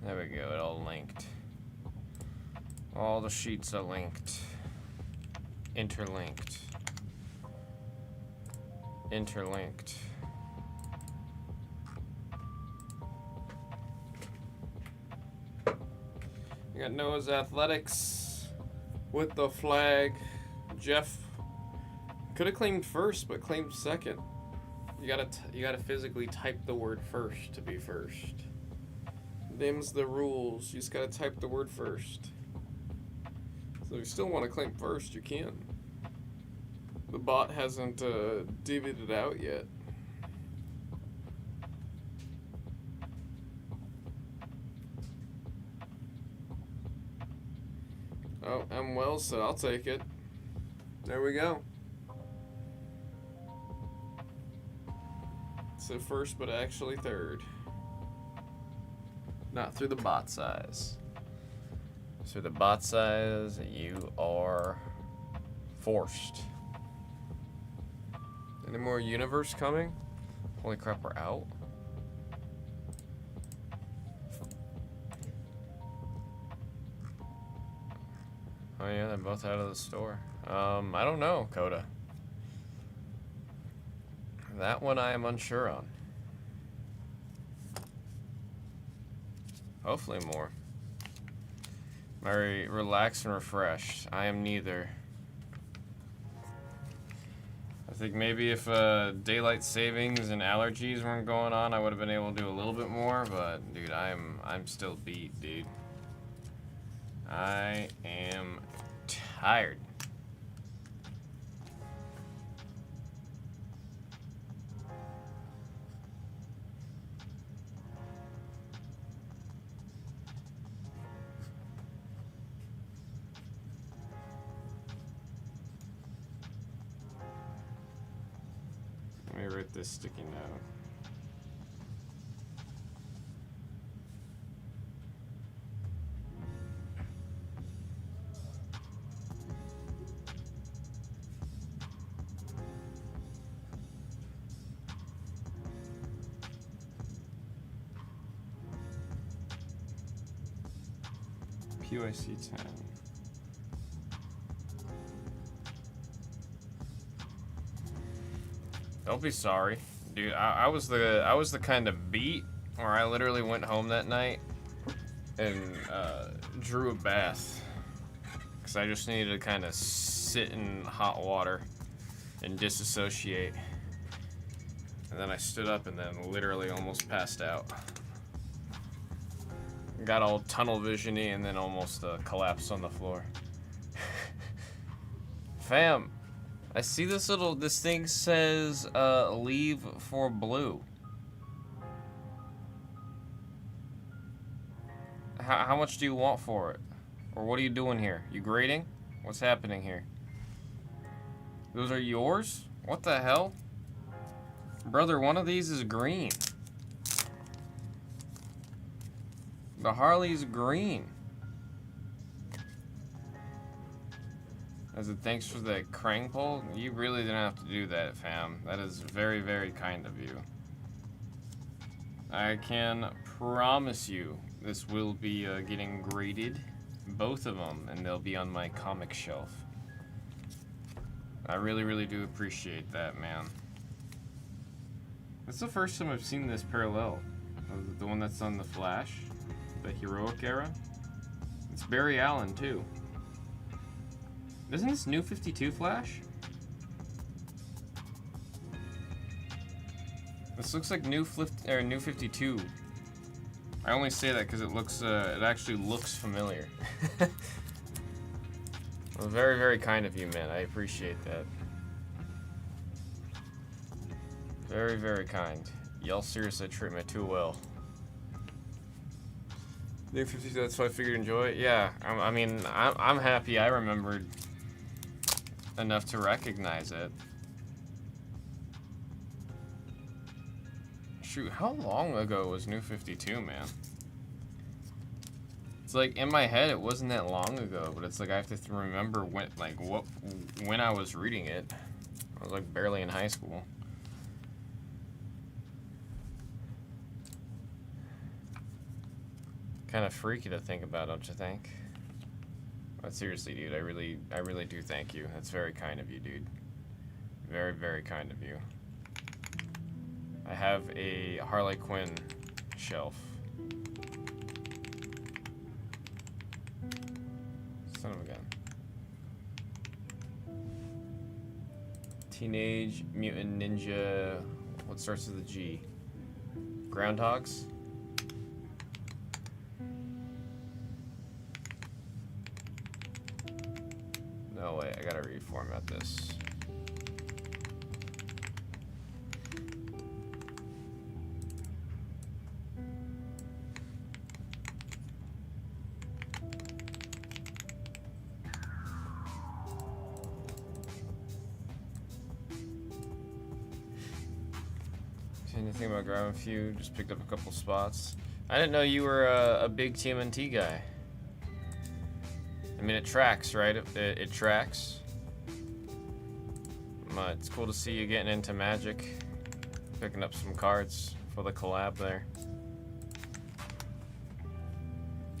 There we go, it all linked. All the sheets are linked. Interlinked. Interlinked. We got Noah's Athletics with the flag. Jeff could have claimed first, but claimed second. You gotta physically type the word first to be first. Them's the rules. You just gotta type the word first. So if you still want to claim first, you can. The bot hasn't divvied it out yet. Oh, I'm well, so I'll take it. There we go. So first, but actually third. Not through the bot size. Through the bot size, you are forced. Any more universe coming? Holy crap, we're out. Oh yeah, they're both out of the store. I don't know, Coda. That one I am unsure on. Hopefully more. Very relaxed and refreshed. I am neither. I think maybe if daylight savings and allergies weren't going on, I would have been able to do a little bit more, but dude, I'm still beat, dude. I am tired. Let me write this sticky note. PYC 10. Don't be sorry, dude. I was the kind of beat where I literally went home that night and drew a bath because I just needed to kind of sit in hot water and disassociate. And then I stood up and then literally almost passed out. Got all tunnel vision-y and then almost collapsed on the floor. Fam, I see this thing says leave for blue. How much do you want for it? Or what are you doing here? You grading? What's happening here? Those are yours? What the hell? Brother, one of these is green. The Harley's green. As a thanks for the crank pull, you really didn't have to do that, fam. That is very, very kind of you. I can promise you this will be getting graded, both of them, and they'll be on my comic shelf. I really, really do appreciate that, man. That's the first time I've seen this parallel. The one that's on the Flash. The heroic era. It's Barry Allen too. Isn't this New 52 Flash? This looks like New 52. I only say that because it looks, it actually looks familiar. Well, very, very kind of you, man. I appreciate that. Very, very kind. Y'all seriously treat me too well. New 52, that's why I figured enjoy it. Yeah, I mean, I'm happy I remembered enough to recognize it. Shoot, how long ago was New 52, man? It's like, in my head, it wasn't that long ago, but it's like I have to remember when I was reading it. I was like barely in high school. Kind of freaky to think about, don't you think? But seriously, dude, I really do thank you. That's very kind of you, dude. Very, very kind of you. I have a Harley Quinn shelf. Son of a gun. Teenage Mutant Ninja. What starts with a G? Groundhogs? No way, I gotta reformat this. Anything about grabbing a few? Just picked up a couple spots. I didn't know you were a big TMNT guy. I mean, it tracks, right? It tracks. It's cool to see you getting into Magic. Picking up some cards for the collab there.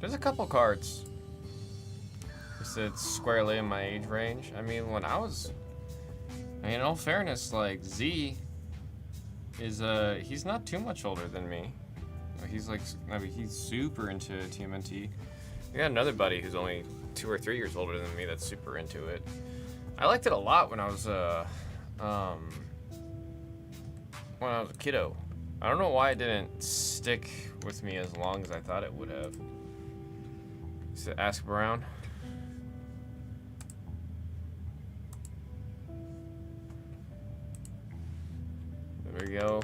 There's a couple cards. It's squarely in my age range. I mean, when I was... I mean, in all fairness, like, Z is, he's not too much older than me. He's like, I mean, he's super into TMNT. I got another buddy who's only 2 or 3 years older than me that's super into it. I liked it a lot when I was a kiddo. I don't know why it didn't stick with me as long as I thought it would have. So ask Brown. There we go.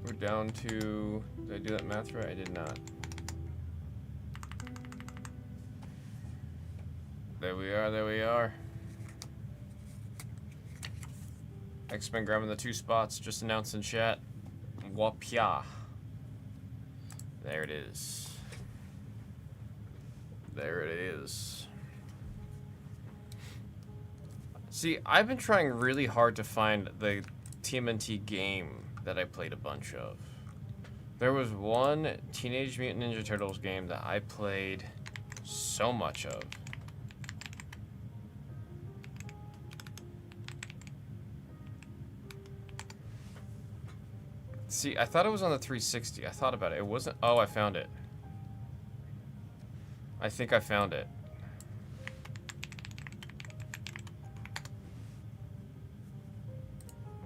We're down to, did I do that math right? I did not. There we are, there we are. X-Men grabbing the 2 spots, just announced in chat. Wapya. There it is. There it is. See, I've been trying really hard to find the TMNT game that I played a bunch of. There was one Teenage Mutant Ninja Turtles game that I played so much of. See, I thought it was on the 360. I thought about it. It wasn't. Oh, I found it. I think I found it.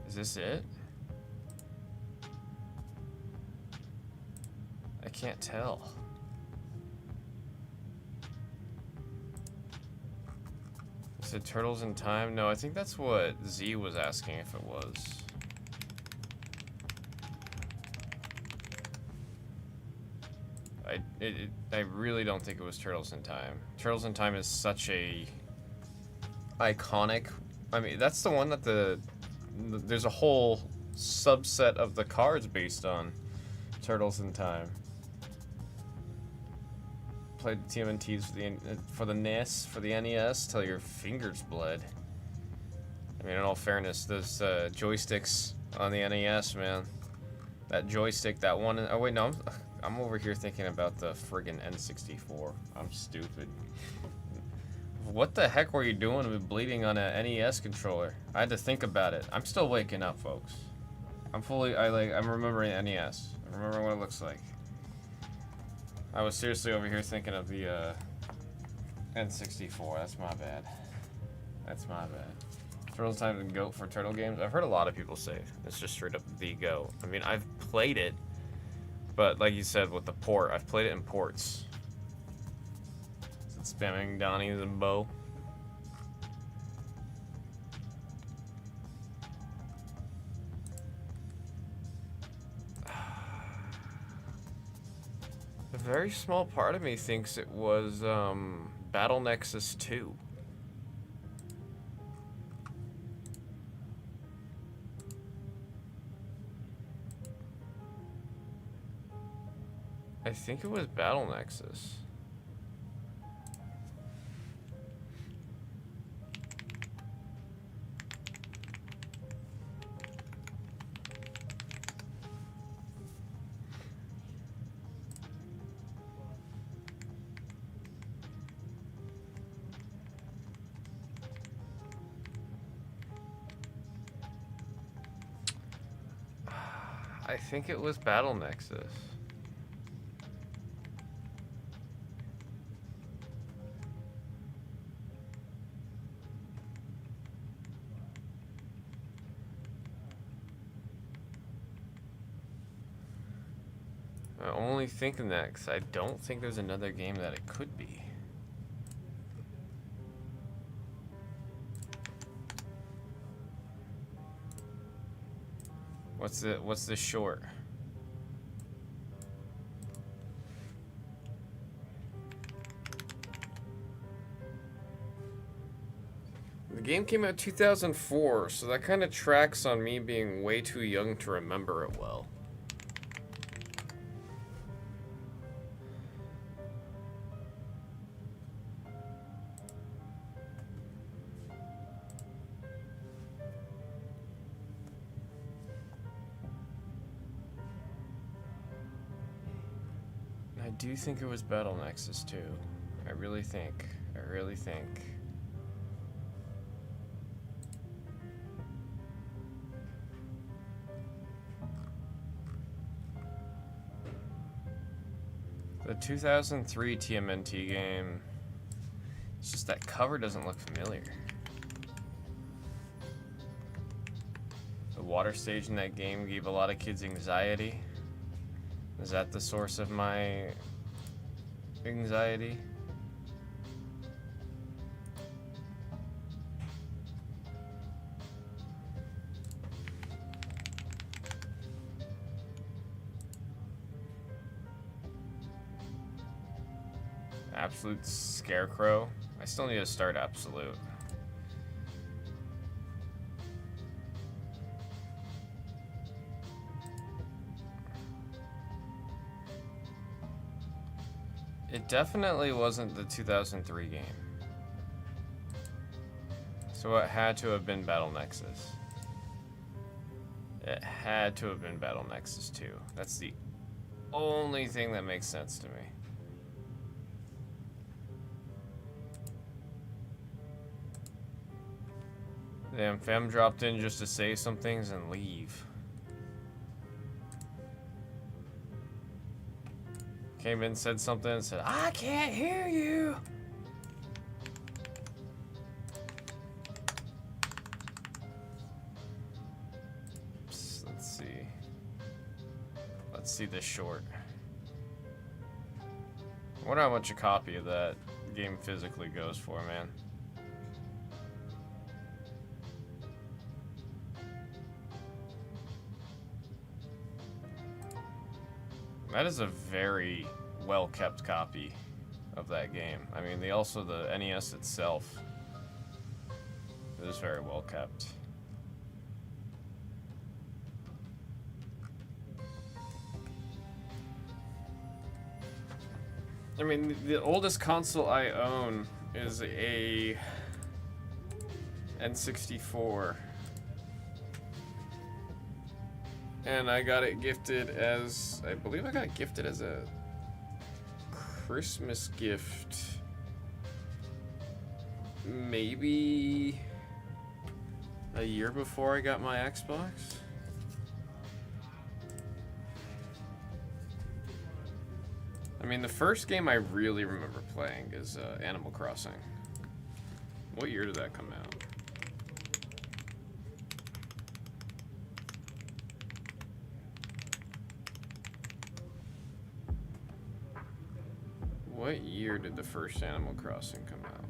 Is this it? I can't tell. Is it Turtles in Time? No, I think that's what Z was asking if it was. I really don't think it was Turtles in Time. Turtles in Time is such a iconic. I mean, that's the one that there's a whole subset of the cards based on Turtles in Time. Played TMNTs for the NES, for the NES, till your fingers bled. I mean, in all fairness, those joysticks on the NES, man. That joystick, that one. Oh wait, no, I'm over here thinking about the friggin' N64. I'm stupid. What the heck were you doing with bleeding on a NES controller? I had to think about it. I'm still waking up, folks. I'm remembering NES. I remember what it looks like. I was seriously over here thinking of the N64. That's my bad. That's my bad. Turtles Time and GOAT for turtle games. I've heard a lot of people say it's just straight up the GOAT. I mean, I've played it, but like you said with the port, I've played it in ports. Is it spamming Donnie's and Bo? A very small part of me thinks it was Battle Nexus 2. I think it was Battle Nexus. I think it was Battle Nexus. I'm only thinking that because I don't think there's another game that it could be. What's the short? The game came out 2004, so that kind of tracks on me being way too young to remember it well. I do think it was Battle Nexus too. I really think. The 2003 TMNT game. It's just that cover doesn't look familiar. The water stage in that game gave a lot of kids anxiety. Is that the source of my anxiety? Absolute Scarecrow. I still need to start Absolute. It definitely wasn't the 2003 game. So it had to have been Battle Nexus. It had to have been Battle Nexus 2. That's the only thing that makes sense to me. Damn, fam dropped in just to say some things and leave. Came in, said something, and said, I can't hear you! Oops, let's see. Let's see this short. I wonder how much a copy of that game physically goes for, man. That is a very well-kept copy of that game. I mean, the NES itself is very well-kept. I mean, the oldest console I own is a N64. And I got it gifted as, I believe I got it gifted as a Christmas gift. Maybe a year before I got my Xbox. I mean, the first game I really remember playing is Animal Crossing. What year did that come out? What year did the first Animal Crossing come out?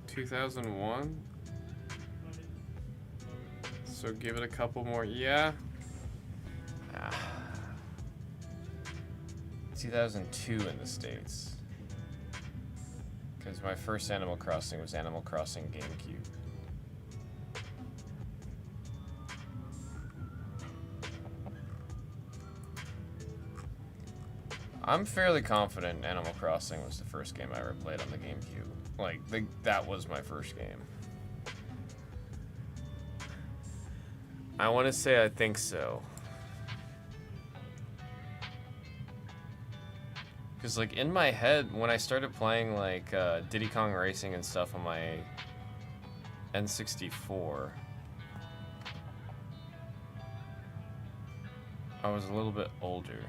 $2001? So give it a couple more, yeah. 2002 in the States. Because my first Animal Crossing was Animal Crossing GameCube. I'm fairly confident Animal Crossing was the first game I ever played on the GameCube. Like, that was my first game. I want to say I think so. Because, like, in my head, when I started playing, like, Diddy Kong Racing and stuff on my N64, I was a little bit older.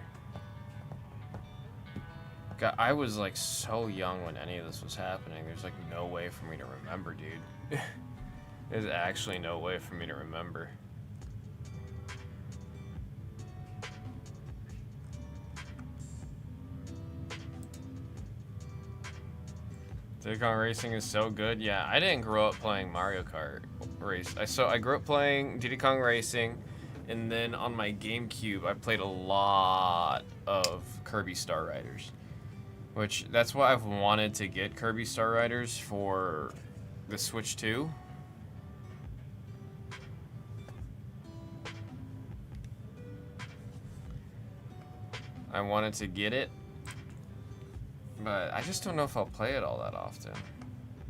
God, I was like so young when any of this was happening. There's like no way for me to remember, dude. There's actually no way for me to remember. Diddy Kong Racing is so good. Yeah, I didn't grow up playing Mario Kart race. I grew up playing Diddy Kong Racing, and then on my GameCube, I played a lot of Kirby Star Riders. Which, that's why I've wanted to get Kirby Star Riders for the Switch 2. I wanted to get it, but I just don't know if I'll play it all that often.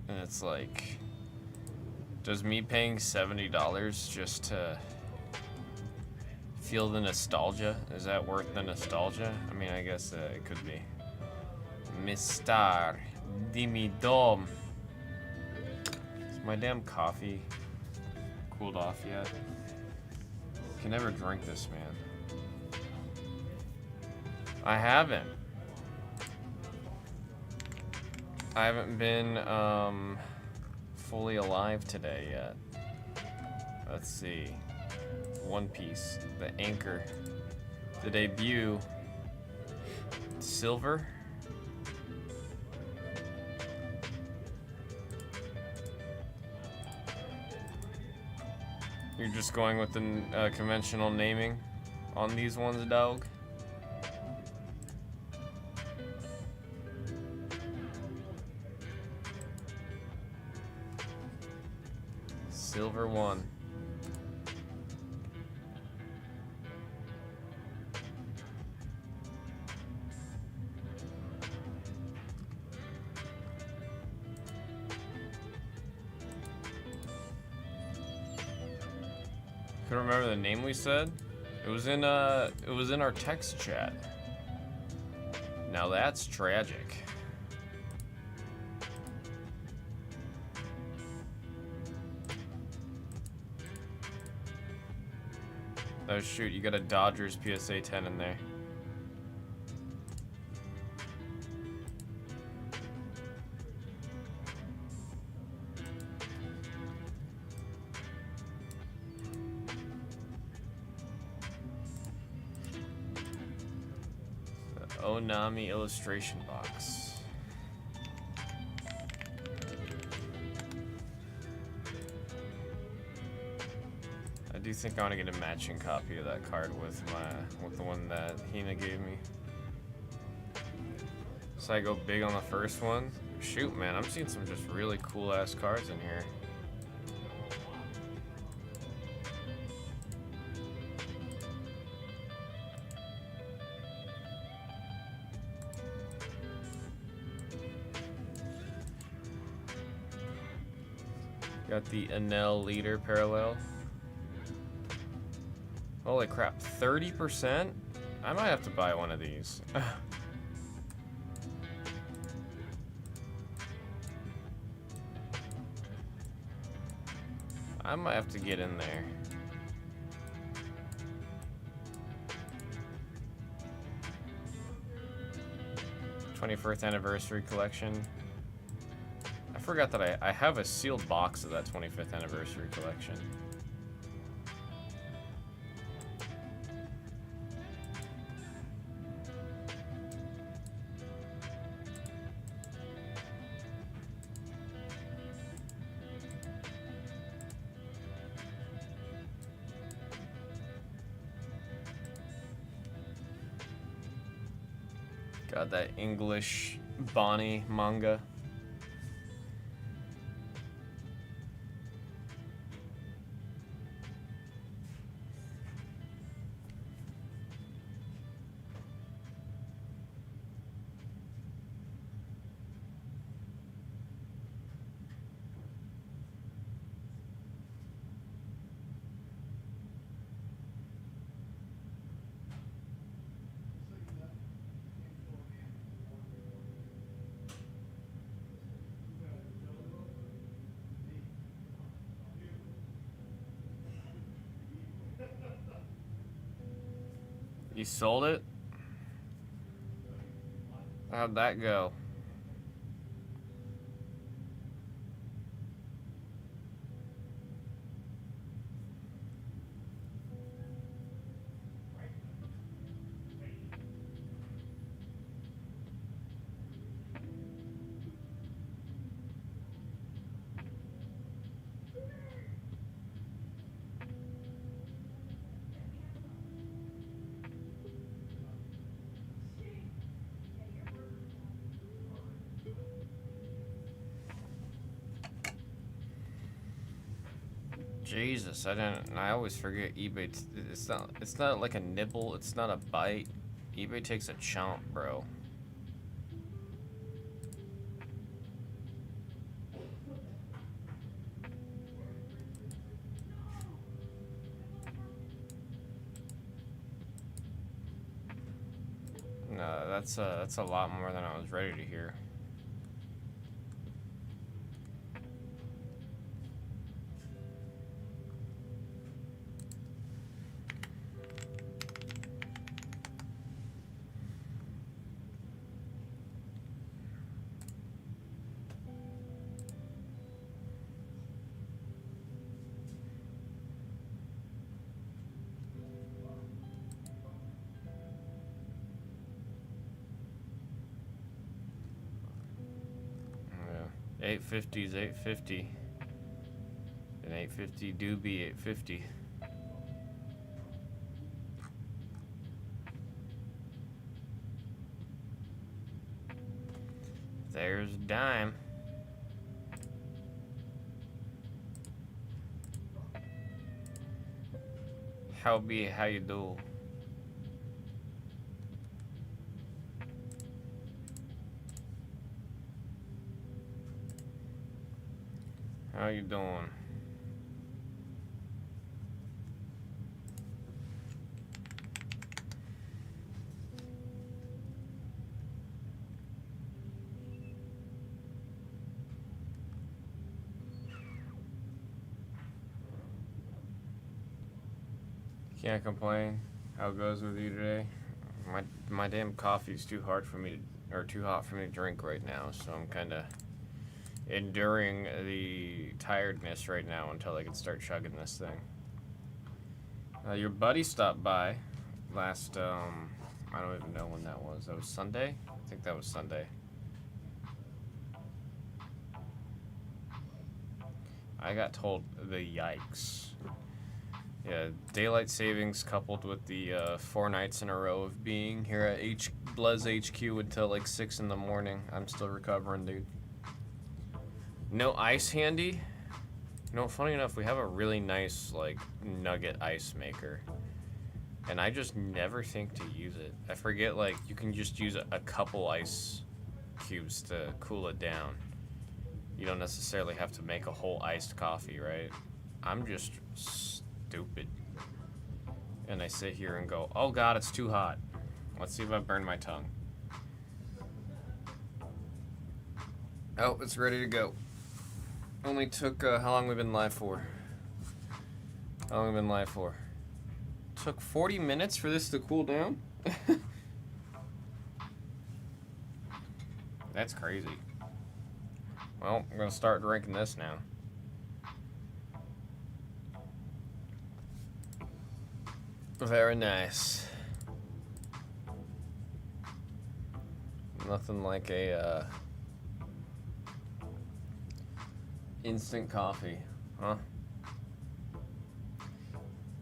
And it's like, does me paying $70 just to feel the nostalgia, is that worth the nostalgia? I mean, I guess it could be. Mr. Dimidom. Is my damn coffee cooled off yet. Can never drink this, man. I haven't. I haven't been fully alive today yet. Let's see. One Piece, the anchor, the debut, silver. You're just going with the conventional naming on these ones, dog? Silver 1. Couldn't remember the name we said. It was in our text chat. Now that's tragic. Oh shoot, you got a Dodgers PSA 10 in there. Onami illustration box. I do think I want to get a matching copy of that card with the one that Hina gave me. So I go big on the first one. Shoot, man, I'm seeing some just really cool ass cards in here. Got the Enel leader parallel. Holy crap, 30%? I might have to buy one of these. I might have to get in there. '21st anniversary collection. I forgot that I have a sealed box of that 25th anniversary collection. Got that English Bonnie manga. You sold it? How'd that go? Jesus, I always forget eBay. It's not like a nibble. It's not a bite. eBay takes a chomp, bro. No, that's a lot more than I was ready to hear. 850 is 850. And 850 do be 850. There's a dime. How you do? How you doing? Can't complain. How it goes with you today? My damn coffee's too hard for me to, or too hot for me to drink right now, so I'm kind of enduring the tiredness right now until I can start chugging this thing. Your buddy stopped by last, I don't even know when that was. That was Sunday? I think that was Sunday. I got told the yikes. Yeah, daylight savings coupled with the 4 nights in a row of being here at Blez HQ until like 6 in the morning. I'm still recovering, dude. No ice handy? You know, funny enough, we have a really nice, like, nugget ice maker. And I just never think to use it. I forget, like, you can just use a couple ice cubes to cool it down. You don't necessarily have to make a whole iced coffee, right? I'm just stupid. And I sit here and go, oh god, it's too hot. Let's see if I burn my tongue. Oh, it's ready to go. Only took, how long we been live for? How long we been live for? Took 40 minutes for this to cool down? That's crazy. Well, I'm gonna start drinking this now. Very nice. Nothing like a, instant coffee, huh?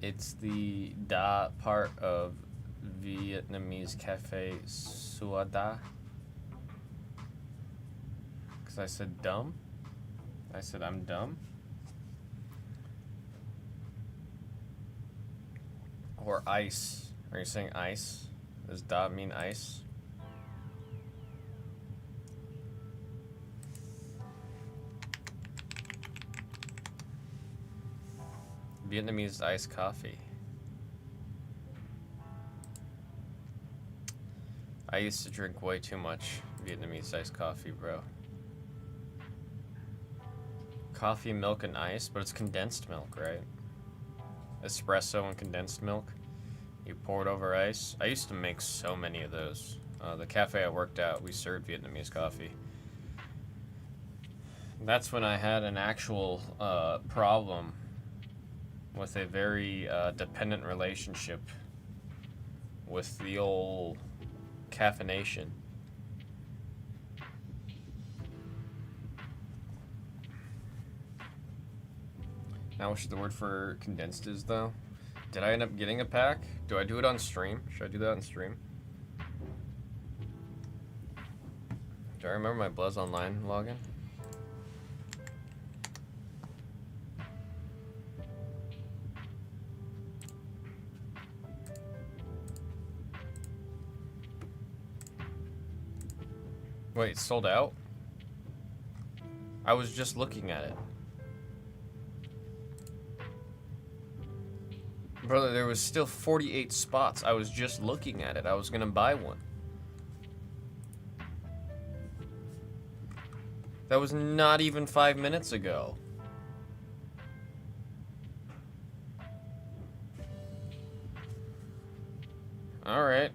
It's the da part of Vietnamese cafe suada. Cause I said dumb. I said I'm dumb. Or ice. Are you saying ice? Does da mean ice? Vietnamese iced coffee. I used to drink way too much Vietnamese iced coffee, bro. Coffee, milk, and ice, but it's condensed milk, right? Espresso and condensed milk. You pour it over ice. I used to make so many of those. The cafe I worked at, we served Vietnamese coffee. That's when I had an actual problem with a very dependent relationship with the old caffeination. Now, what should the word for condensed is, though? Did I end up getting a pack? Do I do it on stream? Should I do that on stream? Do I remember my Blez Online login? Wait, it's sold out? I was just looking at it. Brother, there was still 48 spots. I was just looking at it. I was gonna buy one. That was not even 5 minutes ago. All right.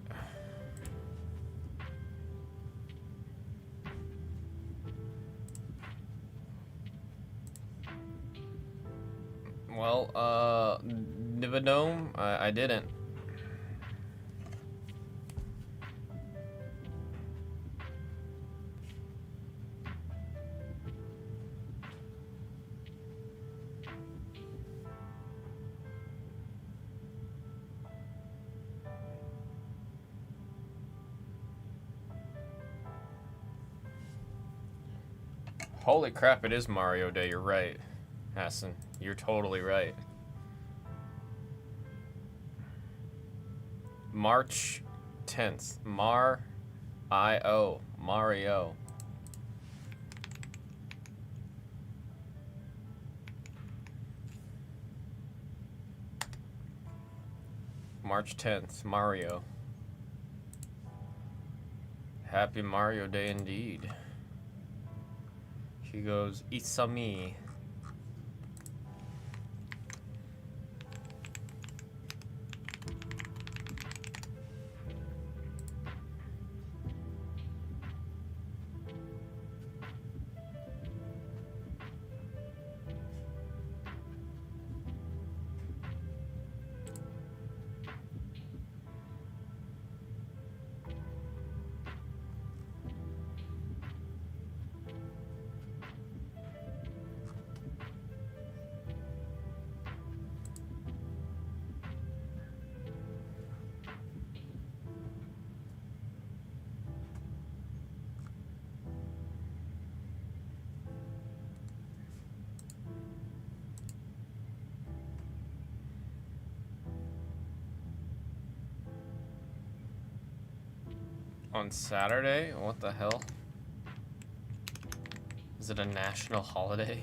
Well, Nivedome, I didn't. Holy crap, it is Mario Day. You're right, Hassan. You're totally right. March 10th. Mario. March 10th. Mario. Happy Mario Day indeed. She goes, Isami. On Saturday? What the hell? Is it a national holiday?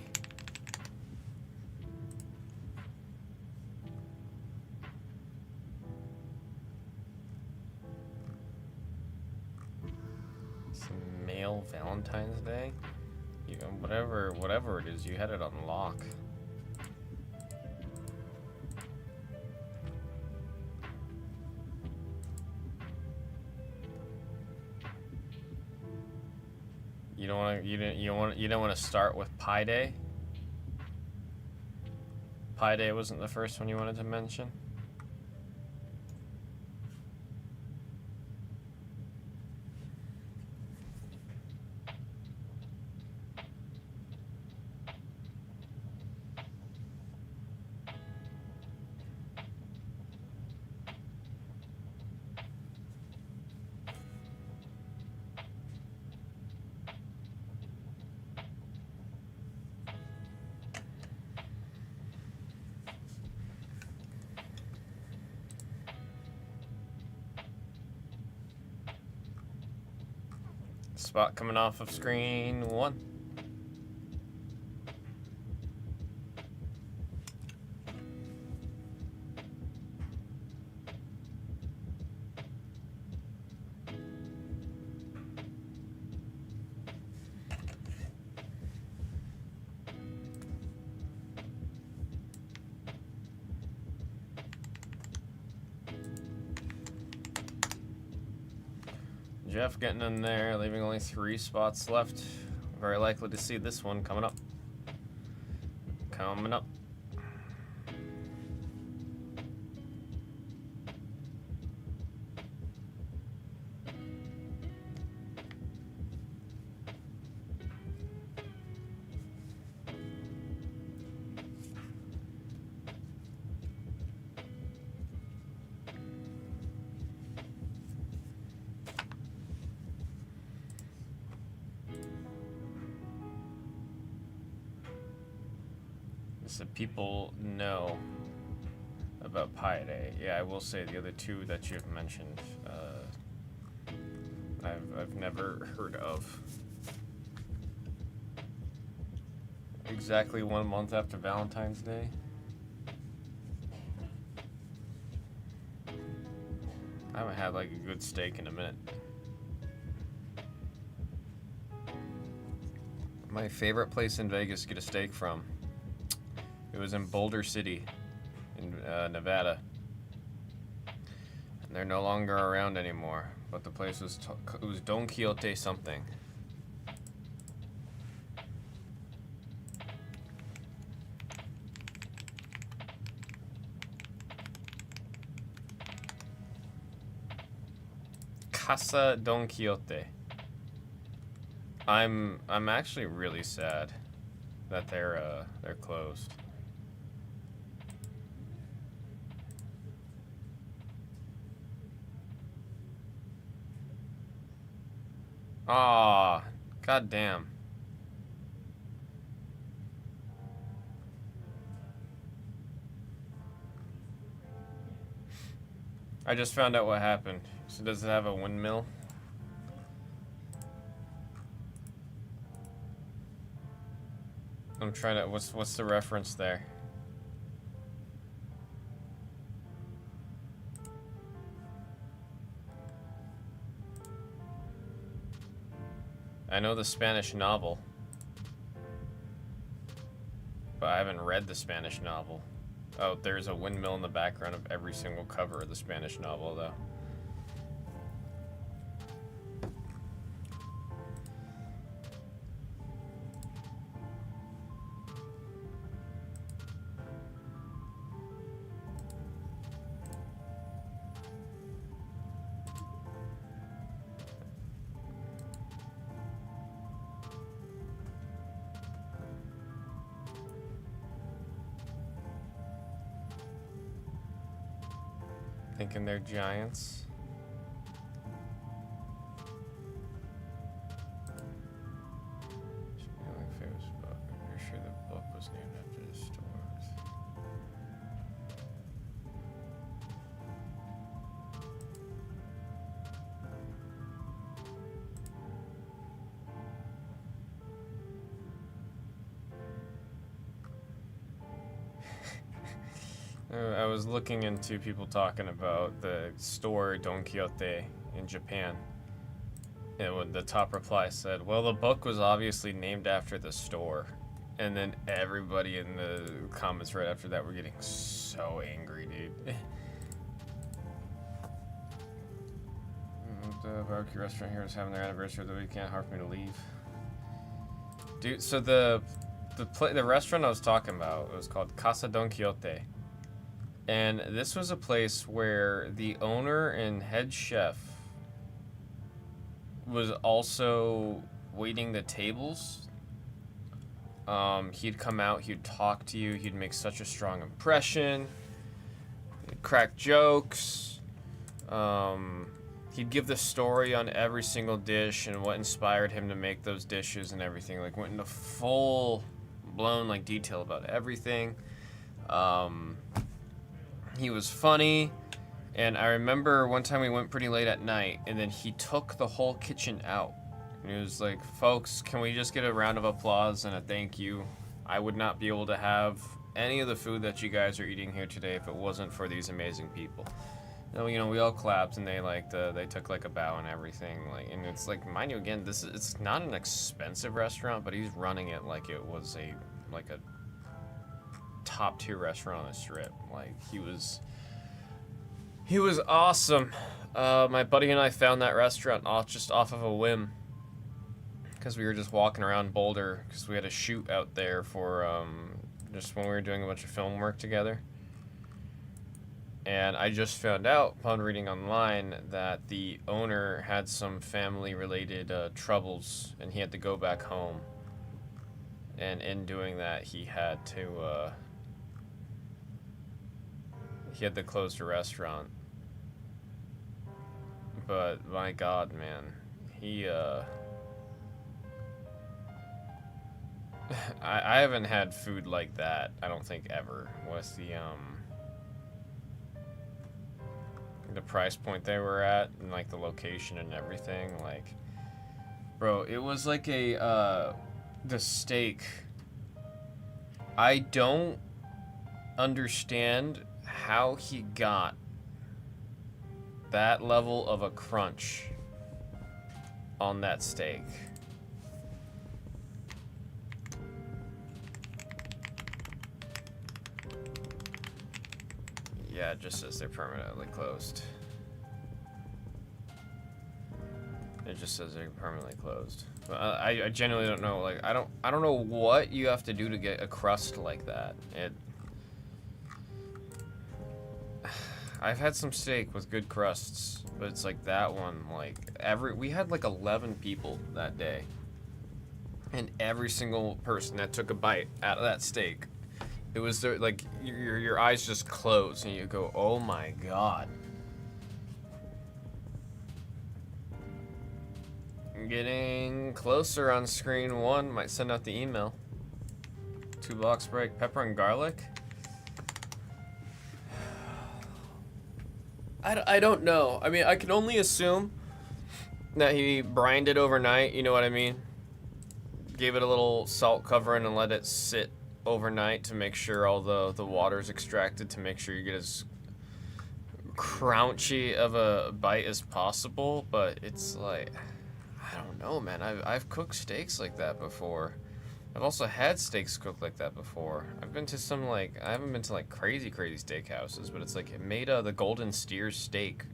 It's male Valentine's Day? You know, whatever it is, you had it on lock. You don't want to start with Pi Day? Pi Day wasn't the first one you wanted to mention? Spot coming off of screen 1. Jeff getting in there, leaving only 3 spots left. Very likely to see this one coming up. Coming up. So people know about Pi Day. Yeah, I will say the other 2 that you've mentioned, I've never heard of. Exactly 1 month after Valentine's Day. I haven't had like a good steak in a minute. My favorite place in Vegas to get a steak from. It was in Boulder City, in Nevada. And they're no longer around anymore. But the place was it was Don Quixote something. Casa Don Quixote. I'm actually really sad that they're closed. Ah, goddamn. I just found out what happened. So does it have a windmill? I'm trying to, what's the reference there? I know the Spanish novel, but I haven't read the Spanish novel. Oh, there's a windmill in the background of every single cover of the Spanish novel, though. Thinking they're giants. Should be my favorite book. I'm pretty sure the book was named after the stores. I was looking into people talking about the store Don Quixote in Japan. And when the top reply said, well, the book was obviously named after the store. And then everybody in the comments right after that were getting so angry, dude. The barbecue restaurant here is having their anniversary of the weekend. Hard for me to leave. Dude, so the restaurant I was talking about, it was called Casa Don Quixote. And this was a place where the owner and head chef was also waiting the tables. He'd come out, he'd talk to you, he'd make such a strong impression, he'd crack jokes, he'd give the story on every single dish and what inspired him to make those dishes and everything. Like, went into full blown like detail about everything. He was funny, and I remember one time we went pretty late at night, and then he took the whole kitchen out. And he was like, folks, can we just get a round of applause and a thank you? I would not be able to have any of the food that you guys are eating here today if it wasn't for these amazing people. You know, we all clapped, and they took like a bow and everything. Like, and it's like, mind you, again, it's not an expensive restaurant, but he's running it like it was a top tier restaurant on the strip. Like, he was awesome. My buddy and I found that restaurant just off of a whim, because we were just walking around Boulder because we had a shoot out there for just when we were doing a bunch of film work together. And I just found out upon reading online that the owner had some family related troubles, and he had to go back home. And in doing that, he had to close the restaurant. But my God, man, he I haven't had food like that, I don't think, ever. With the price point they were at and like the location and everything, like, bro, it was like the steak. I don't understand how he got that level of a crunch on that steak. Yeah, it just says they're permanently closed. It just says they're permanently closed. But I genuinely don't know. Like, I don't know what you have to do to get a crust like that. I've had some steak with good crusts, but it's like that one. Like, we had like 11 people that day, and every single person that took a bite out of that steak, it was like your eyes just close and you go, oh my God. Getting closer on screen one. Might send out the email. 2 box break. Pepper and garlic. I don't know. I mean, I can only assume that he brined it overnight, you know what I mean? Gave it a little salt covering and let it sit overnight to make sure all the water's extracted, to make sure you get as crunchy of a bite as possible. But it's like, I don't know, man. I've cooked steaks like that before. I've also had steaks cooked like that before. I've been to some, like, I haven't been to like crazy steakhouses, but it's like it made the golden steers steak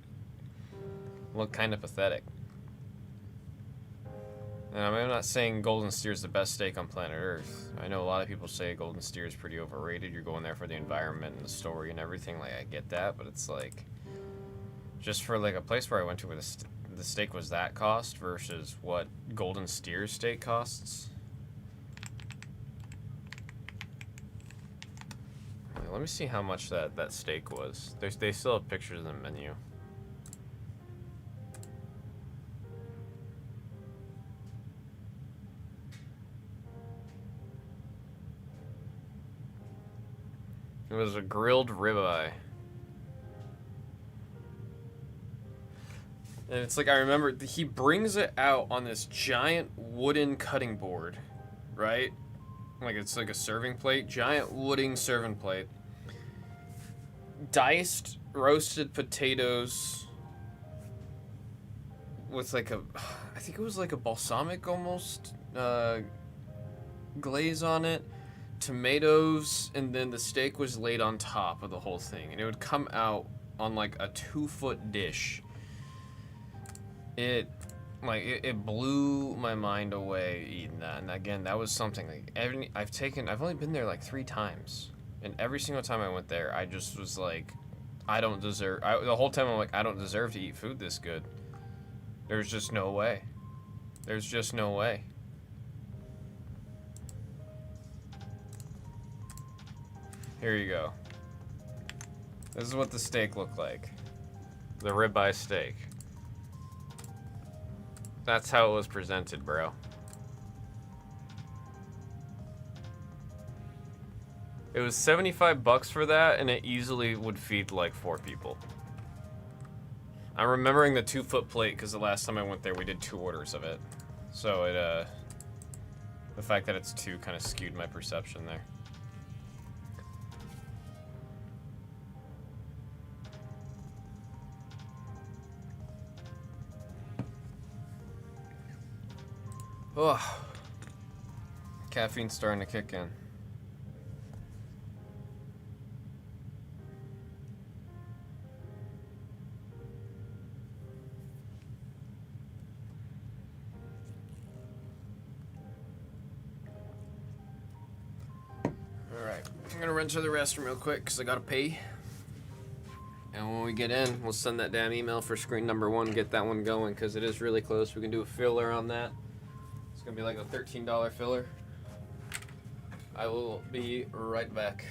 look kind of pathetic. And I'm not saying golden steer is the best steak on planet Earth. I know a lot of people say golden steer is pretty overrated. You're going there for the environment and the story and everything. Like, I get that, but it's like, just for like a place where I went to where the steak was that cost versus what golden steer steak costs. Wait, let me see how much that steak was. They still have pictures in the menu. It was a grilled ribeye. And it's like, I remember, he brings it out on this giant wooden cutting board, right? Like, it's like a serving plate, giant wooden serving plate. Diced roasted potatoes with like I think it was like a balsamic almost glaze on it. Tomatoes, and then the steak was laid on top of the whole thing, and it would come out on like a 2-foot dish. It blew my mind away eating that. And again, that was something like I've only been there like 3 times, and every single time I went there, I just was like, I don't deserve. The whole time I'm like, I don't deserve to eat food this good. There's just no way. There's just no way. Here you go. This is what the steak looked like. The ribeye steak. That's how it was presented, bro. It was $75 for that, and it easily would feed like 4 people. I'm remembering the 2-foot plate because the last time I went there, we did 2 orders of it. So it, the fact that it's 2 kind of skewed my perception there. Ugh. Caffeine's starting to kick in. Alright, I'm gonna run to the restroom real quick because I gotta pee. And when we get in, we'll send that damn email for screen number 1, get that one going because it is really close. We can do a filler on that. It's gonna be like a $13 filler. I will be right back.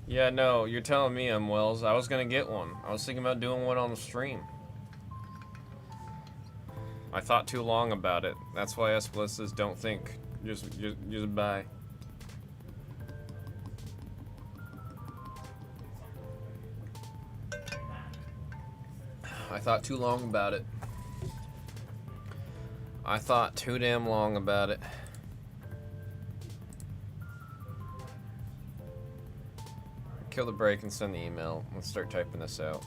Yeah, no, you're telling me, Wells. I was gonna get one. I was thinking about doing one on the stream. I thought too long about it. That's why us Blizzes don't think. Just buy. I thought too long about it. I thought too damn long about it. Kill the break and send the email. Let's start typing this out.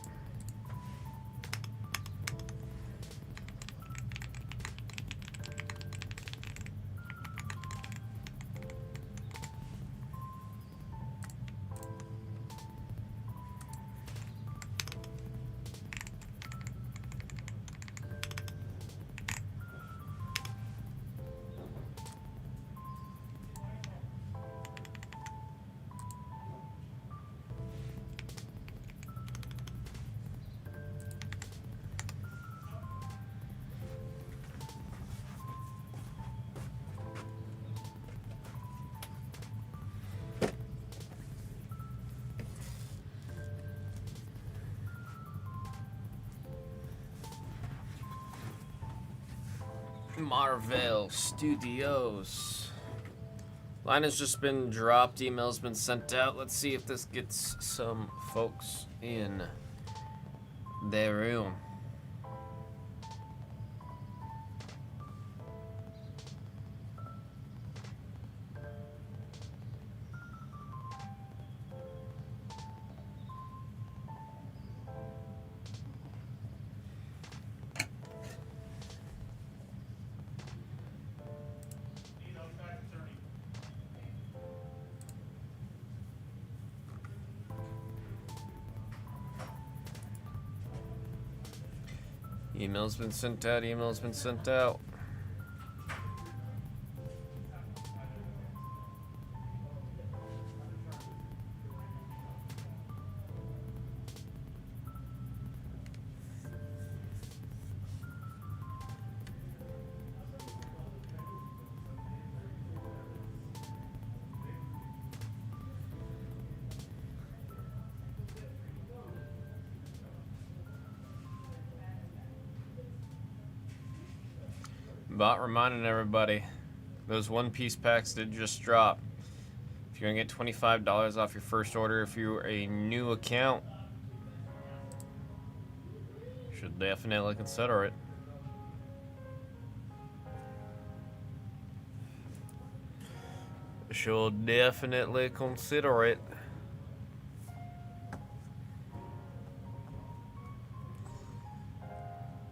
Marvel Studios. Line has just been dropped. Email's been sent out. Let's see if this gets some folks in their room. Email's been sent out. Email's been sent out. Bot reminding everybody, those One Piece packs did just drop. If you're gonna get $25 off your first order, if you're a new account, you should definitely consider it. Should definitely consider it.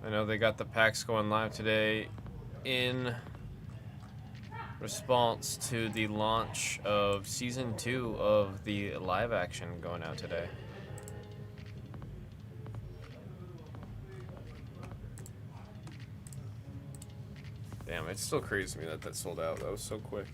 I know they got the packs going live today in response to the launch of Season 2 of the live action going out today. Damn, it still crazes me that sold out. That was so quick.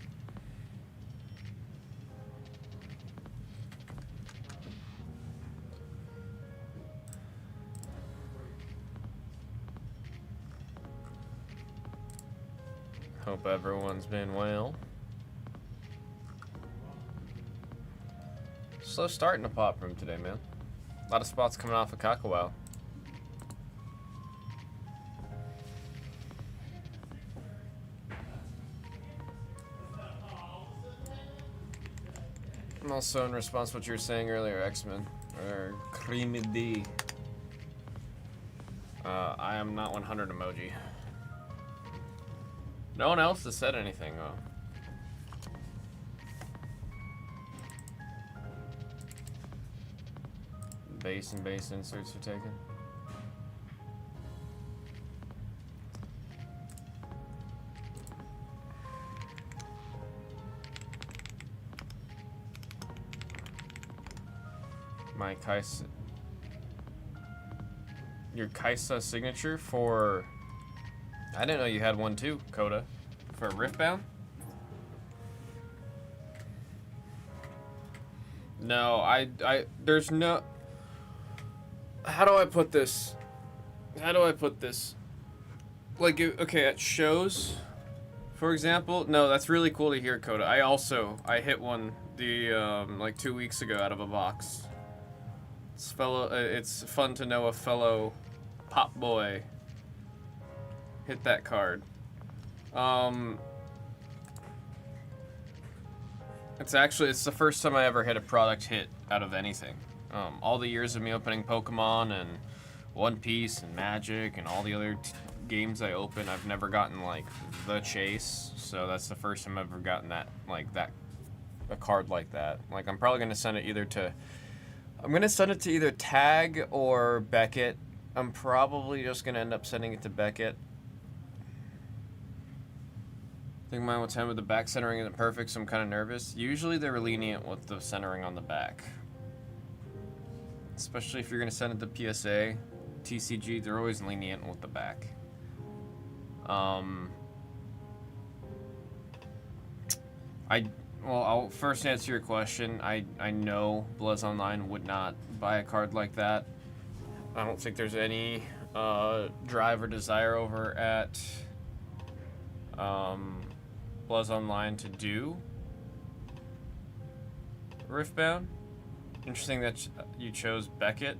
Hope everyone's been well. Slow start in the pop room today, man. A lot of spots coming off of Kakawao. I'm also in response to what you were saying earlier, X-Men, or Creamy D. I am not 100 emoji. No one else has said anything, though. Base and base inserts are taken. My Kaisa. Your Kaisa signature for. I didn't know you had one too, Coda. For Riftbound? No, there's no. How do I put this? Like, okay, at shows, For example, no, that's really cool to hear, Coda. I hit one like 2 weeks ago out of a box. It's fun to know a fellow pop boy hit that card. It's the first time I ever hit a product hit out of anything. All the years of me opening Pokemon and One Piece and Magic and all the other games I open, I've never gotten like the chase. So that's the first time I've ever gotten a card like that. Like I'm probably gonna send it to either Tag or Beckett. I'm probably just gonna end up sending it to Beckett. I think mine will 10 with the back centering isn't perfect, so I'm kind of nervous. Usually they're lenient with the centering on the back. Especially if you're going to send it to PSA, TCG, they're always lenient with the back. I'll first answer your question. I know Blez Online would not buy a card like that. I don't think there's any drive or desire over at Blez Online to do Riftbound. Interesting that you chose Beckett.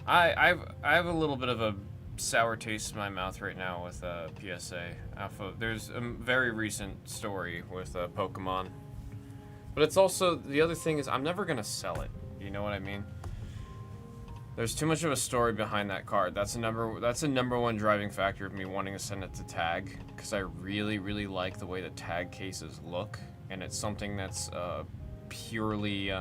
I have a little bit of a sour taste in my mouth right now with PSA Alpha. There's a very recent story with Pokemon, but it's also the other thing is I'm never gonna sell it. You know what I mean? There's too much of a story behind that card. That's a number one driving factor of me wanting to send it to Tag, because I really, really like the way the Tag cases look, and it's something that's purely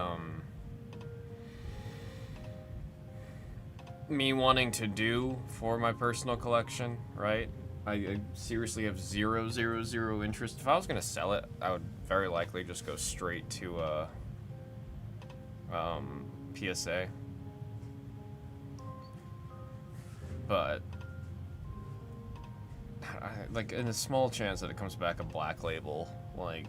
me wanting to do for my personal collection, right? I seriously have zero interest. If I was gonna sell it, I would very likely just go straight to PSA. But like in a small chance that it comes back a black label, like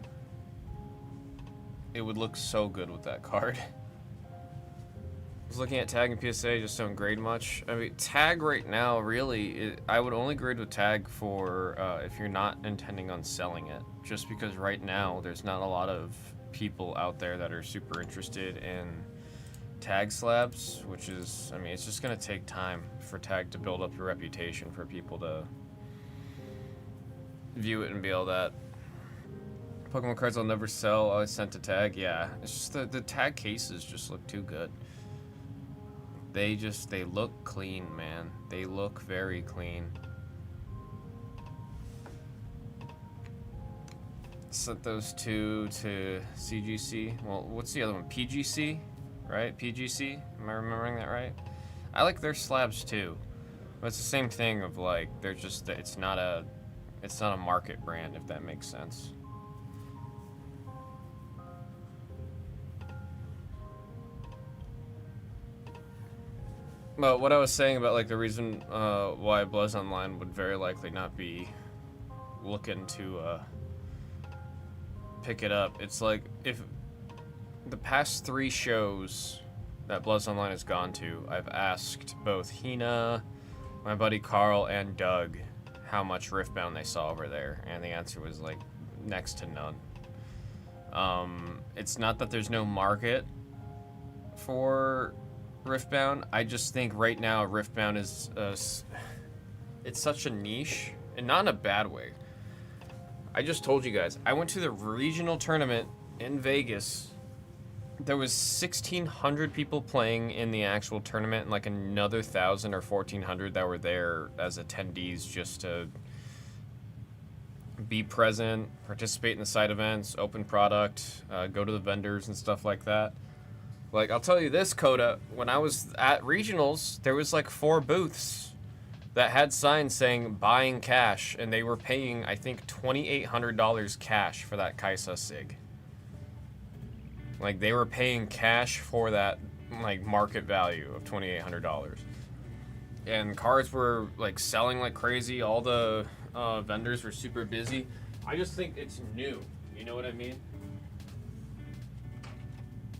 it would look so good with that card. I was looking at Tag and PSA, just don't grade much. I mean, Tag right now, really, I would only grade with Tag for if you're not intending on selling it. Just because right now, there's not a lot of people out there that are super interested in Tag slabs, which is, I mean, it's just going to take time for Tag to build up your reputation for people to view it and be all that. Pokemon cards I'll never sell, always sent to Tag. Yeah, it's just the Tag cases just look too good. They look clean, man. They look very clean. Sent those two to CGC. Well, what's the other one? PGC? Right? PGC? Am I remembering that right? I like their slabs too. But it's the same thing of like, they're just, it's not a market brand, if that makes sense. But what I was saying about like the reason why Blez Online would very likely not be looking to pick it up, it's like if the past 3 shows that Blez Online has gone to, I've asked both Hina, my buddy Carl, and Doug how much Riftbound they saw over there, and the answer was like next to none. It's not that there's no market for Riftbound. I just think right now Riftbound is it's such a niche, and not in a bad way. I just told you guys, I went to the regional tournament in Vegas. There was 1,600 people playing in the actual tournament, and like another 1,000 or 1,400 that were there as attendees just to be present, participate in the side events, open product, go to the vendors and stuff like that. Like, I'll tell you this, Coda, when I was at regionals, there was like 4 booths that had signs saying buying cash, and they were paying, I think, $2,800 cash for that Kaisa Sig. Like, they were paying cash for that, like, market value of $2,800. And cards were, like, selling like crazy. All the vendors were super busy. I just think it's new. You know what I mean?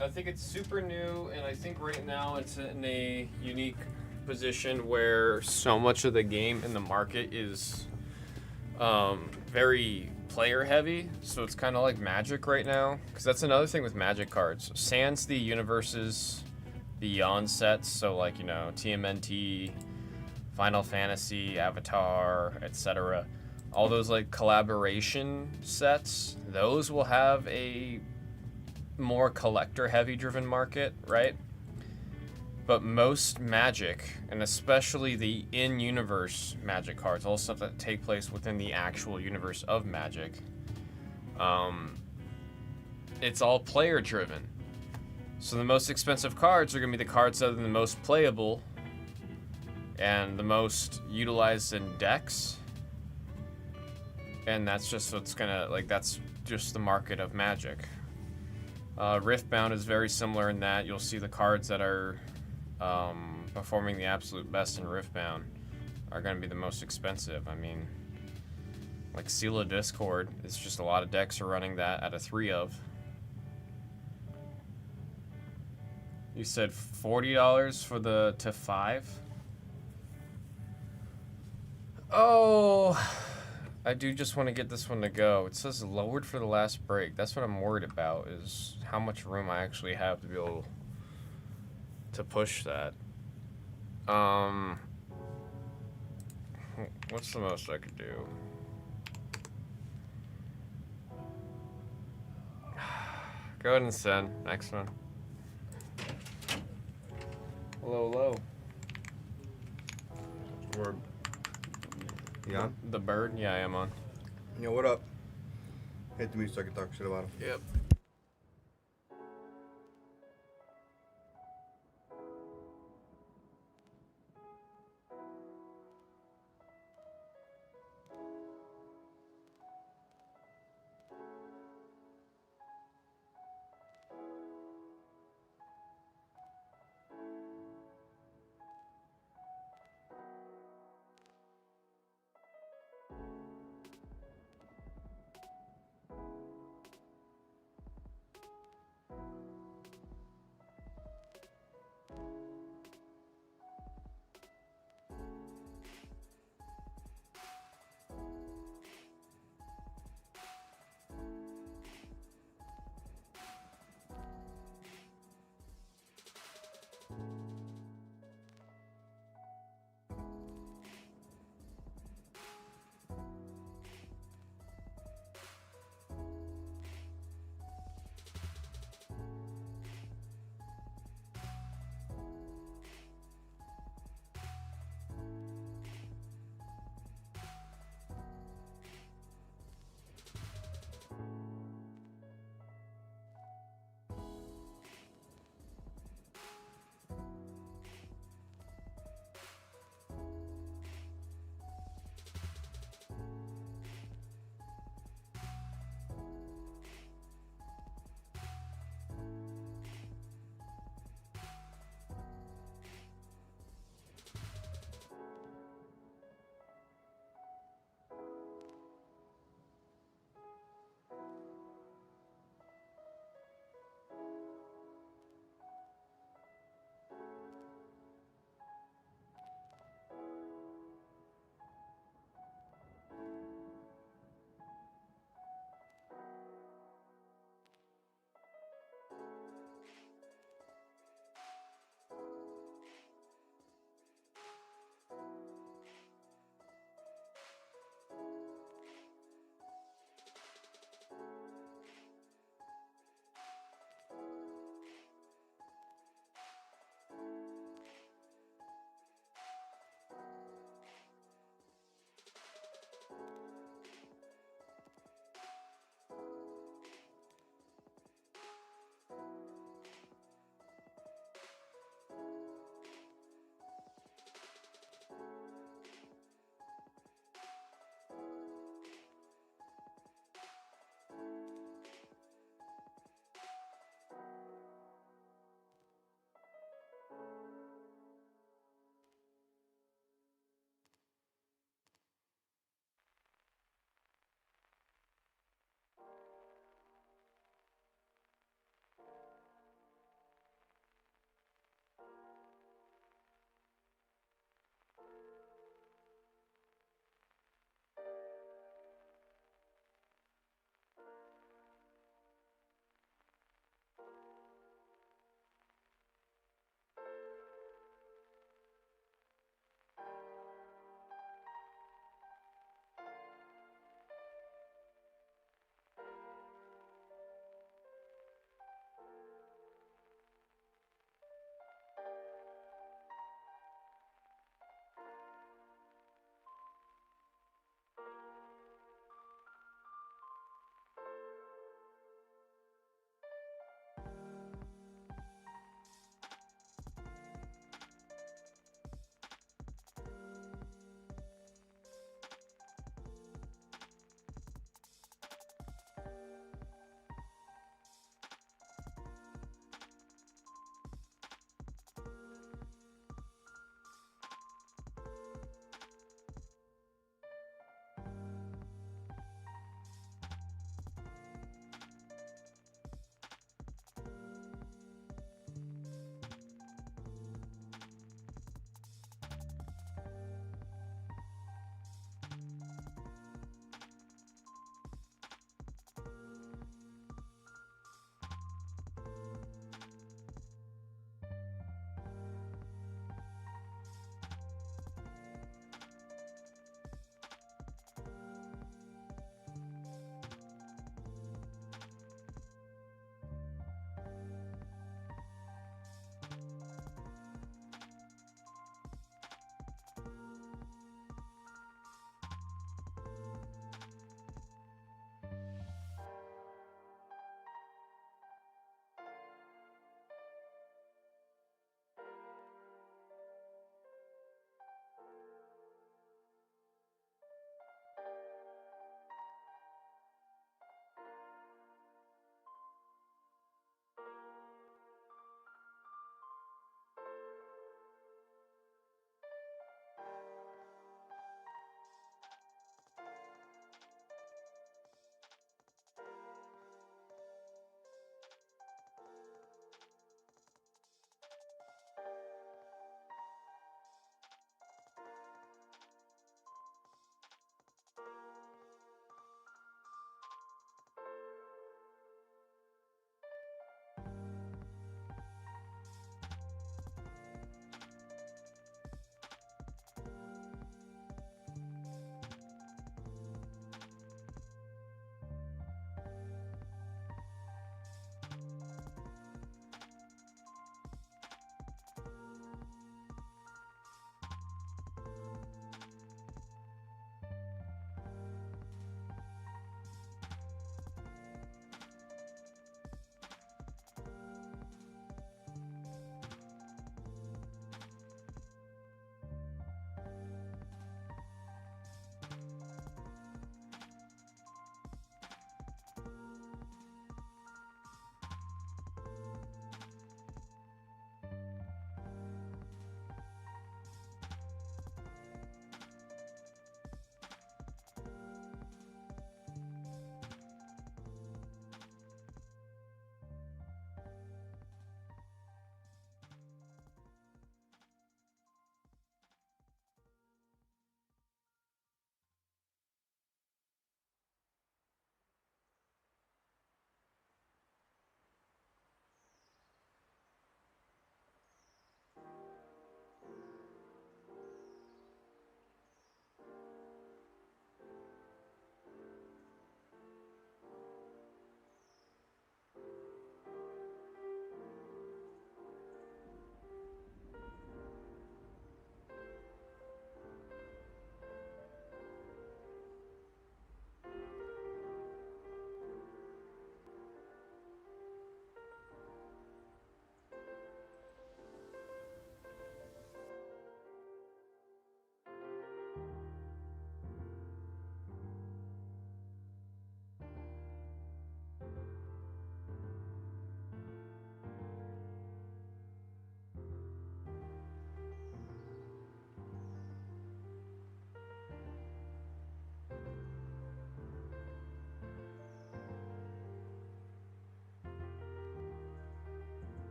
I think it's super new, and I think right now it's in a unique position where so much of the game in the market is very player heavy, so it's kind of like Magic right now. Because that's another thing with Magic cards. Sans the universes beyond sets, so like, you know, TMNT, Final Fantasy, Avatar, etc. All those like collaboration sets, those will have a more collector heavy driven market, right? But most Magic, and especially the in-universe Magic cards, all stuff that take place within the actual universe of Magic, it's all player driven. So the most expensive cards are going to be the cards that are the most playable and the most utilized in decks. And that's just what's going to, like, that's just the market of Magic. Riftbound is very similar in that you'll see the cards that are performing the absolute best in Riftbound are going to be the most expensive. I mean, like Seal of Discord, it's just a lot of decks are running that at a 3 of. You said $40 for the to 5? Oh, I do just want to get this one to go. It says lowered for the last break. That's what I'm worried about, is how much room I actually have to be able to push that. What's the most I could do? Go ahead and send. Next one. Hello, hello. Word. You on? The bird? Yeah, I am on. Yo, what up? Hit me so I can talk shit about him. Yep.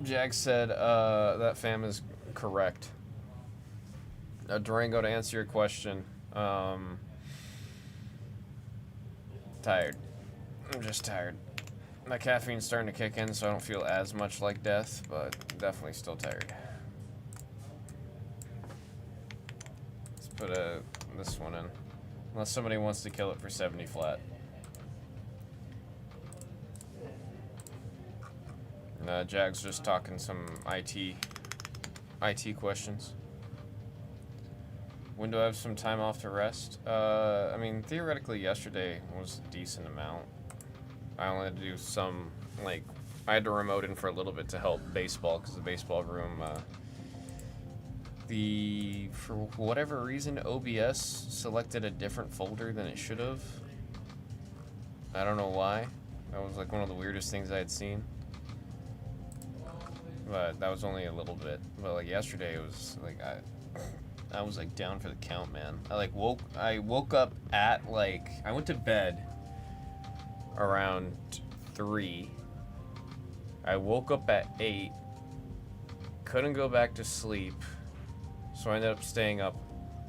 Jag said that fam is correct. Durango, to answer your question, tired. I'm just tired. My caffeine's starting to kick in, so I don't feel as much like death, but definitely still tired. Let's put this one in. Unless somebody wants to kill it for 70 flat. Jag's just talking some IT questions. When do I have some time off to rest? I mean, theoretically, yesterday was a decent amount. I only had to do some, like, I had to remote in for a little bit to help baseball, because the baseball room, for whatever reason, OBS selected a different folder than it should have. I don't know why. That was, like, one of the weirdest things I had seen. But that was only a little bit. But, like, yesterday, it was, like, I was, like, down for the count, man. I woke up at, like, I went to bed around 3. I woke up at 8. Couldn't go back to sleep. So I ended up staying up.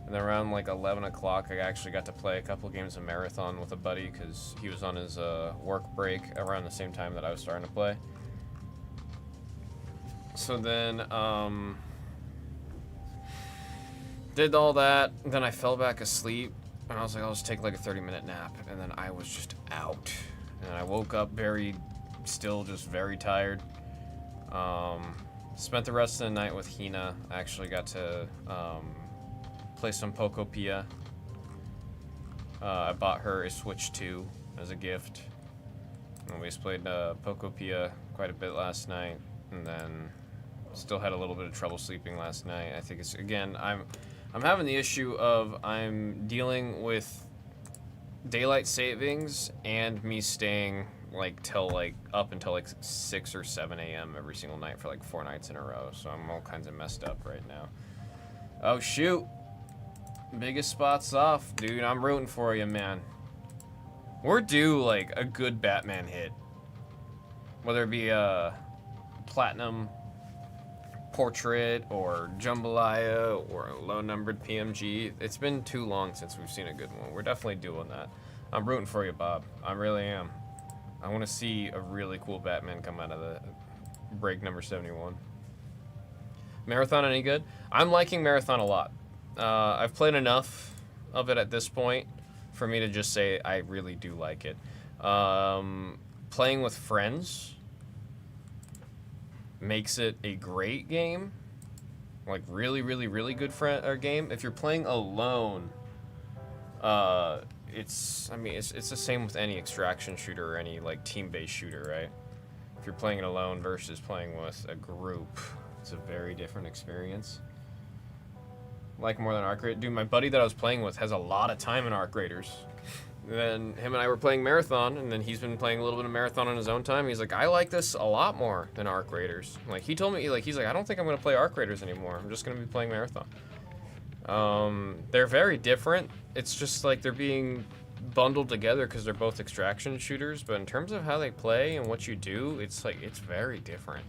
And then around, like, 11 o'clock, I actually got to play a couple games of Marathon with a buddy, because he was on his work break around the same time that I was starting to play. So then, did all that, then I fell back asleep, and I was like, I'll just take like a 30-minute nap, and then I was just out. And I woke up still just very tired. Spent the rest of the night with Hina. I actually got to play some Pokopia. I bought her a Switch 2 as a gift. And we just played Pokopia quite a bit last night, and then still had a little bit of trouble sleeping last night. I think it's, again, I'm having the issue of I'm dealing with daylight savings and me staying up until like 6 or 7 a.m. every single night for like 4 nights in a row. So I'm all kinds of messed up right now. Oh shoot, biggest spots off, dude. I'm rooting for you, man. We're due like a good Batman hit, whether it be a platinum portrait or jambalaya or a low-numbered PMG. It's been too long since we've seen a good one. We're definitely doing that. I'm rooting for you, Bob. I really am. I want to see a really cool Batman come out of the break number 71. Marathon any good? I'm liking Marathon a lot. I've played enough of it at this point for me to just say I really do like it. Playing with friends makes it a great game, like really, really, really good game. If you're playing alone, it's the same with any extraction shooter or any like team-based shooter, right? If you're playing it alone versus playing with a group, it's a very different experience. Like more than Arc Raiders. Dude, my buddy that I was playing with has a lot of time in Arc Raiders. Then him and I were playing Marathon, and then he's been playing a little bit of Marathon on his own time. He's like, I like this a lot more than Arc Raiders. Like, he told me, he's like, I don't think I'm going to play Arc Raiders anymore. I'm just going to be playing Marathon. They're very different. It's just like they're being bundled together because they're both extraction shooters, but in terms of how they play and what you do, it's like, it's very different.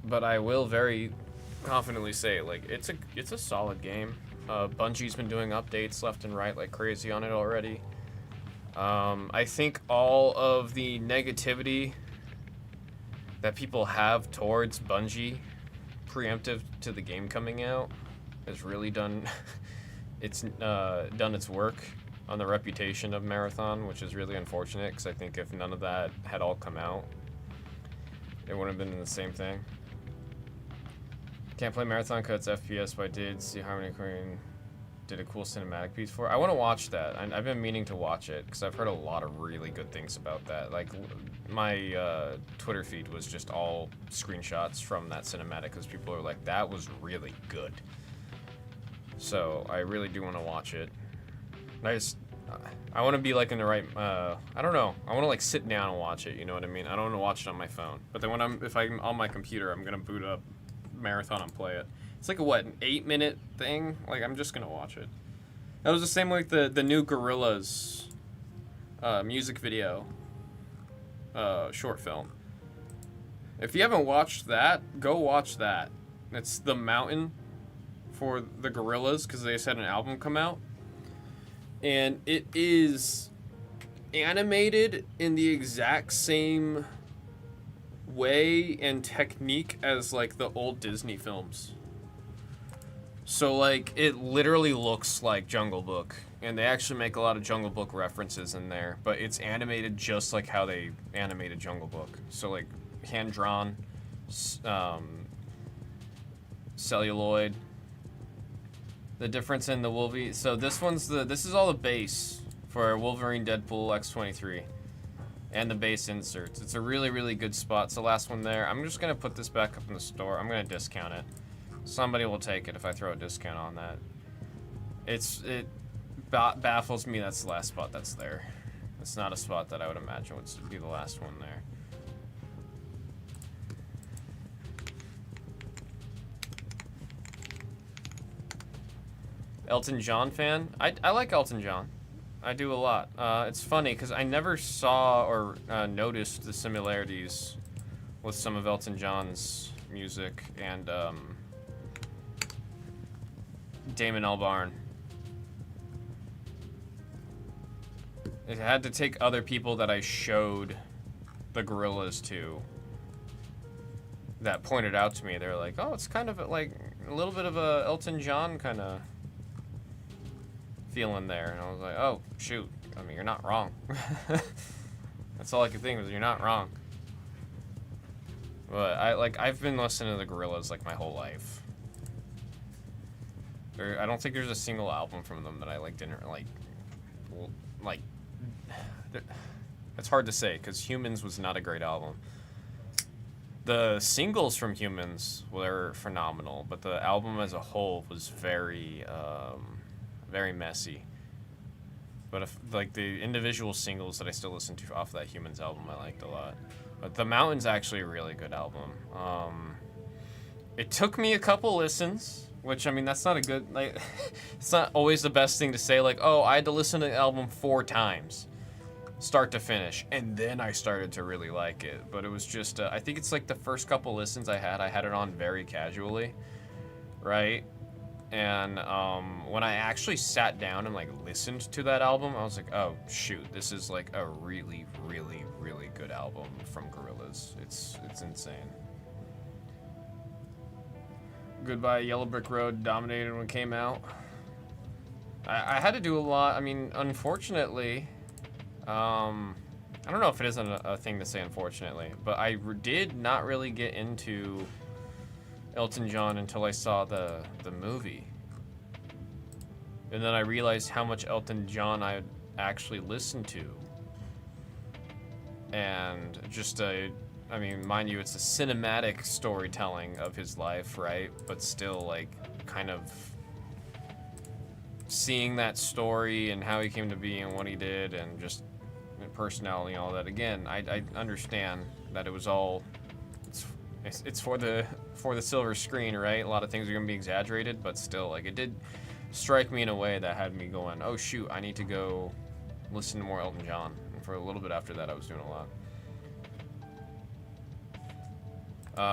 But I will very confidently say, like, it's a solid game. Bungie's been doing updates left and right like crazy on it already. I think all of the negativity that people have towards Bungie preemptive to the game coming out has really done done its work on the reputation of Marathon, which is really unfortunate, because I think if none of that had all come out, it wouldn't have been the same thing. Can't play Marathon because it's FPS, but I did see Harmony Queen did a cool cinematic piece for it. I want to watch that. I've been meaning to watch it because I've heard a lot of really good things about that. Like, my Twitter feed was just all screenshots from that cinematic because people are like, that was really good. So I really do want to watch it. I want to be like in the right, I don't know. I want to like sit down and watch it, you know what I mean? I don't want to watch it on my phone. But then if I'm on my computer, I'm going to boot up Marathon and play it. It's like an 8-minute thing. Like, I'm just gonna watch it. That was the same with the new Gorillaz music video short film. If you haven't watched that, go watch that. It's The Mountain for the Gorillaz, because they just had an album come out. And it is animated in the exact same way and technique as, like, the old Disney films. So, like, it literally looks like Jungle Book. And they actually make a lot of Jungle Book references in there. But it's animated just like how they animated Jungle Book. So, like, hand-drawn, celluloid. The difference in the Wolverine... So, this is all the base for Wolverine Deadpool X-23. And the base inserts. It's a really, really good spot. It's the last one there. I'm just going to put this back up in the store. I'm going to discount it. Somebody will take it if I throw a discount on that. It baffles me that's the last spot that's there. It's not a spot that I would imagine would be the last one there. Elton John fan? I like Elton John. I do a lot. It's funny because I never saw or noticed the similarities with some of Elton John's music and Damon Albarn. It had to take other people that I showed the Gorillaz to that pointed out to me. They were like, oh, it's kind of like a little bit of a Elton John kind of feeling there. And I was like, oh, shoot. I mean, you're not wrong. That's all I could think was, you're not wrong. But I've been listening to the Gorillaz like my whole life. I don't think there's a single album from them that I didn't like. It's hard to say because Humans was not a great album. The singles from Humans were phenomenal, but the album as a whole was very, very messy. But if the individual singles that I still listen to off that Humans album, I liked a lot. But The Mountain's actually a really good album. It took me a couple listens. Which, I mean, that's not a good, it's not always the best thing to say, like, oh, I had to listen to the album 4 times, start to finish, and then I started to really like it. But it was just, I think it's like the first couple listens I had it on very casually, right? And when I actually sat down and, listened to that album, I was like, oh, shoot, this is, a really, really, really good album from Gorillaz. It's insane. Goodbye Yellow Brick Road dominated when it came out. I had to do a lot. I mean, unfortunately, I don't know if it isn't a thing to say unfortunately, but I did not really get into Elton John until I saw the movie. And then I realized how much Elton John I actually listened to. And just I mean, mind you, it's a cinematic storytelling of his life, right? But still, kind of seeing that story and how he came to be and what he did and just personality and all that. Again, I understand that it was all, it's for the silver screen, right? A lot of things are gonna be exaggerated, but still, it did strike me in a way that had me going, oh shoot, I need to go listen to more Elton John. And for a little bit after that, I was doing a lot.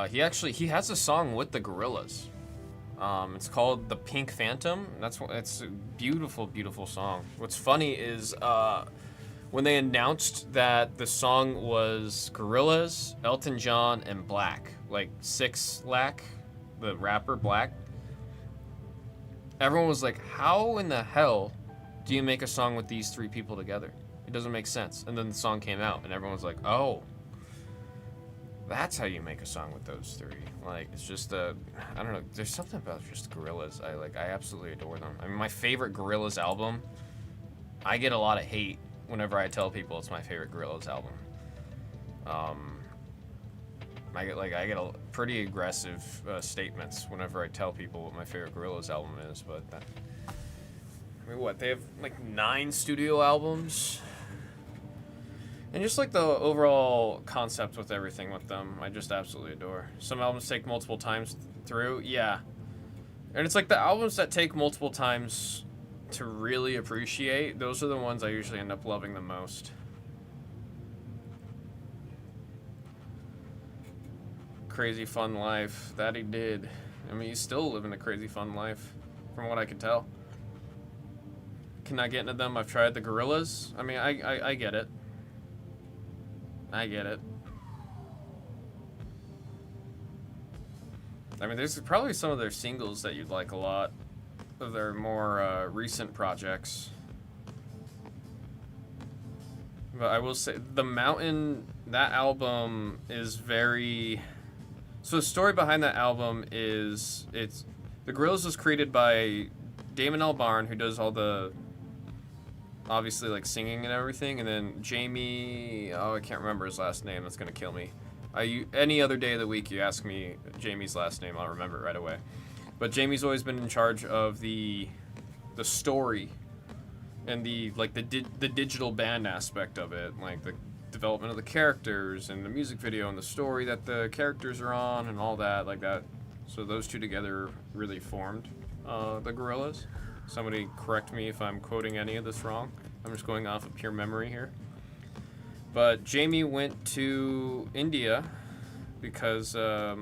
He has a song with the Gorillaz. It's called The Pink Phantom. It's a beautiful, beautiful song. What's funny is when they announced that the song was Gorillaz, Elton John, and Black, Six Lack, the rapper Black, everyone was like, how in the hell do you make a song with these 3 people together? It doesn't make sense. And then the song came out, and everyone was like, oh, that's how you make a song with those 3. It's just I don't know. There's something about just Gorillaz. I absolutely adore them. I mean, my favorite Gorillaz album. I get a lot of hate whenever I tell people it's my favorite Gorillaz album. I get a pretty aggressive statements whenever I tell people what my favorite Gorillaz album is. But I mean, what, they have 9 studio albums. And just the overall concept with everything with them, I just absolutely adore. Some albums take multiple times through, yeah. And it's the albums that take multiple times to really appreciate, those are the ones I usually end up loving the most. crazy fun life. That he did. I mean, he's still living a crazy fun life, from what I can tell. Cannot get into them. I've tried the gorillas. I mean, I get it. I get it. I mean, there's probably some of their singles that you'd like a lot of their more recent projects. But I will say, The Mountain, that album is very... So the story behind that album is, The Gorillaz was created by Damon Albarn, who does all the, obviously, like, singing and everything, and then Jamie, I can't remember his last name, that's gonna kill me. Any other day of the week, you ask me Jamie's last name, I'll remember it right away. But Jamie's always been in charge of the story and the digital band aspect of it, like the development of the characters and the music video and the story that the characters are on and all that, like that. So those two together really formed the Gorillaz. Somebody correct me if I'm quoting any of this wrong. I'm just going off of pure memory here. But Jamie went to India because I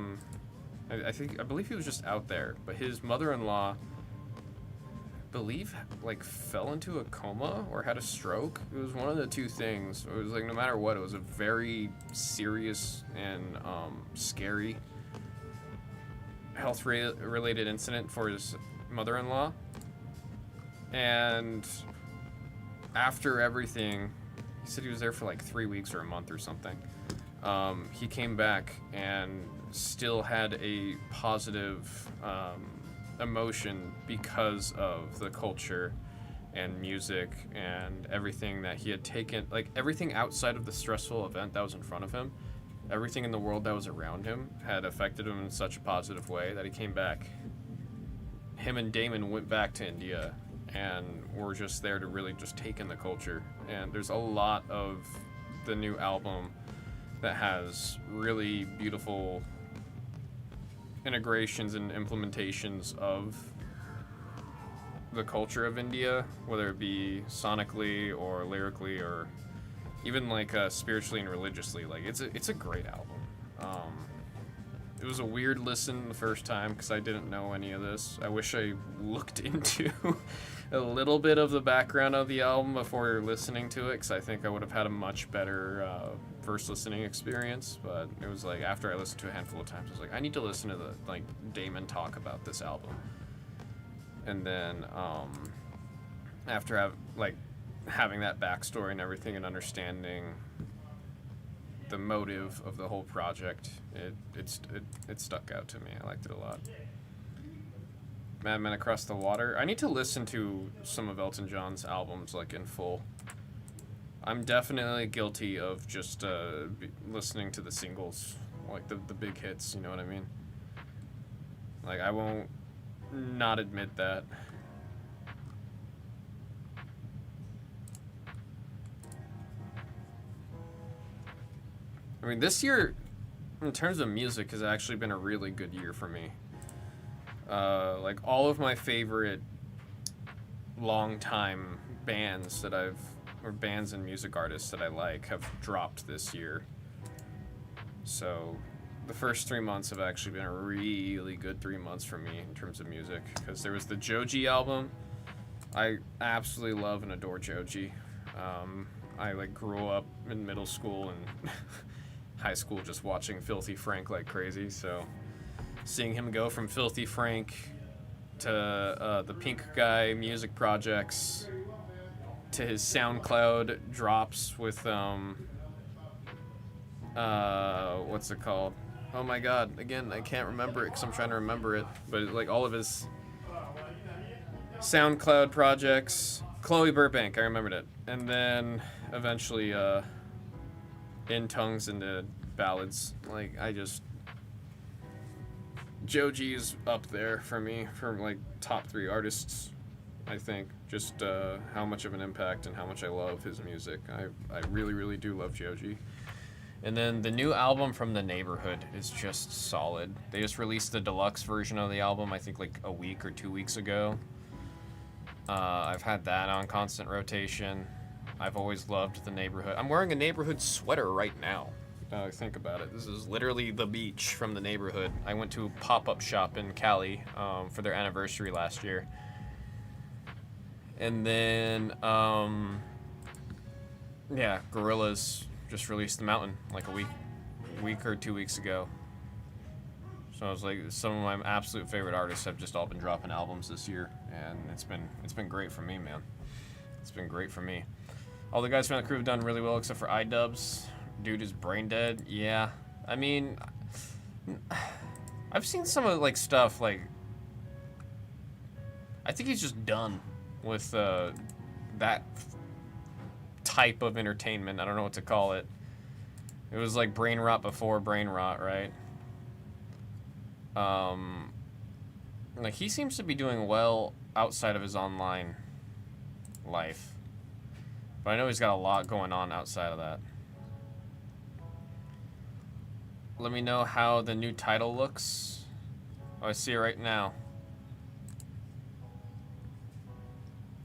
believe he was just out there. But his mother-in-law, I believe, like, fell into a coma or had a stroke. It was one of the two things. It was like, no matter what, it was a very serious and scary health-related incident for his mother-in-law. And after everything, he said he was there for like 3 weeks or a month or something. He came back and still had a positive emotion because of the culture and music and everything that he had taken, like everything outside of the stressful event that was in front of him, everything in the world that was around him had affected him in such a positive way that he came back. Him and Damon went back to India and were just there to really just take in the culture. And there's a lot of the new album that has really beautiful integrations and implementations of the culture of India, whether it be sonically or lyrically or even like spiritually and religiously. Like it's a great album. It was a weird listen the first time because I didn't know any of this. I wish I looked into a little bit of the background of the album before listening to it, because I think I would have had a much better first listening experience. But it was like after I listened to it a handful of times, I was like, I need to listen to the Damon talk about this album. And then after having that backstory and everything and understanding the motive of the whole project, it stuck out to me. I liked it a lot. Madman Across the Water. I need to listen to some of Elton John's albums like in full. I'm definitely guilty of just listening to the singles, like the big hits, you know what I mean? Like, I won't not admit that. I mean, this year, in terms of music, has actually been a really good year for me. Like, all of my favorite long-time bands or bands and music artists that I like have dropped this year. So, the first 3 months have actually been a really good 3 months for me in terms of music. Because there was the Joji album. I absolutely love and adore Joji. I, grew up in middle school and high school just watching Filthy Frank like crazy, so seeing him go from Filthy Frank to the Pink Guy music projects to his SoundCloud drops with what's it called? Oh my god, again, I can't remember it because I'm trying to remember it, but all of his SoundCloud projects, Chloe Burbank, I remembered it, and then eventually In Tongues into ballads. Joji is up there for me for top 3 artists, I think. Just how much of an impact and how much I love his music. I really, really do love Joji. And then the new album from The Neighborhood is just solid. They just released the deluxe version of the album, I think a week or 2 weeks ago. I've had that on constant rotation. I've always loved The Neighborhood. I'm wearing a Neighborhood sweater right now. Think about it. This is literally the beach from the neighborhood. I went to a pop-up shop in Cali for their anniversary last year. And then, yeah, Gorillaz just released The Mountain like a week or 2 weeks ago. So I was like, some of my absolute favorite artists have just all been dropping albums this year, and it's been great for me, man. It's been great for me. All the guys from the crew have done really well except for iDubbbz. Dude is brain dead. Yeah, I mean, I've seen some of like stuff like. I think he's just done with that type of entertainment. I don't know what to call it. It was like brain rot before brain rot, right? Like he seems to be doing well outside of his online life, but I know he's got a lot going on outside of that. Let me know how the new title looks. Oh, I see it right now.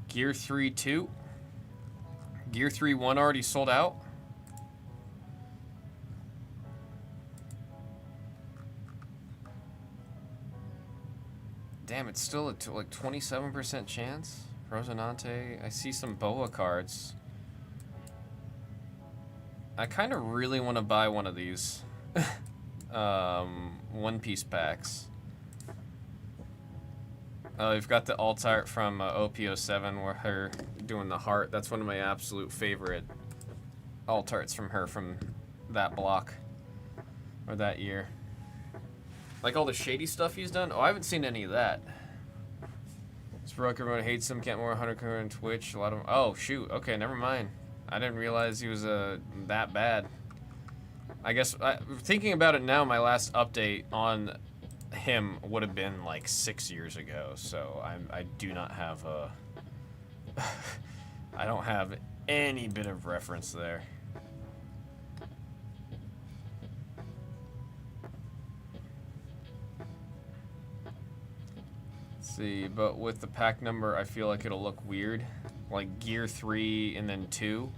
Gear 3 2. Gear 3 1 already sold out. Damn, it's still a like 27% chance. Rosinante. I see some BOA cards. I kind of really want to buy one of these. One Piece packs. We've got the alt art from OP07 where her doing the heart. That's one of my absolute favorite alt arts from her from that block or that year. Like all the shady stuff he's done. Oh, I haven't seen any of that. Sproke, everyone hates him. Can't more 100 on Twitch. A lot of. Oh shoot. Okay, never mind. I didn't realize he was that bad. I guess thinking about it now, my last update on him would have been like 6 years ago. So I do not have a. I don't have any bit of reference there. See, but with the pack number, I feel like it'll look weird. Like Gear 3 and then 2.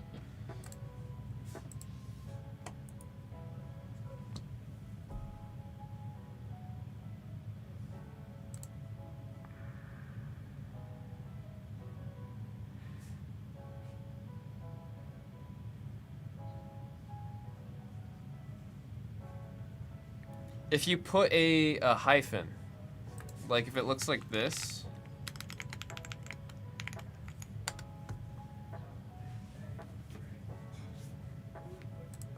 If you put a hyphen, like if it looks like this,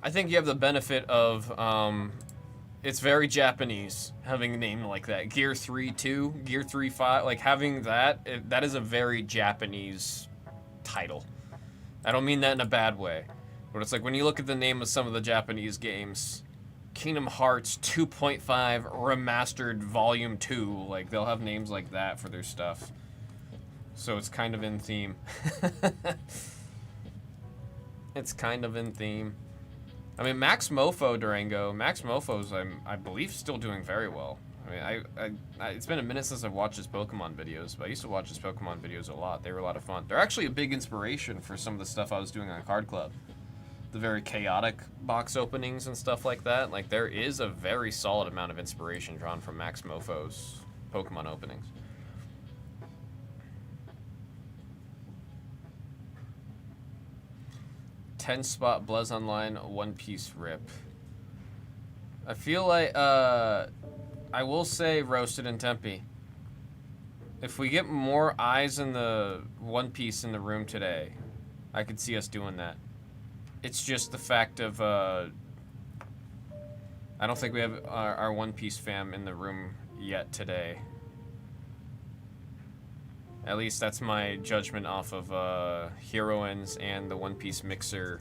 I think you have the benefit of, it's very Japanese, having a name like that. Gear 3-2, Gear 3-5, like having that, that is a very Japanese title. I don't mean that in a bad way, but it's like when you look at the name of some of the Japanese games, Kingdom Hearts 2.5 Remastered Volume 2, like they'll have names like that for their stuff. So it's kind of in theme. It's kind of in theme. I mean, Max Mofo Durango, Max Mofo's, I believe, still doing very well. I mean, it's been a minute since I've watched his Pokemon videos, but I used to watch his Pokemon videos a lot. They were a lot of fun. They're actually a big inspiration for some of the stuff I was doing on Card Club. The very chaotic box openings and stuff like that. Like, there is a very solid amount of inspiration drawn from Max Mofo's Pokemon openings. $10 Blez Online, One Piece rip. I feel like, I will say Roasted in Tempe. If we get more eyes in the One Piece in the room today, I could see us doing that. It's just the fact of, I don't think we have our One Piece fam in the room yet today. At least that's my judgment off of Heroines and the One Piece mixer.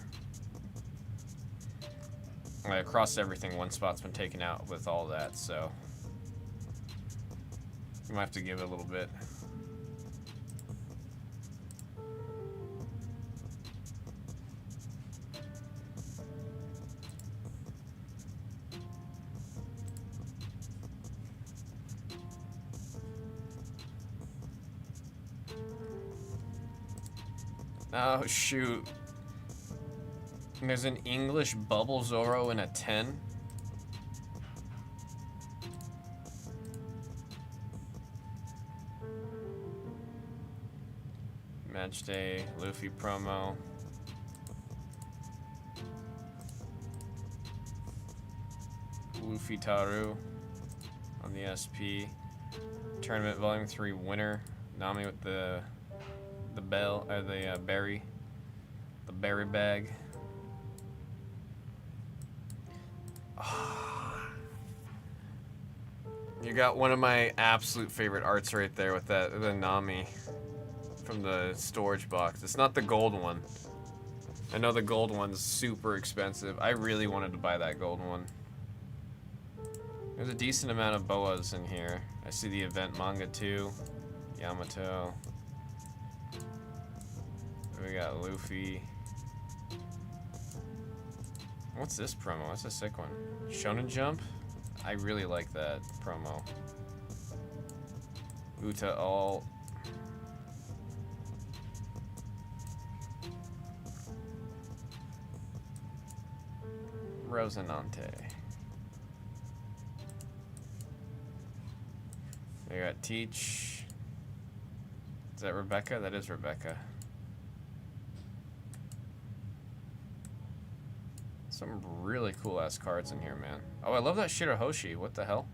Across everything, one spot's been taken out with all that, so we might have to give it a little bit. Oh, shoot. And there's an English Bubble Zoro in a 10. Match day, Luffy promo. Luffy Taru on the SP. Tournament Volume 3 winner. Nami with the bell, or the berry. The berry bag. You got one of my absolute favorite arts right there with that, the Nami from the storage box. It's not the gold one. I know the gold one's super expensive. I really wanted to buy that gold one. There's a decent amount of boas in here. I see the event manga too. Yamato. We got Luffy. What's this promo? That's a sick one. Shonen Jump? I really like that promo. Uta all. Rosinante. We got Teach. Is that Rebecca? That is Rebecca. Some really cool ass cards in here, man. Oh, I love that Shirahoshi. What the hell?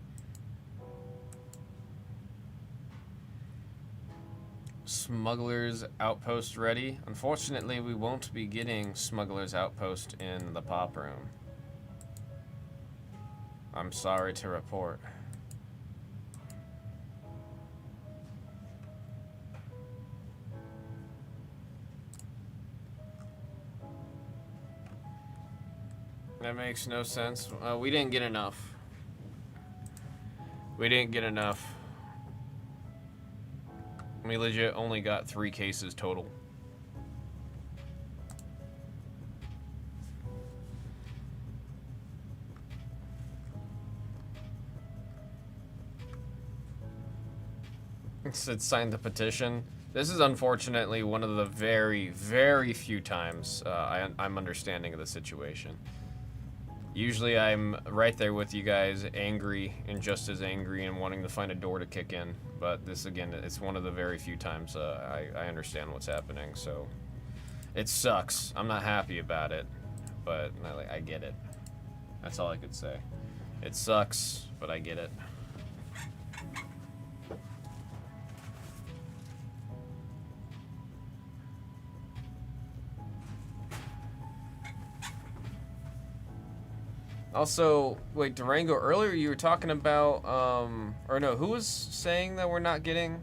Smuggler's Outpost ready. Unfortunately, we won't be getting Smuggler's Outpost in the pop room. I'm sorry to report. That makes no sense. We didn't get enough. We didn't get enough. We legit only got 3 cases total. It said sign the petition. This is unfortunately one of the very, very few times I'm understanding of the situation. Usually I'm right there with you guys, angry and just as angry and wanting to find a door to kick in. But this, again, it's one of the very few times I understand what's happening. So it sucks. I'm not happy about it, but I get it. That's all I could say. It sucks, but I get it. Also, wait, Durango, earlier you were talking about, or no, who was saying that we're not getting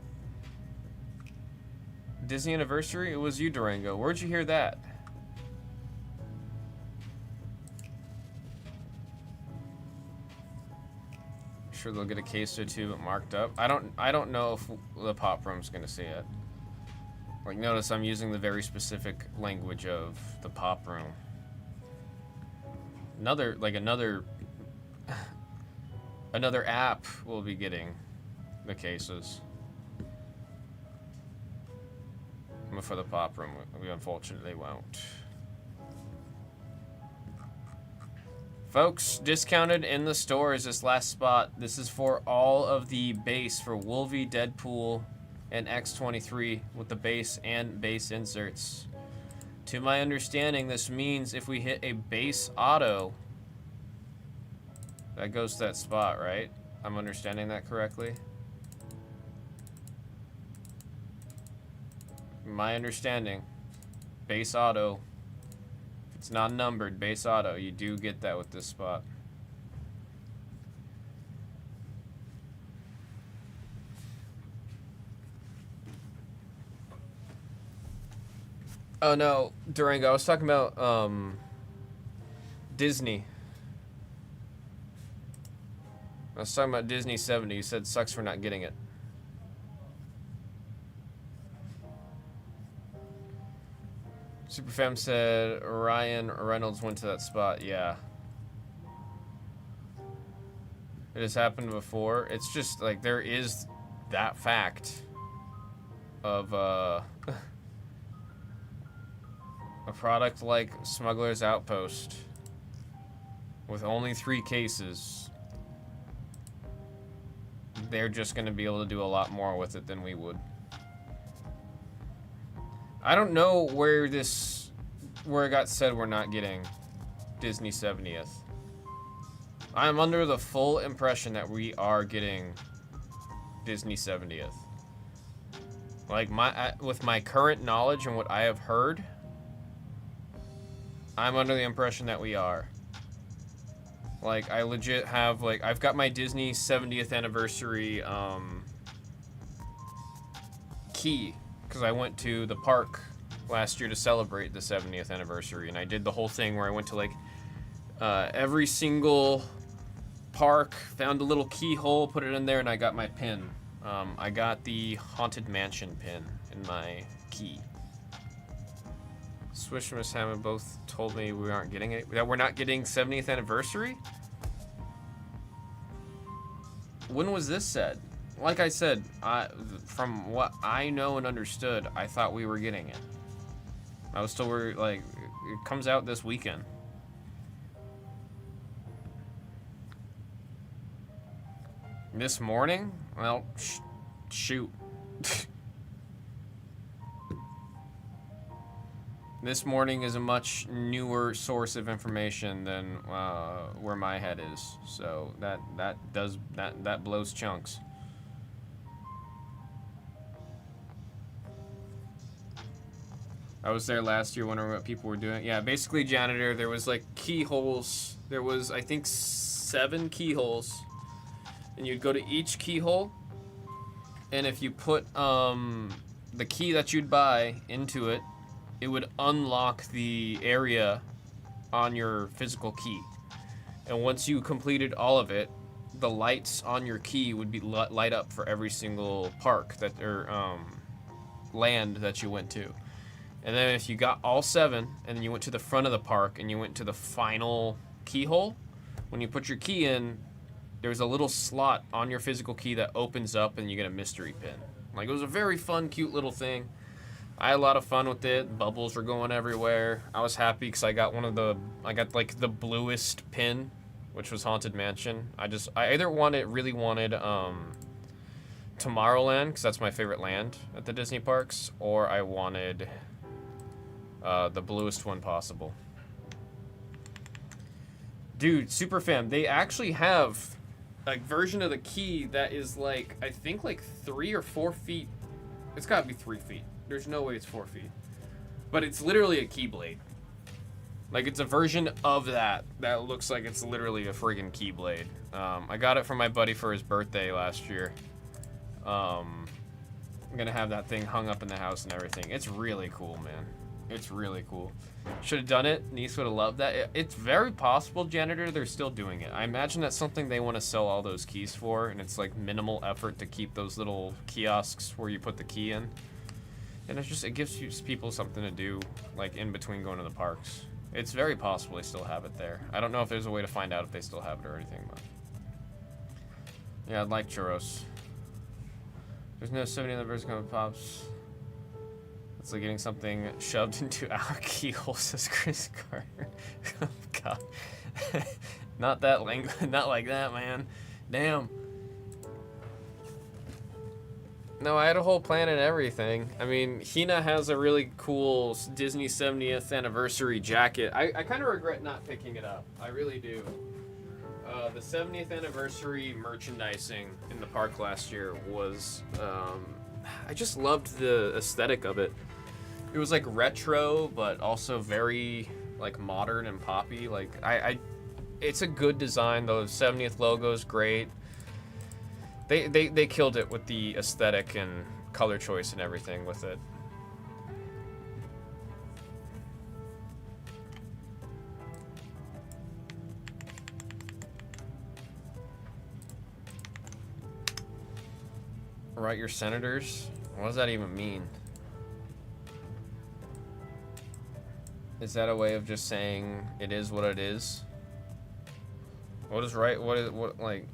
Disney Anniversary? It was you, Durango. Where'd you hear that? Sure they'll get a case or two marked up. I don't know if the pop room's gonna see it. Like, notice I'm using the very specific language of the pop room. Another app will be getting the cases. But for the pop room, we unfortunately won't. Folks, discounted in the stores this last spot. This is for all of the base for Wolvie, Deadpool, and X23 with the base and base inserts. To my understanding, this means if we hit a base auto, that goes to that spot, right? I'm understanding that correctly? My understanding, base auto, if it's not numbered, base auto, you do get that with this spot. Oh no, Durango, I was talking about Disney. I was talking about Disney 70. You said sucks for not getting it. Superfam said Ryan Reynolds went to that spot. Yeah. It has happened before. It's just like there is that fact of A product like Smuggler's Outpost with only 3 cases, they're just going to be able to do a lot more with it than we would. I don't know where it got said we're not getting Disney 70th. I'm under the full impression that we are getting Disney 70th. Like, with my current knowledge and what I have heard, I'm under the impression that we are. Like, I legit have, like, I've got my Disney 70th anniversary key, because I went to the park last year to celebrate the 70th anniversary, and I did the whole thing where I went to, like, every single park, found a little keyhole, put it in there, and I got my pin. I got the Haunted Mansion pin in my key. Swish and Miss Hammond both told me we aren't getting it. That we're not getting 70th anniversary? When was this said? Like I said, from what I know and understood, I thought we were getting it. I was still worried, like, it comes out this weekend. This morning? Well, shoot. This morning is a much newer source of information than where my head is, so that blows chunks. I was there last year wondering what people were doing. Yeah, basically, janitor, there was like keyholes. There was, I think, 7 keyholes, and you'd go to each keyhole, and if you put the key that you'd buy into it, it would unlock the area on your physical key. And once you completed all of it, the lights on your key would be light up for every single park that or land that you went to. And then if you got all 7 and then you went to the front of the park and you went to the final keyhole, when you put your key in, there's a little slot on your physical key that opens up and you get a mystery pin. Like, it was a very fun, cute little thing. I had a lot of fun with it. Bubbles were going everywhere. I was happy because I got like the bluest pin, which was Haunted Mansion. I either really wanted Tomorrowland, because that's my favorite land at the Disney parks, or I wanted the bluest one possible. Dude, super fam, they actually have a version of the key that is like, I think like 3 or 4 feet. It's gotta be 3 feet. There's no way it's 4 feet. But it's literally a keyblade. Like, it's a version of that looks like it's literally a friggin' keyblade. I got it from my buddy for his birthday last year. I'm gonna have that thing hung up in the house and everything. It's really cool, man. It's really cool. Should have done it. Niece would have loved that. It's very possible, janitor, they're still doing it. I imagine that's something they want to sell all those keys for, and it's like minimal effort to keep those little kiosks where you put the key in. And it gives people something to do, like, in between going to the parks. It's very possible they still have it there. I don't know if there's a way to find out if they still have it or anything, but... yeah, I'd like churros. There's no 70 other version of Pops. It's like getting something shoved into our keyhole, says Chris Carter. Oh, God. Not that language. Not like that, man. Damn. No, I had a whole plan and everything. I mean, Hina has a really cool Disney 70th anniversary jacket. I kind of regret not picking it up. I really do. The 70th anniversary merchandising in the park last year was... I just loved the aesthetic of it. It was like retro, but also very like modern and poppy. Like it's a good design. The 70th logo is great. They killed it with the aesthetic and color choice and everything with it. Write your senators? What does that even mean? Is that a way of just saying it is what it is? What is right? What like?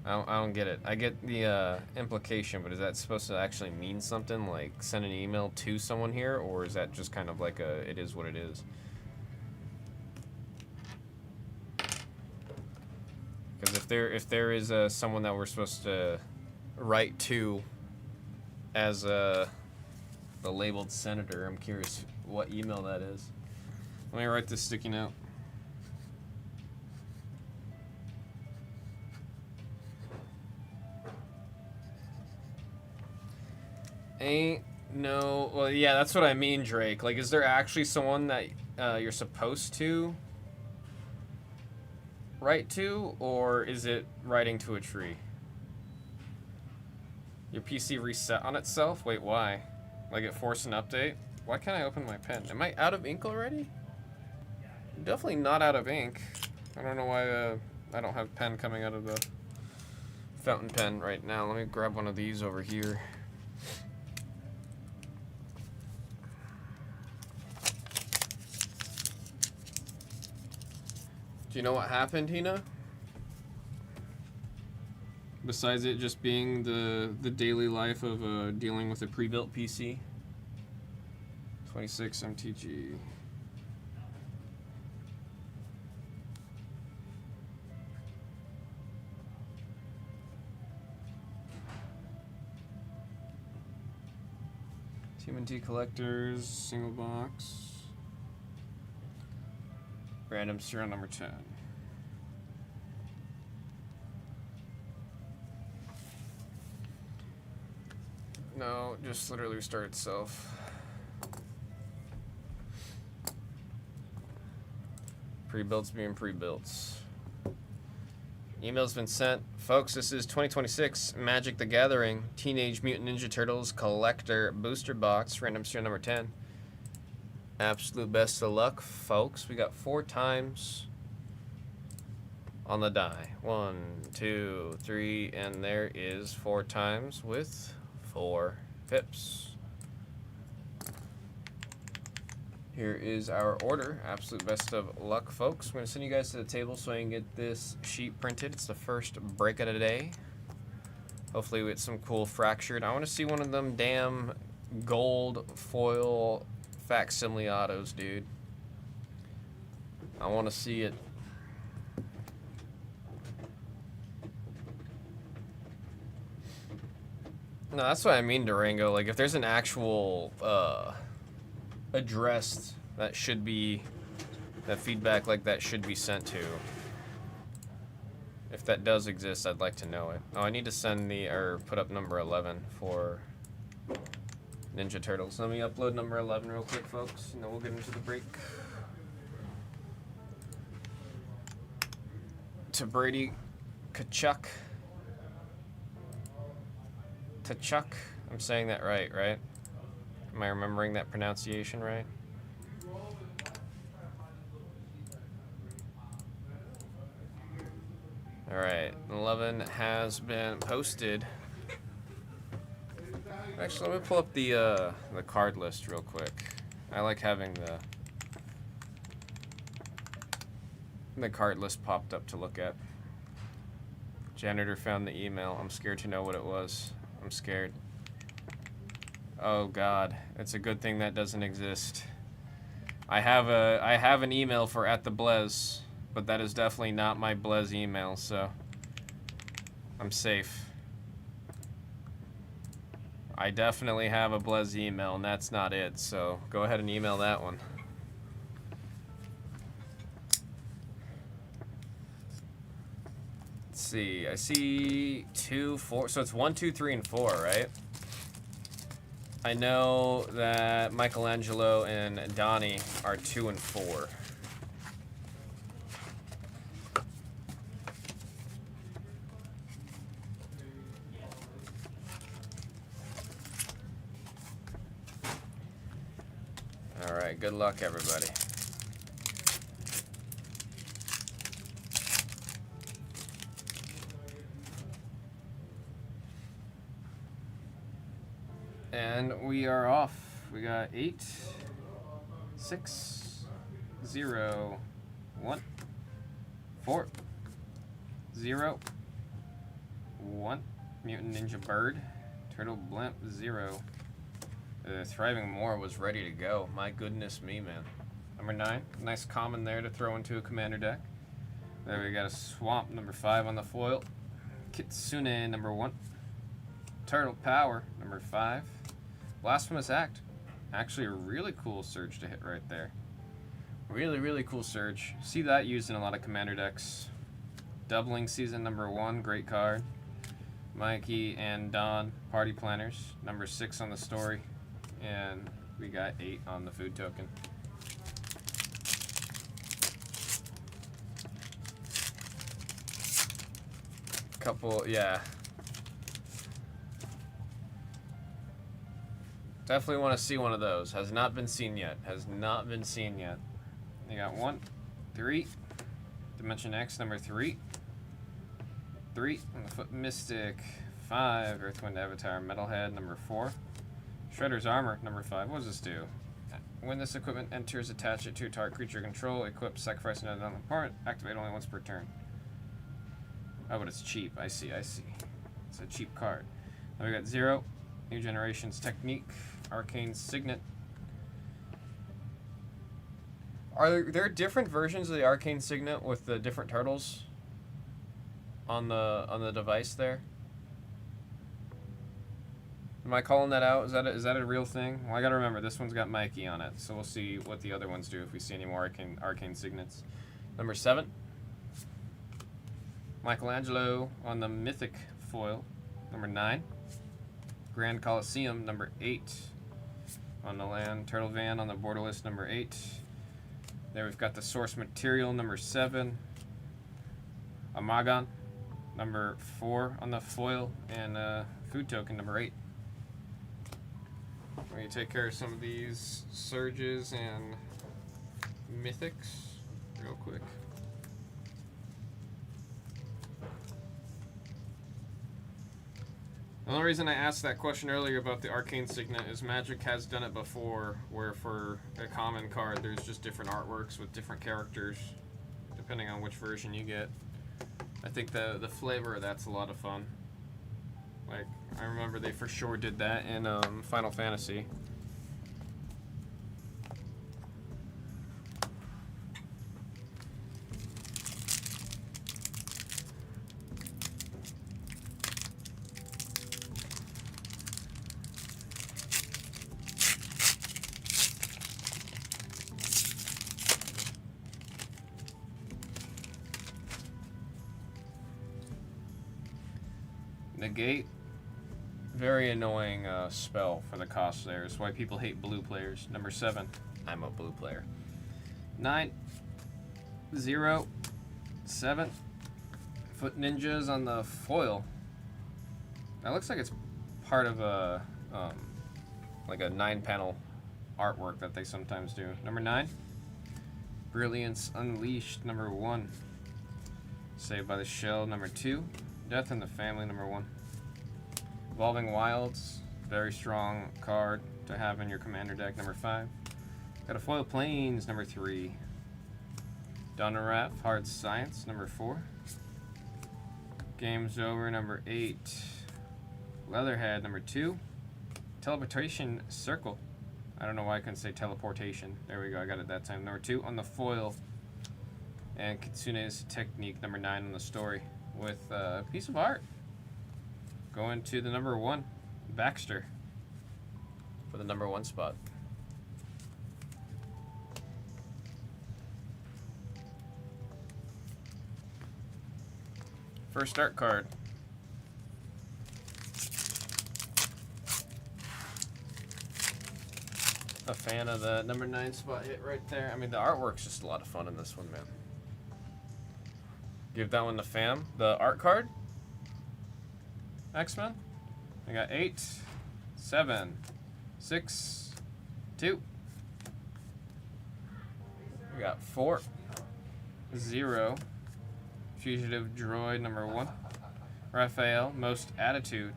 I don't get it. I get the implication, but is that supposed to actually mean something? Like send an email to someone here, or is that just kind of like a it is what it is? Because if there is someone that we're supposed to write to as the labeled senator, I'm curious what email that is. Let me write this sticky note. Ain't no... Well, yeah, that's what I mean, Drake. Like, is there actually someone that you're supposed to write to, or is it writing to a tree? Your PC reset on itself? Wait, why? Like, it forced an update? Why can't I open my pen? Am I out of ink already? I'm definitely not out of ink. I don't know why I don't have pen coming out of the fountain pen right now. Let me grab one of these over here. Do you know what happened, Hina? Besides it just being the daily life of dealing with a pre-built PC. 26 MTG. TMNT collectors, single box. Random serial number 10. No, just literally restart itself. Pre-builts being pre-builts. Email's been sent. Folks, this is 2026 Magic the Gathering Teenage Mutant Ninja Turtles Collector Booster Box, random serial number 10. Absolute best of luck, folks. We got 4 times on the die. 1, 2, 3, and there is 4 times with 4 pips. Here is our order. Absolute best of luck, folks. I'm going to send you guys to the table so I can get this sheet printed. It's the first break of the day. Hopefully we get some cool fractured. I want to see one of them damn gold foil facsimile autos, dude. I want to see it. No, that's what I mean, Durango. Like, if there's an actual address that should be, that feedback like that should be sent to. If that does exist, I'd like to know it. Oh, I need to send the, or put up number 11 for Ninja Turtles. Let me upload number 11 real quick, folks, and then we'll get into the break. To Brady Kachuk. Tachuk. I'm saying that right, right? Am I remembering that pronunciation right? Alright, 11 has been posted. Actually, let me pull up the card list real quick. I like having the card list popped up to look at. Janitor found the email. I'm scared to know what it was. I'm scared. Oh God, it's a good thing that doesn't exist. I have an email for @Blez, but that is definitely not my Blez email, so I'm safe. I definitely have a Blez email, and that's not it, so go ahead and email that one. Let's see, I see 2, 4, so it's 1, 2, 3, and 4, right? I know that Michelangelo and Donnie are 2 and 4. All right, good luck, everybody. And we are off. We got 8, 6, 0, 1, 4, 0, 1. Mutant Ninja Bird. Turtle Blimp 0. Thriving Moor was ready to go. My goodness me, man. Number 9. Nice common there to throw into a commander deck. There we got a Swamp, number 5 on the foil. Kitsune, number 1. Turtle Power, number 5. Blasphemous Act. Actually a really cool surge to hit right there. Really, really cool surge. See that used in a lot of commander decks. Doubling Season, number 1, great card. Mikey and Don, Party Planners, number 6 on the story. And we got 8 on the food token. Couple, yeah. Definitely want to see one of those. Has not been seen yet. Has not been seen yet. You got 1, 3. Dimension X, number 3. 3 on the Foot Mystic. 5. Earthwind Avatar, Metalhead, number 4. Shredder's Armor, number 5. What does this do? When this equipment enters, attach it to target creature control. Equip, sacrifice another non-opponent. Activate only once per turn. Oh, but it's cheap. I see, I see. It's a cheap card. Then we got 0. New Generations Technique. Arcane Signet. Are there different versions of the Arcane Signet with the different turtles on the device there? Am I calling that out? Is that a real thing? Well, I gotta remember this one's got Mikey on it, so we'll see what the other ones do if we see any more arcane signets. Number 7. Michelangelo on the Mythic foil. Number 9. Grand Coliseum, number 8 on the land. Turtle Van on the borderless, number 8. There we've got the Source Material, number 7. Amagon, number 4 on the foil. And Food Token, number 8. We're going to take care of some of these Surges and Mythics real quick. The only reason I asked that question earlier about the Arcane Signet is Magic has done it before, where for a common card there's just different artworks with different characters, depending on which version you get. I think the flavor of that's a lot of fun. Like, I remember they for sure did that in Final Fantasy. Negate, very annoying spell for the cost there. It's why people hate blue players. Number 7, I'm a blue player. 9, 0, 7. Foot Ninjas on the foil. That looks like it's part of a like a 9-panel artwork that they sometimes do. Number 9, Brilliance Unleashed, number 1. Saved by the Shell, number 2. Death in the Family, number 1. Evolving Wilds, very strong card to have in your commander deck, number 5. Got a Foil Plains, number 3. Dunneraf, Hard Science, number 4. Game's Over, number 8. Leatherhead, number 2. Teleportation Circle. I don't know why I couldn't say teleportation. There we go, I got it that time. Number 2 on the foil. And Kitsune's Technique, number 9 on the story. With a piece of art going to the number 1, Baxter, for the number 1 spot. First art card. A fan of the number 9 spot hit right there. I mean, the artwork's just a lot of fun in this one, man. Give that one the fam. The art card. X-Men. I got 8, 7, 6, 2. We got 4, 0. Fugitive Droid, number 1. Raphael, Most Attitude.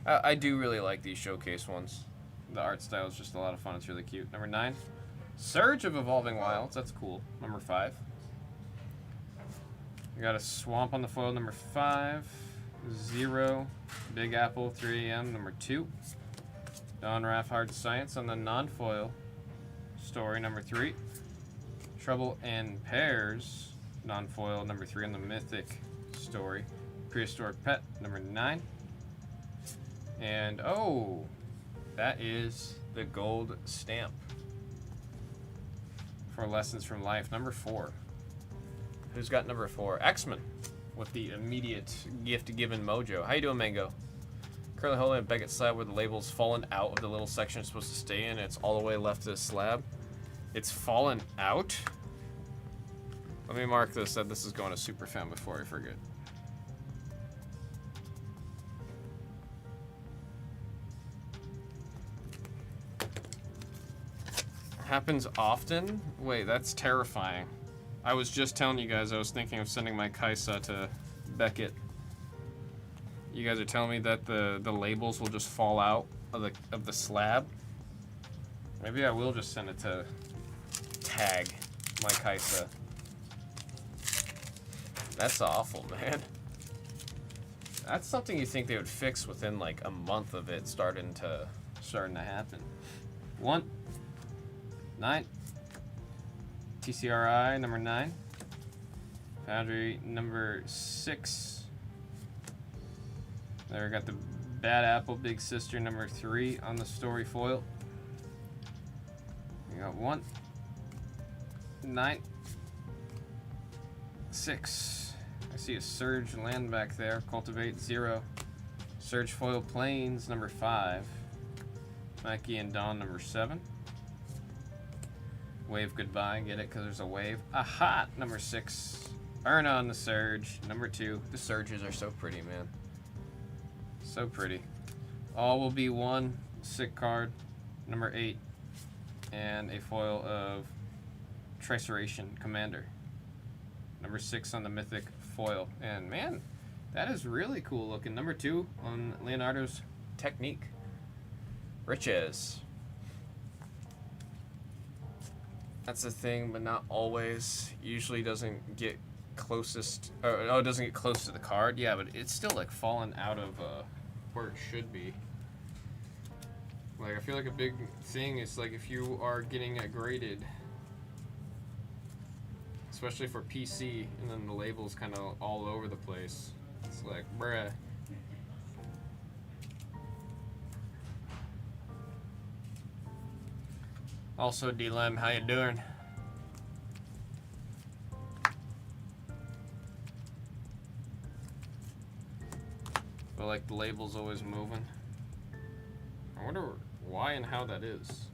I do really like these showcase ones. The art style is just a lot of fun. It's really cute. Number 9. Surge of Evolving Wilds. That's cool. Number 5. We got a Swamp on the foil, number 5. 0. Big Apple 3 AM number 2. Don Raff Hard Science on the non-foil story number 3. Trouble in Pairs non-foil number 3 on the Mythic story. Prehistoric Pet number 9. And oh, that is the gold stamp for Lessons from Life number 4. Who's got number 4? X-Men with the immediate gift-given mojo. How you doing, Mango? Currently holding a Beckett slab where the label's fallen out of the little section it's supposed to stay in. It's all the way left to the slab. It's fallen out? Let me mark this that this is going to Superfan before I forget. Happens often? Wait, that's terrifying. I was just telling you guys I was thinking of sending my Kaisa to Beckett. You guys are telling me that the labels will just fall out of the slab? Maybe I will just send it to Tag, my Kaisa. That's awful, man. That's something you think they would fix within like a month of it starting to happen. 1, 9. TCRI number 9. Foundry number 6. There, we got the Bad Apple Big Sister number 3 on the story foil. We got 1, 9, 6. I see a Surge land back there. Cultivate 0. Surge foil planes number 5. Mikey and Dawn number 7. Wave goodbye, get it because there's a wave. Aha, number 6. Erna on the Surge, number 2. The Surges are so pretty, man. So pretty. All will be 1 sick card, number 8, and a foil of Triceration Commander. Number 6 on the Mythic foil. And man, that is really cool looking. Number 2 on Leonardo's Technique. Riches. That's the thing, but not always. Usually doesn't get closest, it doesn't get close to the card. Yeah, but it's still like falling out of where it should be. Like, I feel like a big thing is like if you are getting it graded, especially for PC, and then the label's kind of all over the place. It's like, bruh. Also, D-Lem, how you doing? But like the label's always moving. I wonder why and how that is.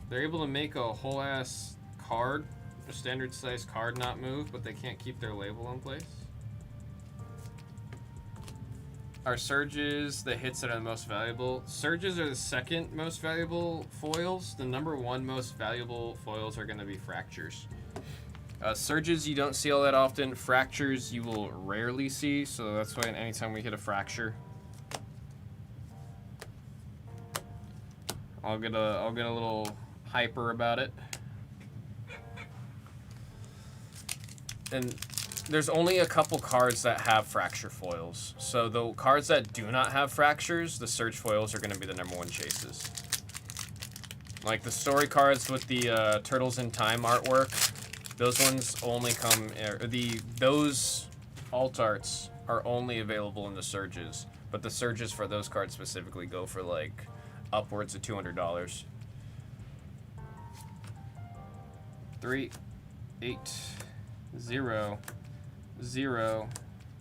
They're able to make a whole ass card, a standard size card, not move, but they can't keep their label in place. Are Surges the hits that are the most valuable? Surges are the second most valuable foils. The number 1 most valuable foils are going to be Fractures. Surges you don't see all that often. Fractures you will rarely see, so that's why anytime we hit a Fracture, I'll get a little hyper about it. And there's only a couple cards that have Fracture foils. So the cards that do not have Fractures, the Surge foils are going to be the number 1 chases. Like the story cards with the Turtles in Time artwork, those ones only come, those alt arts are only available in the Surges. But the Surges for those cards specifically go for like upwards of $200. 3, 8, 0. 0.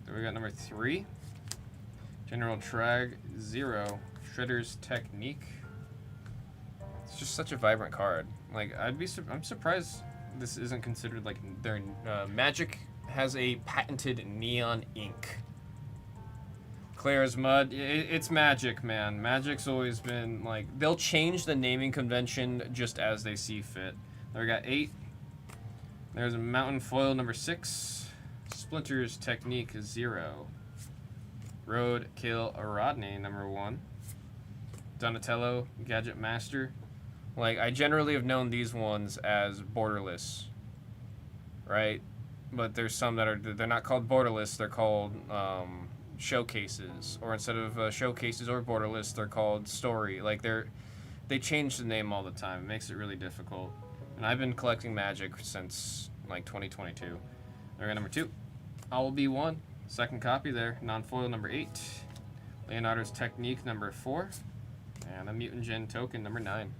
Then we got number 3. General Trag 0. Shredder's Technique. It's just such a vibrant card. Like I'm surprised this isn't considered like their Magic has a patented neon ink. Clear as mud. It's Magic, man. Magic's always been like, they'll change the naming convention just as they see fit. There we got 8. There's a Mountain Foil number 6. Splinter's Technique 0. Roadkill Rodney number 1. Donatello Gadget Master. Like, I generally have known these ones as borderless, right? But there's some that they're not called borderless. They're called showcases, or instead of showcases or borderless, they're called story. Like they change the name all the time. It makes it really difficult. And I've been collecting Magic since like 2022. There we go, number 2. Owl B1, second copy there. Non-foil number 8. Leonardo's Technique number 4. And a Mutant Gen token number 9.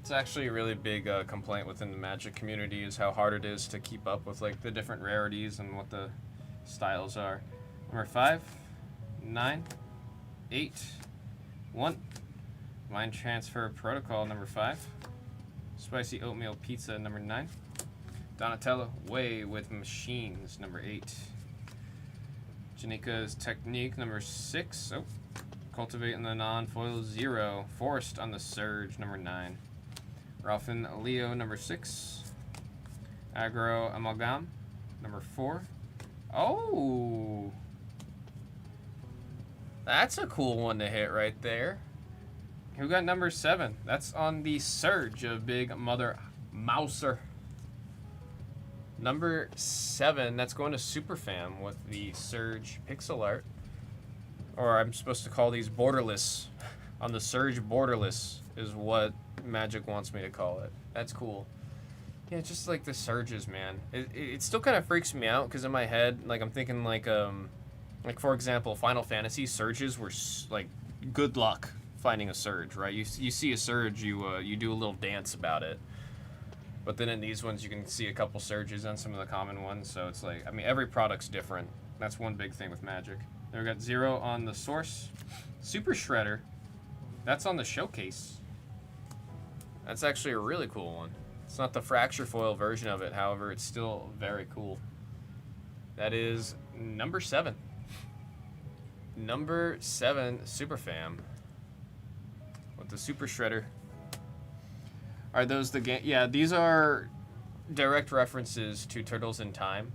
It's actually a really big complaint within the Magic community is how hard it is to keep up with like the different rarities and what the styles are. Number 5, 9, 8, 1. Line Transfer Protocol number 5. Spicy Oatmeal Pizza number 9. Donatello Way with Machines number 8. Janika's Technique number 6. Oh, Cultivate in the Non-Foil 0. Forced on the Surge number 9. Ralphin Leo number 6. Aggro Amalgam number 4. Oh, that's a cool one to hit right there. Who got number 7? That's on the Surge of Big Mother Mouser. Number 7, that's going to Superfam with the Surge pixel art. Or I'm supposed to call these borderless. On the Surge borderless is what Magic wants me to call it. That's cool. Yeah, just like the Surges, man. It still kind of freaks me out because in my head, like I'm thinking like for example, Final Fantasy Surges were like good luck finding a Surge, right? You see a Surge, you do a little dance about it. But then in these ones, you can see a couple Surges on some of the common ones. So it's like, I mean, every product's different. That's one big thing with Magic. Then we got 0 on the Source. Super Shredder. That's on the Showcase. That's actually a really cool one. It's not the Fracture Foil version of it, however, it's still very cool. That is number 7. Number 7, Superfam. With the Super Shredder. Are those the game? Yeah, these are direct references to Turtles in Time.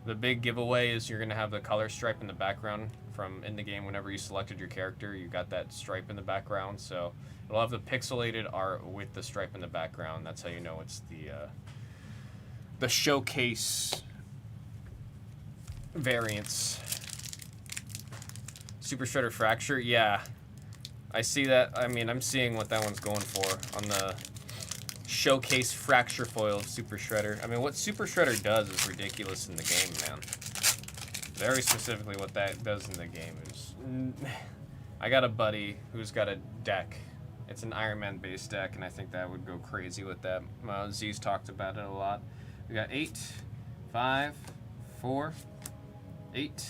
The big giveaway is you're going to have the color stripe in the background from in the game whenever you selected your character. You got that stripe in the background, so it'll have the pixelated art with the stripe in the background. That's how you know it's the Showcase variants. Super Shredder Fracture, yeah. I see that. I mean, I'm seeing what that one's going for on the Showcase Fracture Foil of Super Shredder. I mean, what Super Shredder does is ridiculous in the game, man. Very specifically what that does in the game is... I got a buddy who's got a deck. It's an Iron Man based deck, and I think that would go crazy with that. Z's talked about it a lot. We got 8, 5, 4, 8.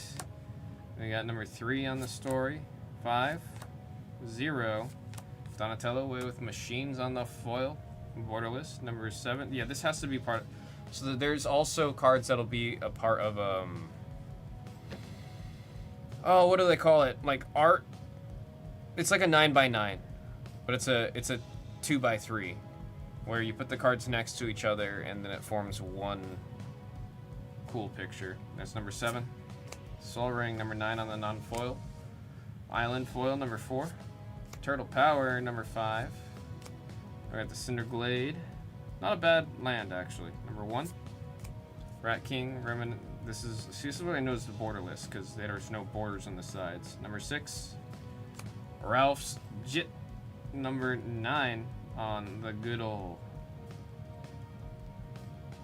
We got number 3 on the story. 5, 0. Donatello Way with Machines on the foil. Borderless. Number 7. Yeah, this has to be part... So there's also cards that'll be a part of... Oh, what do they call it? Like art? It's like a 9x9. But it's a 2x3. Where you put the cards next to each other and then it forms one cool picture. That's number 7. Soul Ring, number 9 on the non-foil. Island Foil, number 4. Turtle Power, number 5. We got the Cinder Glade. Not a bad land, actually. Number 1. Rat King, Remnant. This is what I know is the borderless, because there's no borders on the sides. Number 6. Ralph's Jit. Number 9 on the good old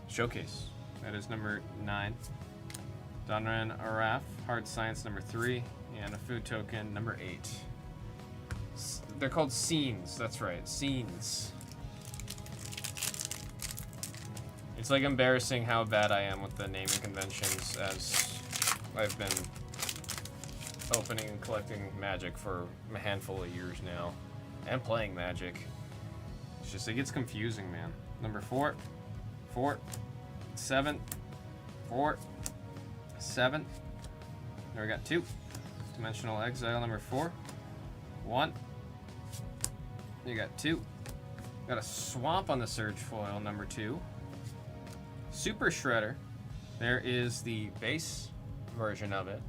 Showcase. That is number 9. Donran Araf, Hard Science number 3, and a food token number 8. They're called scenes, that's right, scenes. It's like embarrassing how bad I am with the naming conventions, as I've been opening and collecting Magic for a handful of years now, and playing Magic. It's just, it gets confusing, man. Number 4, 4, 7, 4, 7. There we got 2. Dimensional Exile number 4. 1. You got 2. Got a Swamp on the Surge foil number 2. Super Shredder. There is the base version of it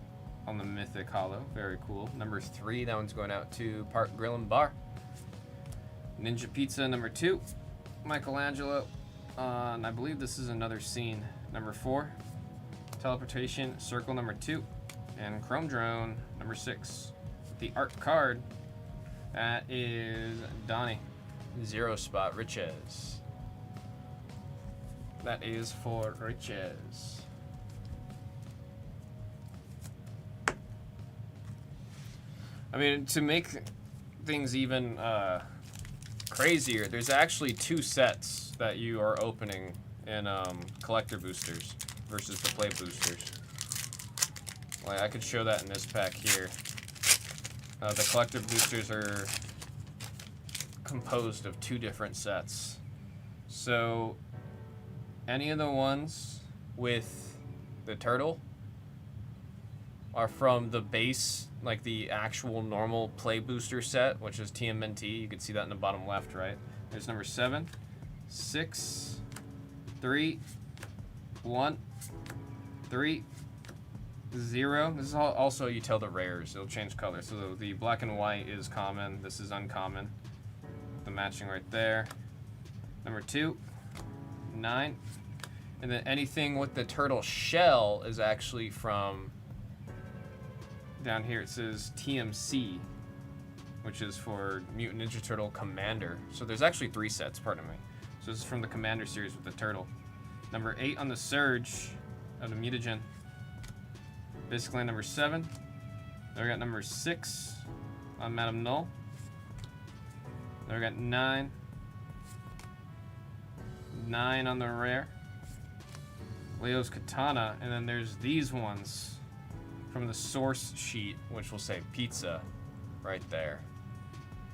on the Mythic Hollow. Very cool. Number 3. That one's going out to Park Grill and Bar. Ninja Pizza number 2. Michelangelo. And I believe this is another scene. Number 4. Teleportation Circle number 2. And Chrome Drone number 6. The art card, that is Donnie. 0 spot Riches. That is for Riches. I mean, to make things even crazier, there's actually 2 sets that you are opening in collector boosters versus the play boosters. Like, I could show that in this pack here. The collector boosters are composed of 2 different sets. So, any of the ones with the turtle are from the base, like the actual normal play booster set, which is TMNT. You can see that in the bottom left, right? There's number 7, 6, 3, 1, 3, 0. This is also, you tell the rares. It'll change color. So the black and white is common. This is uncommon. The matching right there. Number 2, 9. And then anything with the turtle shell is actually from, down here it says TMC, which is for Mutant Ninja Turtle Commander. So there's actually 3 sets, pardon me. So this is from the Commander series with the turtle. Number 8 on the Surge of the Mutagen. Basically number 7. Then we got number 6 on Madame Null. Then we got 9. 9 on the rare. Leo's Katana, and then there's these ones from the source sheet, which will say pizza right there.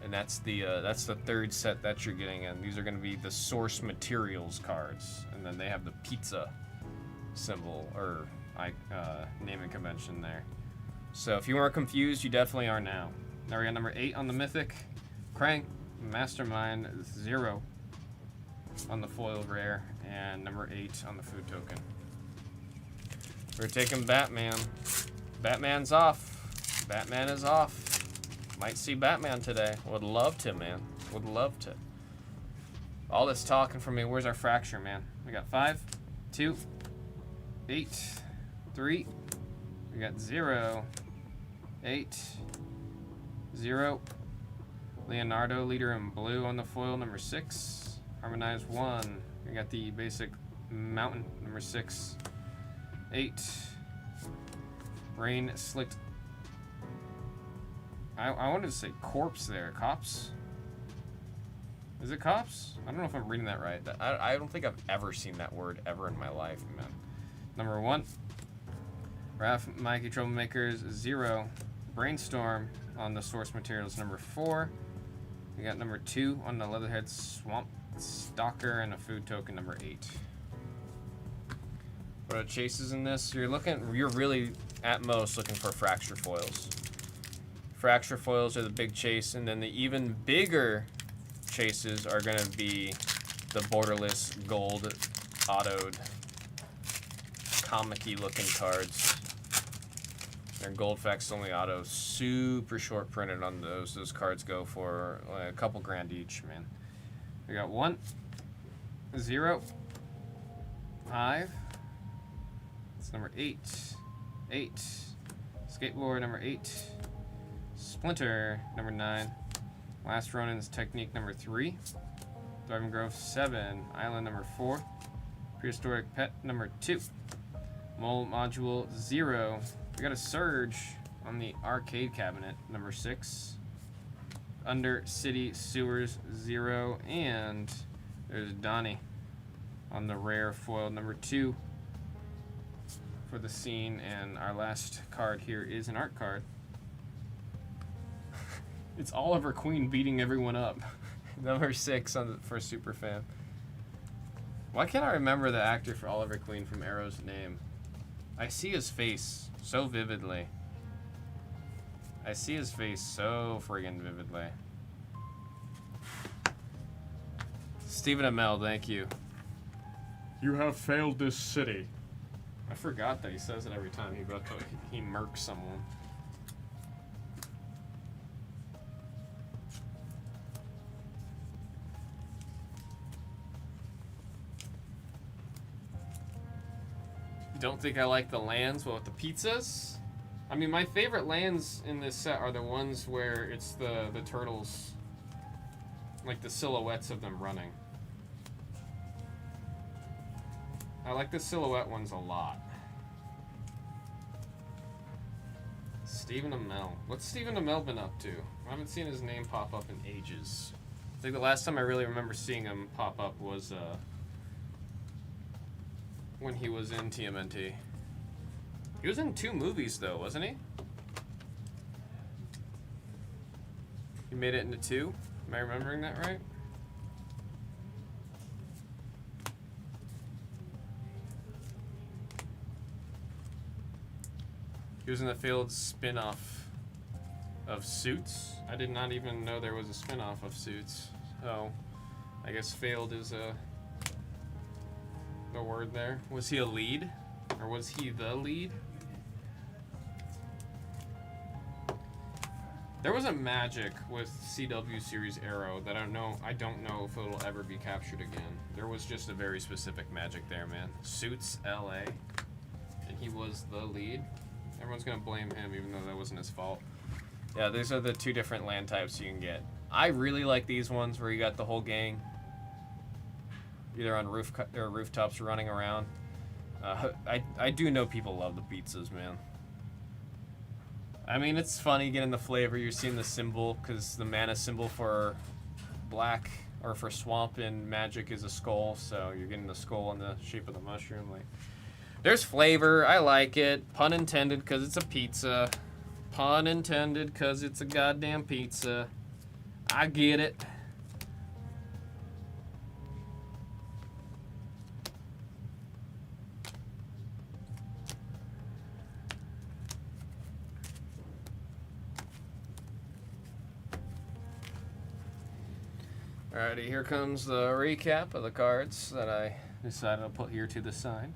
And that's the 3rd set that you're getting in. These are going to be the source materials cards, and then they have the pizza symbol or naming convention there. So if you weren't confused, you definitely are now. Now we got number 8 on the Mythic, Krang, Mastermind 0 on the foil rare, and number 8 on the food token. We're taking Batman. Batman's off. Batman is off. Might see Batman today. Would love to, man. Would love to. All this talking from me. Where's our fracture, man? We got 5, 2, 8, 3. We got 0, 8, 0. Leonardo, leader in blue on the foil, number 6. Harmonized 1. We got the basic mountain, number 6. 8. Rain slicked. I wanted to say corpse there. Cops? Is it cops? I don't know if I'm reading that right. I don't think I've ever seen that word ever in my life, man. Number 1. Raph, Mikey Troublemakers 0. Brainstorm on the source materials, number 4. We got number 2 on the Leatherhead Swamp Stalker and a food token, number 8. What are chases in this? You're really at most looking for fracture foils. Fracture foils are the big chase, and then the even bigger chases are going to be the borderless gold autoed comic-y looking cards. They're gold facsimile auto, super short printed on those. Those cards go for like a couple grand each, man. We got 1, 0, 5. It's number 8. 8. Skateboard number 8. Splinter number 9. Last Ronin's Technique number 3. Driving Grove 7. Island number 4. Prehistoric Pet number 2. Mole Module 0. We got a Surge on the Arcade Cabinet number 6. Under City Sewers 0. And there's Donnie on the rare foil number 2 for the scene. And our last card here is an art card. It's Oliver Queen beating everyone up. Number 6 for Superfan. Why can't I remember the actor for Oliver Queen from Arrow's name? I see his face so vividly. I see his face so friggin' vividly. Stephen Amell, thank you. You have failed this city. I forgot that he says it every time he murks someone. don't think I like the lands. Well, with the pizzas, I mean, my favorite lands in this set are the ones where it's the turtles, like the silhouettes of them running. I like the silhouette ones a lot. Stephen Amell. What's Stephen Amell been up to? I haven't seen his name pop up in ages. I think the last time I really remember seeing him pop up was when he was in TMNT. He was in 2 movies though, wasn't he? He made it into 2? Am I remembering that right? He was in the failed spin-off of Suits. I did not even know there was a spin-off of Suits. Oh, I guess failed is the word there. Was he a lead? Or was he the lead? There was a magic with CW series Arrow that I don't know if it'll ever be captured again. There was just a very specific magic there, man. Suits LA. And he was the lead. Everyone's gonna blame him even though that wasn't his fault. Yeah, these are the 2 different land types you can get. I really like these ones where you got the whole gang either on rooftops running around. I do know people love the pizzas, man. I mean, it's funny getting the flavor. You're seeing the symbol because the mana symbol for black or for swamp in Magic is a skull, so you're getting the skull in the shape of the mushroom. Like, there's flavor. I like it. Pun intended, because it's a pizza. Pun intended, because it's a goddamn pizza. I get it. Alrighty, here comes the recap of the cards that I decided to put here to the side.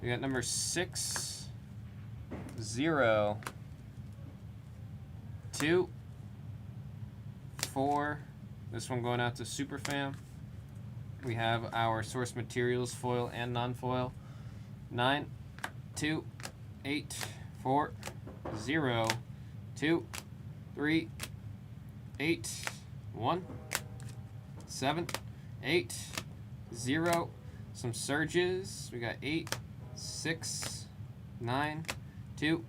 We got number 6, 0, 2, 4. This one going out to Superfam. We have our source materials, foil and non-foil. 9, 2, 8, 4, 0, 2, 3, 8, 1, 7, 8, 0. Some surges. We got 8, 6, 9, 2,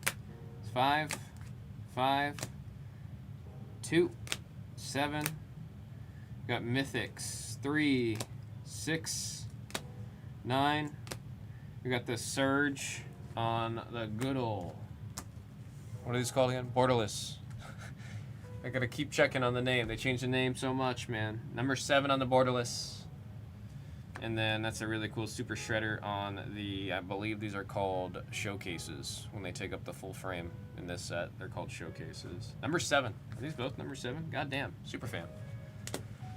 5, 5, 2, 7. We got mythics. 3, 6, 9. We got the surge on the good ol'. What are these called again? Borderless. I gotta keep checking on the name. They changed the name so much, man. Number 7 on the Borderless. And then that's a really cool Super Shredder on the, I believe these are called showcases. When they take up the full frame in this set, they're called showcases. Number 7. Are these both number 7? Goddamn. Super fan.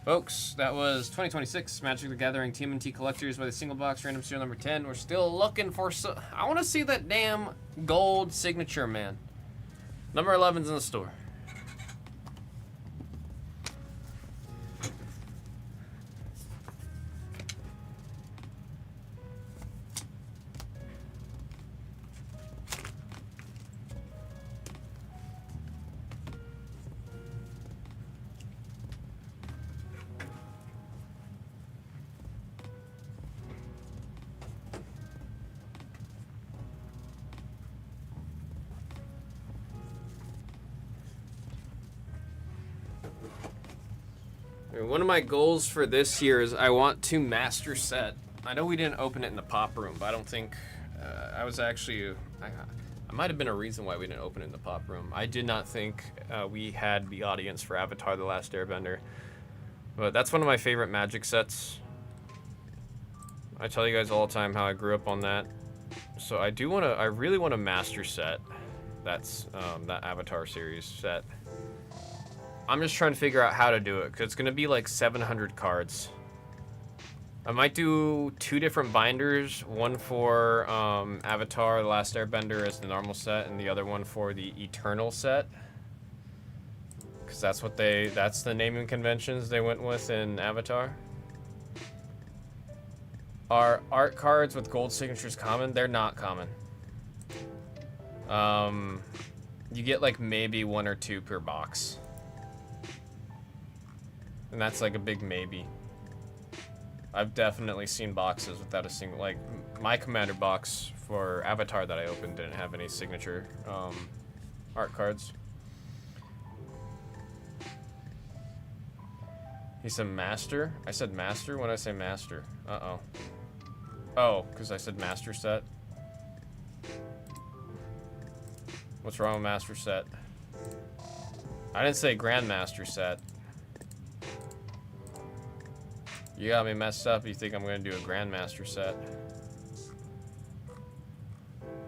Folks, that was 2026 Magic the Gathering TMNT Collectors by the Single Box Random Serial number 10. We're still looking for I want to see that damn gold signature, man. Number 11's in the store. One of my goals for this year is I want to master set. I know we didn't open it in the pop room, but I don't think I was actually. I might have been a reason why we didn't open it in the pop room. I did not think we had the audience for Avatar: The Last Airbender, but that's one of my favorite Magic sets. I tell you guys all the time how I grew up on that. So I do want to. I really want to master set. That's that Avatar series set. I'm just trying to figure out how to do it, because it's going to be like 700 cards. I might do 2 different binders, one for Avatar: The Last Airbender as the normal set, and the other one for the Eternal set. Because that's the naming conventions they went with in Avatar. Are art cards with gold signatures common? They're not common. You get like maybe 1 or 2 per box. And that's like a big maybe. I've definitely seen boxes without a single, like my commander box for Avatar that I opened didn't have any signature art cards. He said master? I said master? When did I say master? Uh-oh. Oh, because I said master set. What's wrong with master set? I didn't say grandmaster set. You got me messed up. You think I'm going to do a grandmaster set.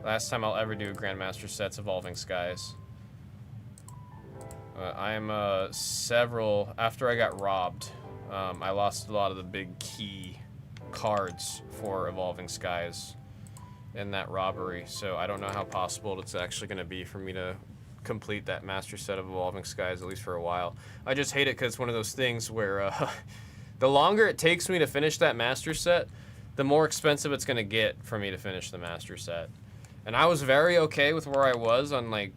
Last time I'll ever do a grandmaster set's Evolving Skies. I'm several... After I got robbed, I lost a lot of the big key cards for Evolving Skies in that robbery, so I don't know how possible it's actually going to be for me to complete that master set of Evolving Skies, at least for a while. I just hate it because it's one of those things where the longer it takes me to finish that master set, the more expensive it's going to get for me to finish the master set. And I was very okay with where I was on, like,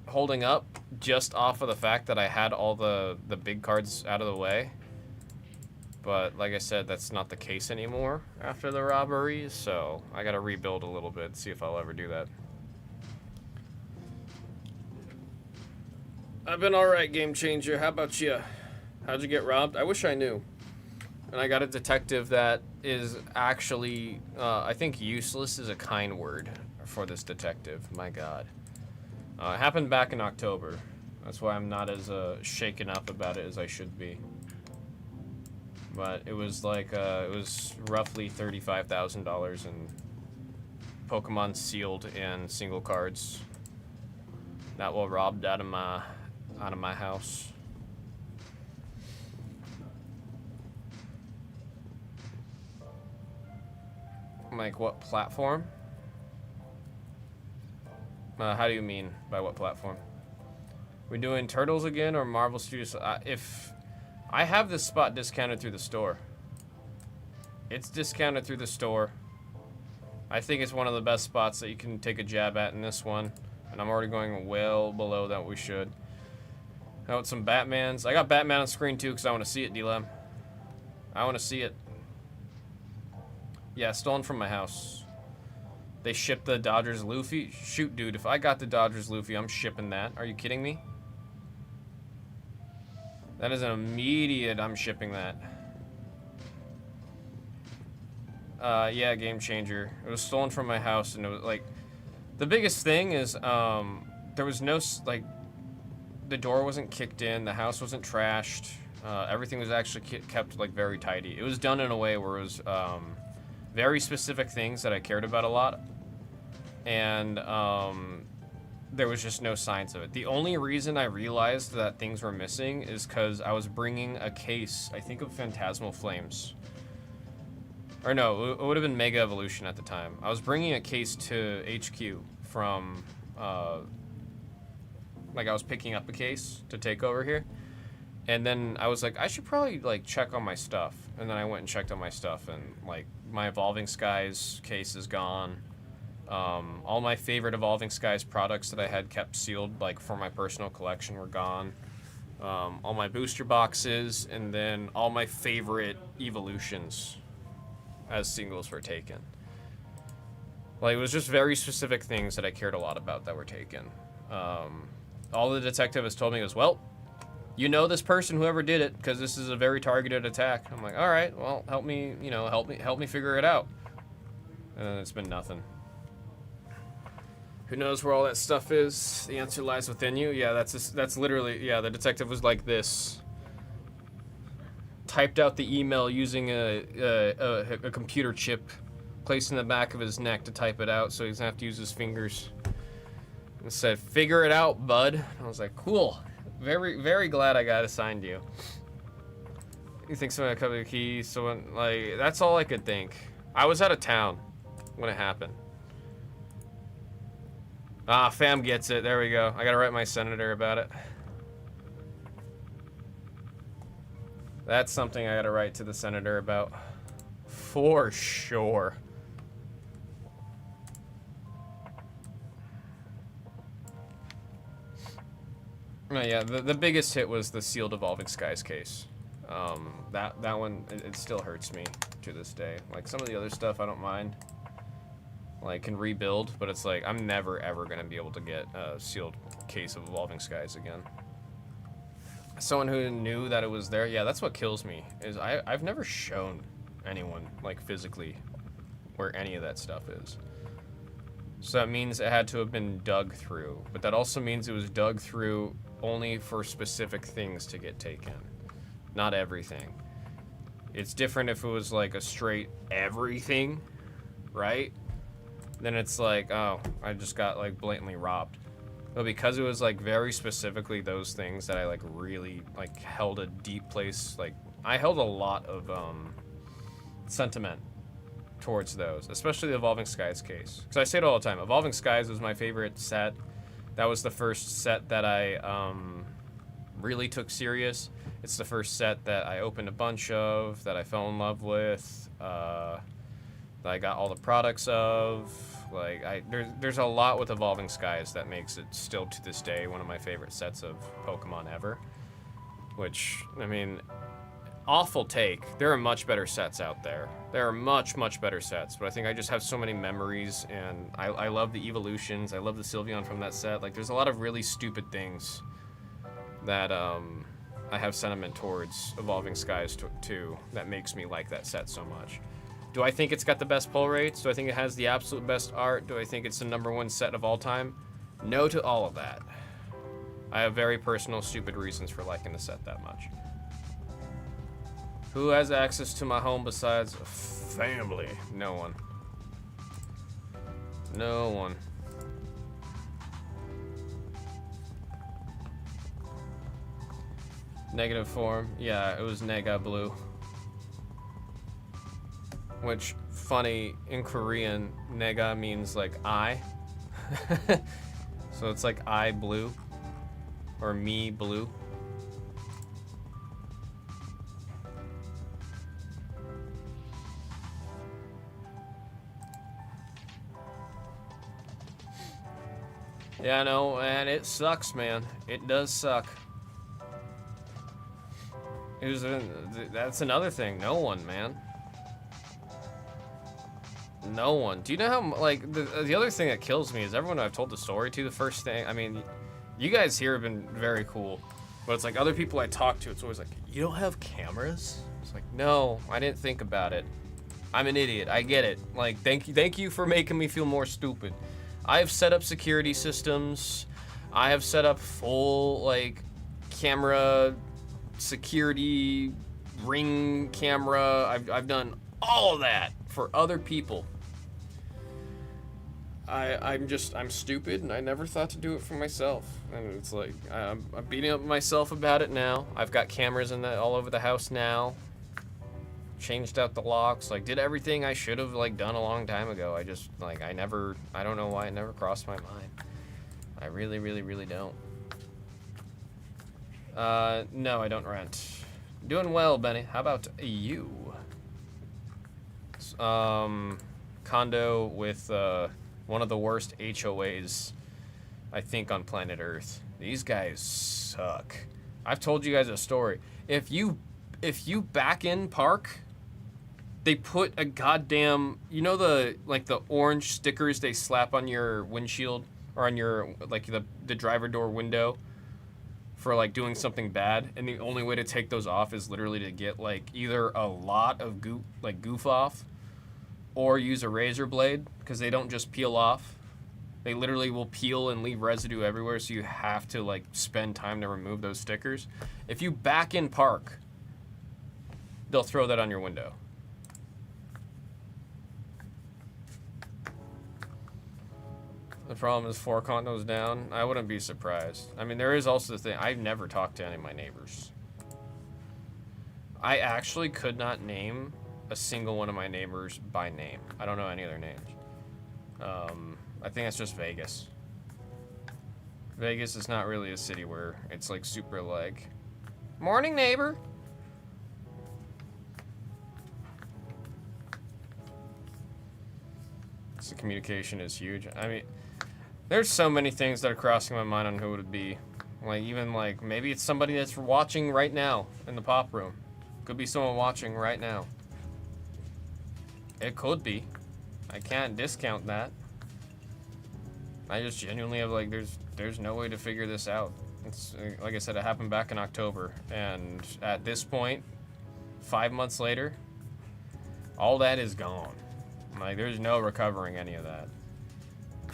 holding up just off of the fact that I had all the big cards out of the way. But like I said, that's not the case anymore after the robbery, so I gotta rebuild a little bit, see if I'll ever do that. I've been alright, Game Changer. How about you? How'd you get robbed? I wish I knew. And I got a detective that is actually, I think useless is a kind word for this detective. My God. It happened back in October. That's why I'm not as shaken up about it as I should be. But it was like, it was roughly $35,000 in Pokemon sealed and single cards that were robbed out of my house. Like what platform? How do you mean by what platform? We doing Turtles again or Marvel Studios? If I have this spot discounted through the store. It's discounted through the store. I think it's one of the best spots that you can take a jab at in this one. And I'm already going well below that we should. Now with some Batmans. I got Batman on screen too because I want to see it, D-Lem. I want to see it. Yeah, stolen from my house. They shipped the Dodgers Luffy. Shoot, dude, if I got the Dodgers Luffy, I'm shipping that. Are you kidding me? That is an immediate, I'm shipping that. Yeah, Game Changer. It was stolen from my house, and it was like, the biggest thing is, there was no, like, the door wasn't kicked in, the house wasn't trashed, everything was actually kept, like, very tidy. It was done in a way where it was, very specific things that I cared about a lot, and, there was just no signs of it. The only reason I realized that things were missing is because I was bringing a case, I think of Phantasmal Flames. Or no, it would have been Mega Evolution at the time. I was bringing a case to HQ from, like I was picking up a case to take over here. And then I was like, I should probably like check on my stuff. And then I went and checked on my stuff, and like my Evolving Skies case is gone. All my favorite Evolving Skies products that I had kept sealed, like for my personal collection, were gone. All my booster boxes, and then all my favorite evolutions as singles were taken. Like, it was just very specific things that I cared a lot about that were taken. All the detective has told me was, well, you know this person, whoever did it, because this is a very targeted attack. I'm like, all right, well, help me, you know, help me figure it out. And it's been nothing. Who knows where all that stuff is? The answer lies within you. Yeah, that's literally, yeah, the detective was like this. Typed out the email using a computer chip placed in the back of his neck to type it out, so he doesn't have to use his fingers. And said, figure it out, bud. I was like, cool. Very, very glad I got assigned you. You think someone had the key? Someone, like, that's all I could think. I was out of town when it happened. Ah, fam gets it. There we go. I gotta write my senator about it. That's something I gotta write to the senator about. For sure. No, yeah, the biggest hit was the Sealed Evolving Skies case. That one, it still hurts me to this day. Like, some of the other stuff I don't mind. Like, can rebuild, but it's like, I'm never, ever gonna be able to get a sealed case of Evolving Skies again. Someone who knew that it was there, yeah, that's what kills me, is I've never shown anyone, like, physically where any of that stuff is. So that means it had to have been dug through, but that also means it was dug through only for specific things to get taken, not everything. It's different if it was like a straight everything, right? Then it's like, oh, I just got like blatantly robbed. But because it was like very specifically those things that I like really like held a deep place, like I held a lot of sentiment towards those, especially the Evolving Skies case. Because I say it all the time, Evolving Skies was my favorite set. That was the first set that I really took serious. It's the first set that I opened a bunch of, that I fell in love with, that I got all the products of. Like, there's a lot with Evolving Skies that makes it still to this day one of my favorite sets of Pokemon ever. Which, I mean, awful take. There are much better sets out there. There are much, much better sets, but I think I just have so many memories, and I love the evolutions. I love the Sylveon from that set. Like, there's a lot of really stupid things that I have sentiment towards Evolving Skies too that makes me like that set so much. Do I think it's got the best pull rates? Do I think it has the absolute best art? Do I think it's the #1 set of all time? No to all of that. I have very personal, stupid reasons for liking the set that much. Who has access to my home besides family? No one. No one. Negative form. Yeah, it was Nega Blue. Which, funny, in Korean, Nega means like I. So it's like I blue. Or me blue. Yeah, no, and it sucks, man. It does suck. That's another thing. No one, man. No one. Do you know how, like, the other thing that kills me is everyone I've told the story to, the first thing, I mean, you guys here have been very cool, but it's like other people I talk to, it's always like, you don't have cameras? It's like, no, I didn't think about it. I'm an idiot. I get it. Like, thank you for making me feel more stupid. I have set up security systems. I have set up full, like, camera security, ring camera. I've done all of that for other people. I'm stupid, and I never thought to do it for myself. And it's like, I'm beating up myself about it now. I've got cameras all over the house now. Changed out the locks, like, did everything I should have, like, done a long time ago. I just, like, I don't know why it never crossed my mind. I really, really, really don't. No, I don't rent. Doing well, Benny. How about you? Condo with, one of the worst HOAs, I think, on planet Earth. These guys suck. I've told you guys a story. If you back in park, they put a goddamn, you know, the orange stickers they slap on your windshield or on your, like, the driver door window for, like, doing something bad, and the only way to take those off is literally to get, like, either a lot of goof off or use a razor blade, because they don't just peel off. They literally will peel and leave residue everywhere, so you have to, like, spend time to remove those stickers. If you back in park, they'll throw that on your window. The problem is 4 condos down. I wouldn't be surprised. I mean, there is also the thing, I've never talked to any of my neighbors. I actually could not name a single one of my neighbors by name. I don't know any of their names. I think that's just Vegas. Vegas is not really a city where it's like super like, morning neighbor. So communication is huge. I mean, there's so many things that are crossing my mind on who it would be. Like, even like, maybe it's somebody that's watching right now in the pop room. Could be someone watching right now. It could be. I can't discount that. I just genuinely have like, there's no way to figure this out. It's like I said, it happened back in October, and at this point, 5 months later, all that is gone. Like, there's no recovering any of that.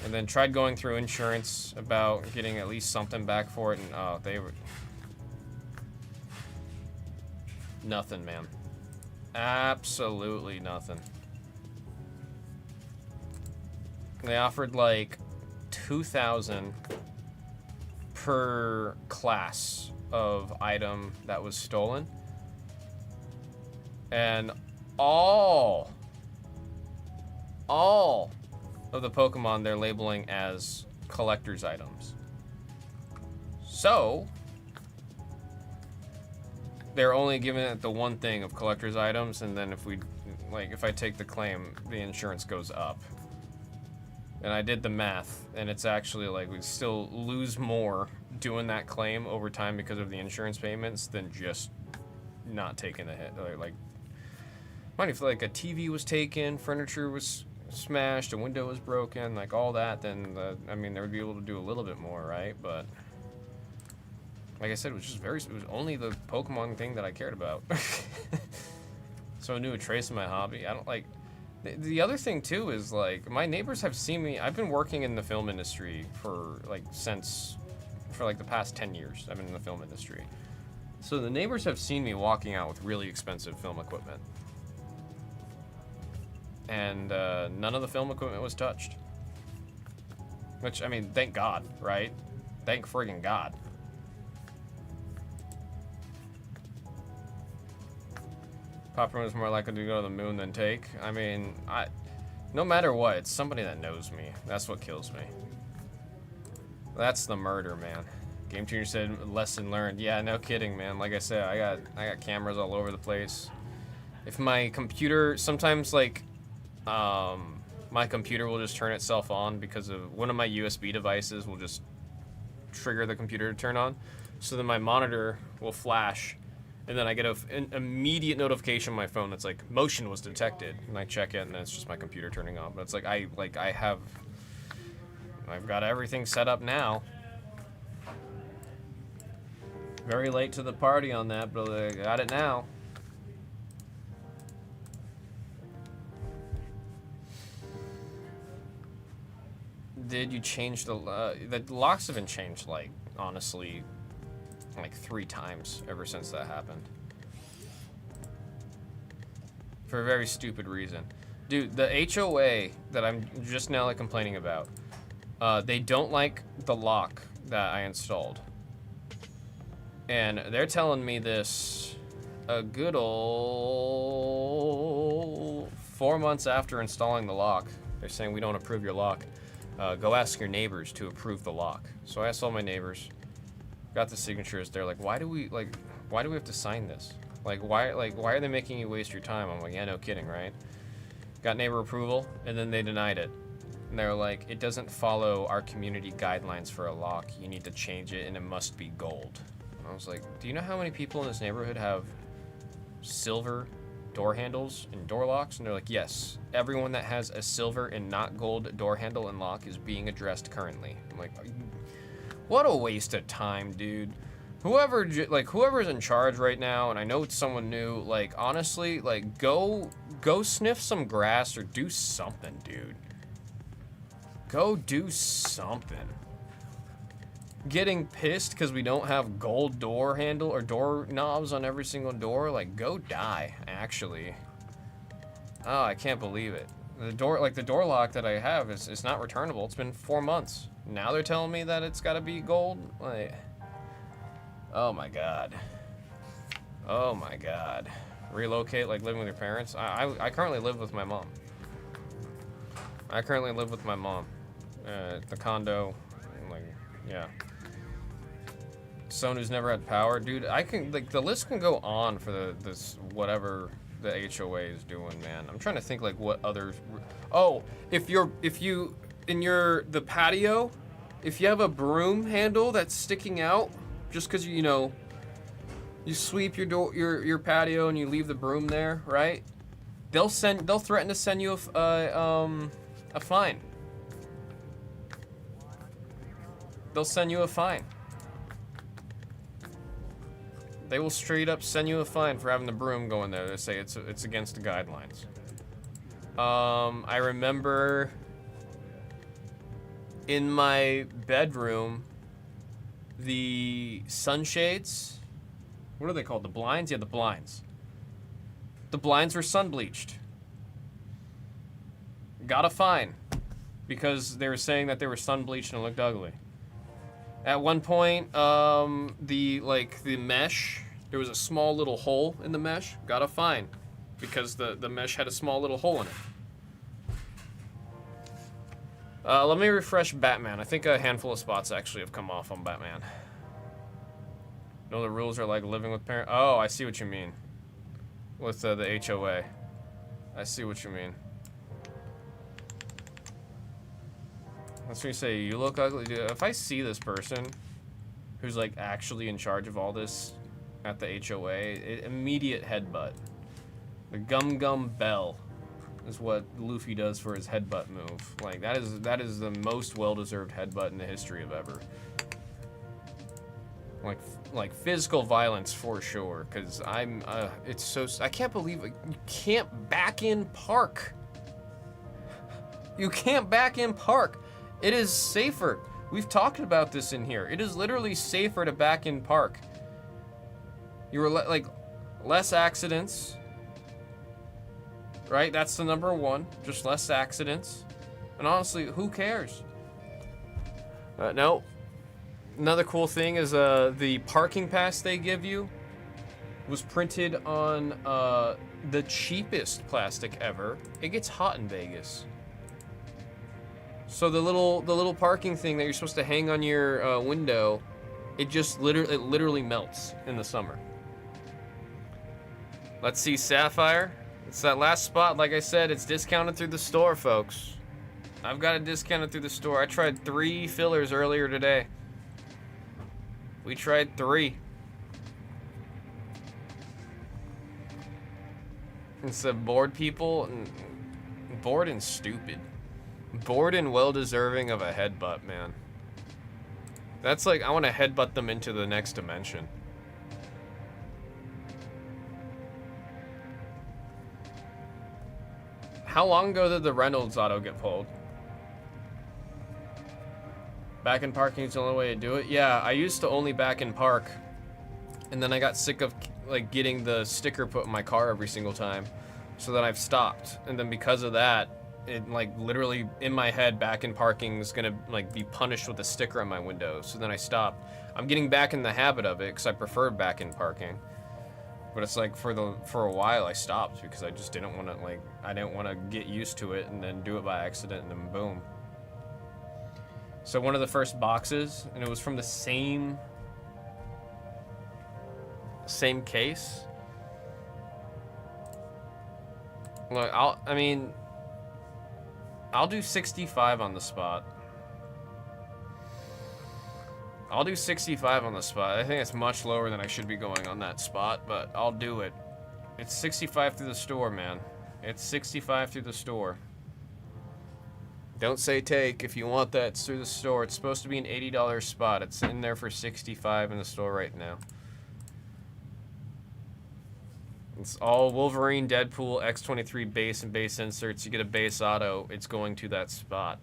And then tried going through insurance about getting at least something back for it, and oh, they were nothing, man. Absolutely nothing. They offered like $2,000 per class of item that was stolen, and all of the Pokemon they're labeling as collector's items. So they're only giving it the one thing of collector's items, and then if I take the claim, the insurance goes up. And I did the math, and it's actually like we still lose more doing that claim over time because of the insurance payments than just not taking the hit. Like, mind if like a TV was taken, furniture was smashed, a window was broken, like all that, then I mean, they would be able to do a little bit more, right? But like I said, it was only the Pokemon thing that I cared about. So I knew a trace of my hobby. I don't like. The other thing too is like my neighbors have seen me. I've been working in the film industry for the past 10 years. I've been in the film industry. So the neighbors have seen me walking out with really expensive film equipment. And none of the film equipment was touched. Which, I mean, thank God, right? Thank friggin' God. Popcorn is more likely to go to the moon than take. I mean, no matter what, it's somebody that knows me. That's what kills me. That's the murder, man. Game Tuner said, lesson learned. Yeah, no kidding, man. Like I said, I got cameras all over the place. If my computer, sometimes like, my computer will just turn itself on because of one of my USB devices will just trigger the computer to turn on. So then my monitor will flash, and then I get an immediate notification on my phone that's like, motion was detected, and I check it, and then it's just my computer turning on. But it's like, I've got everything set up now. Very late to the party on that, but I got it now. Did you change the locks have been changed, like, honestly, like 3 times ever since that happened. For a very stupid reason. Dude, the HOA that I'm just now like complaining about, they don't like the lock that I installed. And they're telling me this a good old 4 months after installing the lock. They're saying, we don't approve your lock. Go ask your neighbors to approve the lock. So I asked all my neighbors, got the signatures. They're like, why do we have to sign this? Why are they making you waste your time? I'm like, yeah, no kidding, right? Got neighbor approval, and then they denied it. And they're like, it doesn't follow our community guidelines for a lock. You need to change it, and it must be gold. And I was like, do you know how many people in this neighborhood have silver door handles and door locks? And they're like, yes, everyone that has a silver and not gold door handle and lock is being addressed currently. I'm like, what a waste of time, dude. Whoever's in charge right now, and I know it's someone new, like, honestly, like, go sniff some grass or do something, dude. Go do something. Getting pissed because we don't have gold door handle or door knobs on every single door, like, go die, actually. Oh, I can't believe it. The door lock that I have is not returnable. It's been 4 months. Now they're telling me that it's gotta be gold? Like, oh my God. Oh my God. Relocate, like living with your parents? I currently live with my mom. I currently live with my mom. The condo, like, yeah. Someone who's never had power. Dude, I can, like, the list can go on for this the HOA is doing, man. I'm trying to think like what others. Oh, if you in the patio, if you have a broom handle that's sticking out, just because you know, you sweep your patio and you leave the broom there, right? They'll threaten to send you a fine. They'll send you a fine. They will straight up send you a fine for having the broom going there. They say it's against the guidelines. I remember in my bedroom, the sunshades, what are they called? The blinds? Yeah, the blinds. The blinds were sun bleached. Got a fine because they were saying that they were sun bleached and looked ugly. At one point, the mesh, there was a small little hole in the mesh. Got a fine because the mesh had a small little hole in it. Let me refresh Batman. I think a handful of spots actually have come off on Batman. No, the rules are like living with parents. Oh, I see what you mean. With the HOA. I see what you mean. That's when you say, you look ugly. Dude, if I see this person who's like actually in charge of all this at the HOA, immediate headbutt. The gum bell is what Luffy does for his headbutt move. Like that is the most well-deserved headbutt in the history of ever. Like physical violence for sure, because it's so, I can't believe you can't back in park. You can't back in park. It is safer. We've talked about this in here. It is literally safer to back in park. You were like less accidents, right? That's the number one, just less accidents. And honestly, who cares? No. Another cool thing is the parking pass they give you was printed on the cheapest plastic ever. It gets hot in Vegas. So the little parking thing that you're supposed to hang on your window, it literally melts in the summer. Let's see Sapphire. It's that last spot. Like I said, it's discounted through the store, folks. I've got it discounted through the store. I tried 3 fillers earlier today. We tried 3. It's bored people, bored and stupid. Bored and well-deserving of a headbutt, man. That's like, I want to headbutt them into the next dimension. How long ago did the Reynolds auto get pulled? Back in parking is the only way to do it? Yeah, I used to only back in park. And then I got sick of like getting the sticker put in my car every single time. So then I've stopped. And then because of that, it like literally in my head, back in parking is gonna like be punished with a sticker on my window. So then I stopped. I'm getting back in the habit of it because I preferred back in parking. But it's like for a while I stopped because I just didn't want to I didn't want to get used to it and then do it by accident and then boom. So one of the first boxes, and it was from the same case. Look, I'll do 65 on the spot. I'll do 65 on the spot. I think it's much lower than I should be going on that spot, but I'll do it. It's 65 through the store, man. It's 65 through the store. Don't say take. If you want that, it's through the store. It's supposed to be an $80 spot. It's in there for 65 in the store right now. It's all Wolverine, Deadpool, X23 base and base inserts. You get a base auto, it's going to that spot.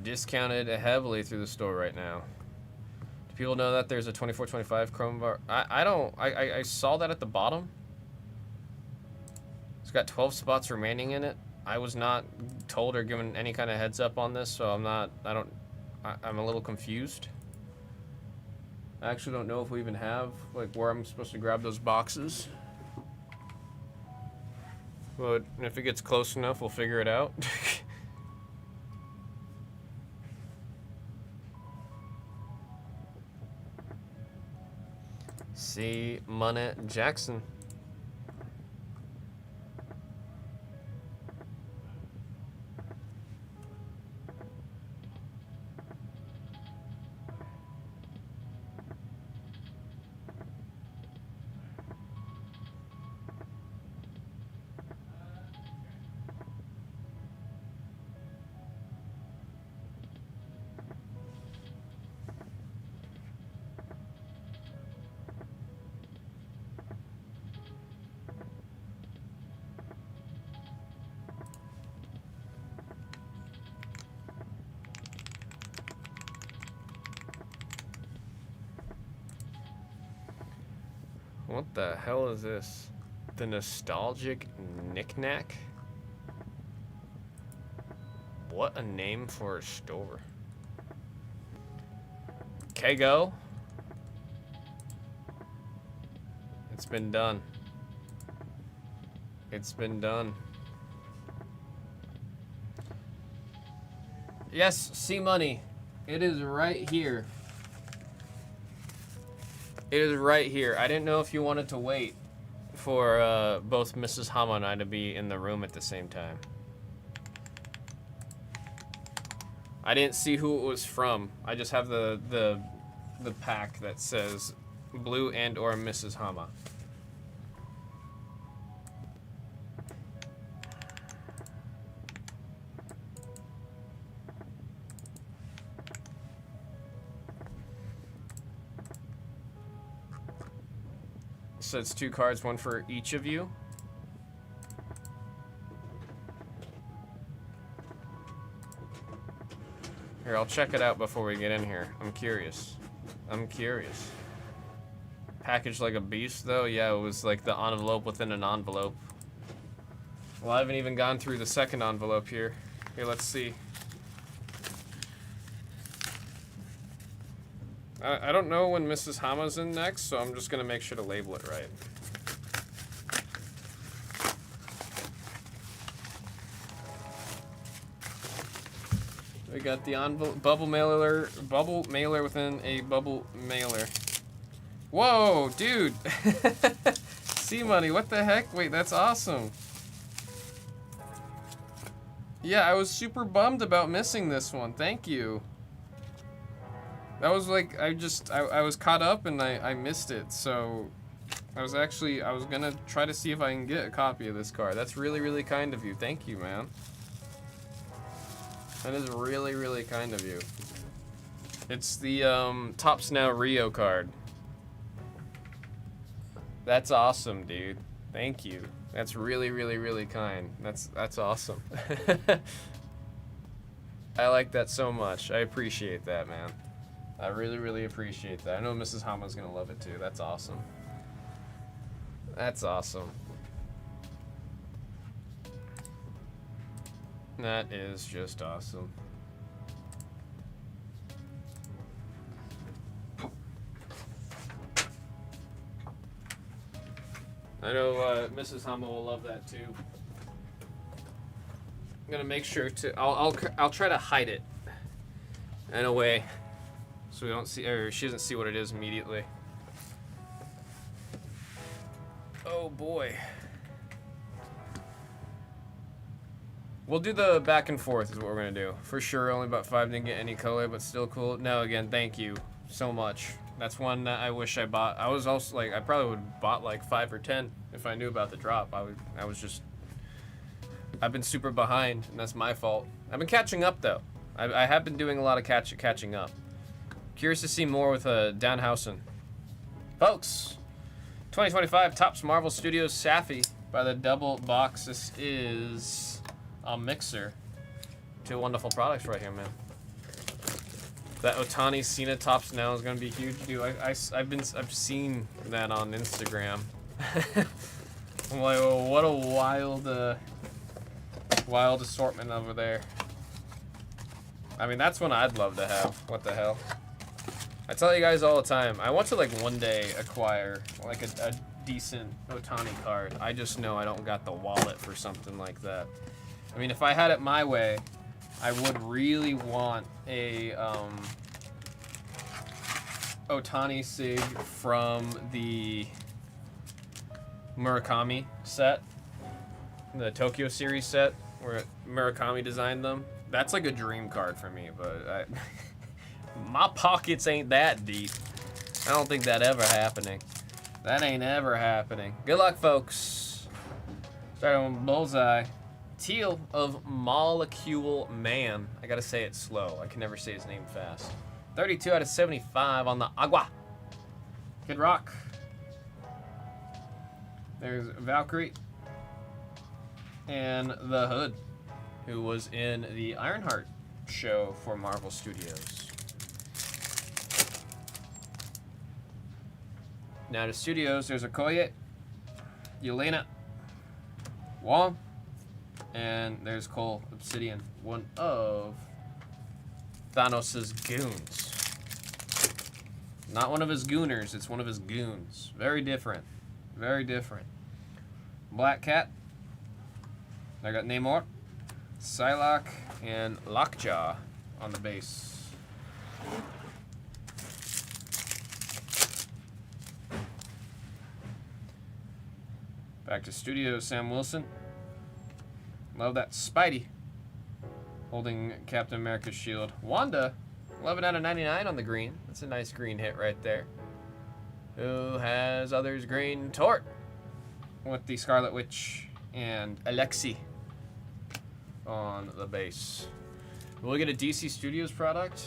Discounted heavily through the store right now. Do people know that there's a 2425 chrome bar? I saw that at the bottom. It's got 12 spots remaining in it. I was not told or given any kind of heads up on this, so I'm a little confused. I actually don't know if we even have, like, where I'm supposed to grab those boxes. But if it gets close enough, we'll figure it out. C. Money Jackson. What the hell is this? The nostalgic knickknack? What a name for a store. Kego? It's been done. It's been done. Yes, C Money. It is right here. It is right here. I didn't know if you wanted to wait for both Mrs. Hama and I to be in the room at the same time. I didn't see who it was from. I just have the pack that says Blue and or Mrs. Hama. So it's 2 cards, 1 for each of you. Here, I'll check it out before we get in here. I'm curious. I'm curious. Packaged like a beast, though? Yeah, it was like the envelope within an envelope. Well, I haven't even gone through the second envelope here. Here, let's see. I don't know when Mrs. Hama's in next, so I'm just going to make sure to label it right. We got the bubble mailer within a bubble mailer. Whoa, dude! C Money, what the heck? Wait, that's awesome. Yeah, I was super bummed about missing this one. Thank you. That was like, I was caught up and I missed it, so I was gonna try to see if I can get a copy of this card. That's really, really kind of you. Thank you, man. That is really, really kind of you. It's the Tops Now Rio card. That's awesome, dude. Thank you. That's really, really, really kind. That's awesome. I like that so much. I appreciate that, man. I really, really appreciate that. I know Mrs. Hama's gonna love it too. That's awesome. That's awesome. That is just awesome. I know Mrs. Hama will love that too. I'm gonna make sure to. I'll try to hide it in a way so we don't see, or she doesn't see what it is immediately. Oh boy. We'll do the back and forth is what we're gonna do. For sure, only about 5 didn't get any color, but still cool. No, again, thank you so much. That's one that I wish I bought. I was also like, I probably would have bought like 5 or 10 if I knew about the drop. I've been super behind, and that's my fault. I've been catching up though. I have been doing a lot of catching up. Curious to see more with Downhausen. Folks, 2025 Topps Marvel Studios Safi by the double box. This is a mixer. 2 wonderful products right here, man. That Otani Cena Topps Now is gonna be huge, dude. I've seen that on Instagram. I'm like, oh, what a wild assortment over there. I mean, that's one I'd love to have. What the hell? I tell you guys all the time, I want to like one day acquire like a decent Otani card. I just know I don't got the wallet for something like that. I mean, if I had it my way, I would really want a Otani Sig from the Murakami set, the Tokyo series set, where Murakami designed them. That's like a dream card for me, but my pockets ain't that deep. I don't think that ever happening. That ain't ever happening. Good luck, folks. Starting with Bullseye. Teal of Molecule Man. I gotta say it slow. I can never say his name fast. 32 out of 75 on the Agua. Kid Rock. There's Valkyrie. And the Hood, who was in the Ironheart show for Marvel Studios. Now to Studios, there's Okoye, Yelena, Wong, and there's Cole Obsidian, one of Thanos' goons. Not one of his gooners, it's one of his goons. Very different. Very different. Black Cat. I got Namor, Psylocke, and Lockjaw on the base. Back to Studio, Sam Wilson. Love that Spidey holding Captain America's shield. Wanda, 11 out of 99 on the green. That's a nice green hit right there. Who has others green? Tort with the Scarlet Witch and Alexi on the base. Will we get a DC Studios product?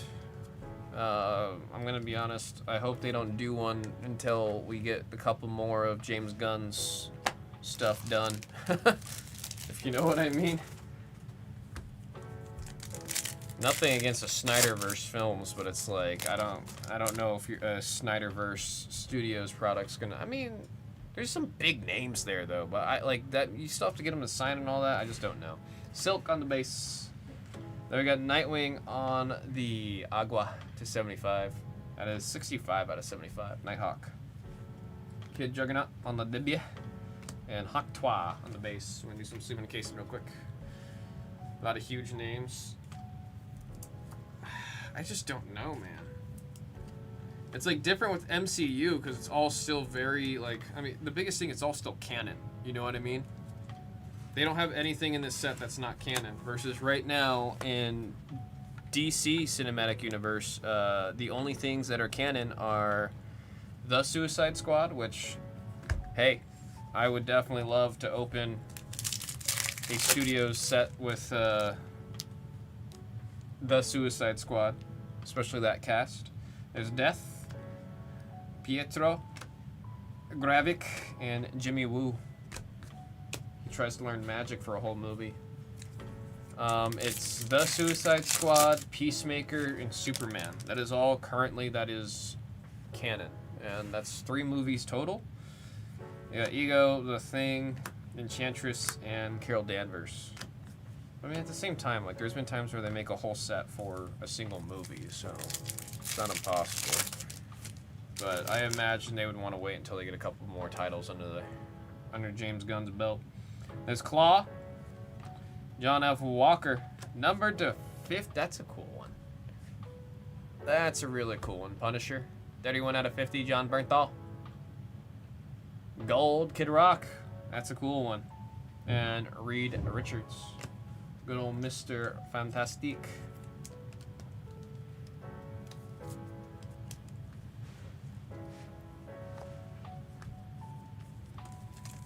I'm gonna be honest. I hope they don't do one until we get a couple more of James Gunn's stuff done. If you know what I mean. Nothing against the Snyderverse films, but it's like I don't know if Snyderverse Studios product's gonna. I mean, there's some big names there though, but I like that. You still have to get them to sign and all that. I just don't know. Silk on the base. Then we got Nightwing on the Agua to 75. That is 65 out of 75. Nighthawk. Kid Juggernaut on the Dibia. And Hawk Twa on the base. We're gonna do some sleeping casing real quick. A lot of huge names. I just don't know, man. It's like different with MCU because it's all still very like. I mean, the biggest thing, it's all still canon. You know what I mean? They don't have anything in this set that's not canon. Versus right now in DC Cinematic Universe, the only things that are canon are the Suicide Squad, which, hey, I would definitely love to open a Studios set with the Suicide Squad, especially that cast. There's Death, Pietro, Gravik, and Jimmy Woo. He tries to learn magic for a whole movie. It's the Suicide Squad, Peacemaker, and Superman. That is all currently that is canon, and that's 3 movies total. You got Ego, The Thing, Enchantress, and Carol Danvers. I mean, at the same time, like, there's been times where they make a whole set for a single movie, so it's not impossible. But I imagine they would want to wait until they get a couple more titles under James Gunn's belt. There's Claw, John F. Walker, numbered to 5th. That's a cool one. That's a really cool one. Punisher, 31 out of 50, John Bernthal. Gold, Kid Rock. That's a cool one. And Reed Richards. Good old Mr. Fantastique.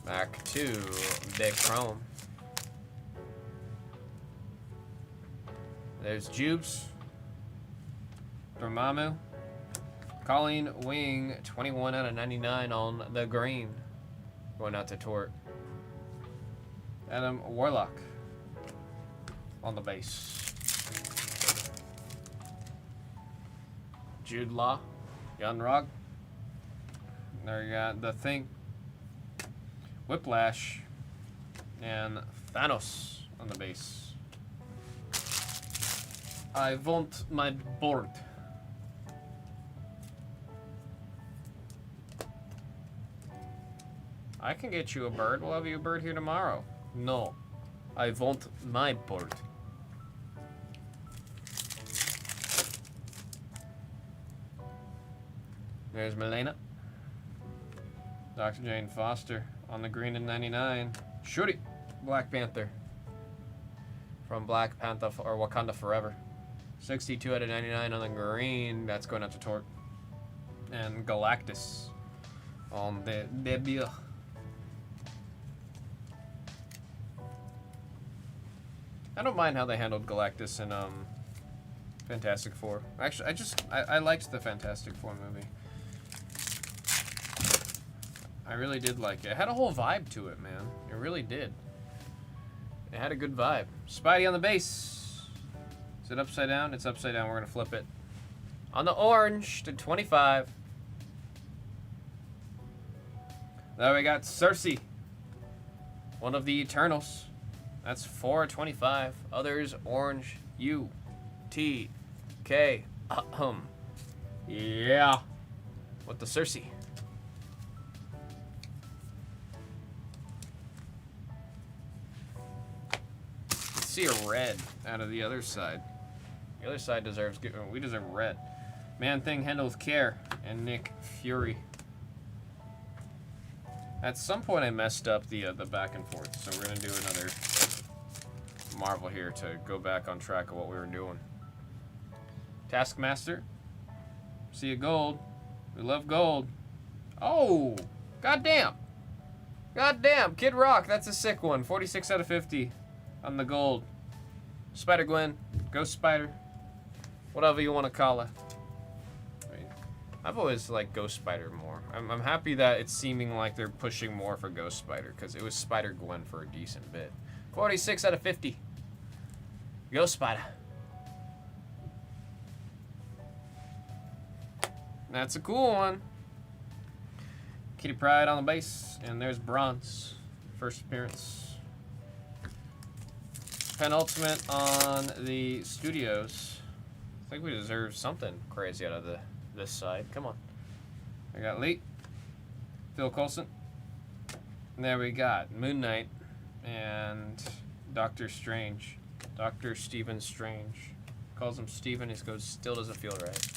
Back to Big Chrome. There's Jubes. Dormammu. Colleen Wing, 21 out of 99 on the green. Going out to Tort. Adam Warlock on the base. Jude Law, Jan Rog. There you got The Thing, Whiplash, and Thanos on the base. I want my board. I can get you a bird. We'll have you a bird here tomorrow. No. I want my board. There's Milena. Dr. Jane Foster on the green in 99. Shooty. Black Panther. From Black Panther or Wakanda Forever. 62 out of 99 on the green. That's going out to Torque. And Galactus on the debut. I don't mind how they handled Galactus in Fantastic Four. Actually, I liked the Fantastic Four movie. I really did like it. It had a whole vibe to it, man. It really did. It had a good vibe. Spidey on the base. Is it upside down? It's upside down. We're going to flip it. On the orange to 25. There we got Cersei. One of the Eternals. That's 425. Others, orange, U, T, K. Yeah. With the Cersei. Let's see a red out of the other side. The other side deserves, we deserve red. Man Thing handled with care. And Nick Fury. At some point I messed up the back and forth, so we're going to do another Marvel here to go back on track of what we were doing. Taskmaster. See a gold. We love gold. Oh! Goddamn! Goddamn! Kid Rock, that's a sick one. 46 out of 50 on the gold. Spider-Gwen. Ghost Spider. Whatever you want to call her. I've always liked Ghost Spider more. I'm happy that it's seeming like they're pushing more for Ghost Spider, because it was Spider-Gwen for a decent bit. 46 out of 50. Ghost Spider. That's a cool one. Kitty Pryde on the base, and there's Bronze. First appearance. Penultimate on the studios. I think we deserve something crazy out of this side. Come on. I got Lee. Phil Coulson. And there we got Moon Knight and Doctor Strange. Dr. Stephen Strange. Calls him Steven, he goes, still doesn't feel right.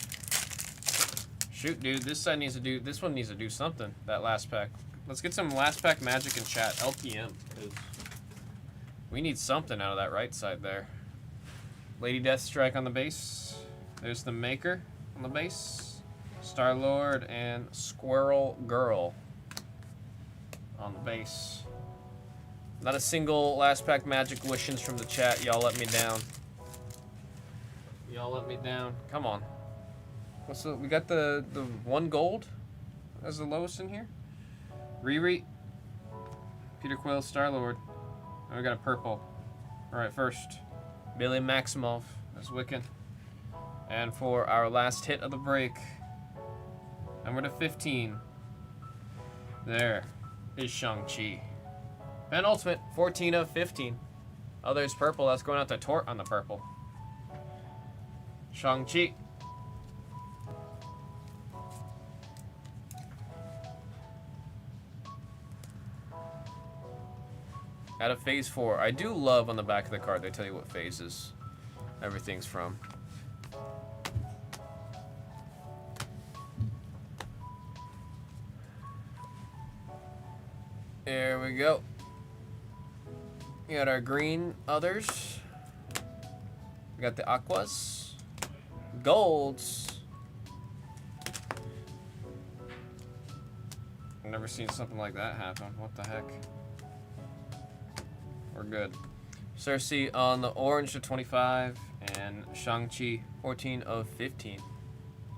Shoot, dude, this one needs to do something, that last pack. Let's get some last pack magic in chat, LPM, because we need something out of that right side there. Lady Deathstrike on the base. There's the Maker on the base. Star-Lord and Squirrel Girl on the base. Not a single last pack magic wishes from the chat. Y'all let me down. Y'all let me down. Come on. What's the, we got the one gold as the lowest in here. Riri. Peter Quill, Star-Lord. And we got a purple. Alright, first. Billy Maximoff as Wiccan. And for our last hit of the break, number to 15. There is Shang-Chi. Penultimate, 14 of 15. Others purple, that's going out to Tort on the purple. Shang-Chi. Out of phase 4. I do love on the back of the card, they tell you what phases everything's from. There we go. We got our green others. We got the aquas. Golds. I've never seen something like that happen. What the heck? We're good. Cersei on the orange to 25. And Shang-Chi 14 of 15.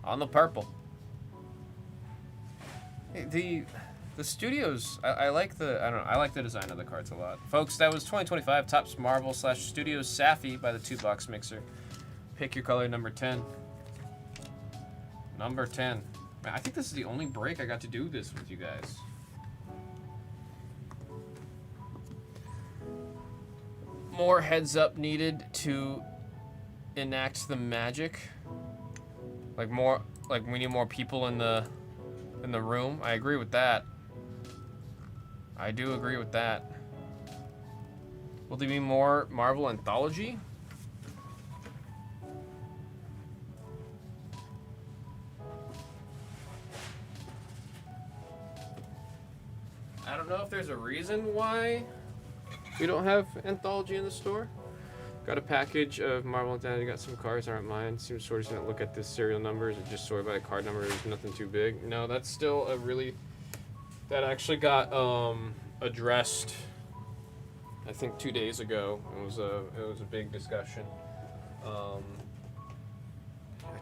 On the purple. Hey, the studios, I like the, I don't know, I like the design of the cards a lot. Folks, that was 2025 Topps Marvel / Studios Safi by the 2-Box Mixer. Pick your color, number 10. Number 10. Man, I think this is the only break I got to do this with you guys. More heads up needed to enact the magic. Like we need more people in the room. I agree with that. I do agree with that. Will there be more Marvel Anthology? there's a reason why we don't have Anthology in the store. Got a package of Marvel Identity, got some cards that aren't mine. Seems sort of didn't look at the serial numbers, it just sorted by the card number, there's nothing too big. No, that's still a really, that actually got addressed, I think 2 days ago. It was a big discussion. I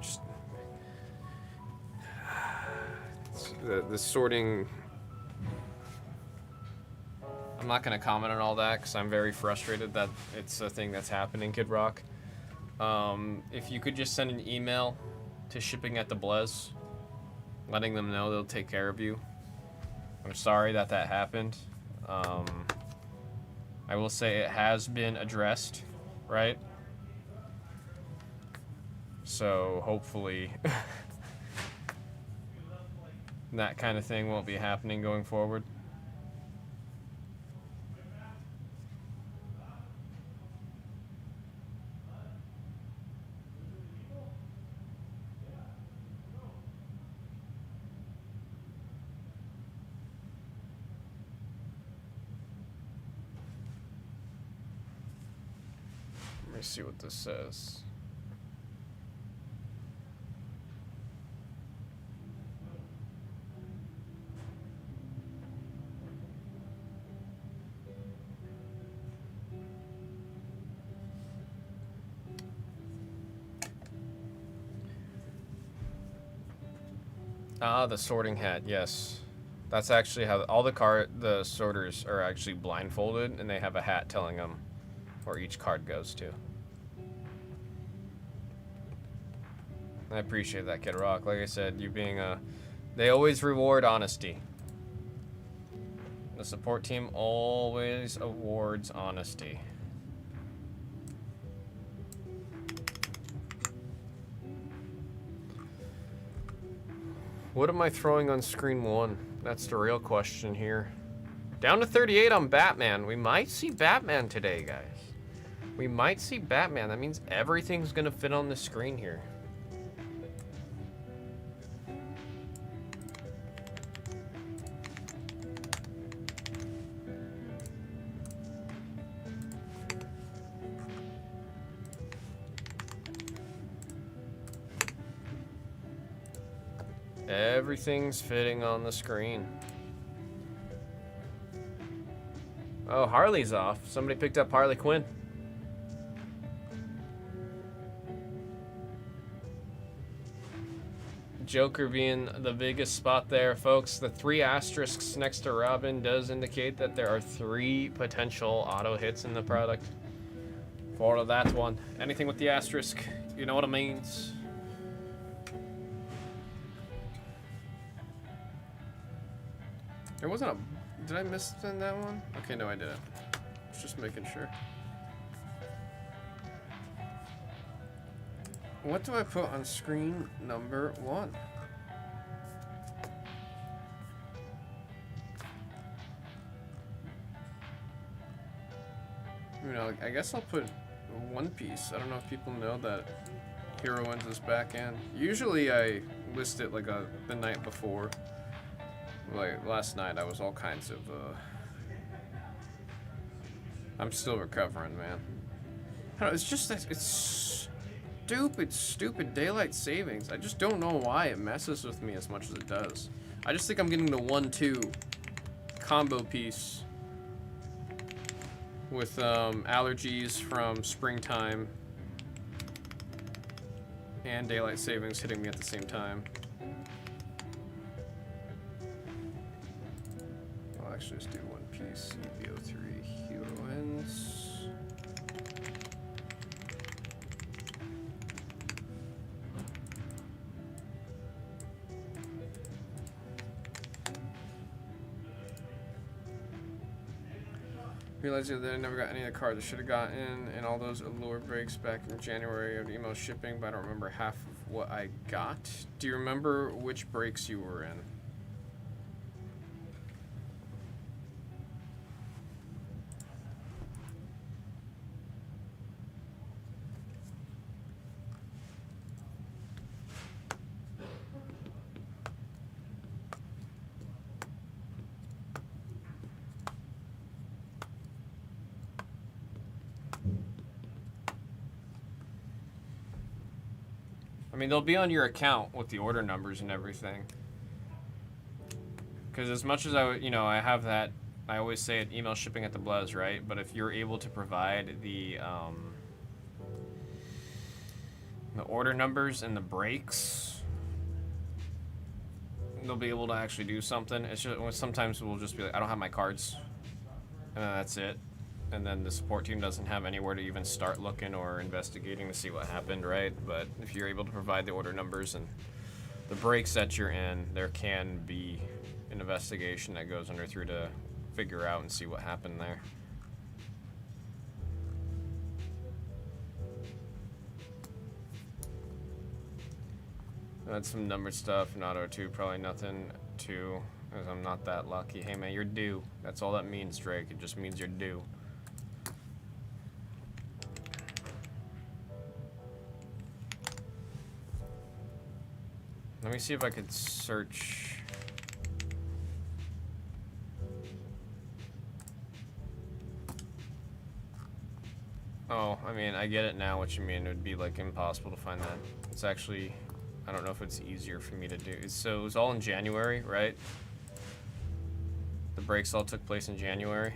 just, the sorting, I'm not going to comment on all that because I'm very frustrated that it's a thing that's happening, Kid Rock. If you could just send an email to shipping at the Blez, letting them know they'll take care of you. I'm sorry that happened. I will say it has been addressed, right? So hopefully that kind of thing won't be happening going forward. Let me see what this says. Ah, the sorting hat, yes. That's actually how all the sorters are actually blindfolded, and they have a hat telling them where each card goes to. I appreciate that, Kid Rock. Like I said, you being they always reward honesty. The support team always awards honesty. What am I throwing on screen 1? That's the real question here. Down to 38 on Batman. We might see Batman today, guys. We might see Batman. That means everything's gonna fit on the screen here. Everything's fitting on the screen. Oh, Harley's off. Somebody picked up Harley Quinn. Joker being the biggest spot there, folks. The 3 asterisks next to Robin does indicate that there are 3 potential auto hits in the product. For that one. Anything with the asterisk, you know what it means. There wasn't a... Did I miss that one? Okay, no, I didn't. I was just making sure. What do I put on screen number 1? You know, I guess I'll put One Piece. I don't know if people know that Heroines is back in. Usually I list it like the night before. Like last night I was all kinds of I'm still recovering, man. I don't know, it's just that it's stupid daylight savings. I just don't know why it messes with me as much as it does. I just think I'm getting the 1-2 combo piece with allergies from springtime and daylight savings hitting me at the same time. I'll actually just do One Piece EVO3 Heroines. Realizing that I never got any of the cards I should have gotten, and all those allure breaks back in January of email shipping, but I don't remember half of what I got. Do you remember which breaks you were in? I mean, they'll be on your account with the order numbers and everything. Because as much as I have that, I always say it, email shipping at the Blez, right? But if you're able to provide the order numbers and the breaks, they'll be able to actually do something. It's just sometimes we'll just be like, I don't have my cards, and then that's it. And then the support team doesn't have anywhere to even start looking or investigating to see what happened, right? But if you're able to provide the order numbers and the breaks that you're in, there can be an investigation that goes under through to figure out and see what happened there. That's some numbered stuff, not O2, probably nothing to, because I'm not that lucky. Hey man, you're due. That's all that means, Drake. It just means you're due. Let me see if I could search. Oh, I mean, I get it now what you mean. It would be like impossible to find that. It's actually, I don't know if it's easier for me to do. So it was all in January, right? The breaks all took place in January.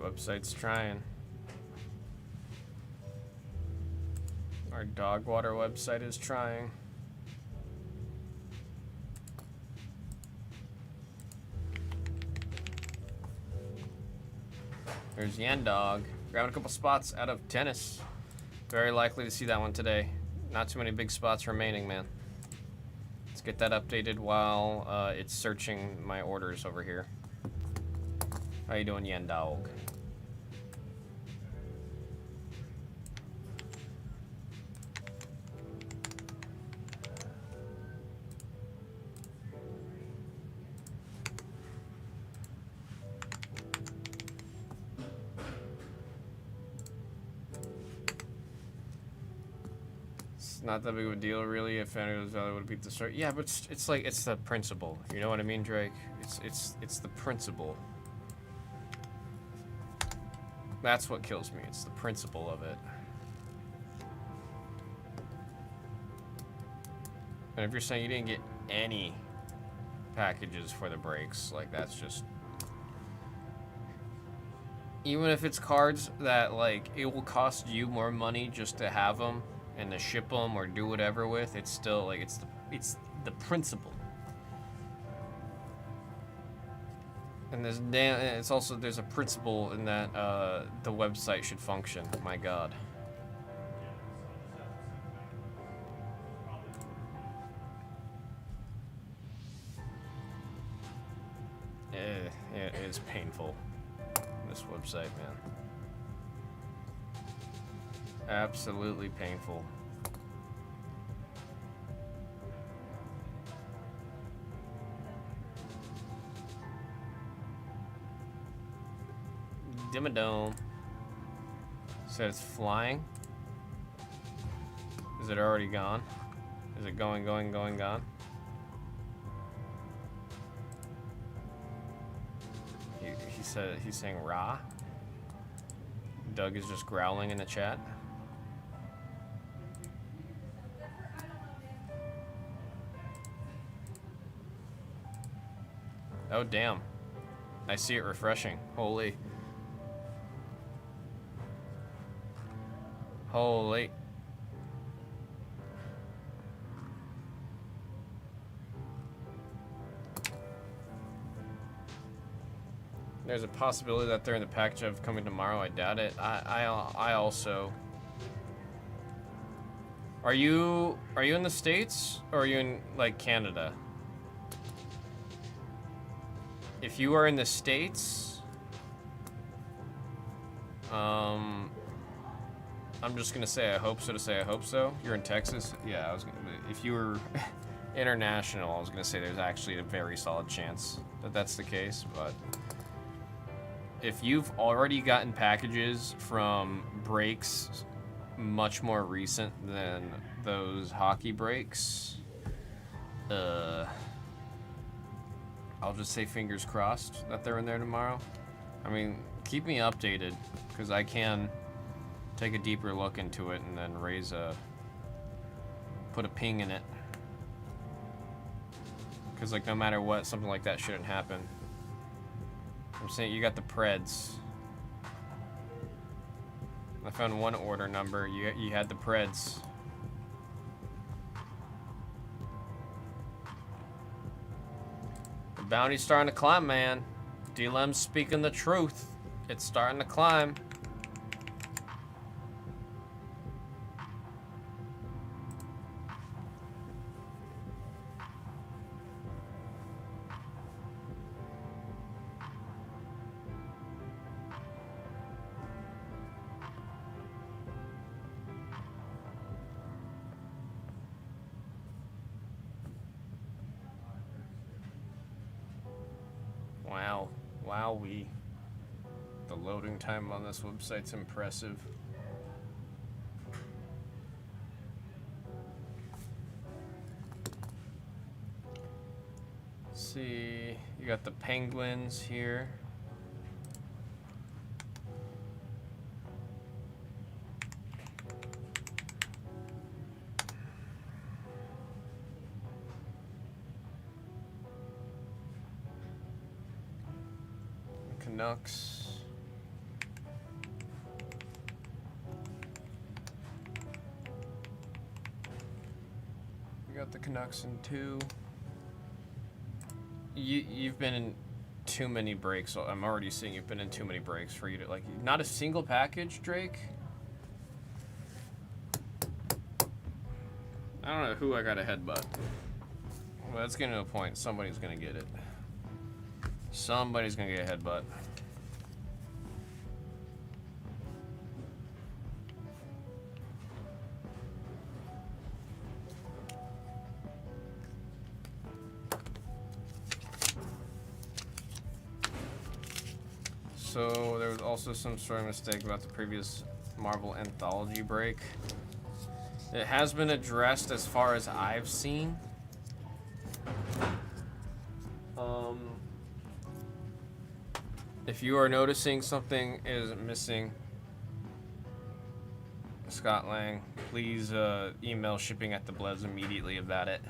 Website's trying. Our dog water website is trying. There's Yan Dog. Grabbing a couple spots out of tennis. Very likely to see that one today. Not too many big spots remaining, man. Let's get that updated while it's searching my orders over here. How you doing, Yan Dog? Not that big of a deal, really. If any of those would beat the start, yeah, but it's like it's the principle. You know what I mean, Drake? It's the principle. That's what kills me. It's the principle of it. And if you're saying you didn't get any packages for the breaks, like that's just. Even if it's cards that like it will cost you more money just to have them. And to ship them or do whatever with, it's still like it's the principle. And it's also there's a principle in that the website should function. My God. It is painful. This website, man. Absolutely painful. Dimmadome. Said it's flying. Is it already gone? Is it going, gone? He said he's saying rah. Doug is just growling in the chat. Oh, damn. I see it refreshing. Holy. Holy. There's a possibility that they're in the package of coming tomorrow. I doubt it. I also. Are you in the States or are you in like Canada? If you are in the States, I'm just gonna say I hope so to say I hope so. You're in Texas? Yeah, I was gonna. If you were international, I was gonna say there's actually a very solid chance that that's the case, but if you've already gotten packages from breaks much more recent than those hockey breaks, I'll just say fingers crossed that they're in there tomorrow. I mean, keep me updated, because I can take a deeper look into it and then put a ping in it. Because, like, no matter what, something like that shouldn't happen. I'm saying you got the Preds. I found one order number. You had the Preds. The bounty's starting to climb, man. D-Lem's speaking the truth. It's starting to climb. Wow. Wowee. The loading time on this website's impressive. Let's see, you got the Penguins here. Canucks. We got the Canucks in 2. You've been in too many breaks. So I'm already seeing you've been in too many breaks for you to, like, not a single package, Drake. I don't know who I got a headbutt. Well, it's getting to a point. Somebody's gonna get it. Somebody's gonna get a headbutt. So there was also some sort of mistake about the previous Marvel Anthology break. It has been addressed as far as I've seen. If you are noticing something is missing, Scott Lang, please email shipping at the Blez immediately about it.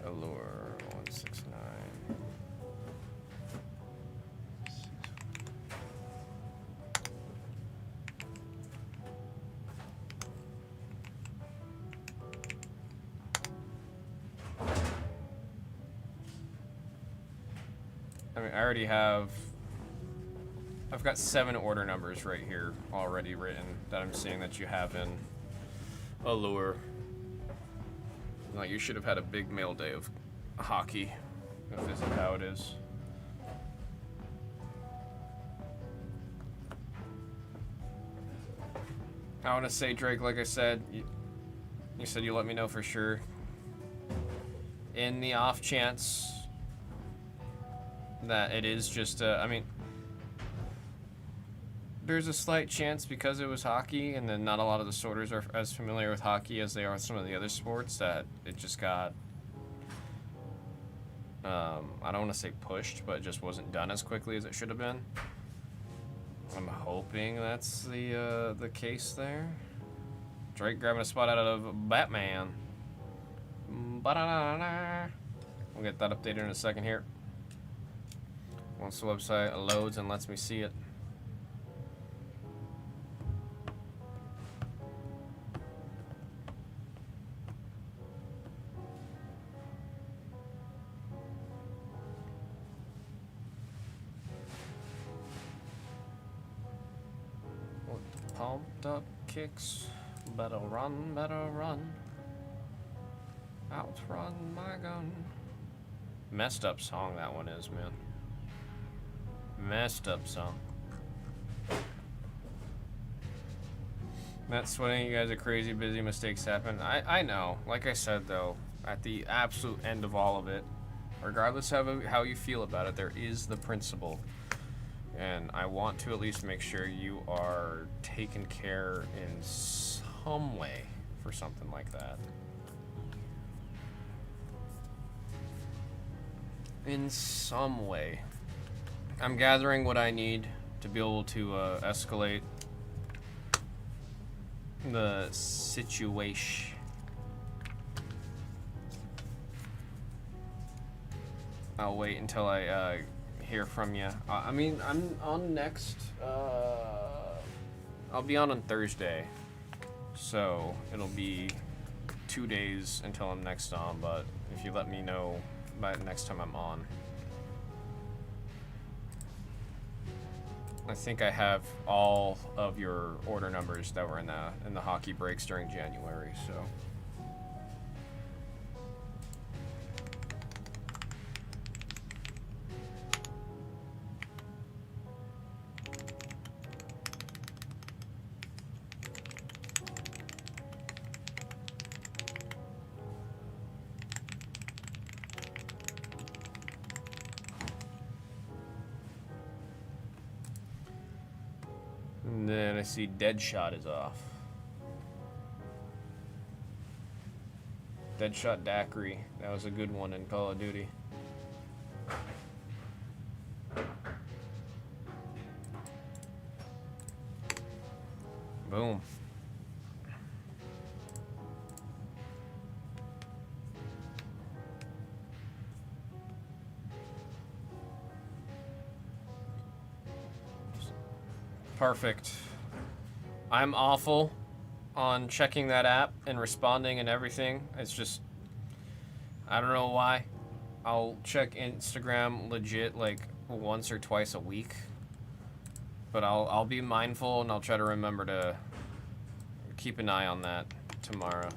Allure 169. I mean, I already have, I've got 7 order numbers right here already written that I'm seeing that you have in Allure. Like, you should have had a big mail day of hockey, if this is how it is. I want to say, Drake, like I said, you said you let me know for sure. In the off chance that it is just, I mean, there's a slight chance because it was hockey and then not a lot of the sorters are as familiar with hockey as they are with some of the other sports that it just got, I don't want to say pushed, but it just wasn't done as quickly as it should have been. I'm hoping that's the case there. Drake grabbing a spot out of Batman. Ba-da-da-da-da. We'll get that updated in a second here. Once the website loads and lets me see it. Pumped up kicks. Better run, better run. Outrun my gun. Messed up song that one is, man. Messed up some. Not sweating, you guys are crazy busy, mistakes happen. I know. Like I said though, at the absolute end of all of it, regardless of how you feel about it, there is the principle. And I want to at least make sure you are taken care in some way for something like that. In some way. I'm gathering what I need to be able to escalate the situation. I'll wait until I hear from you. I mean, I'm on next. I'll be on Thursday, so it'll be 2 days until I'm next on. But if you let me know by the next time I'm on, I think I have all of your order numbers that were in the hockey breaks during January. So. And then I see Deadshot is off. Deadshot Daiquiri. That was a good one in Call of Duty. Boom. Perfect. I'm awful on checking that app and responding and everything. It's just, I don't know why. I'll check Instagram legit like once or twice a week. But I'll be mindful and I'll try to remember to keep an eye on that tomorrow.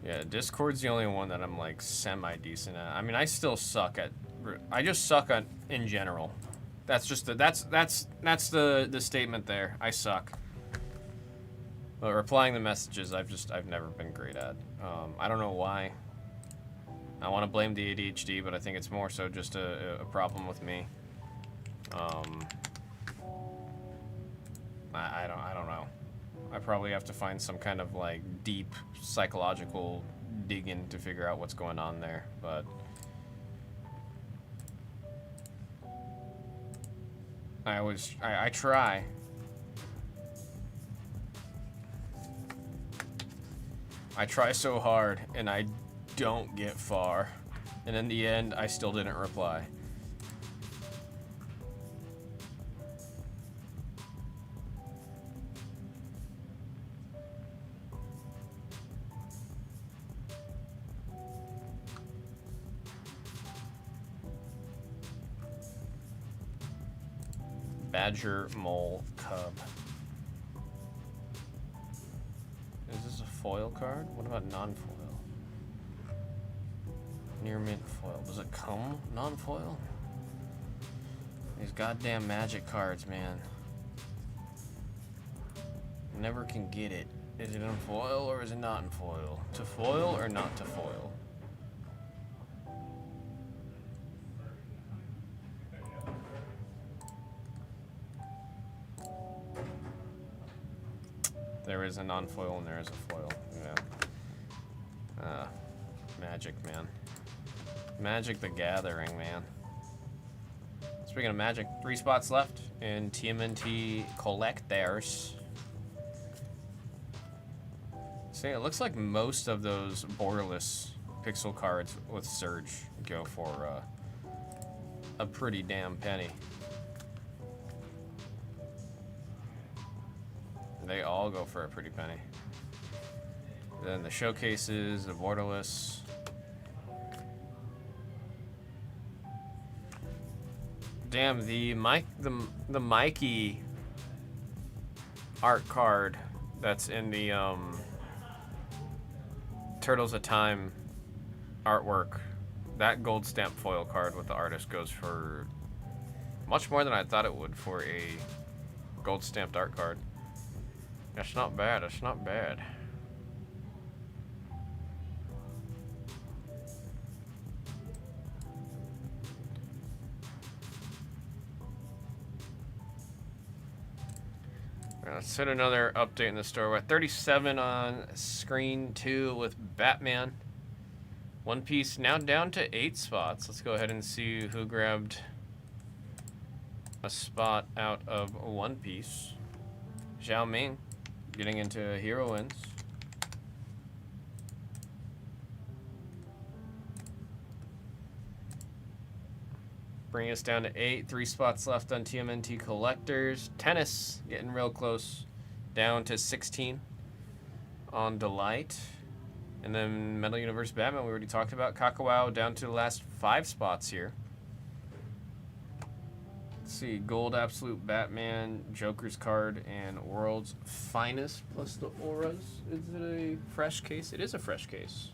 Yeah, Discord's the only one that I'm like semi-decent at. I mean, I still suck at. I just suck at in general. That's just that's the statement there. I suck. But replying the messages, I've never been great at. I don't know why. I want to blame the ADHD, but I think it's more so just a problem with me. I don't know. I probably have to find some kind of like deep psychological digging to figure out what's going on there, but I try. I try so hard and I don't get far. And in the end, I still didn't reply. Badger, mole, cub. Is this a foil card? What about non-foil? Near mint foil. Does it come non-foil? These goddamn magic cards, man. Never can get it. Is it in foil or is it not in foil? To foil or not to foil? There is a non-foil and there is a foil. Yeah. Magic, man. Magic the Gathering, man. Speaking of Magic, 3 spots left in TMNT Collectors. See, it looks like most of those borderless pixel cards with Surge go for a pretty damn penny. They all go for a pretty penny. Then the showcases, the borderless. Damn, the Mikey art card that's in the Turtles of Time artwork. That gold stamp foil card with the artist goes for much more than I thought it would for a gold stamped art card. That's not bad. That's not bad. Let's hit another update in the store. We're at 37 on screen 2 with Batman. One Piece now down to 8 spots. Let's go ahead and see who grabbed a spot out of One Piece. Zhao Ming getting into Hero Wins. Bringing us down to 8. 3 spots left on TMNT Collectors. Tennis getting real close. Down to 16 on Delight. And then Metal Universe Batman, we already talked about. Kakawao down to the last 5 spots here. Let's see. Gold Absolute Batman, Joker's card, and World's Finest plus the auras. Is it a fresh case? It is a fresh case.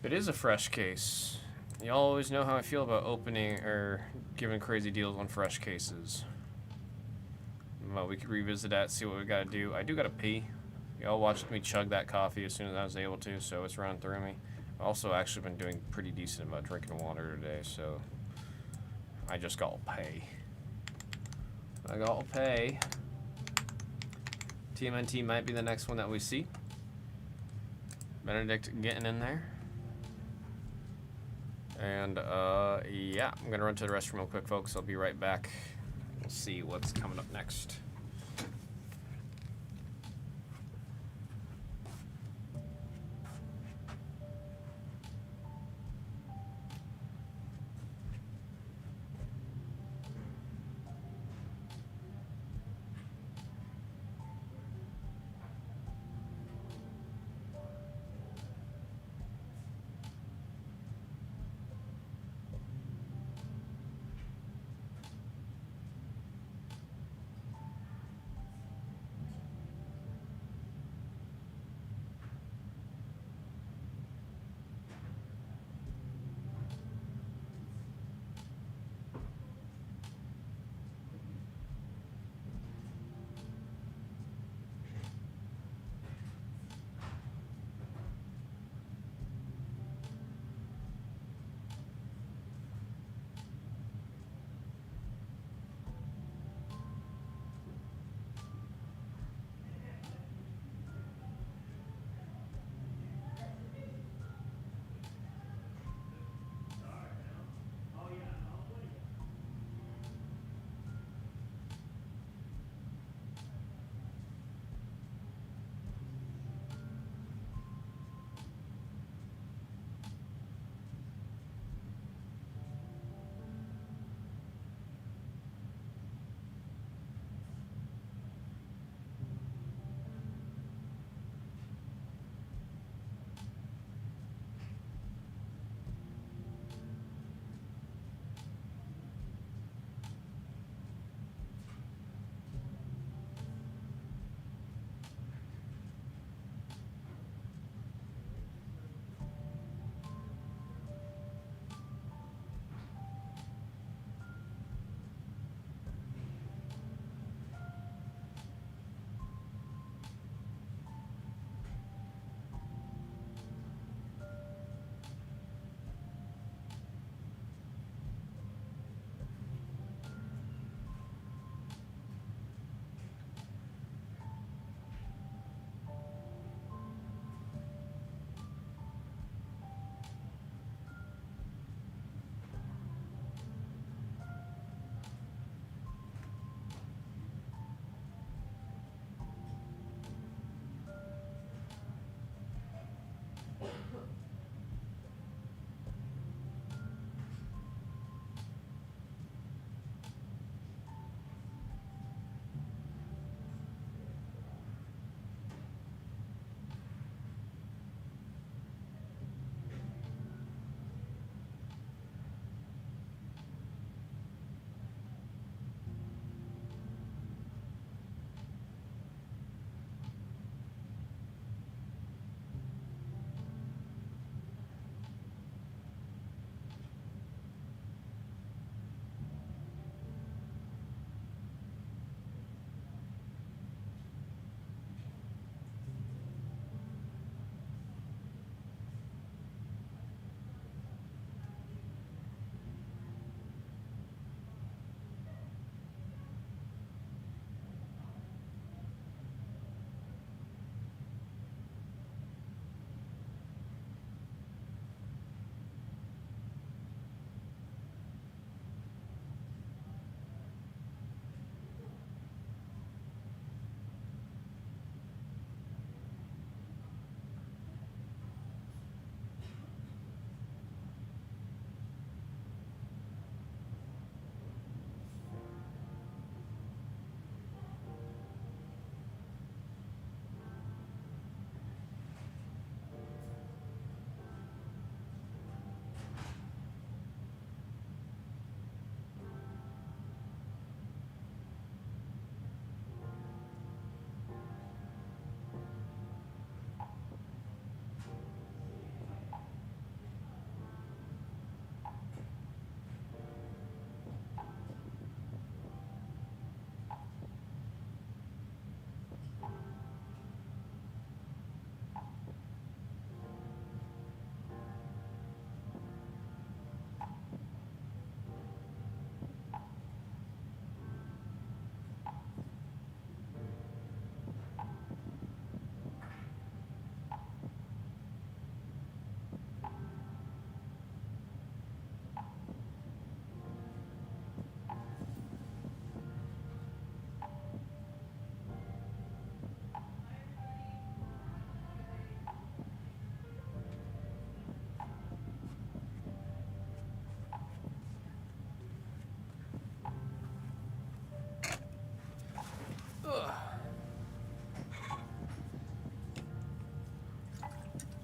It is a fresh case. You always know how I feel about opening or giving crazy deals on fresh cases. Well, we could revisit that, see what we gotta do. I do gotta pee. Y'all watched me chug that coffee as soon as I was able to, so it's running through me. I've also actually been doing pretty decent about drinking water today, so I just gotta pay. I gotta pay. TMNT might be the next one that we see. Benedict getting in there. And, yeah, I'm gonna run to the restroom real quick, folks. I'll be right back. We'll see what's coming up next.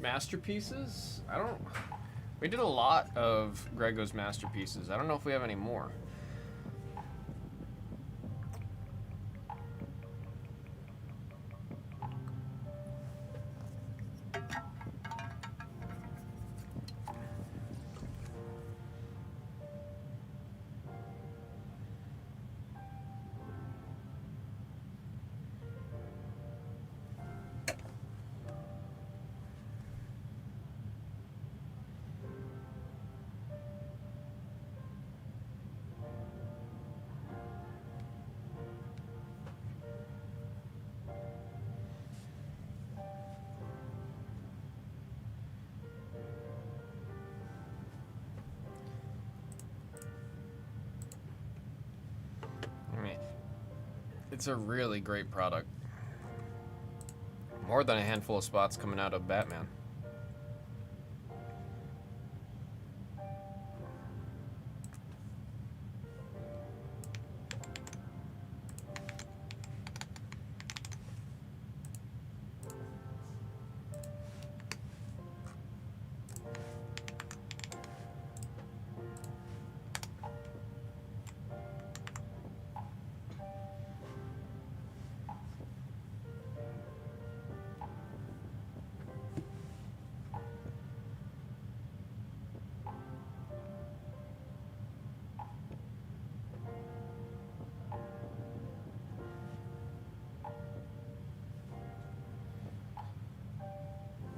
masterpieces? I don't... We did a lot of Grego's masterpieces. I don't know if we have any more. It's a really great product. More than a handful of spots coming out of Batman.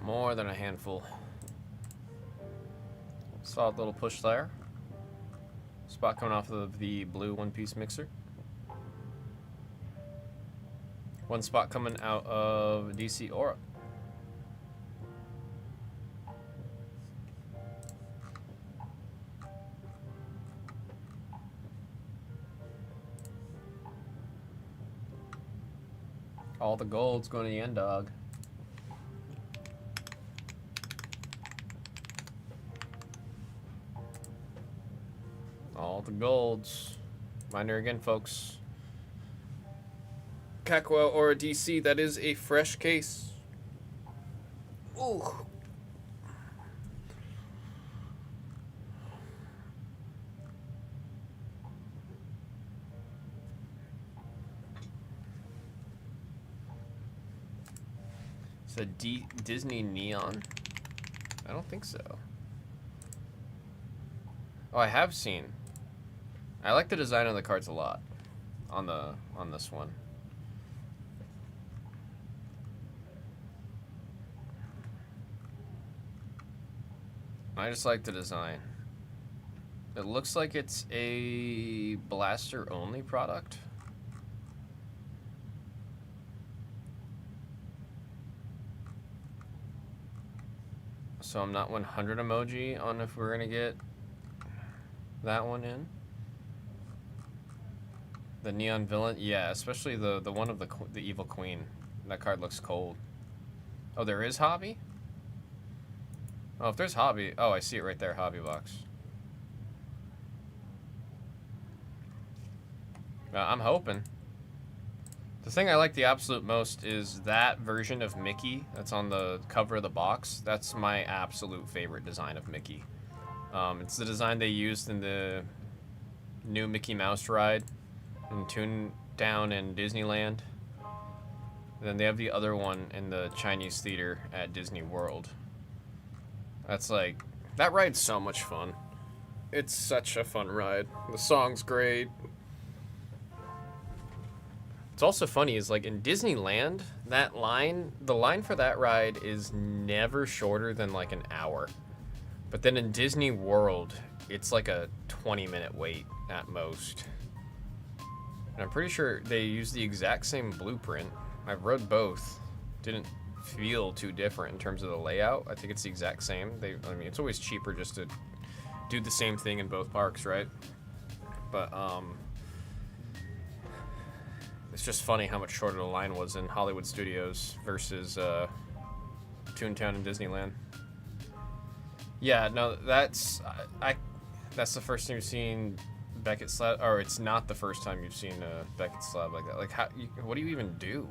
More than a handful. Solid little push there. Spot coming off of the blue one-piece mixer. One spot coming out of DC Aura. All the gold's going to the end dog. All the golds. Reminder again, folks. Kakwa or a DC, that is a fresh case. Ooh. It's a Disney Neon? I don't think so. Oh, I have seen. I like the design of the cards a lot on this one. I just like the design. It looks like it's a blaster only product. So I'm not 100 emoji on if we're gonna get that one in. The Neon Villain, yeah, especially the one of the Evil Queen. That card looks cold. Oh, there is Hobby? Oh, if there's Hobby, oh, I see it right there, Hobby Box. I'm hoping. The thing I like the absolute most is that version of Mickey that's on the cover of the box. That's my absolute favorite design of Mickey. It's the design they used in the new Mickey Mouse ride in Toontown and Disneyland. And then they have the other one in the Chinese theater at Disney World. That's like, that ride's so much fun. It's such a fun ride. The song's great. It's also funny is like in Disneyland, that line, the line for that ride is never shorter than like an hour. But then in Disney World, it's like a 20-minute wait at most. And I'm pretty sure they use the exact same blueprint. I've rode both. Didn't feel too different in terms of the layout. I think it's the exact same. I mean, it's always cheaper just to do the same thing in both parks, right? But it's just funny how much shorter the line was in Hollywood Studios versus Toontown and Disneyland. Yeah, no, that's the first time you've seen Beckett slab, or it's not the first time you've seen a Beckett slab like that. Like, what do you even do?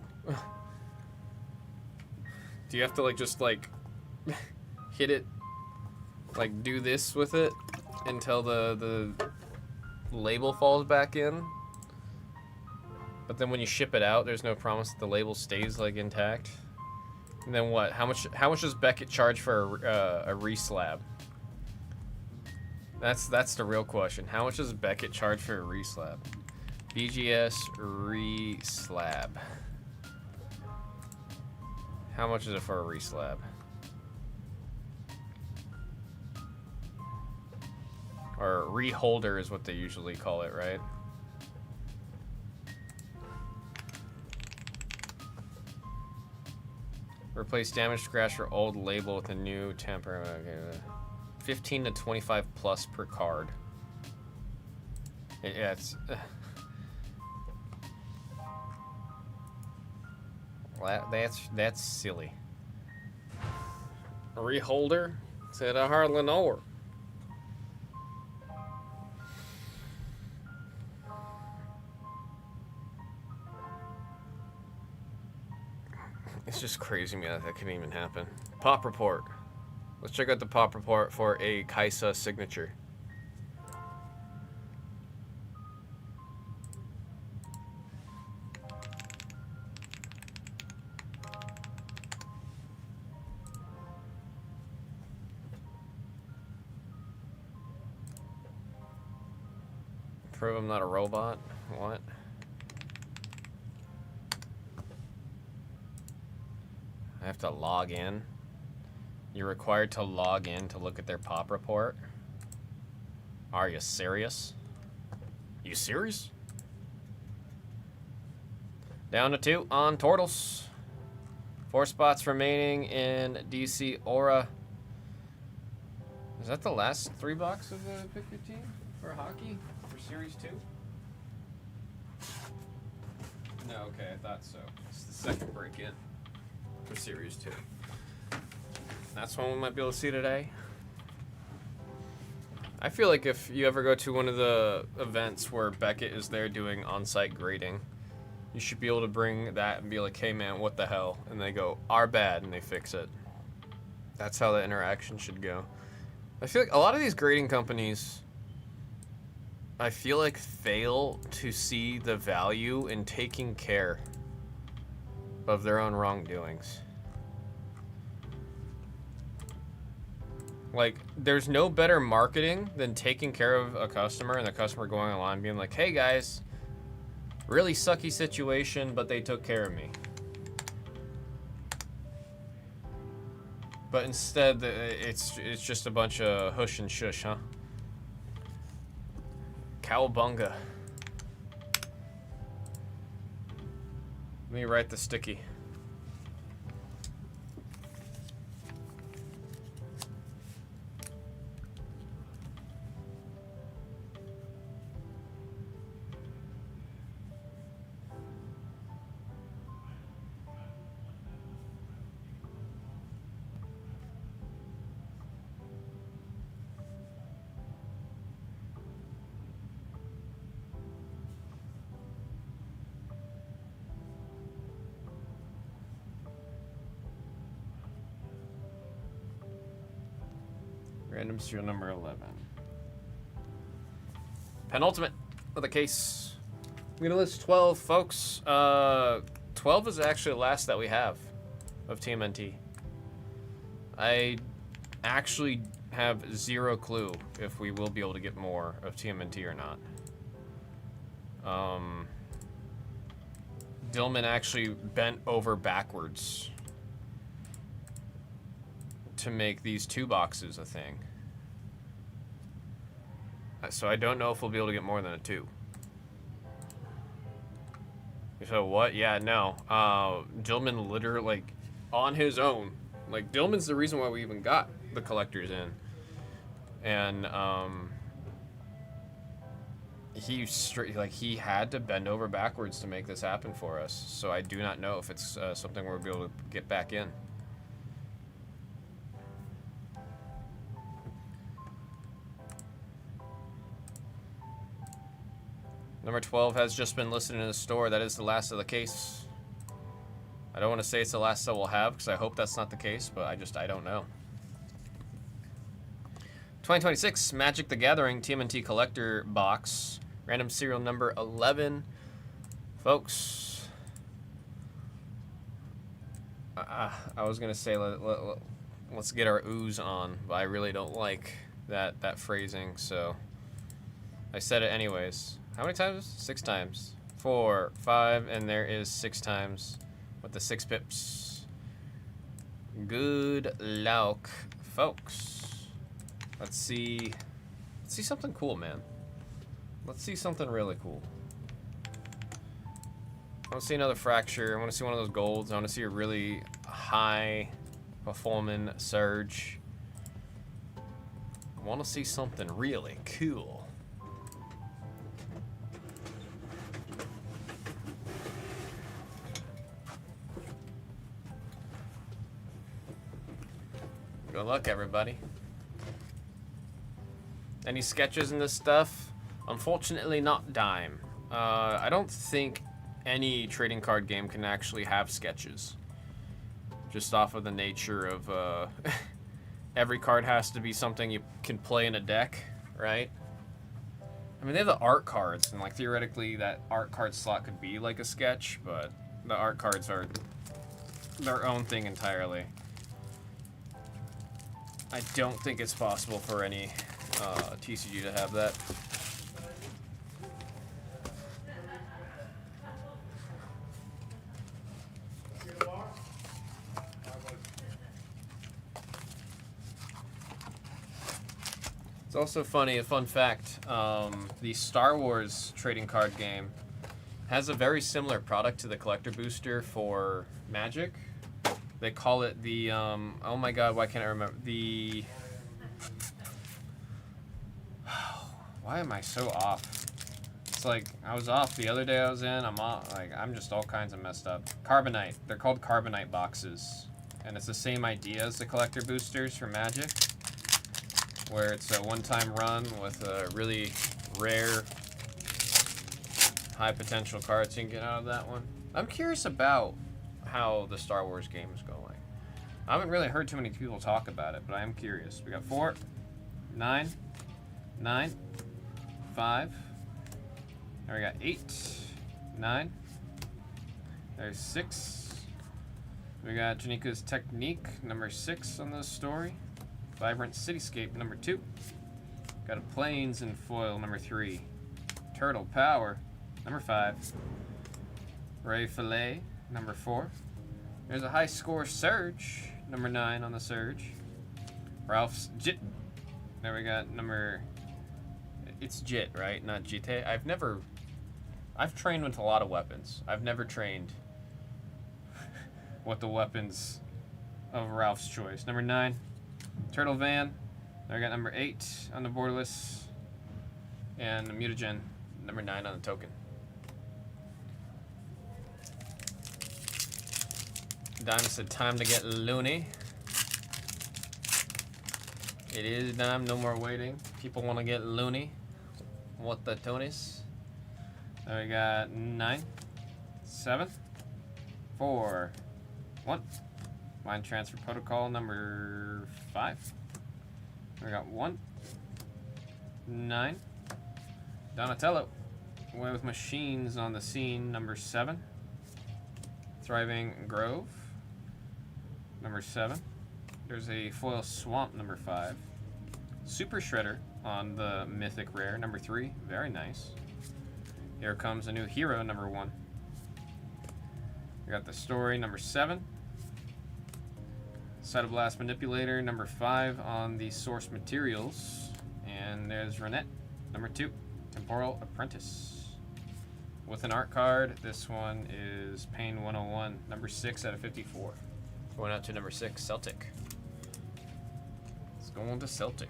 Do you have to like just like hit it, like do this with it until the label falls back in. But then when you ship it out, there's no promise that the label stays like intact. And then what? How much does Beckett charge for a reslab? That's the real question. How much does Beckett charge for a reslab? BGS reslab. How much is it for a reslab? Or reholder is what they usually call it, right? Replace damaged scratch or old label with a new temper. Okay. 15 to 25 plus per card. Yeah, it's... That's silly. A reholder? Said I hardly know her. It's just crazy to me that can even happen. Pop report. Let's check out the pop report for a Kaisa signature. Prove I'm not a robot? What? I have to log in. You're required to log in to look at their pop report. Are you serious? You serious? Down to 2 on Tortles. 4 spots remaining in DC Aura. Is that the last 3 box of the Pick Your Team for hockey? For Series 2? No, okay, I thought so. It's the second break-in for Series 2. That's one we might be able to see today. I feel like if you ever go to one of the events where Beckett is there doing on-site grading, you should be able to bring that and be like, hey man, what the hell? And they go, our bad, and they fix it. That's how the interaction should go. I feel like a lot of these grading companies, I feel like fail to see the value in taking care of their own wrongdoings. Like, there's no better marketing than taking care of a customer and the customer going online being like, hey guys, really sucky situation, but they took care of me. But instead, it's just a bunch of hush and shush, huh? Cowabunga. Let me write the sticky. Random serial number 11. Penultimate of the case. I'm gonna list 12, folks. 12 is actually the last that we have of TMNT. I actually have zero clue if we will be able to get more of TMNT or not. Dillman actually bent over backwards to make these 2 boxes a thing. So I don't know if we'll be able to get more than a 2. So what? Yeah, no. Dillman literally, like, on his own. Like, Dillman's the reason why we even got the collectors in. And, he had to bend over backwards to make this happen for us. So I do not know if it's something we'll be able to get back in. Number 12 has just been listed in the store. That is the last of the case. I don't want to say it's the last that we'll have because I hope that's not the case, but I don't know. 2026 Magic the Gathering TMNT Collector Box. Random serial number 11. Folks, I was going to say let's get our ooze on, but I really don't like that phrasing, so I said it anyways. How many times? 6 times. 4, 5, and there is 6 times with the 6 pips. Good luck, folks. Let's see something cool, man. Let's see something really cool. I want to see another fracture. I want to see one of those golds. I want to see a really high performing surge. I want to see something really cool. Good luck, everybody. Any sketches in this stuff? Unfortunately, not dime. I don't think any trading card game can actually have sketches. Just off of the nature of every card has to be something you can play in a deck, right? I mean, they have the art cards, and like theoretically that art card slot could be like a sketch, but the art cards are their own thing entirely. I don't think it's possible for any TCG to have that. It's also funny, a fun fact, the Star Wars trading card game has a very similar product to the collector booster for Magic. They call it the, oh my god, why can't I remember? The, why am I so off? It's like, I was off the other day I was in, I'm off, like, I'm just all kinds of messed up. Carbonite, they're called Carbonite boxes. And it's the same idea as the collector boosters for Magic, where it's a one-time run with a really rare, high potential cards you can get out of that one. I'm curious about how the Star Wars game is going. I haven't really heard too many people talk about it, but I am curious. We got 4, 9, 9, 5. There we got 8, 9. There's 6. We got Janika's Technique, number 6 on the story. Vibrant Cityscape, number 2. Got a Plains and Foil, number 3. Turtle Power, number 5. Ray Fillet, number 4. There's a high score Surge, number 9 on the Surge. Ralph's Jit. There we got number... It's Jit, right? Not Jite. I've trained with a lot of weapons. I've never trained with the weapons of Ralph's choice. Number 9, Turtle Van. There we got number 8 on the borderless. And the Mutagen, number 9 on the token. Dime said time to get loony. It is dime, no more waiting. People want to get loony. What the Tonys? There we got 9, 7, 4, 1. Line transfer protocol number 5. We got 1, 9. Donatello. Away with machines on the scene, number 7. Thriving Grove, number 7. There's a foil Swamp, number 5. Super Shredder on the Mythic Rare, number 3. Very nice. Here comes a new hero, number 1. We got the story, number 7. Cytoblast Manipulator, number 5 on the source materials. And there's Renette, number 2. Temporal Apprentice. With an art card, this one is Pain 101, number 6 out of 54. Going out to number 6, Celtic. Let's go on to Celtic.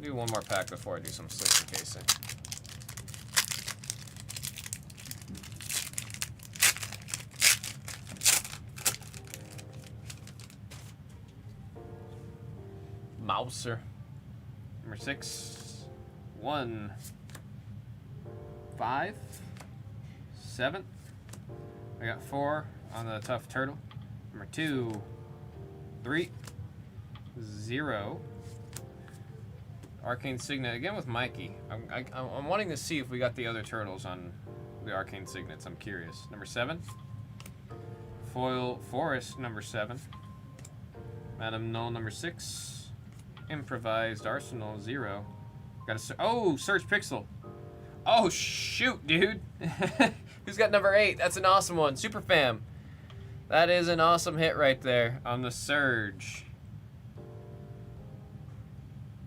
Do one more pack before I do some sleeper casing. Mouser, number 6, 1, 5, 7, We got 4 on the tough turtle. Number 2, 3, 0. Arcane Signet again with Mikey. I'm wanting to see if we got the other turtles on the Arcane Signets. I'm curious. Number 7. Foil Forest, number 7. Madam Null, number 6. Improvised Arsenal, 0. Got a... Oh, Surge Pixel. Oh, shoot, dude. Who's got number 8? That's an awesome one. Super Fam. That is an awesome hit right there on the Surge.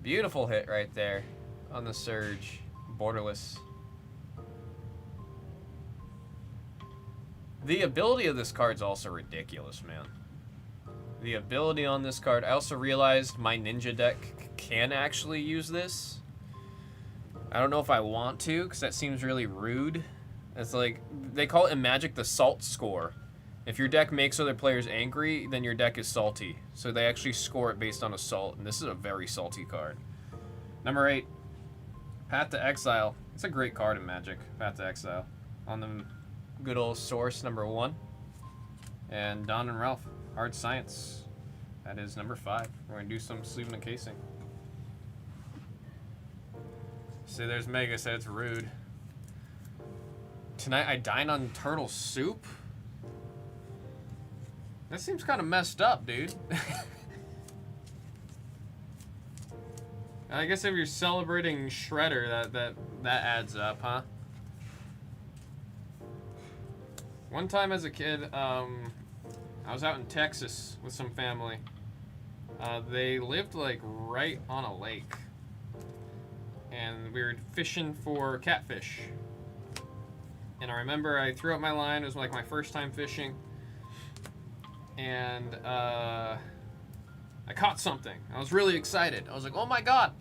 Beautiful hit right there on the Surge. Borderless. The ability of this card's also ridiculous, man. The ability on this card. I also realized my ninja deck can actually use this. I don't know if I want to, because that seems really rude. It's like, they call it in Magic the salt score. If your deck makes other players angry, then your deck is salty. So they actually score it based on a salt, and this is a very salty card. Number 8, Path to Exile. It's a great card in Magic, Path to Exile. On the good old source, number 1. And Don and Ralph, Hard Science. That is number 5. We're going to do some sleeving and casing. See, there's Mega, said it's rude. Tonight I dine on turtle soup? That seems kind of messed up, dude. I guess if you're celebrating Shredder, that adds up, huh? One time as a kid, I was out in Texas with some family. They lived like right on a lake, and we were fishing for catfish. And I remember I threw up my line. It was like my first time fishing, and I caught something. I was really excited. I was like, "Oh my god!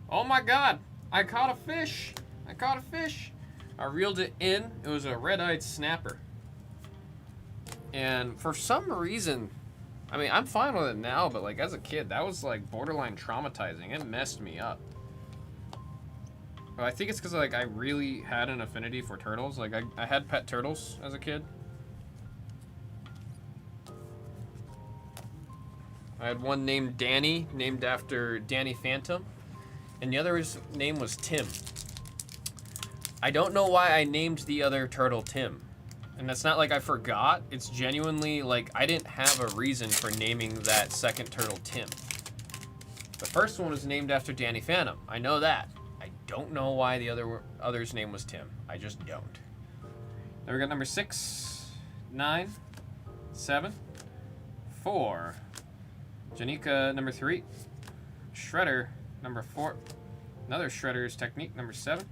Oh my god! I caught a fish! I caught a fish!" I reeled it in. It was a red-eyed snapper. And for some reason, I mean, I'm fine with it now, but like as a kid, that was like borderline traumatizing. It messed me up. But I think it's because like I really had an affinity for turtles. Like I had pet turtles as a kid. I had one named Danny, named after Danny Phantom, and the other's name was Tim. I don't know why I named the other turtle Tim. And that's not like I forgot. It's genuinely like I didn't have a reason for naming that second turtle Tim. The first one was named after Danny Phantom. I know that. I don't know why the other's name was Tim. I just don't. Then we got number 6, 9, 7, 4. Janika, number 3. Shredder, number 4. Another Shredder's Technique, number 7.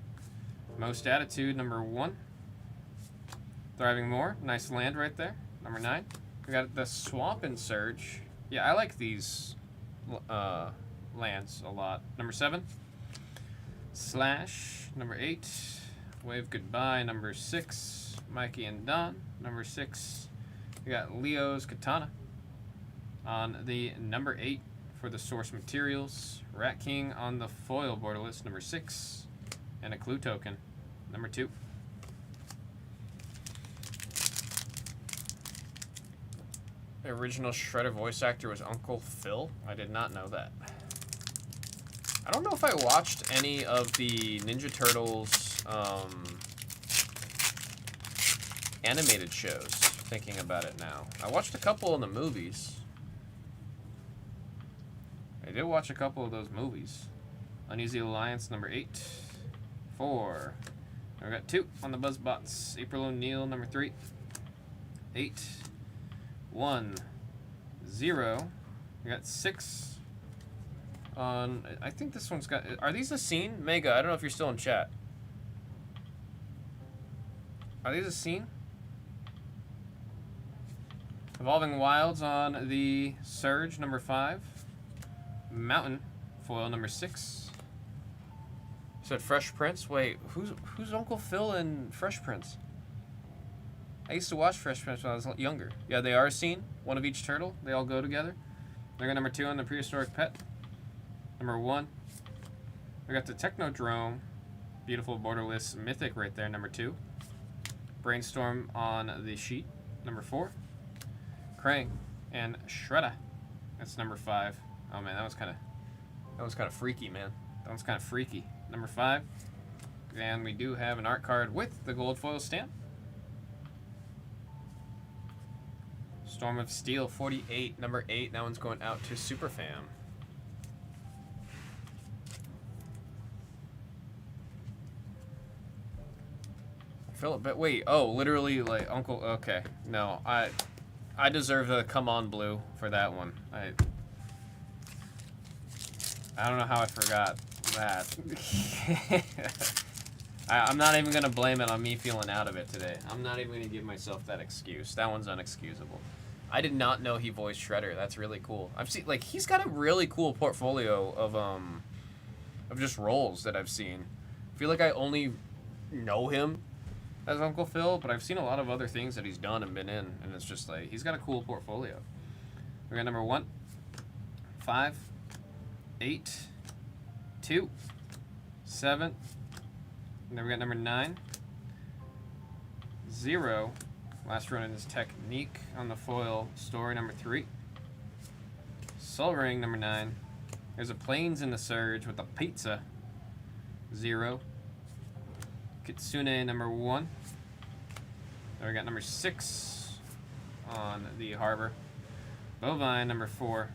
Most Attitude, number 1. Thriving More, nice land right there. Number 9. We got the Swamp and Surge. Yeah, I like these lands a lot. Number 7. Slash, number 8. Wave Goodbye, number 6. Mikey and Don, number 6. We got Leo's Katana. On the number 8 for the source materials. Rat King on the foil borderless, number 6. And a clue token, number 2. The original Shredder voice actor was Uncle Phil. I did not know that. I don't know if I watched any of the Ninja Turtles animated shows, thinking about it now. I watched a couple in the movies. I did watch a couple of those movies. Uneasy Alliance, number 8. 4. We got 2 on the BuzzBots. April O'Neil, number 3. 8. 1, 0. We got 6 on. I think this one's got. Are these a scene? Mega, I don't know if you're still in chat. Are these a scene? Evolving Wilds on the Surge, number 5. Mountain, foil, number 6. Said Fresh Prince. Wait, who's Uncle Phil in Fresh Prince? I used to watch Fresh Prince when I was younger. Yeah, they are a scene. One of each turtle. They all go together. They got number 2 on the Prehistoric Pet. Number 1. We got the Technodrome. Beautiful borderless mythic right there, number 2. Brainstorm on the sheet. number 4. Krang and Shredder. That's number 5. Oh man, that was kind of freaky, man. That was kind of freaky. Number 5. And we do have an art card with the gold foil stamp. Storm of Steel 48, number 8. That one's going out to Superfam. Philip, but wait, oh, literally, like, Uncle, okay. No, I deserve a come on blue for that one. I don't know how I forgot that. I'm not even going to blame it on me feeling out of it today. I'm not even going to give myself that excuse. That one's unexcusable. I did not know he voiced Shredder. That's really cool. I've seen, like, he's got a really cool portfolio of just roles that I've seen. I feel like I only know him as Uncle Phil, but I've seen a lot of other things that he's done and been in, and it's just like, he's got a cool portfolio. We got number 1, 5, 8, 2, 7, and then we got number 9, 0. Last run in his Technique on the foil. Story number 3. Soul Ring number 9. There's a Planes in the Surge with a pizza. 0. Kitsune number 1. Then we got number 6 on the Harbor. Bovine number 4.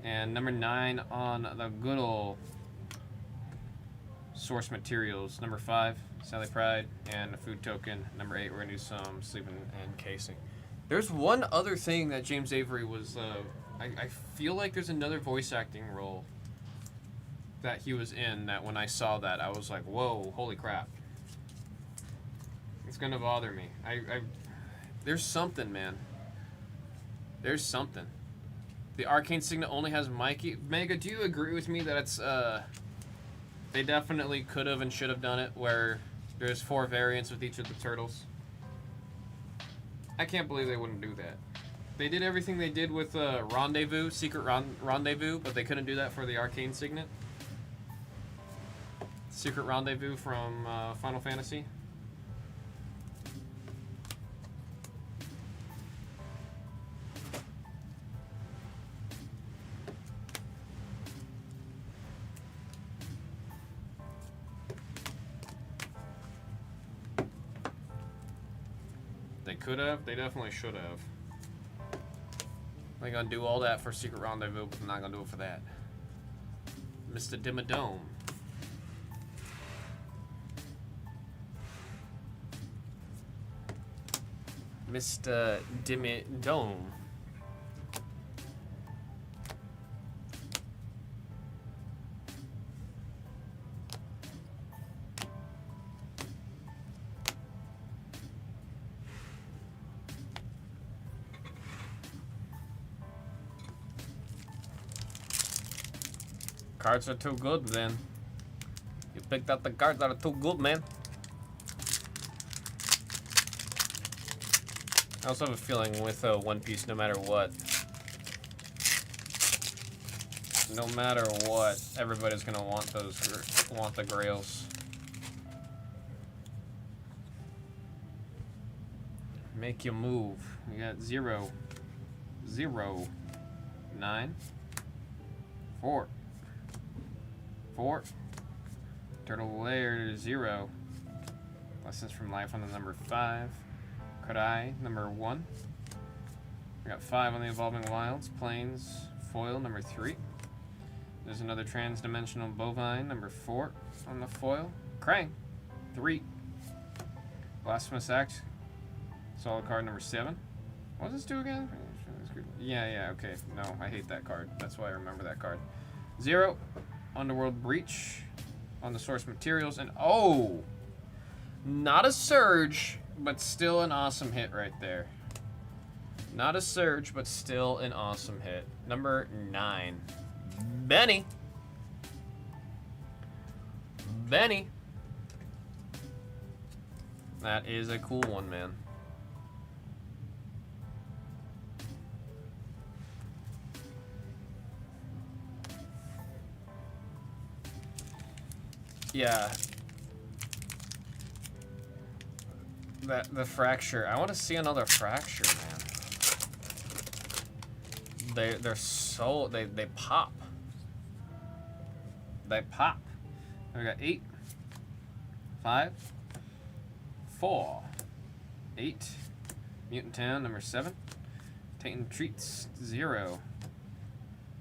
And number 9 on the good ol' Source Materials. Number 5, Sally Pride, and a food token. Number 8, we're gonna do some sleeping and casing. There's one other thing that James Avery was, I feel like there's another voice acting role that he was in that when I saw that, I was like, whoa, holy crap. It's gonna bother me. There's something, man. There's something. The Arcane Signet only has Mikey. Mega, do you agree with me that it's, they definitely could have and should have done it where there's 4 variants with each of the turtles? I can't believe they wouldn't do that. They did everything they did with Rendezvous, Secret Rendezvous, but they couldn't do that for the Arcane Signet. Secret Rendezvous from Final Fantasy. They could have. They definitely should have. They're gonna do all that for Secret Rendezvous, but I'm not gonna do it for that. Mr. Dimmadome. Mr. Dimmadome. Cards are too good, then. You picked out the cards that are too good, man. I also have a feeling with One Piece, no matter what, everybody's gonna want the grails. Make you move. We got 0, 0, 9, 4. 4. Turtle Lair 0. Lessons from Life on the number 5. Kodai number 1. We got 5 on the Evolving Wilds. Plains foil number 3. There's another Trans-Dimensional Bovine number 4 on the foil. Krang 3. Blasphemous Act. Solid card number 7. What does this do again? Yeah, okay. No, I hate that card. That's why I remember that card. 0. Underworld Breach on the Source Materials, and oh, not a Surge, but still an awesome hit right there. Not a Surge, but still an awesome hit. Number 9, Benny. That is a cool one, man. Yeah. the fracture. I want to see another fracture, man. They're so they pop. They pop. We got 8, 5, 4, 8. Mutant Town number 7. Tainted Treats 0.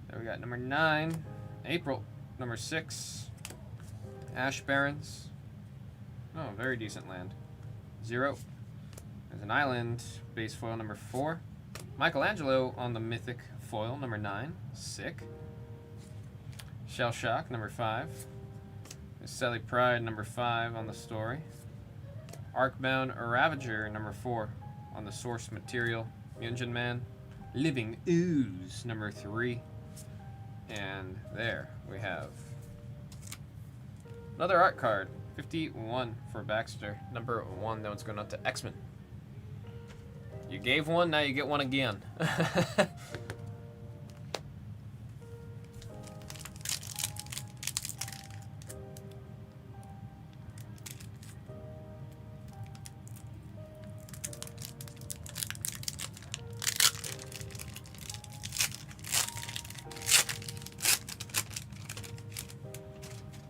There we got number 9. April number 6. Ash Barrens. Oh, very decent land. 0. There's an island. Base foil number 4. Michelangelo on the mythic foil number 9. Sick. Shell Shock number 5. There's Sally Pride number 5 on the story. Arcbound Ravager number 4 on the source material. Mutagen Man. Living Ooze number 3. And there we have another art card. 51 for Baxter. Number 1. That one's going out to X-Men. You gave one, now you get one again.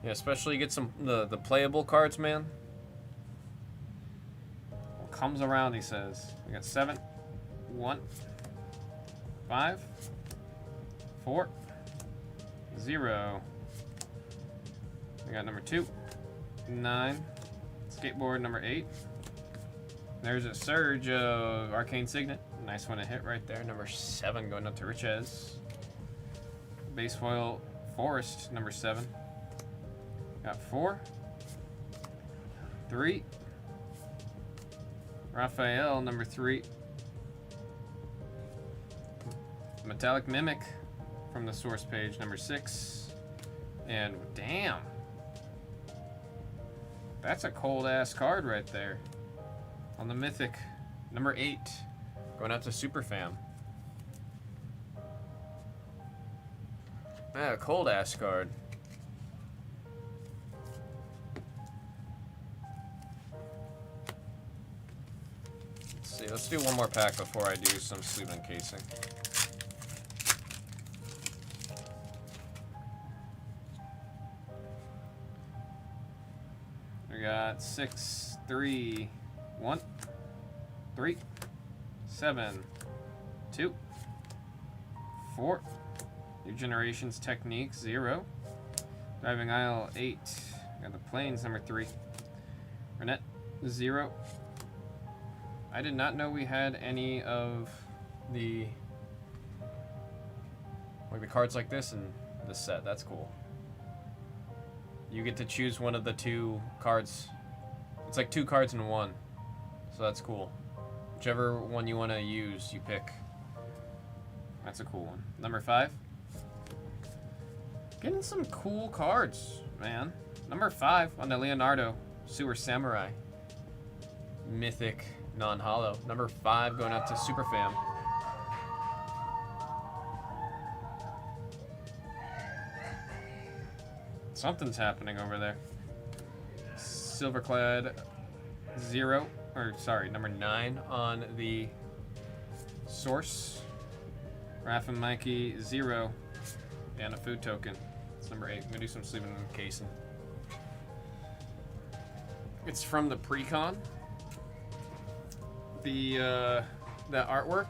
Yeah, especially get some the playable cards, man. What comes around, he says. We got 7, 1, 5, 4, 0. We got number 2, 9, skateboard number 8. There's a surge of Arcane Signet. Nice one to hit right there. Number 7 going up to Richez. Base foil Forest number 7. Got 4, 3, Raphael number 3, Metallic Mimic from the source page number 6, and damn, that's a cold ass card right there on the mythic number 8, going out to Superfam. Ah, cold ass card. Let's do one more pack before I do some sleeve encasing. We got 6, 3, 1, 3, 7, 2, 4. New Generations Technique 0. Driving Aisle 8. Got the Plains number 3. Renette 0. I did not know we had any of the cards like this in this set. That's cool. You get to choose one of the 2 cards. It's like 2 cards in 1. So that's cool. Whichever one you want to use, you pick. That's a cool one. Number 5. Getting some cool cards, man. Number 5 on the Leonardo Sewer Samurai. Mythic non-hollow. Number 5 going out to Superfam. Something's happening over there. Silverclad 0, or sorry, number 9 on the source. Raph and Mikey 0, and a food token. It's number 8. I'm gonna do some sleeving and casing. It's from the pre-con. That artwork.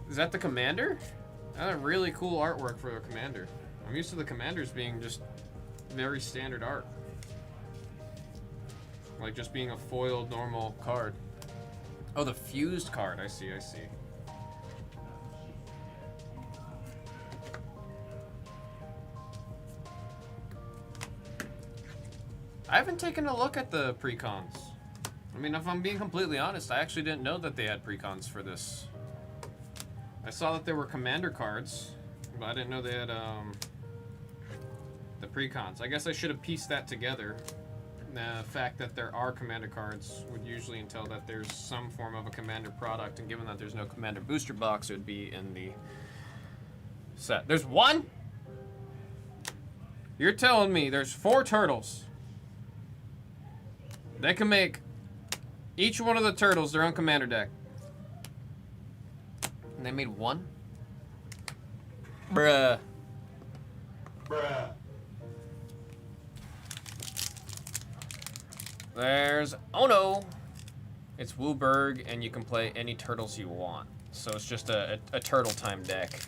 Is that the Commander? That's a really cool artwork for the Commander. I'm used to the Commanders being just very standard art. Like just being a foiled normal card. Oh, the fused card. I see, I see. I haven't taken a look at the pre-cons. I mean, if I'm being completely honest, I actually didn't know that they had pre-cons for this. I saw that there were Commander cards, but I didn't know they had the pre-cons. I guess I should have pieced that together. The fact that there are Commander cards would usually entail that there's some form of a Commander product, and given that there's no Commander booster box, it would be in the set. There's 1? You're telling me there's 4 turtles. They can make Each one of the turtles, their own commander deck. And they made one? Bruh. Bruh. There's... Oh no! It's Wooburg, and you can play any turtles you want. So it's just a turtle time deck.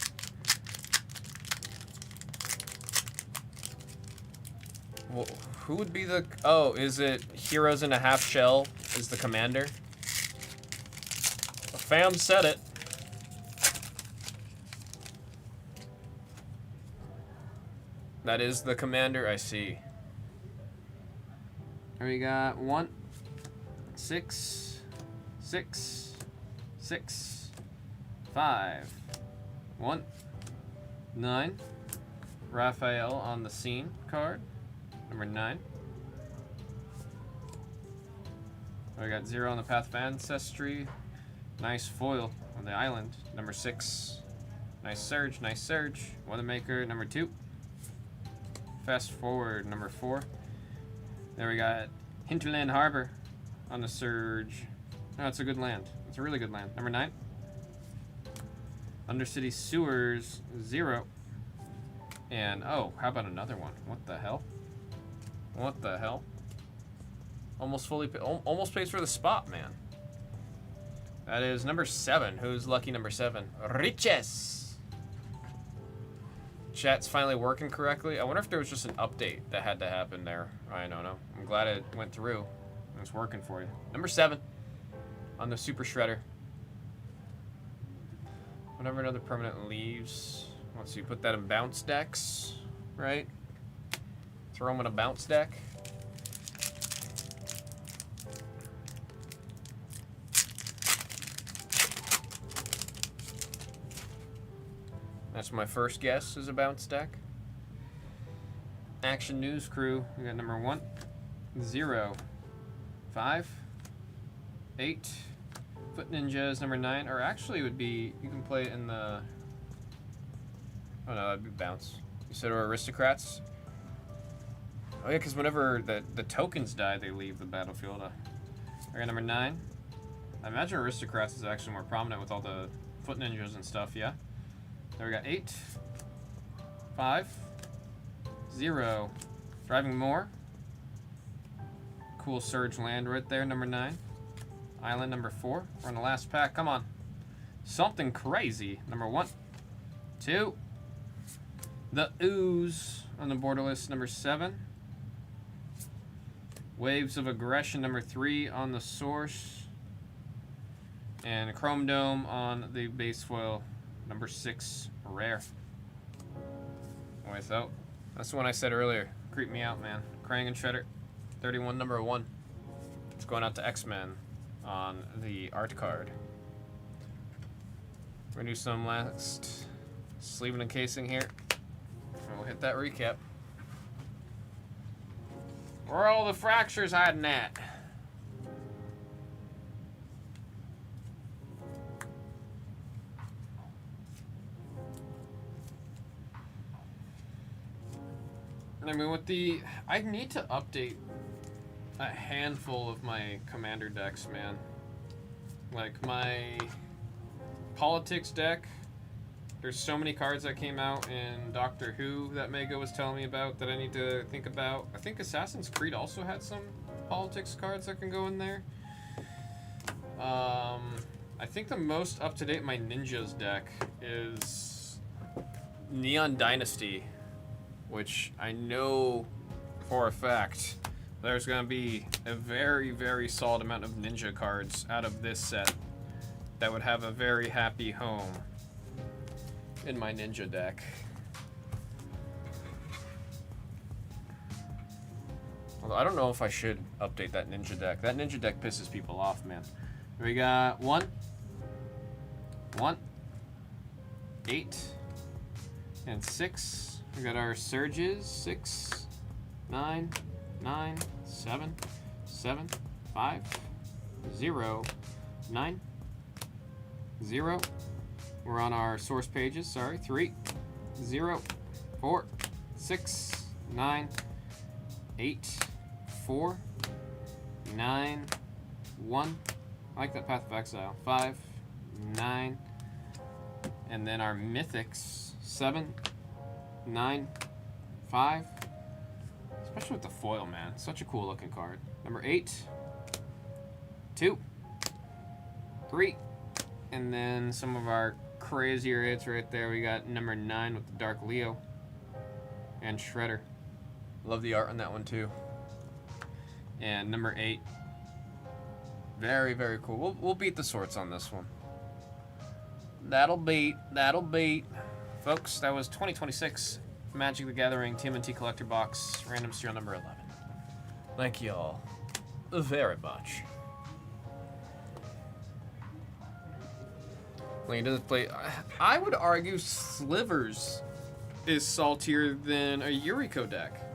Well, who would be the... Oh, is it Heroes in a Half Shell is the commander? The fam said it. That is the commander, I see. We got 1, 6, 6, 6, 5, 1, 9. Raphael on the scene card, number 9. We got 0 on the Path of Ancestry. Nice foil on the island, number 6. Nice Surge, nice Surge. Weathermaker, number 2. Fast Forward, number 4. There we got Hinterland Harbor on the Surge. No, it's a good land. It's a really good land. Number 9. Undercity Sewers, 0. And, oh, how about another one? What the hell? What the hell? Almost almost pays for the spot, man. That is number 7. Who's lucky number 7? Riches! Chat's finally working correctly. I wonder if there was just an update that had to happen there. I don't know. I'm glad it went through. And it's working for you. Number 7 on the Super Shredder. Whenever another permanent leaves, let's see, put that in bounce decks, right? Throw them in a bounce deck. That's my first guess is a bounce deck. Action News Crew, we got number 1, 0, 5, 8. Foot Ninjas, number 9. Or actually it would be, you can play it in the... Oh no, that'd be bounce. You said we're Aristocrats? Oh yeah, because whenever the tokens die, they leave the battlefield. Okay, number 9. I imagine Aristocrats is actually more prominent with all the Foot Ninjas and stuff, yeah? There we got 8, 5, 0. Driving More. Cool Surge land right there, number 9. Island, number 4. We're on the last pack. Come on. Something crazy. Number 1, 2. The Ooze on the borderless, number 7. Waves of Aggression, number 3 on the source. And Chrome Dome on the base foil, number 6, rare. Without, that's the one I said earlier. Creep me out, man. Krang and Shredder, 31, number 1. It's going out to X-Men on the art card. We're gonna do some last sleeve and encasing here. And we'll hit that recap. Where are all the fractures hiding at? I mean, with the... I need to update a handful of my commander decks, man. Like, my politics deck, there's so many cards that came out in Doctor Who that Mega was telling me about that I need to think about. I think Assassin's Creed also had some politics cards that can go in there. I think the most up-to-date my Ninjas deck is Neon Dynasty, which I know for a fact there's going to be a very, very solid amount of Ninja cards out of this set that would have a very happy home in my Ninja deck. Although I don't know if I should update that Ninja deck. That Ninja deck pisses people off, man. We got 1, 8, and 6. We got our Surges, 6, 9, 9, 7, 7, 5, 0, 9, 0. We're on our source pages, sorry. 3, 0, 4, 6, 9, 8, 4, 9, 1. I like that Path of Exile. 5, 9. And then our Mythics, 7, 9, 5. Especially with the foil, man. Such a cool looking card. Number 8, 2, 3. And then some of our crazier hits right there. We got number 9 with the Dark Leo and Shredder. Love the art on that one too. And number 8. Very, very cool. We'll beat the sorts on this one. That'll beat. Folks, that was 2026 Magic the Gathering TMNT Collector Box, random serial number 11. Thank you all very much. Lane doesn't play. I would argue Slivers is saltier than a Yuriko deck.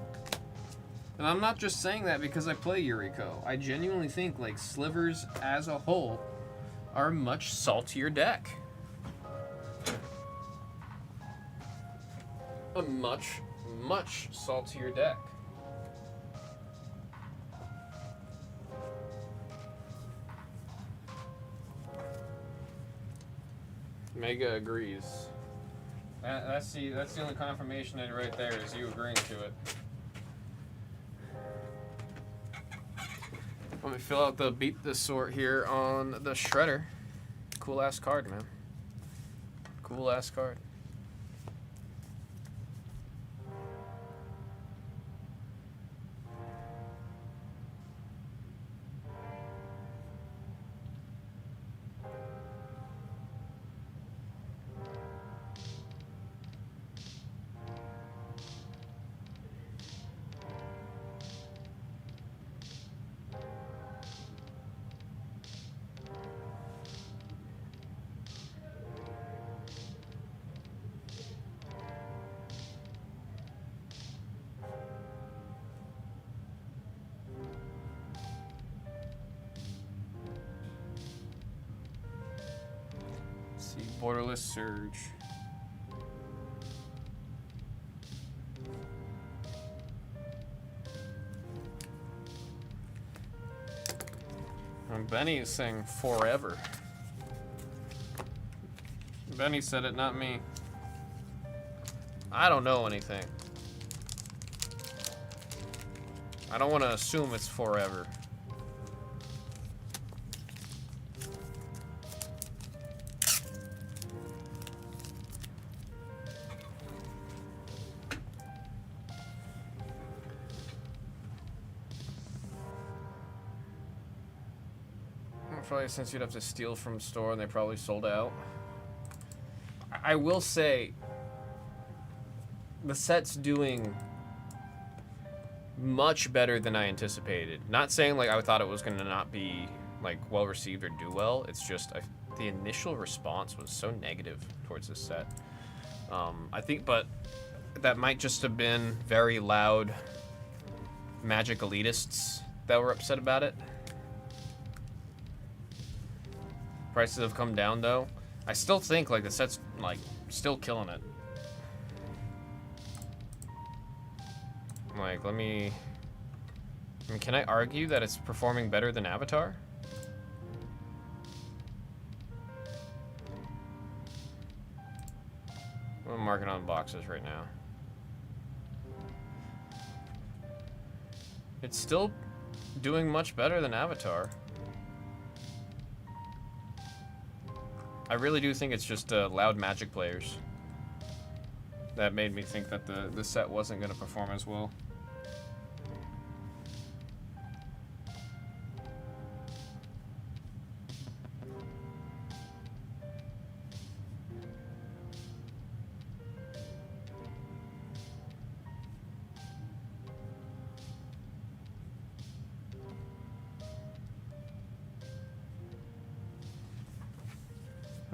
And I'm not just saying that because I play Yuriko. I genuinely think like Slivers as a whole are a much saltier deck. A much, much saltier deck. Mega agrees. That's the only confirmation right there is you agreeing to it. Let me fill out the beat the sort here on the Shredder. Cool ass card, man. Cool ass card. Borderless Surge. And Benny is saying forever. Benny said it, not me. I don't know anything. I don't want to assume it's forever. Probably since you'd have to steal from store and they probably sold out. I will say the set's doing much better than I anticipated. Not saying like I thought it was going to not be like well received or do well. It's just the initial response was so negative towards this set. I think, but that might just have been very loud Magic elitists that were upset about it. Prices have come down though. I still think like the set's like still killing it. Like, I mean, can I argue that it's performing better than Avatar? I'm marking on boxes right now. It's still doing much better than Avatar. I really do think it's just loud Magic players that made me think that the set wasn't going to perform as well.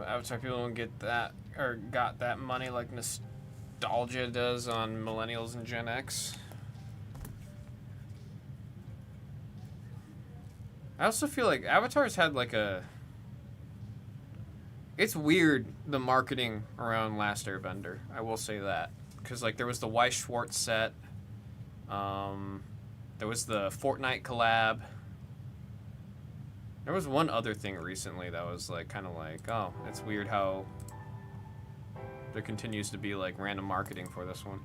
Avatar people don't get that, or got that money like nostalgia does on millennials and Gen X. I also feel like Avatar's had like a... It's weird, the marketing around Last Airbender. I will say that. Because like there was the Weiss Schwartz set. There was the Fortnite collab. There was one other thing recently that was like kind of like, oh, it's weird how there continues to be like random marketing for this one.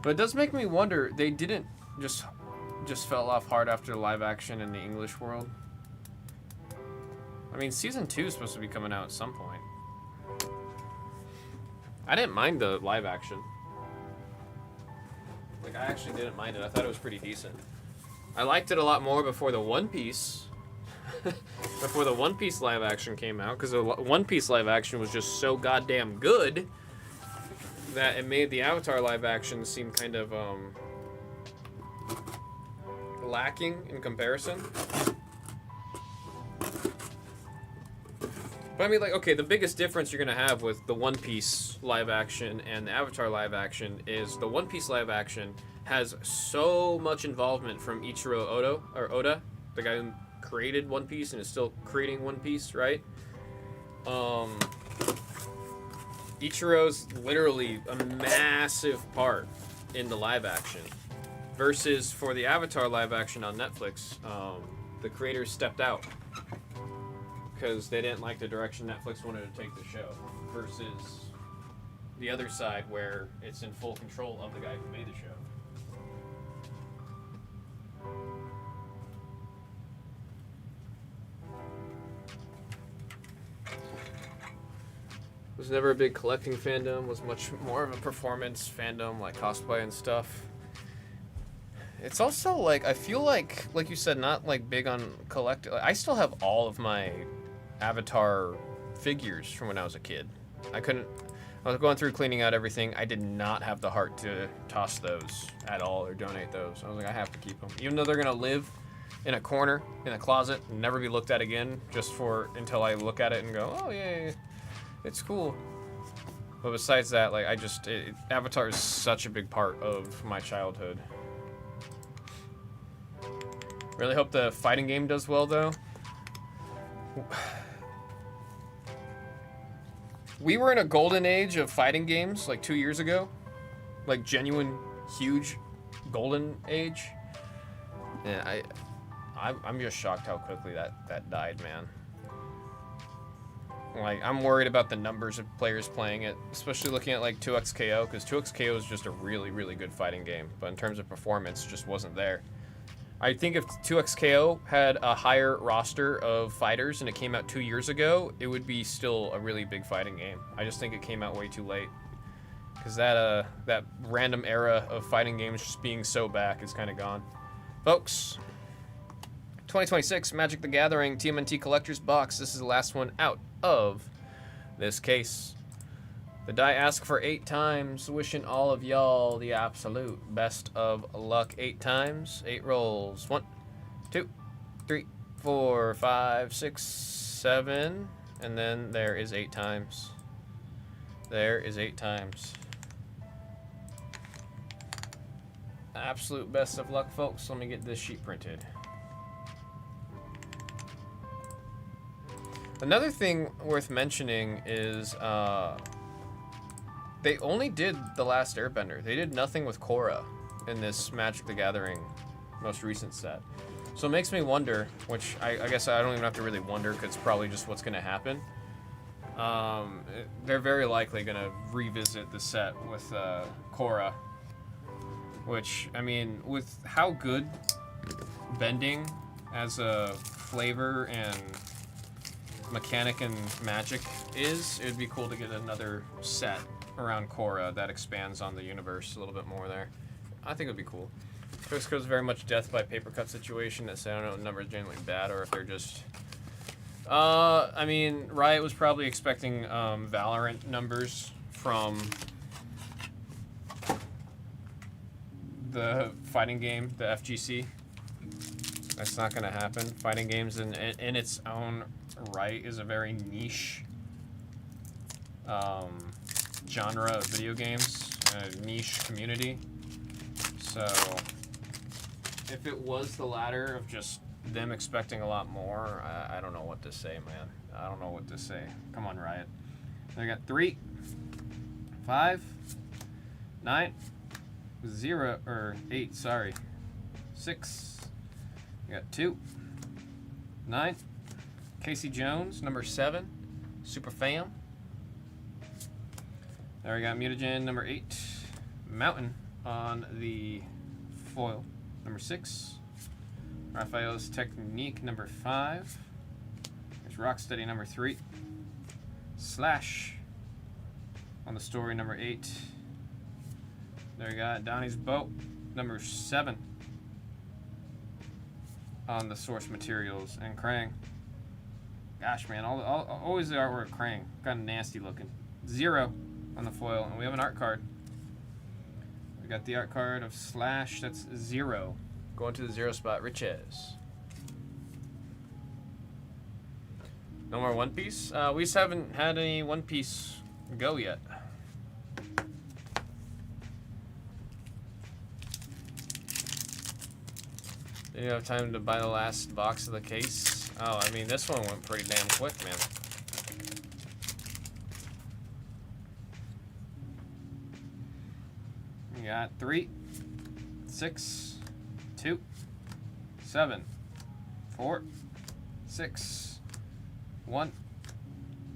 But it does make me wonder, they didn't just fell off hard after live action in the English world. I mean, season 2 is supposed to be coming out at some point. I didn't mind the live action. Like, I actually didn't mind it. I thought it was pretty decent. I liked it a lot more before the One Piece. Before the One Piece live action came out, because the One Piece live action was just so goddamn good that it made the Avatar live action seem kind of lacking in comparison. But I mean, like, okay, the biggest difference you're gonna have with the One Piece live action and the Avatar live action is the One Piece live action has so much involvement from Ichiro Oda, the guy who created One Piece and is still creating One Piece, right? Ichiro's literally a massive part in the live action. Versus for the Avatar live action on Netflix, the creators stepped out because they didn't like the direction Netflix wanted to take the show. Versus the other side where it's in full control of the guy who made the show. Was never a big collecting fandom, was much more of a performance fandom, like cosplay and stuff. It's also like, I feel like you said, not like big on collecting. I still have all of my Avatar figures from when I was a kid. I was going through cleaning out everything. I did not have the heart to toss those at all or donate those. I was like, I have to keep them. Even though they're gonna live in a corner, in a closet, and never be looked at again, just until I look at it and go, oh yeah. It's cool. But besides that, like, Avatar is such a big part of my childhood. Really hope the fighting game does well, though. We were in a golden age of fighting games, like 2 years ago. Like, genuine, huge golden age. And I'm just shocked how quickly that died, man. Like, I'm worried about the numbers of players playing it, especially looking at like 2XKO, because 2XKO is just a really, really good fighting game, but in terms of performance, just wasn't there. I think if 2XKO had a higher roster of fighters and it came out 2 years ago, it would be still a really big fighting game. I just think it came out way too late, because that random era of fighting games just being so back is kind of gone. Folks, 2026 Magic the Gathering TMNT Collector's Box. This is the last one out of this case. The die ask for 8 times. Wishing all of y'all the absolute best of luck. 8 times, 8 rolls. 1, 2, 3, 4, 5, 6, 7. And then there is 8 times. There is 8 times. Absolute best of luck, folks. Let me get this sheet printed. Another thing worth mentioning is they only did The Last Airbender. They did nothing with Korra in this Magic the Gathering most recent set. So it makes me wonder, which I guess I don't even have to really wonder because it's probably just what's going to happen. They're very likely going to revisit the set with Korra, which, I mean, with how good bending as a flavor and mechanic and magic is, it'd be cool to get another set around Korra that expands on the universe a little bit more there. I think it'd be cool. Just because very much death by paper cut situation that say I don't know if the numbers are genuinely bad or if they're just I mean, Riot was probably expecting Valorant numbers from the fighting game, the FGC. That's not gonna happen. Fighting games in its own right is a very niche genre of video games, a niche community. So if it was the latter of just them expecting a lot more, I don't know what to say, man. I don't know what to say. Come on, Riot. They got 3, 5, 9, 0, or 8, sorry. 6, We got 2, 9, Casey Jones, number 7, Super Fam. There we got Mutagen, number 8, Mountain on the foil, number 6, Raphael's Technique, number 5, there's Rocksteady, number 3, Slash on the story, number 8. There we got Donnie's Boat, number 7 on the source materials, and Krang. Gosh, man, always the artwork of Krang. Kind of nasty looking. 0 on the foil, and we have an art card. We got the art card of Slash, that's 0. Going to the 0 spot, Riches. No more One Piece? We just haven't had any One Piece go yet. Did you have time to buy the last box of the case? Oh, I mean, this one went pretty damn quick, man. We got 3, 6, 2, 7, 4, 6, 1,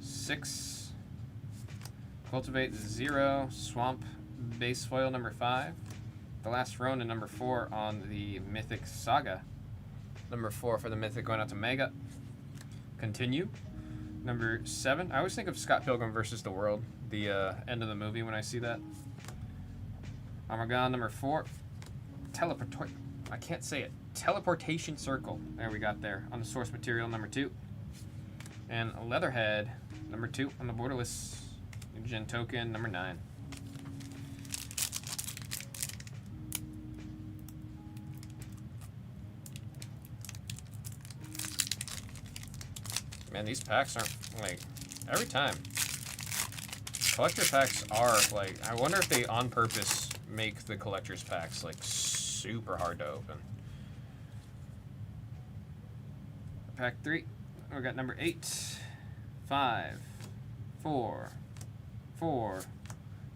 6, Cultivate 0, Swamp base foil number 5, The Last Ronin number 4 on the Mythic Saga, number 4 for the Mythic going out to Mega, Continue, number 7. I always think of Scott Pilgrim versus the World, the end of the movie when I see that. Armagon number 4, I can't say it. Teleportation Circle. There we got there on the source material number 2. And Leatherhead number 2 on the Borderless Gen token number 9. Man, these packs aren't like every time. Collector packs are like, I wonder if they on purpose make the collector's packs like super hard to open. Pack 3, we got number 8, 5, 4, 4,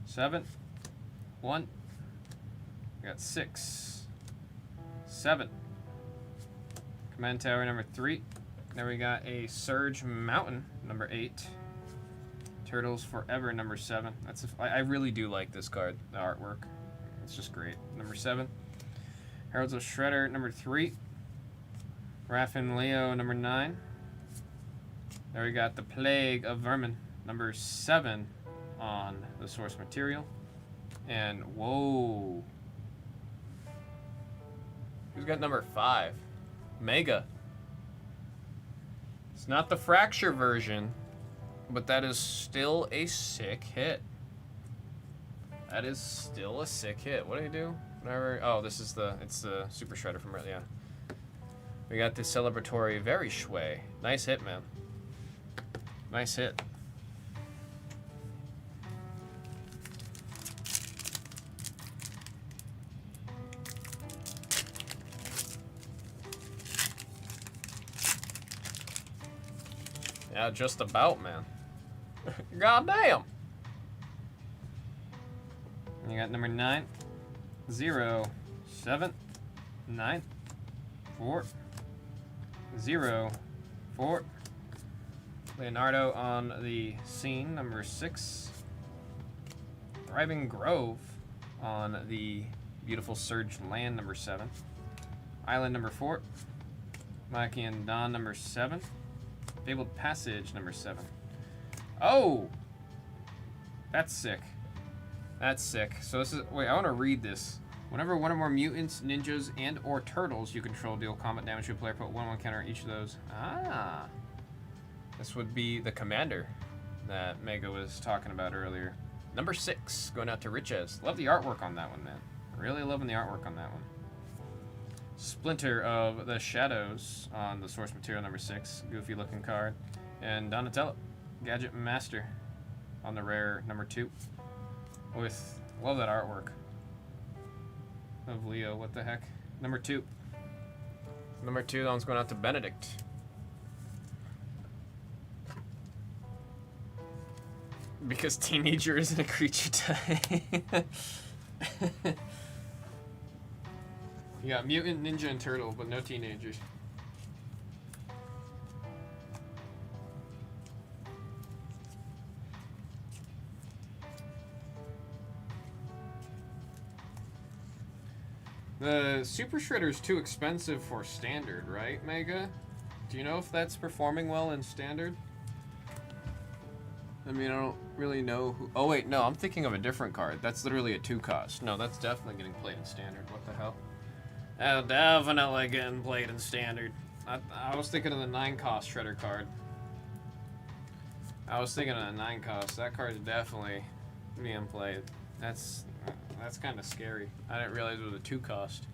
7, 1. We got 6, 7. Command Tower number 3. There we got a Surge Mountain number 8. Turtles Forever number 7. I really do like this card, the artwork. It's just great. Number 7. Heralds of Shredder number 3. Raffin Leo number 9. There we got the Plague of Vermin number 7 on the source material. And whoa. Who's got number 5? Mega. It's not the Fracture version, but that is still a sick hit. That is still a sick hit. What do you do? Whenever, oh, it's the Super Shredder from earlier. Yeah. We got the celebratory Very Shui. Nice hit, man. Nice hit. Yeah, just about, man. Goddamn. You got number 9, 0, 7, 9, 4, 0, 4. Leonardo on the scene, number 6. Thriving Grove on the beautiful Surge Land, number 7. Island, number 4. Mikey and Don, number 7. Fabled Passage, number 7. Oh! That's sick. That's sick. So this is, wait, I want to read this. Whenever one or more mutants, ninjas, and or turtles you control deal combat damage to a player, put 1/1 counter on each of those. Ah. This would be the commander that Mega was talking about earlier. Number 6, going out to Riches. Love the artwork on that one, man. Really loving the artwork on that one. Splinter of the Shadows on the source material, number 6. Goofy looking card. And Donatello, Gadget Master on the rare, number 2. With, love that artwork of Leo, what the heck. Number 2. Number 2, that one's going out to Benedict. Because teenager isn't a creature type. You got Mutant, Ninja, and Turtle, but no teenagers. The Super Shredder's too expensive for Standard, right, Mega? Do you know if that's performing well in Standard? I mean, I don't really know who... Oh, wait, no, I'm thinking of a different card. That's literally a 2 cost. No, that's definitely getting played in Standard. What the hell? Oh, definitely getting played in Standard. I was thinking of the 9 cost Shredder card. I was thinking of the 9 cost. That card's definitely being played. That's kind of scary. I didn't realize it was a 2 cost.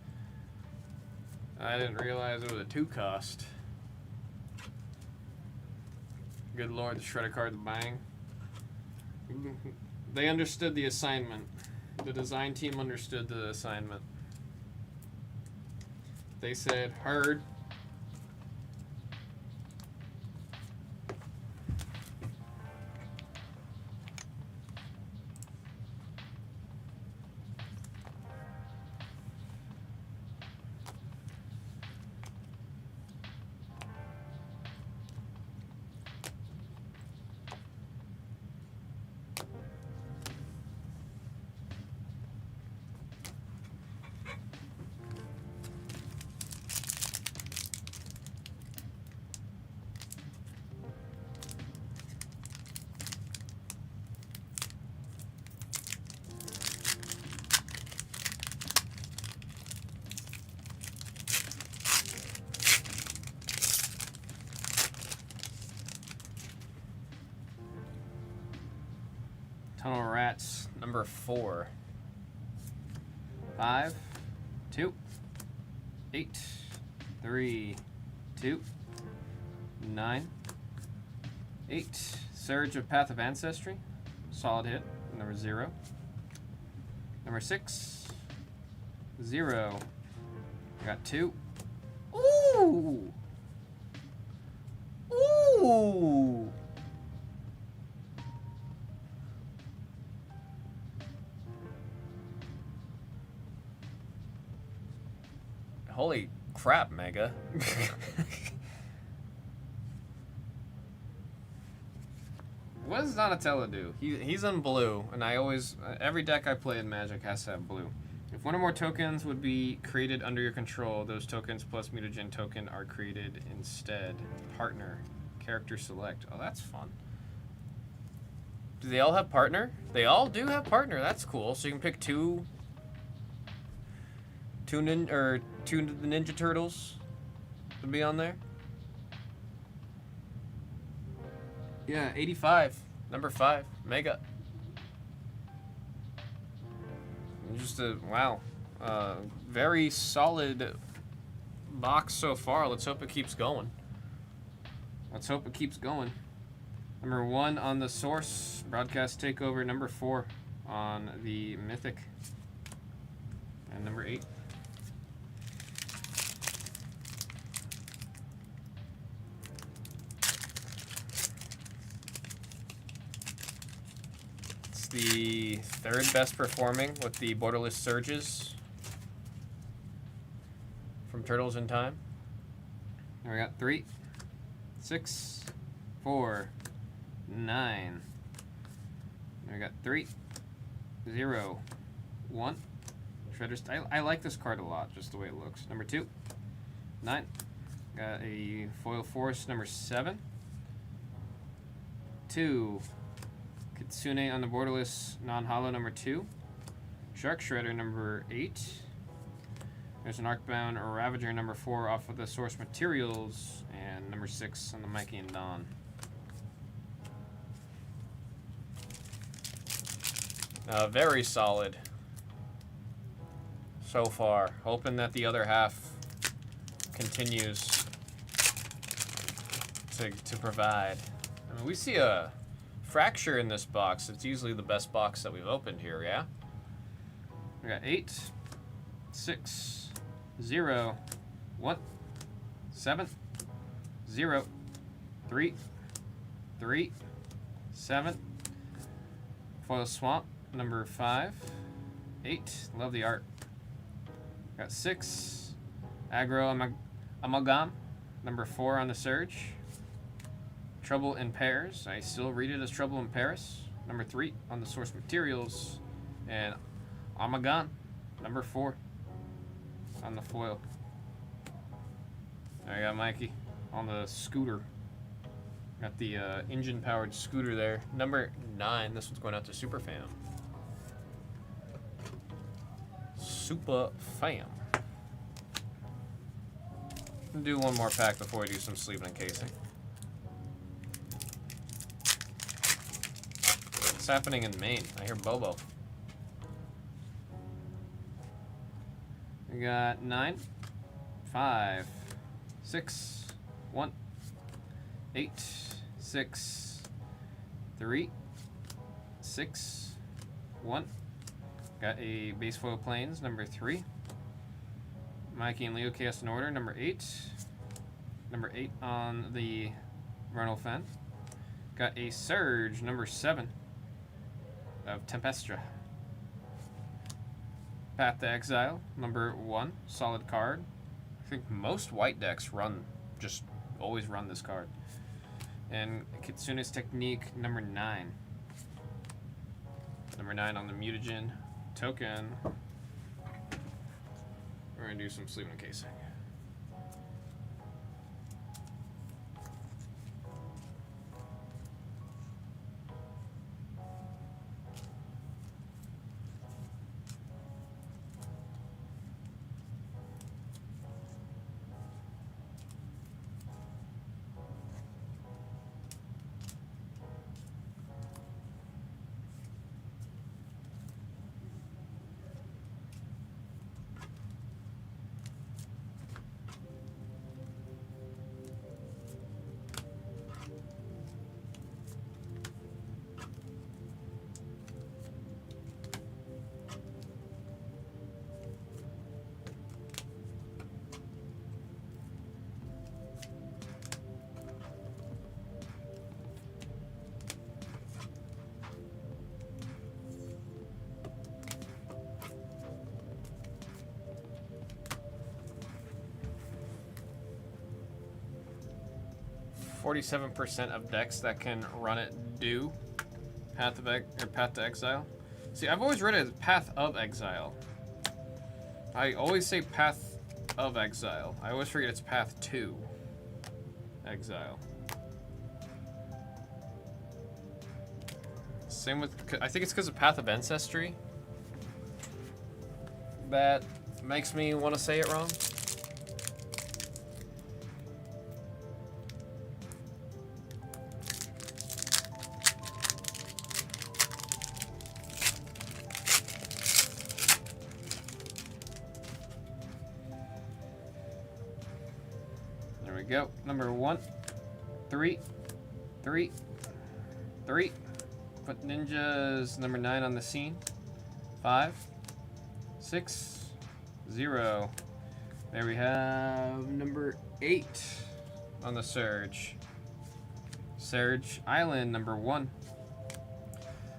I didn't realize it was a 2 cost. Good lord, the Shredder card, the bang. They understood the assignment. The design team understood the assignment. They said, heard. Tunnel Rats, number 4. 5, 2, 8, 3, 2, 9, 8. Surge of Path of Ancestry, solid hit, number 0. Number 6, 0. I got 2. Ooh! Ooh! Holy crap, Mega. What does Donatello do? He's in blue, and I always... every deck I play in Magic has to have blue. If one or more tokens would be created under your control, those tokens plus mutagen token are created instead. Partner. Character select. Oh, that's fun. Do they all have partner? They all do have partner. That's cool. So you can pick two of the Ninja Turtles to be on there. Yeah, 85, number 5, Mega. Just a wow, very solid box so far. Let's hope it keeps going. Let's hope it keeps going. Number 1 on the Source Broadcast Takeover. Number 4 on the Mythic, and number 8. The 3rd best performing with the Borderless Surges from Turtles in Time. And we got 3, 6, 4, 9. And we got 3, 0, 1. Shredder's. I like this card a lot, just the way it looks. Number 2, 9. Got a Foil Force, number 7. 2. Kitsune on the Borderless non-hollow, number 2. Shark Shredder, number 8. There's an Arcbound Ravager, number 4, off of the Source Materials, and number 6 on the Mikey and Don. Very solid so far. Hoping that the other half continues to provide. I mean, we see a Fracture in this box. It's usually the best box that we've opened here, yeah? We got 8, 6, 0, 1, 7, 0, 3, 3, 7. Foil Swamp, number 5, 8. Love the art. Got 6, Amalgam, number 4 on the Surge. Trouble in Pairs, I still read it as Trouble in Paris, number 3 on the Source Materials. And Amagan, number 4 on the foil. I got Mikey on the scooter. Got the engine-powered scooter there. Number 9, this one's going out to Super Fam. Super Fam. We'll do one more pack before we do some sleeving and casing. What's happening in Maine? I hear Bobo. We got 9, 5, 6, 1, 8, 6, 3, 6, 1. Got a base foil planes, number 3. Mikey and Leo cast in order, number 8. Number 8 on the Ronald Fenn. Got a Surge, number 7 of Tempestra. Path to Exile, number 1, solid card. I think most white decks just always run this card. And Kitsune's Technique, number 9. Number 9 on the Mutagen token. We're gonna do some sleeving and casing. %, of decks that can run it do Path to Exile. See, I've always read it as Path of Exile. I always say Path of Exile. I always forget it's Path to Exile. Same with, I think it's because of Path of Ancestry that makes me want to say it wrong. Go. Number 1, 3, 3, 3. Put Ninjas, number 9 on the scene. 5, 6, 0. There we have number 8 on the Surge. Surge Island, number 1.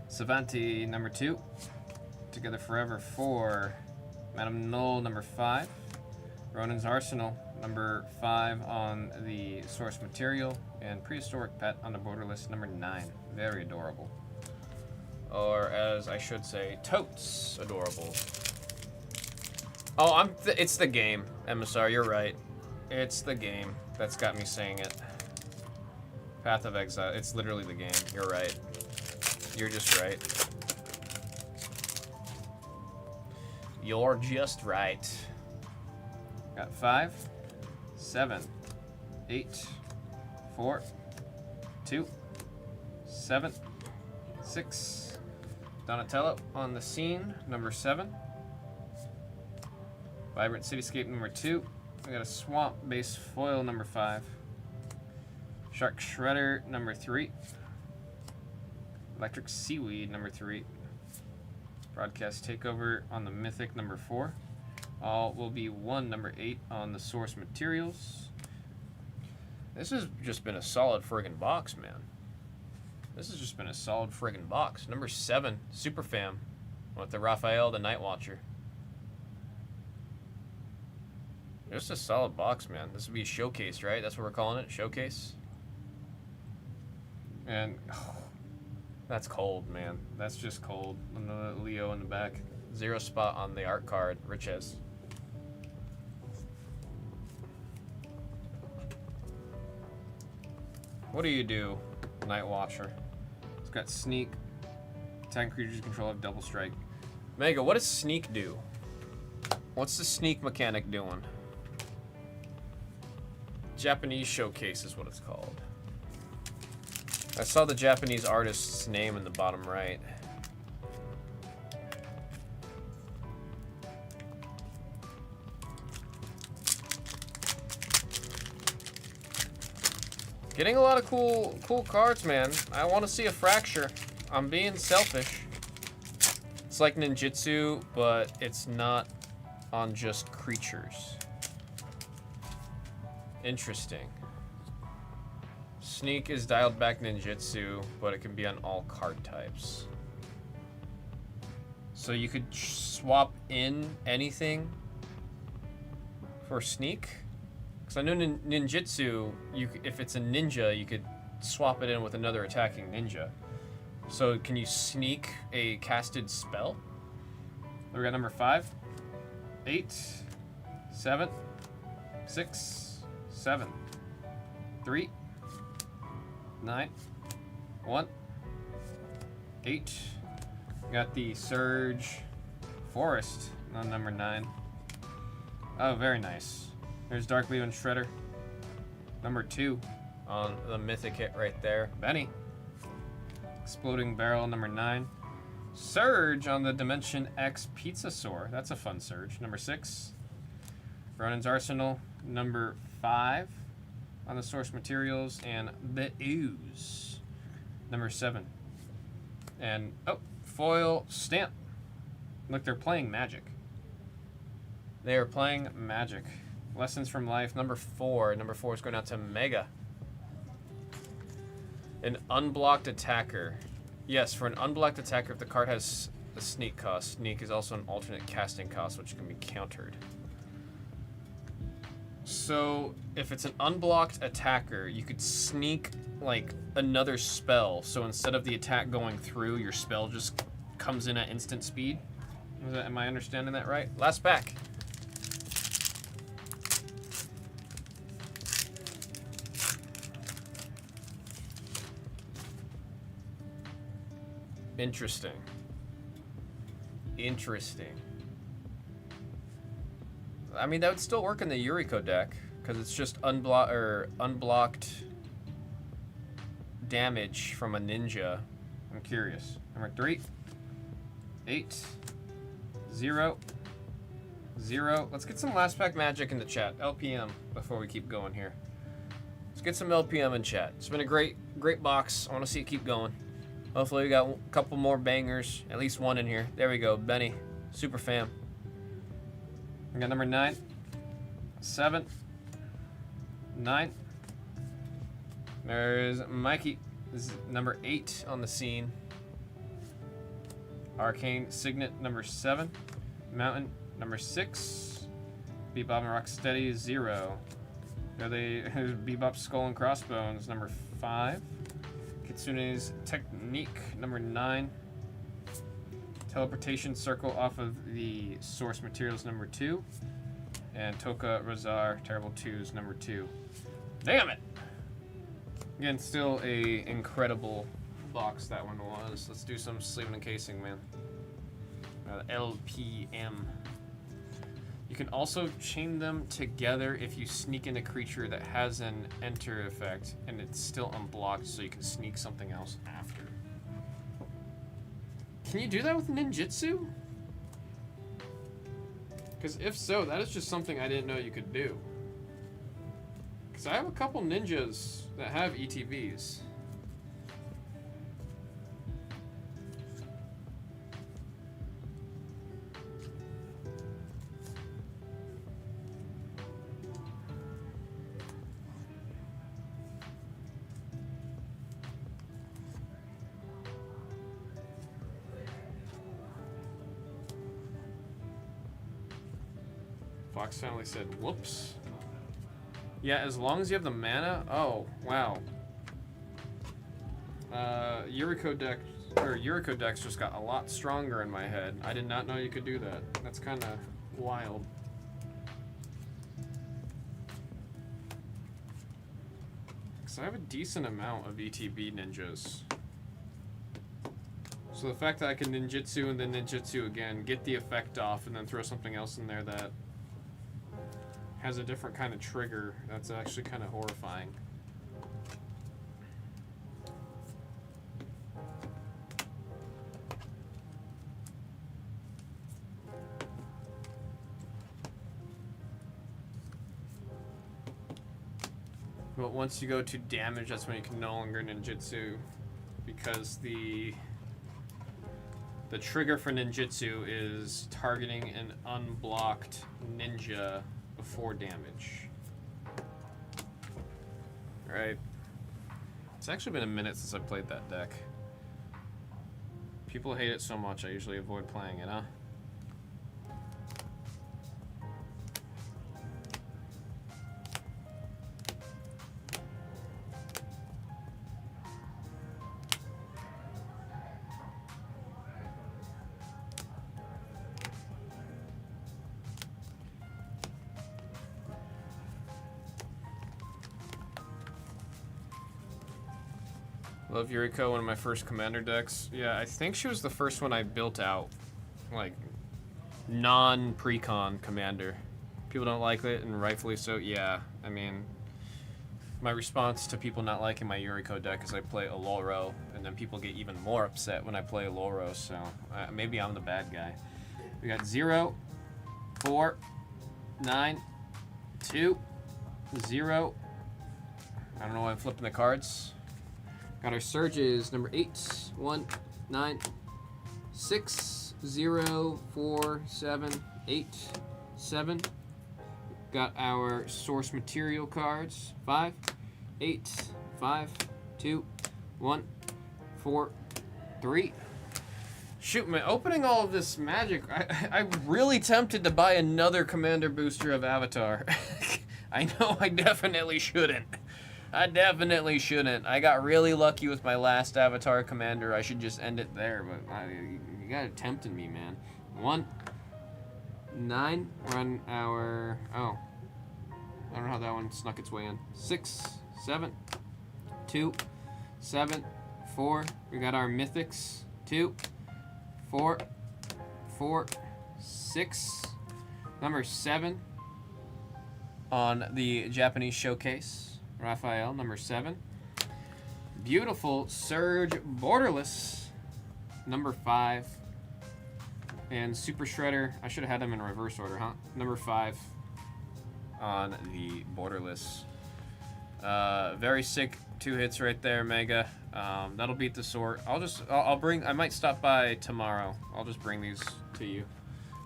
Savanti, number 2. Together Forever, 4. Madame Null, number 5. Ronin's Arsenal, number 5 on the source material, and Prehistoric Pet on the border list, number 9. Very adorable. Or as I should say, totes adorable. Oh, it's the game, Emissar, you're right. It's the game that's got me saying it. Path of Exile, it's literally the game, you're right. You're just right. You're just right. Got 5, 7, 8, 4, 2, 7, 6. Donatello on the scene, number 7. Vibrant Cityscape, number 2. We got a Swamp base foil, number 5. Shark Shredder, number 3. Electric Seaweed, number 3. Broadcast Takeover on the Mythic, number 4. All will be 1, number 8 on the source materials. This has just been a solid friggin' box, man. This has just been a solid friggin' box. Number 7, Super Fam, with the Raphael, the Night Watcher. Just a solid box, man. This would be a showcase, right? That's what we're calling it, showcase. And that's cold, man. That's just cold. Another Leo in the back. 0 spot on the art card. Riches. What do you do, Night Watcher? It's got sneak. Attack creatures control have double strike. Mega, what does sneak do? What's the sneak mechanic doing? Japanese showcase is what it's called. I saw the Japanese artist's name in the bottom right. Getting a lot of cool cards, man. I want to see a fracture. I'm being selfish. It's like ninjutsu, but it's not on just creatures. Interesting. Sneak is dialed back ninjutsu, but it can be on all card types. So you could swap in anything for sneak. Because I know ninjutsu, if it's a ninja, you could swap it in with another attacking ninja. So can you sneak a casted spell? We got number 5, 8, 7, 6, 7, 3, 9, 1, 8. Got the Surge Forest on number 9. Oh, very nice. There's Dark Leo and Shredder. Number 2 on the Mythic hit right there. Benny. Exploding Barrel, number 9. Surge on the Dimension X Pizzasaur. That's a fun Surge. Number 6. Ronin's Arsenal, number 5 on the Source Materials. And the Ooze, number 7. And, oh, foil stamp. Look, they're playing Magic. They are playing Magic. Lessons from Life, number 4. Number 4 is going out to Mega. An unblocked attacker. Yes, for an unblocked attacker, if the card has a sneak cost, sneak is also an alternate casting cost, which can be countered. So, if it's an unblocked attacker, you could sneak, like, another spell. So instead of the attack going through, your spell just comes in at instant speed. Am I understanding that right? Last pack. Interesting. Interesting. I mean, that would still work in the Yuriko deck, because it's just unblocked damage from a ninja. I'm curious. Number 3, 8, 0, 0. Let's get some last pack magic in the chat. LPM before we keep going here. Let's get some LPM in chat. It's been a great box. I want to see it keep going. Hopefully we got a couple more bangers, at least one in here. There we go, Benny, super fam. We got number 9, 7, 9. There's Mikey, this is number 8 on the scene. Arcane Signet, number 7. Mountain, number 6. Bebop and Rocksteady, 0. There's Bebop Skull and Crossbones, number 5. Kitsune's Technique, number 9. Teleportation Circle off of the Source Materials, number 2. And Toka Razar Terrible 2's number 2. Damn it! Again, still a incredible box that one was. Let's do some sleeving and casing, man. LPM. You can also chain them together if you sneak in a creature that has an enter effect and it's still unblocked, so you can sneak something else after. Can you do that with ninjutsu? Because if so, that is just something I didn't know you could do. Because I have a couple ninjas that have ETBs. Box finally said, whoops. Yeah, as long as you have the mana. Oh, wow. Yuriko decks just got a lot stronger in my head. I did not know you could do that. That's kind of wild. Because I have a decent amount of ETB ninjas. So the fact that I can ninjutsu and then ninjutsu again, get the effect off, and then throw something else in there that has a different kind of trigger, that's actually kind of horrifying. But once you go to damage, that's when you can no longer ninjutsu, because the trigger for ninjutsu is targeting an unblocked ninja before damage. Alright. It's actually been a minute since I played that deck. People hate it so much, I usually avoid playing it, huh? Love Yuriko, one of my first commander decks. Yeah, I think she was the first one I built out. Like, non-precon commander. People don't like it, and rightfully so. Yeah, I mean, my response to people not liking my Yuriko deck is I play Oloro, and then people get even more upset when I play Oloro, so maybe I'm the bad guy. We got 0, 4, 9, 2, 0. I don't know why I'm flipping the cards. Got our surges, number 8, 1, 9, 6, 0, 4, 7, 8, 7. Got our source material cards, 5, 8, 5, 2, 1, 4, 3. Shoot, man, opening all of this magic, I'm really tempted to buy another commander booster of Avatar. I know I definitely shouldn't. I definitely shouldn't. I got really lucky with my last Avatar commander. I should just end it there, but you got it tempting me, man. 1, 9. We're on our... Oh. I don't know how that one snuck its way in. 6, 7, 2, 7, 4. We got our mythics. 2, 4, 4, 6. Number 7 on the Japanese showcase. Raphael, number 7. Beautiful Surge Borderless, number 5. And Super Shredder, I should have had them in reverse order, huh? Number 5 on the Borderless. Very sick 2 hits right there, Mega. That'll beat the sort. I'll bring, I might stop by tomorrow. I'll just bring these to you.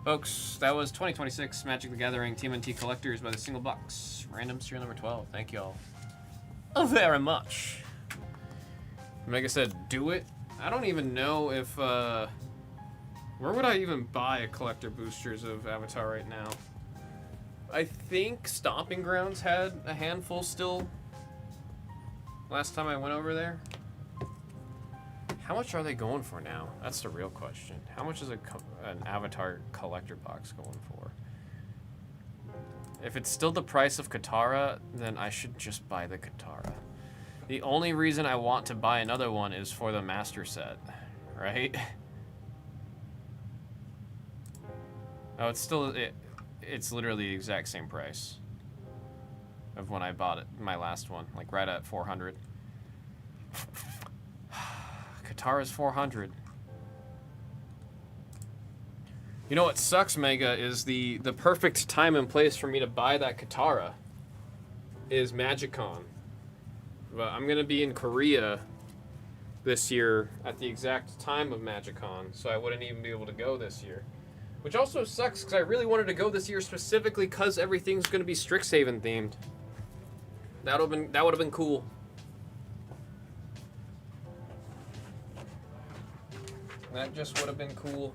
Folks, that was 2026 Magic the Gathering TMNT Collectors by the Single Box. Random serial number 12. Thank y'all very much. Mega said, do it. I don't even know if, where would I even buy a collector boosters of Avatar right now? I think Stomping Grounds had a handful still last time I went over there. How much are they going for now? That's the real question. How much is an Avatar collector box going for? If it's still the price of Katara, then I should just buy the Katara. The only reason I want to buy another one is for the master set, right? Oh, it's still, it's literally the exact same price of when I bought it, my last one, like right at 400. Katara's 400. You know what sucks, Mega, is the perfect time and place for me to buy that Katara is MagicCon. But I'm going to be in Korea this year at the exact time of MagicCon, so I wouldn't even be able to go this year. Which also sucks, because I really wanted to go this year specifically because everything's going to be Strixhaven themed. That would have been cool. That just would have been cool.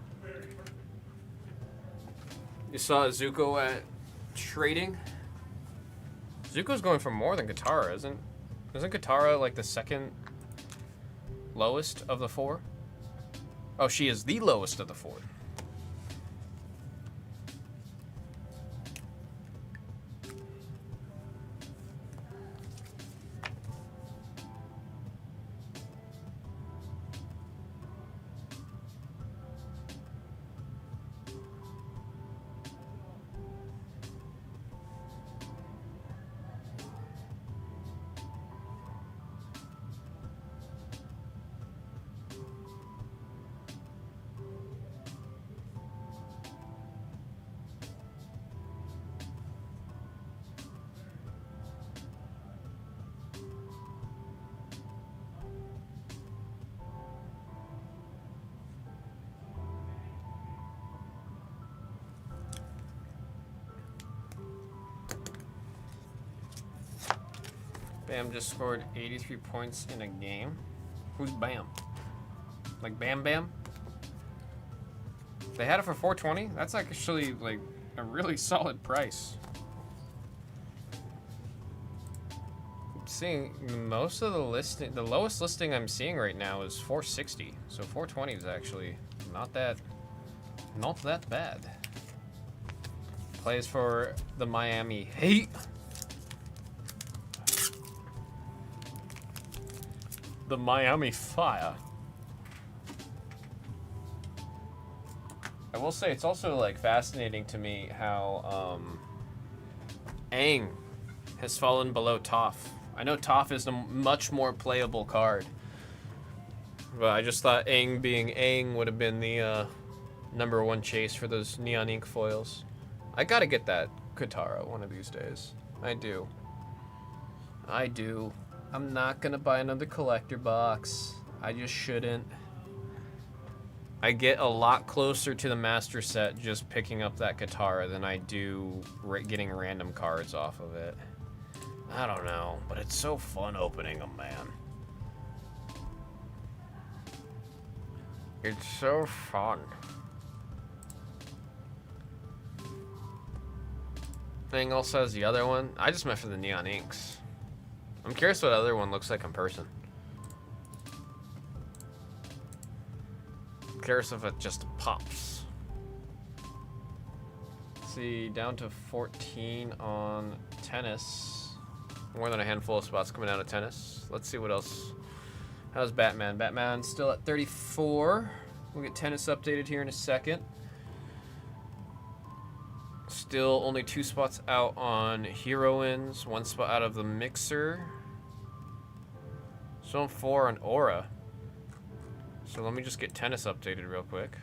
You saw Zuko at trading. Zuko's going for more than Katara, isn't Katara like the second lowest of the 4? Oh, she is the lowest of the 4. Bam just scored 83 points in a game. Who's Bam? Like Bam Bam? They had it for 420? That's actually like a really solid price. I'm seeing most of the listing, the lowest listing I'm seeing right now is 460. So 420 is actually not that bad. Plays for the Miami Heat. The Miami Fire. I will say it's also like fascinating to me how Aang has fallen below Toph. I know Toph is a much more playable card, but I just thought Aang being Aang would have been the #1 chase for those neon ink foils. I gotta get that Katara one of these days. I do. I'm not gonna buy another collector box. I just shouldn't. I get a lot closer to the master set just picking up that Katara than I do getting random cards off of it. I don't know, but it's so fun opening them, man. It's so fun. Thing also has the other one. I just meant for the neon inks. I'm curious what the other one looks like in person. I'm curious if it just pops. Let's see, down to 14 on tennis. More than a handful of spots coming out of tennis. Let's see what else. How's Batman? Batman still at 34. We'll get tennis updated here in a second. Still only 2 spots out on heroines, 1 spot out of the mixer. Still 4 on aura. So let me just get tennis updated real quick.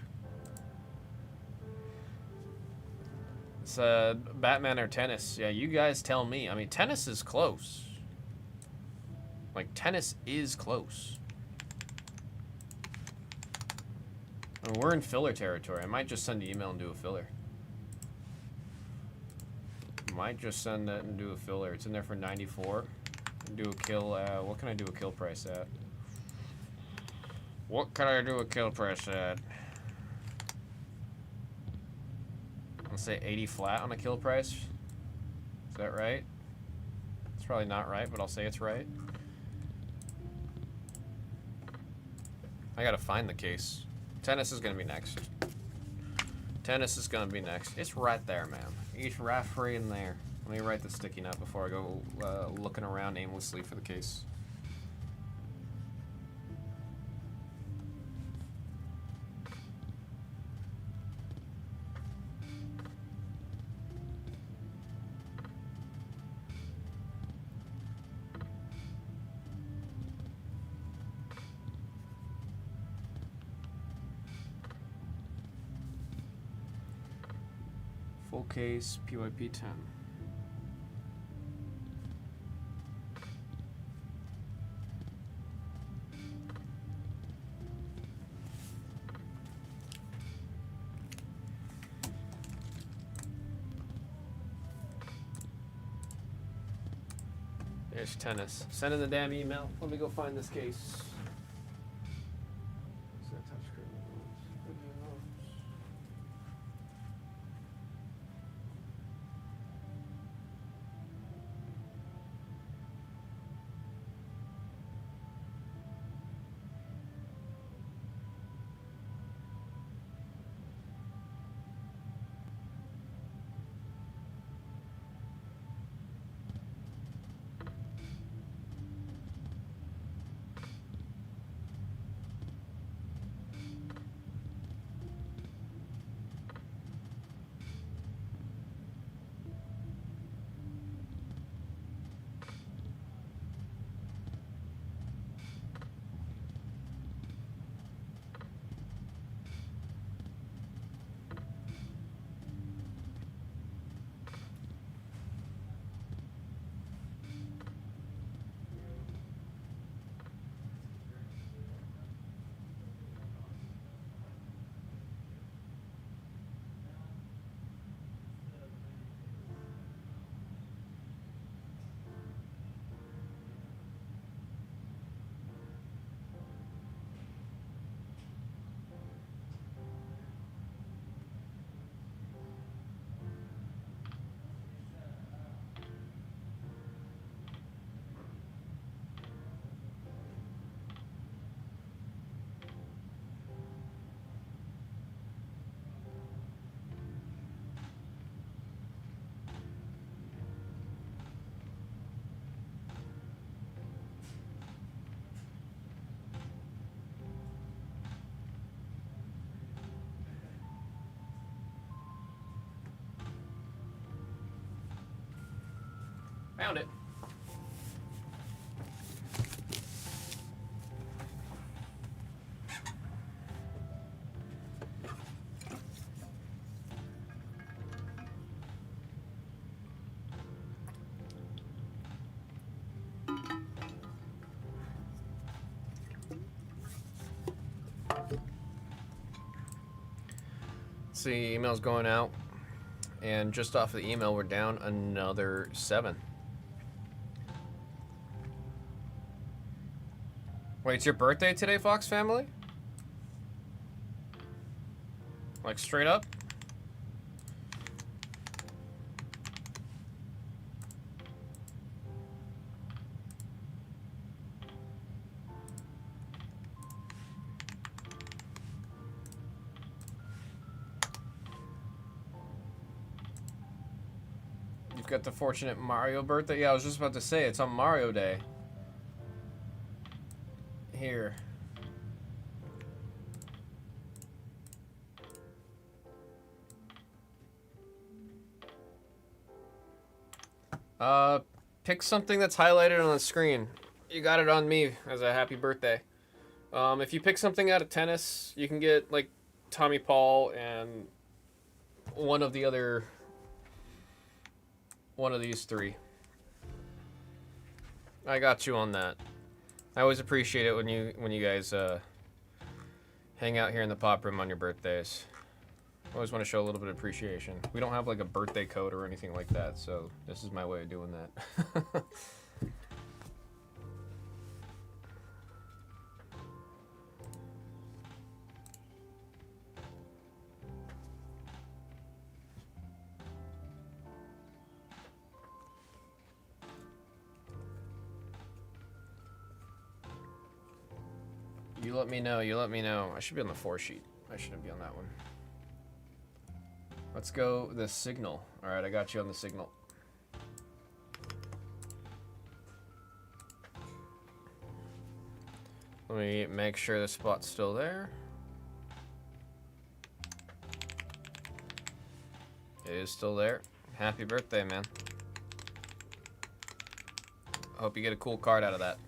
It's Batman or tennis. Yeah, you guys tell me. I mean, tennis is close. Like, tennis is close. I mean, we're in filler territory. I might just send an email and do a filler. Might just send that and do a filler. It's in there for 94. Do a kill. What can I do a kill price at? What can I do a kill price at? Let's say 80 flat on a kill price. Is that right? It's probably not right, but I'll say it's right. I gotta find the case. Tennis is gonna be next. Tennis is gonna be next. It's right there, man. It's right free in there. Let me write the sticky note before I go looking around aimlessly for the case. Full case, PYP 10. There's tennis. Send in the damn email. Let me go find this case. Found it. See, email's going out, and just off of the email, we're down another 7. Wait, it's your birthday today, Fox family? Like, straight up? Got the fortunate Mario birthday. Yeah, I was just about to say it's on Mario Day. Here. Pick something that's highlighted on the screen. You got it on me as a happy birthday. If you pick something out of tennis, you can get like Tommy Paul and one of these 3. I got you on that. I always appreciate it when you guys hang out here in the pop room on your birthdays. I always want to show a little bit of appreciation. We don't have like a birthday code or anything like that, so this is my way of doing that. You let me know, you let me know. I should be on the 4 sheet. I shouldn't be on that one. Let's go the signal. Alright, I got you on the signal. Let me make sure the spot's still there. It is still there. Happy birthday, man. I hope you get a cool card out of that.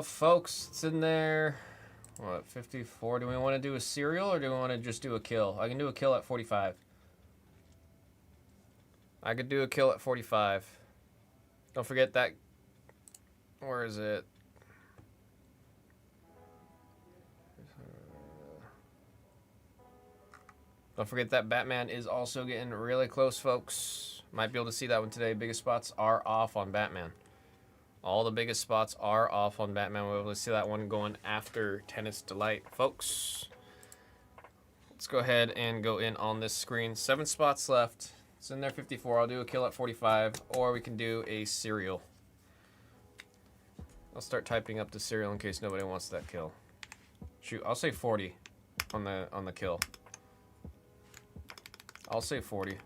Folks, it's in there. What, 54? Do we want to do a serial or do we want to just do a kill? I can do a kill at 45. I could do a kill at 45. Don't forget that. Where is it? Don't forget that Batman is also getting really close, folks. Might be able to see that one today. Biggest spots are off on Batman. All the biggest spots are off on Batman. We'll be able to see that one going after Tennis Delight, folks. Let's go ahead and go in on this screen. 7 spots left. It's in there 54. I'll do a kill at 45, or we can do a serial. I'll start typing up the serial in case nobody wants that kill. Shoot, I'll say 40 on the kill. I'll say 40.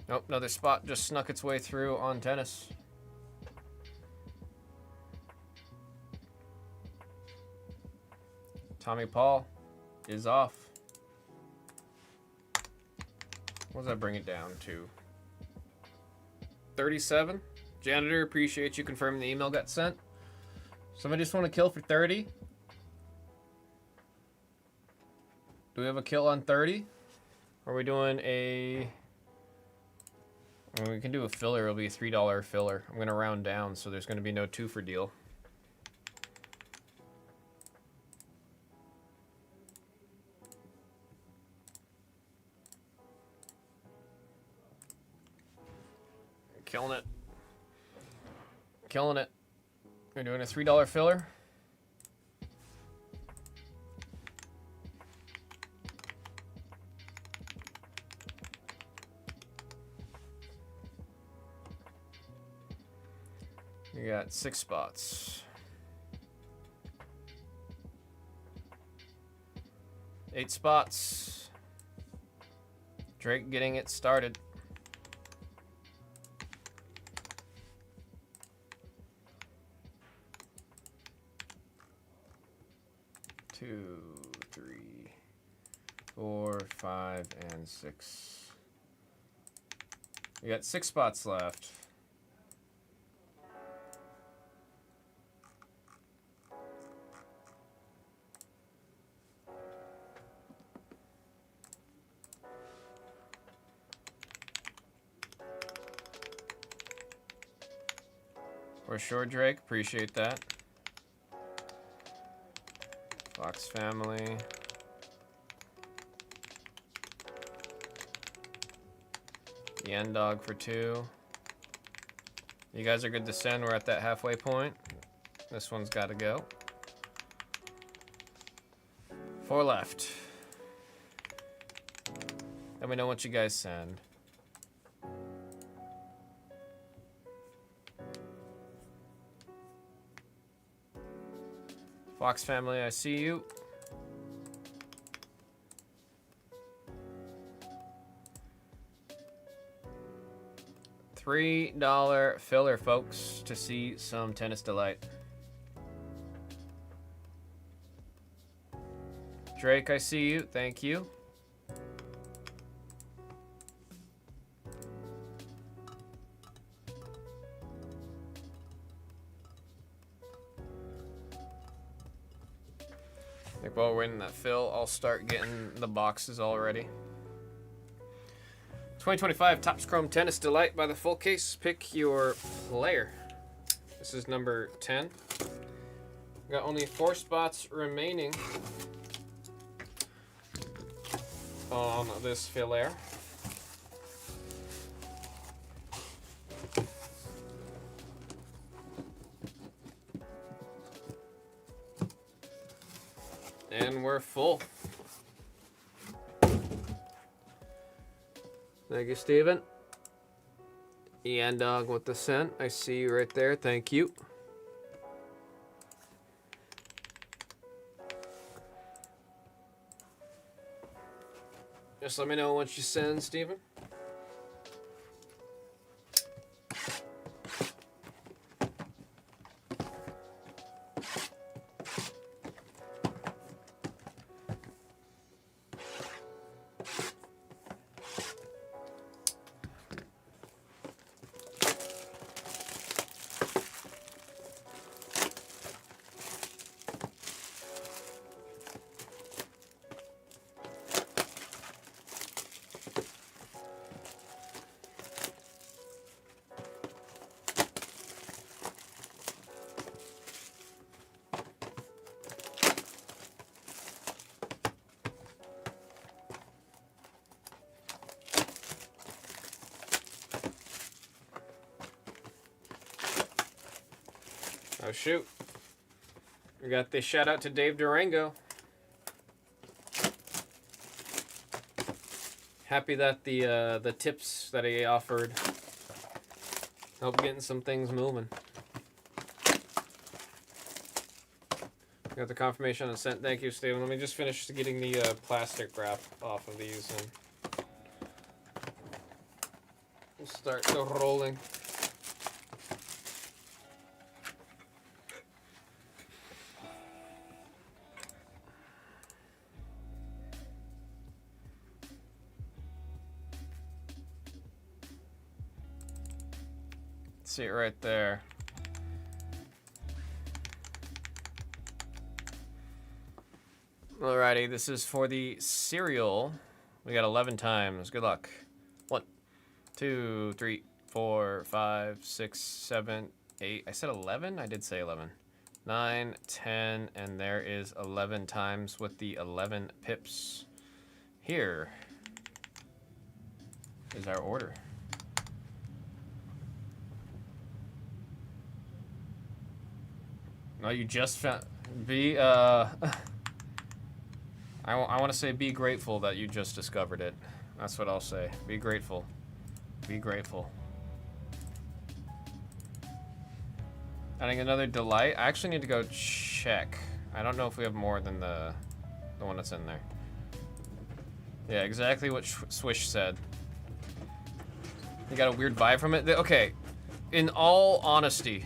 Nope, another spot just snuck its way through on tennis. Tommy Paul is off. What does that bring it down to? 37? Janitor, appreciate you confirming the email got sent. Somebody just want to kill for 30? Do we have a kill on 30? Are we doing a... we can do a filler. It'll be a $3 filler. I'm going to round down, so there's going to be no 2 for deal. Killing it. Killing it. We're doing a $3 filler. You got 6 spots. 8 spots. Drake getting it started. 2, 3, 4, 5, and 6. You got 6 spots left. For sure, Drake. Appreciate that. Fox family. The end dog for 2. You guys are good to send. We're at that halfway point. This one's got to go. 4 left. Let me know what you guys send. Fox family, I see you. $3 filler, folks, to see some tennis delight. Drake, I see you. Thank you. I think while we're waiting that fill, I'll start getting the boxes already. 2025 Topps Chrome Tennis Delight by the full case. Pick your player. This is number 10. Got only 4 spots remaining on this filler. And we're full. Thank you, Steven. Ian Dog with the cent. I see you right there. Thank you. Just let me know what you send, Steven. Oh shoot. We got the shout out to Dave Durango. Happy that the tips that he offered helped getting some things moving. Got the confirmation on sent. Thank you, Steven. Let me just finish getting the plastic wrap off of these and we'll start the rolling. See it right there. Alrighty, this is for the cereal. We got 11 times. Good luck. 1, 2, 3, 4, 5, 6, 7, 8. I said 11? I did say 11. 9, 10, and there is 11 times with the 11 pips. Here is our order. No, you just found... I want to say be grateful that you just discovered it. That's what I'll say. Be grateful. Be grateful. Adding another delight. I actually need to go check. I don't know if we have more than the one that's in there. Yeah, exactly what Swish said. You got a weird vibe from it? Okay, in all honesty,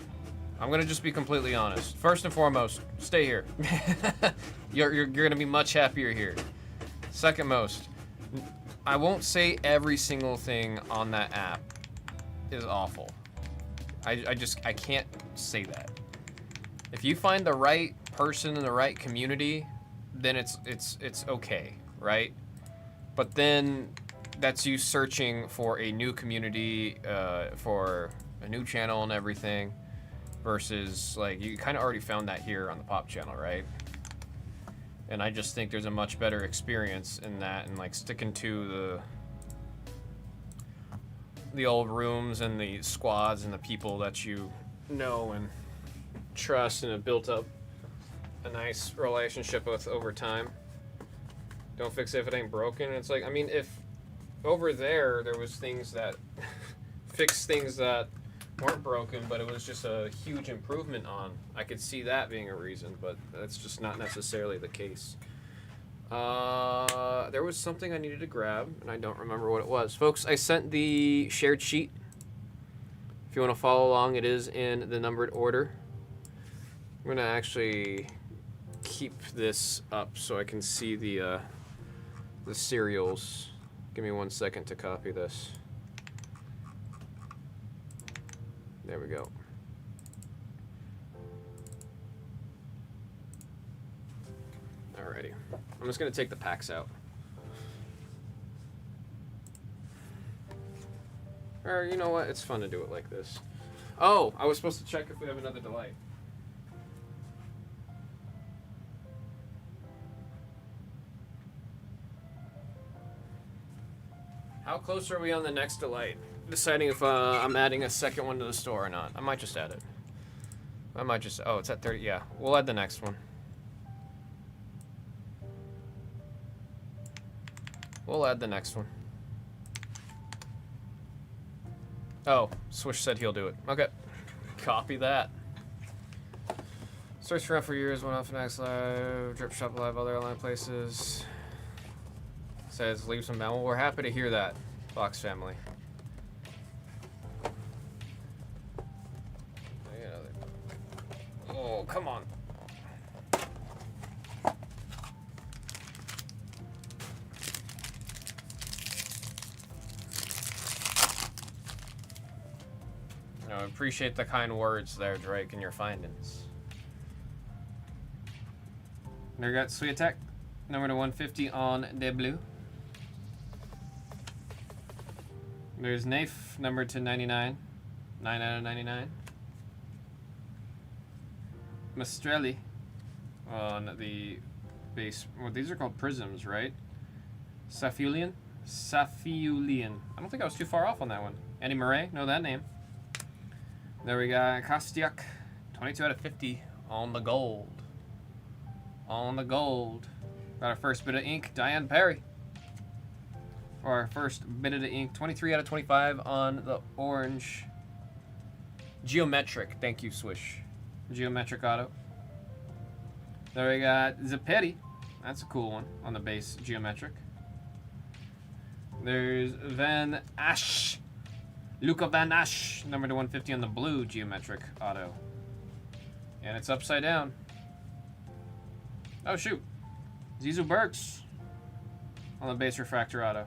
I'm gonna just be completely honest. First and foremost, stay here. You're gonna be much happier here. Second most, I won't say every single thing on that app is awful. I can't say that. If you find the right person in the right community, then it's okay, right? But then that's you searching for a new community, for a new channel and everything, versus like you kind of already found that here on the Pop channel, right? And I just think there's a much better experience in that, and like sticking to the old rooms and the squads and the people that you know and trust and have built up a nice relationship with over time. Don't fix it if it ain't broken. It's like, I mean, if over there was things that fixed things that weren't broken, but it was just a huge improvement on, I could see that being a reason, but that's just not necessarily the case. There was something I needed to grab, and I don't remember what it was. Folks, I sent the shared sheet. If you want to follow along, it is in the numbered order. I'm going to actually keep this up so I can see the serials. Give me 1 second to copy this. There we go. Alrighty. I'm just gonna take the packs out. Or you know what? It's fun to do it like this. Oh, I was supposed to check if we have another delight. How close are we on the next delight? Deciding if I'm adding a second one to the store or not. I might just add it. I might just, oh, it's at 30, yeah. We'll add the next one. We'll add the next one. Oh, Swish said he'll do it. Okay. Copy that. Search for years, went off Next Live, Drip Shop Live, other online places. Says leave some bound. Well, we're happy to hear that, Fox family. Oh, come on. I appreciate the kind words there, Drake, and your findings. There got Sweet Attack, number to 150 on the blue. There's Nafe, number to 99, 9 out of 99. Maestrelli on the base. Well, these are called prisms, right? Safiulian? Safiulian. I don't think I was too far off on that one. Andy Murray, know that name. There we got Kostiak, 22 out of 50 on the gold. On the gold. Got our first bit of ink, Diane Perry. For our first bit of the ink, 23 out of 25 on the orange. Geometric, thank you, Swish. Geometric auto. There we got Zappetti. That's a cool one on the base geometric. There's Van Asch. Luca Van Asch, number to 150 on the blue geometric auto. And it's upside down. Oh shoot. Zizou Burks on the base refractor auto.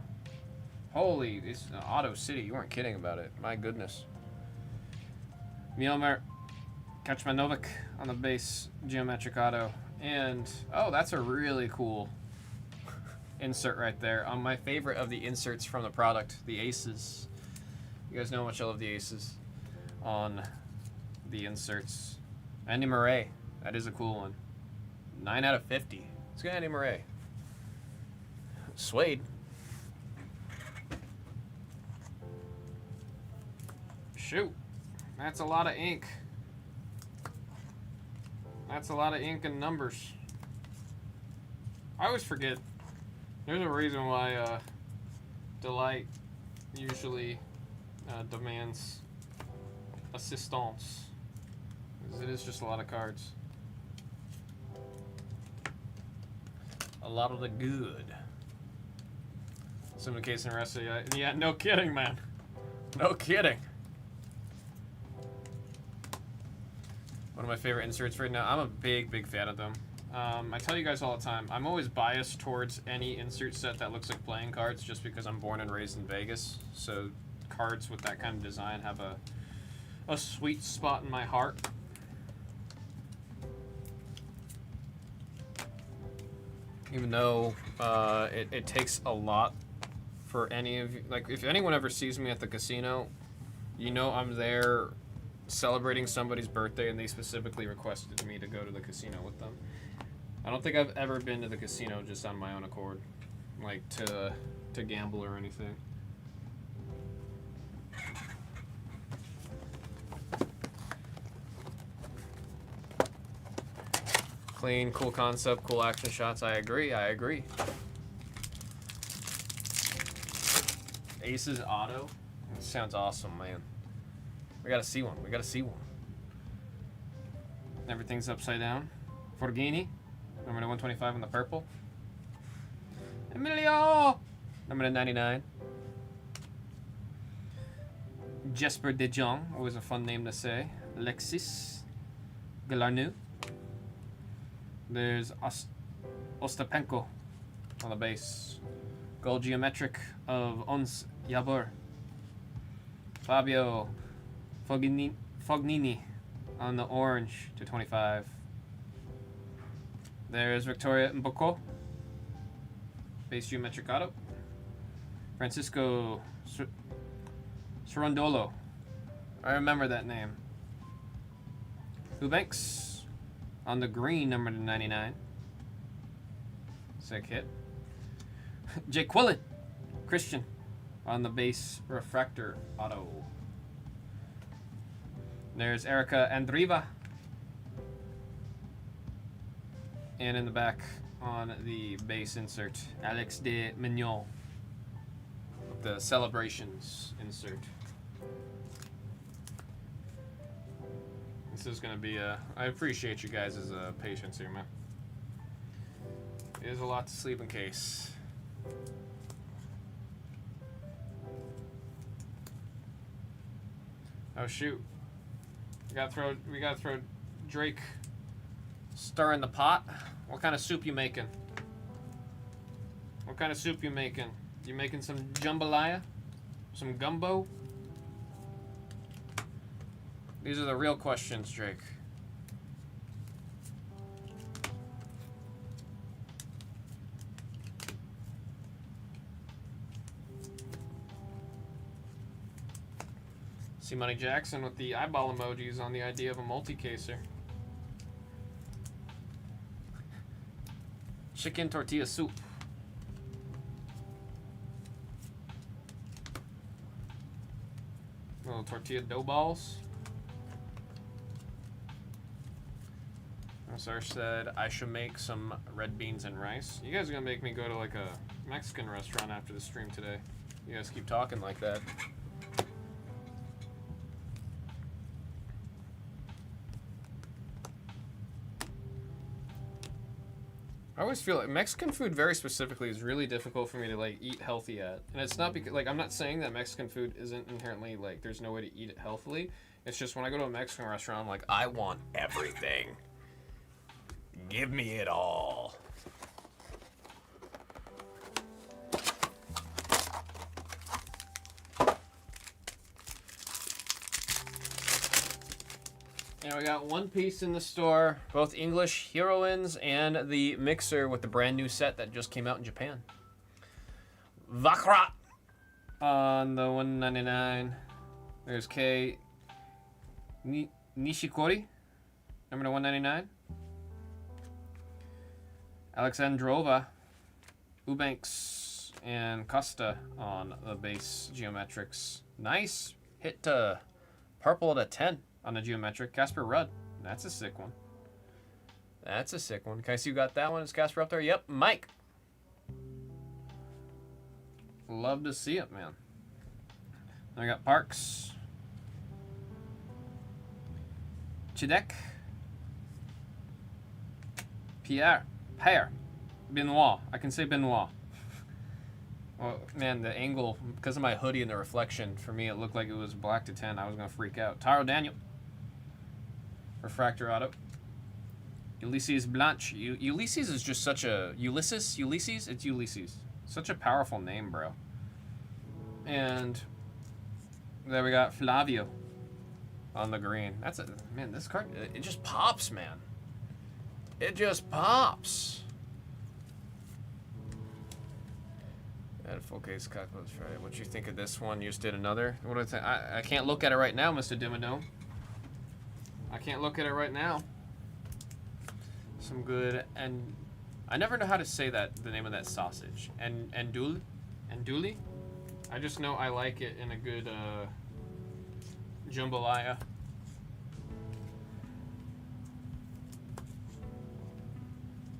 Holy, it's Auto City. You weren't kidding about it. My goodness. Mielmer Kaczmanovic on the base geometric auto. And, oh, that's a really cool insert right there. On my favorite of the inserts from the product, the Aces. You guys know how much I love the Aces on the inserts. Andy Murray. That is a cool one. 9 out of 50. Let's get Andy Murray. Suede. Shoot. That's a lot of ink. That's a lot of ink and numbers. I always forget. There's a reason why Delight usually demands assistance. 'Cause it is just a lot of cards. A lot of the good. Some case and rest of yeah, no kidding, man. No kidding. One of my favorite inserts right now. I'm a big fan of them. I tell you guys all the time, I'm always biased towards any insert set that looks like playing cards just because I'm born and raised in Vegas. So cards with that kind of design have a sweet spot in my heart. Even though it takes a lot for any of you. Like, if anyone ever sees me at the casino, you know I'm there celebrating somebody's birthday and they specifically requested me to go to the casino with them. I don't think I've ever been to the casino just on my own accord, like to gamble or anything. Clean, cool concept, cool action shots. I agree. Aces auto. That sounds awesome, man. We gotta see one. Everything's upside down. Forghini, number 125 on the purple. Emilio, number 99. Jesper De Jong, always a fun name to say. Alexis Galarnu. There's Ostapenko on the base. Gold geometric of Ons Jabeur. Fabio Fognini on the orange to 25. There's Victoria Mboko. Base geometric auto. Francisco Cerundolo. I remember that name. Eubanks on the green, number 99. Sick hit. Jake Quillen. Christian on the base refractor auto. There's Erica Andriva. And in the back on the base insert, Alex de Mignon. The celebrations insert. This is going to be I appreciate you guys' patience here, man. It is a lot to sleep in case. Oh shoot. We gotta throw Drake stir in the pot. What kind of soup you making? You making some jambalaya? Some gumbo? These are the real questions, Drake. See Money Jackson with the eyeball emojis on the idea of a multi-caser. Chicken tortilla soup. Little tortilla dough balls. Sarge said I should make some red beans and rice. You guys are gonna make me go to like a Mexican restaurant after the stream today. You guys keep talking like that. I always feel like Mexican food, very specifically, is really difficult for me to like eat healthy at. And it's not because, like, I'm not saying that Mexican food isn't inherently like there's no way to eat it healthily. It's just when I go to a Mexican restaurant, I'm like, I want everything. Give me it all. And we got one piece in the store, both English heroines and the mixer with the brand new set that just came out in Japan. Vakra on the 199. There's Kei Nishikori, number 199. Alexandrova, Eubanks, and Costa on the base geometrics. Nice hit to purple at a 10 on the geometric. Casper Rudd. That's a sick one. Can I see you got that one? Is Casper up there? Yep. Mike. Love to see it, man. Then I got Parks. Chidek. Pierre. Benoit. I can say Benoit. Well, man, the angle, because of my hoodie and the reflection, for me it looked like it was black to 10. I was going to freak out. Taro Daniel. Refractor auto. Ulysses Blanche. Ulysses is just such a... Ulysses? It's Ulysses. Such a powerful name, bro. And there we got Flavio on the green. That's a... Man, this card, it just pops, man. It just pops. At full case calculus Friday. What you think of this one? You just did another. What do I think? I can't look at it right now, Mr. Dimmadome. I can't look at it right now. Some good, and I never know how to say that, the name of that sausage. Andouille? I just know I like it in a good jambalaya.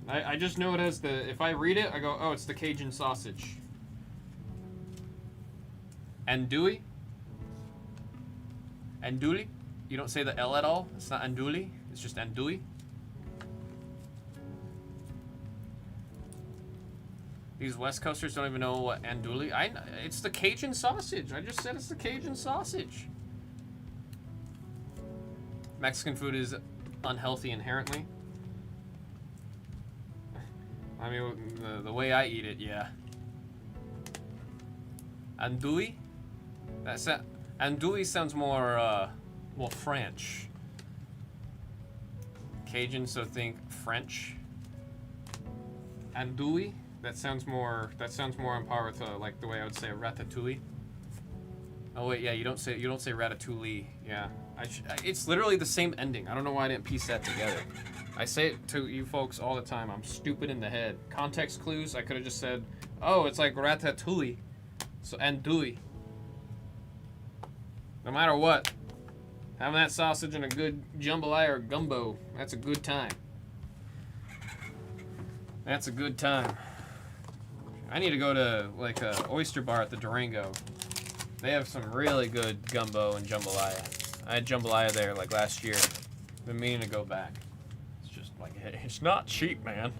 I just know it as the, if I read it, I go, oh, it's the Cajun sausage. Andouille? Andouille? You don't say the L at all? It's not andouille, it's just andouille. These West Coasters don't even know what andouille. It's the Cajun sausage. I just said it's the Cajun sausage. Mexican food is unhealthy inherently. I mean, the way I eat it, yeah. Andouille? Andouille sounds more, well, French. Cajun, so think French. Andouille? That sounds more on par with like the way I would say ratatouille. Oh wait, yeah, you don't say ratatouille. Yeah, it's literally the same ending. I don't know why I didn't piece that together. I say it to you folks all the time. I'm stupid in the head. Context clues. I could have just said, oh, it's like ratatouille, so andouille. No matter what, having that sausage and a good jambalaya or gumbo, that's a good time. That's a good time. I need to go to like a oyster bar at the Durango. They have some really good gumbo and jambalaya. I had jambalaya there like last year. Been meaning to go back. It's just like, it's not cheap, man.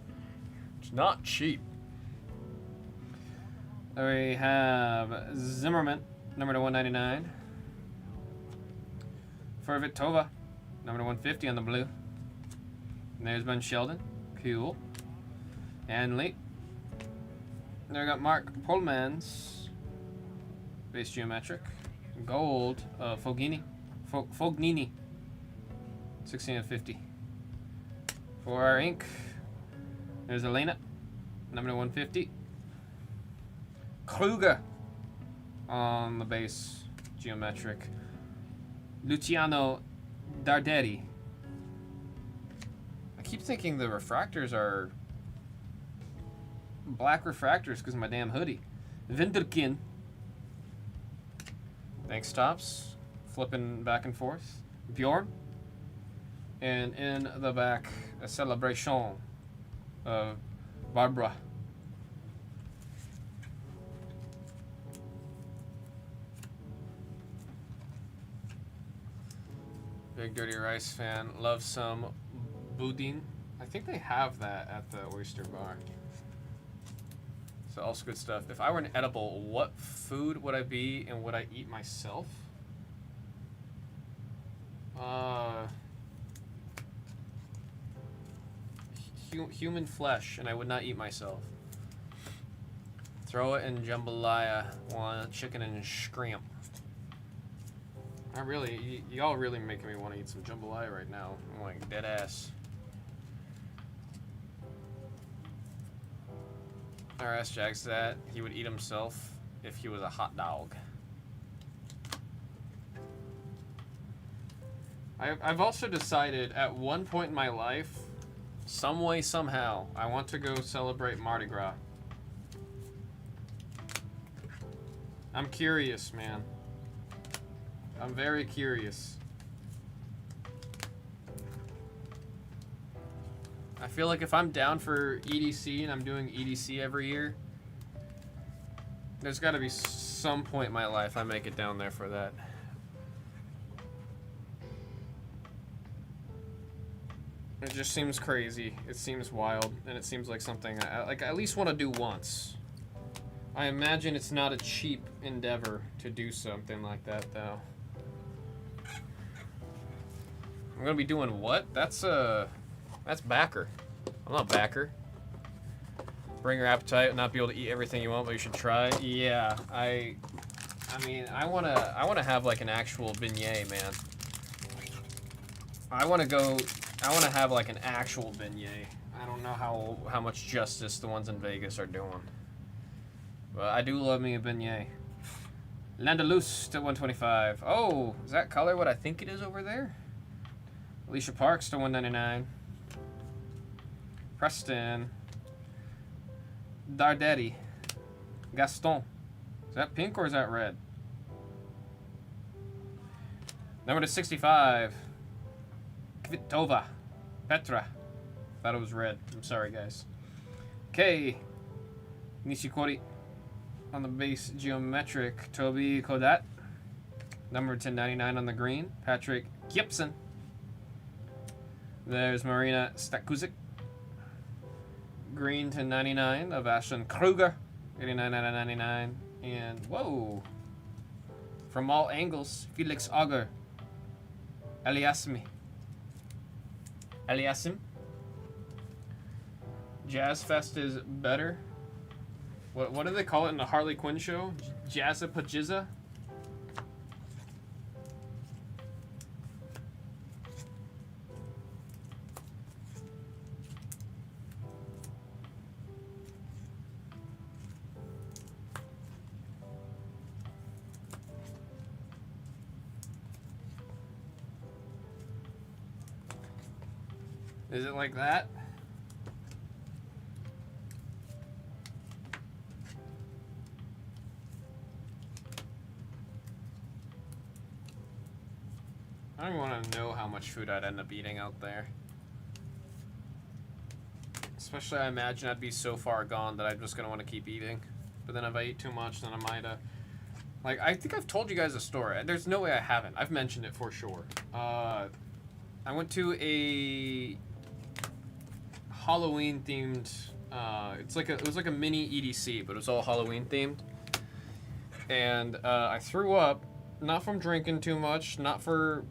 It's not cheap. We have Zimmerman, number to 199. For Vitova, number to 150 on the blue. And there's Ben Sheldon. Cool. And Lee. There we got Mark Polmans, base geometric, gold, Fognini, 16 of 50. For our ink, there's Elena, number 150. Kruger on the base geometric. Luciano Darderi. I keep thinking the refractors are black refractors because of my damn hoodie. Vinderkin. Thanks, Tops. Flipping back and forth. Bjorn. And in the back, a celebration of Barbara. Big Dirty Rice fan. Love some boudin. I think they have that at the oyster bar. So also good stuff. If I were an edible, what food would I be and would I eat myself? Human flesh, and I would not eat myself. Throw it in jambalaya, chicken and shrimp. Y'all really making me want to eat some jambalaya right now. I'm like dead ass. RS Jags that he would eat himself if he was a hot dog. I've also decided at one point in my life, some way, somehow, I want to go celebrate Mardi Gras. I'm curious, man. I'm very curious. I feel like if I'm down for EDC and I'm doing EDC every year, there's got to be some point in my life I make it down there for that. It just seems crazy. It seems wild, and it seems like something I like. I at least want to do once. I imagine it's not a cheap endeavor to do something like that, though. I'm gonna be doing what? That's backer. I'm not backer. Bring your appetite, not be able to eat everything you want, but you should try. Yeah, I mean, I wanna have like an actual beignet, man. I wanna have like an actual beignet. I don't know how much justice the ones in Vegas are doing. But I do love me a beignet. Landalus to 125. Oh, is that color what I think it is over there? Alicia Parks to 199. Preston. Dardetti. Gaston. Is that pink or is that red? Number to 65. Kvitova. Petra. Thought it was red. I'm sorry, guys. K. Nishikori. On the base, geometric. Toby Kodat. Number 1099 on the green. Patrick Gibson. There's Marina Stakuzik. Green to 99 of Ashton Kruger. 89 out of 99. And, whoa. From all angles, Felix Auger. Eliasmi. Eliasim. Jazz Fest is better. What do they call it in the Harley Quinn show? Jazzapajiza? Is it like that? I don't even want to know how much food I'd end up eating out there. Especially, I imagine I'd be so far gone that I'm just going to want to keep eating. But then if I eat too much, then I might, like, I think I've told you guys a story. There's no way I haven't. I've mentioned it for sure. I went to a Halloween-themed, it was like a mini EDC, but it was all Halloween-themed. And I threw up, not from drinking too much, not for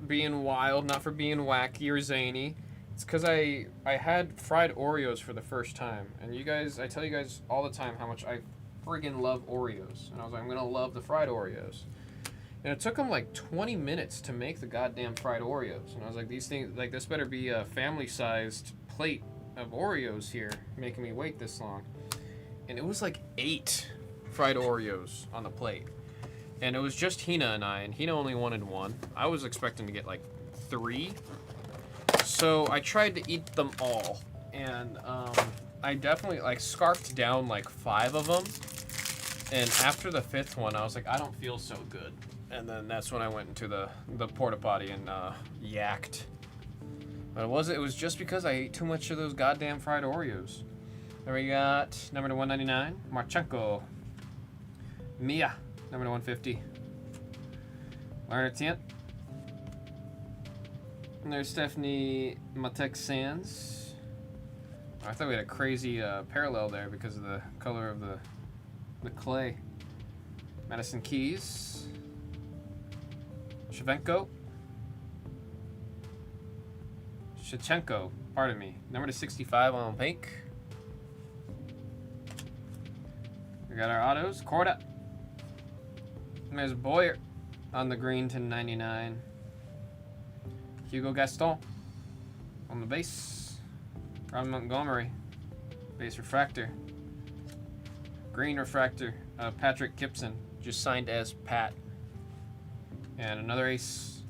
being wild, not for being wacky or zany. It's because I had fried Oreos for the first time. And you guys, I tell you guys all the time how much I friggin' love Oreos. And I was like, I'm gonna love the fried Oreos. And it took them like 20 minutes to make the goddamn fried Oreos. And I was like, these things, like, this better be a family-sized plate of Oreos here, making me wait this long. And it was like 8 fried Oreos on the plate. And it was just Hina and I, and Hina only wanted 1. I was expecting to get like 3. So I tried to eat them all. And I definitely like scarfed down like 5 of them. And after the 5th one, I was like, I don't feel so good. And then that's when I went into the porta potty and yacked. But it was just because I ate too much of those goddamn fried Oreos. There we got number to 199, Marchenko. Mia, number to 150. Lerner Tient. And there's Stephanie Matek Sands. I thought we had a crazy parallel there because of the color of the clay. Madison Keys. Shevchenko. Shevchenko, pardon me. Number to 65 on pink. We got our autos. Korda. And there's Boyer on the green to 99. Hugo Gaston on the base. Robin Montgomery. Base refractor. Green refractor. Patrick Gibson, just signed as Pat. And another ace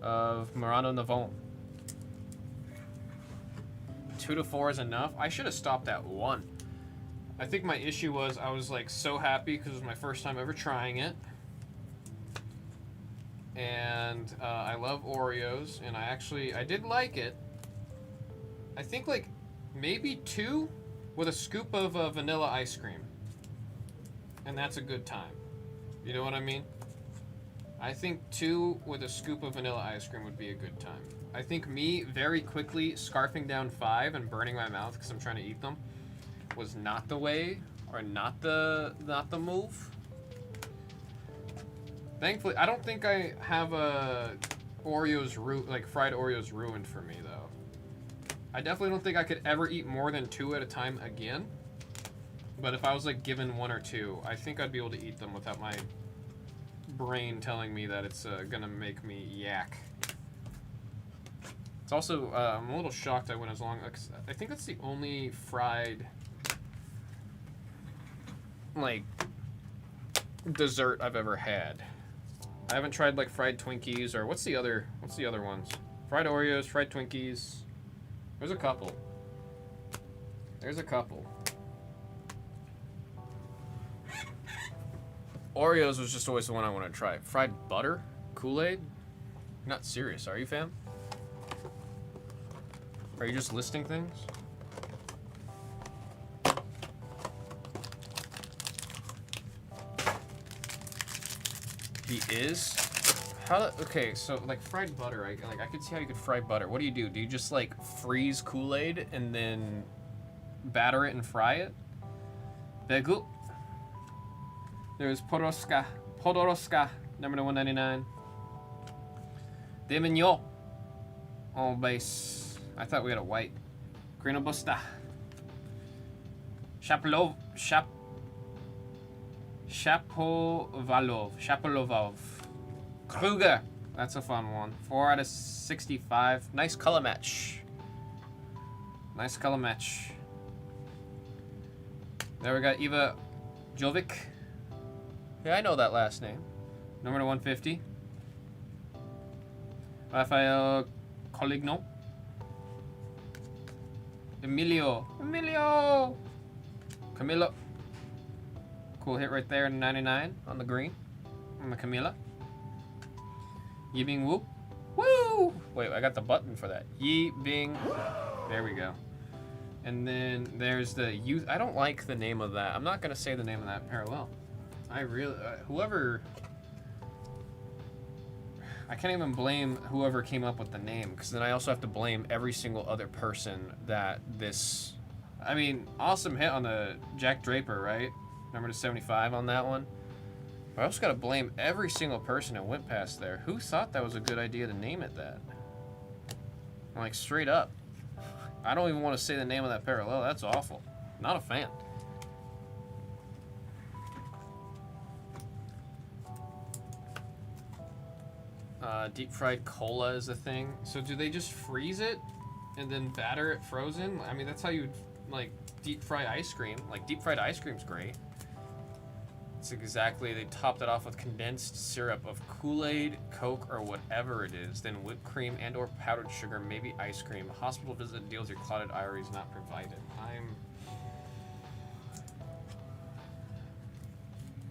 of Morano Navon. 2 to 4 is enough. I should have stopped at 1. I think my issue was I was like so happy because it was my first time ever trying it. And I love Oreos, and I did like it. I think like maybe 2 with a scoop of vanilla ice cream. And that's a good time. You know what I mean? I think 2 with a scoop of vanilla ice cream would be a good time. I think me very quickly scarfing down 5 and burning my mouth because I'm trying to eat them was not the way, or not the move. Thankfully, I don't think I have a fried Oreos ruined for me though. I definitely don't think I could ever eat more than 2 at a time again. But if I was like given 1 or 2, I think I'd be able to eat them without my brain telling me that it's gonna make me yak. It's also, I'm a little shocked I went as long, I think that's the only fried, like, dessert I've ever had. I haven't tried like fried Twinkies, or what's the other ones? Fried Oreos, fried Twinkies. There's a couple. Oreos was just always the one I want to try. Fried butter? Kool-Aid? You're not serious, are you, fam? Are you just listing things? He is? Okay, so like fried butter, I could see how you could fry butter. What do? Do you just like freeze Kool-Aid and then batter it and fry it? Begu. There's Podoroska, number 199. Demignon on base. I thought we had a white. Grinobusta. Shapovalov. Kruger. That's a fun one. 4 out of 65. Nice color match. There we got Eva Jovic. Yeah, I know that last name. Number 150. Rafael Coligno. Emilio. Camilo. Cool hit right there, 99 on the green. On the Camila. Yibing Wu. Woo! Wait, I got the button for that. Yibing. There we go. And then there's the youth. I don't like the name of that. I'm not going to say the name of that parallel. I really, I can't even blame whoever came up with the name, because then I also have to blame every single other person that this, I mean, awesome hit on the Jack Draper, right? Number 75 on that one. But I also got to blame every single person that went past there. Who thought that was a good idea to name it that? Like, straight up. I don't even want to say the name of that parallel. That's awful. Not a fan. Deep fried cola is a thing. So do they just freeze it and then batter it frozen? I mean, that's how you like deep fry ice cream. Like deep fried ice cream's great. It's exactly, they topped it off with condensed syrup of Kool-Aid, Coke, or whatever it is, then whipped cream and or powdered sugar, maybe ice cream. Hospital visit deals your clotted arteries not provided.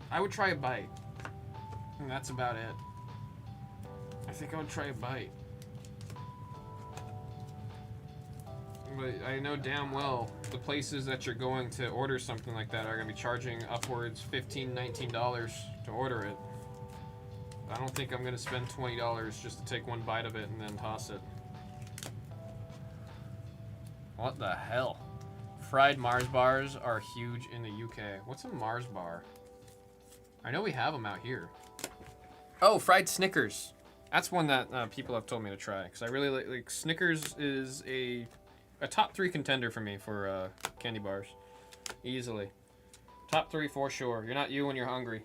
I would try a bite. And that's about it. I think I would try a bite. But I know damn well the places that you're going to order something like that are going to be charging upwards $15, $19 to order it. I don't think I'm going to spend $20 just to take one bite of it and then toss it. What the hell? Fried Mars bars are huge in the UK. What's a Mars bar? I know we have them out here. Oh, fried Snickers. That's one that people have told me to try, because I really like Snickers is a top 3 contender for me for candy bars. Easily. Top 3 for sure. You're not you when you're hungry.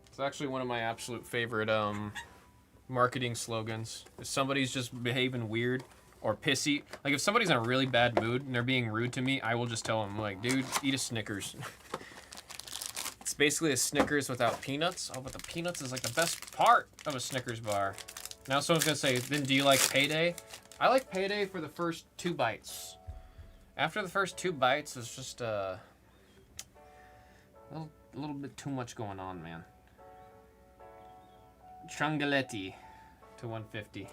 It's actually one of my absolute favorite marketing slogans. If somebody's just behaving weird or pissy, like if somebody's in a really bad mood and they're being rude to me, I will just tell them, like, dude, eat a Snickers. It's basically a Snickers without peanuts. Oh, but the peanuts is like the best part of a Snickers bar. Now someone's gonna say, then do you like Payday? I like Payday for the first 2 bites. After the first 2 bites, it's just a little bit too much going on, man. Trangaletti to 150.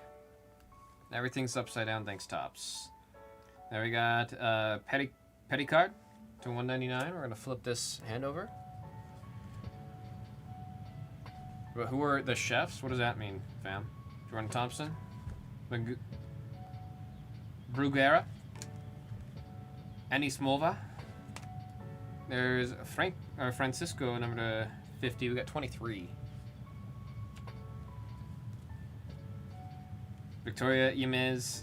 Everything's upside down, thanks, Tops. There we got Petticard to 199. We're gonna flip this hand over. But who are the chefs? What does that mean, fam? Jordan Thompson? Bruguera? Annie Smolva? There's Francisco, number 50. We got 23. Victoria Yemez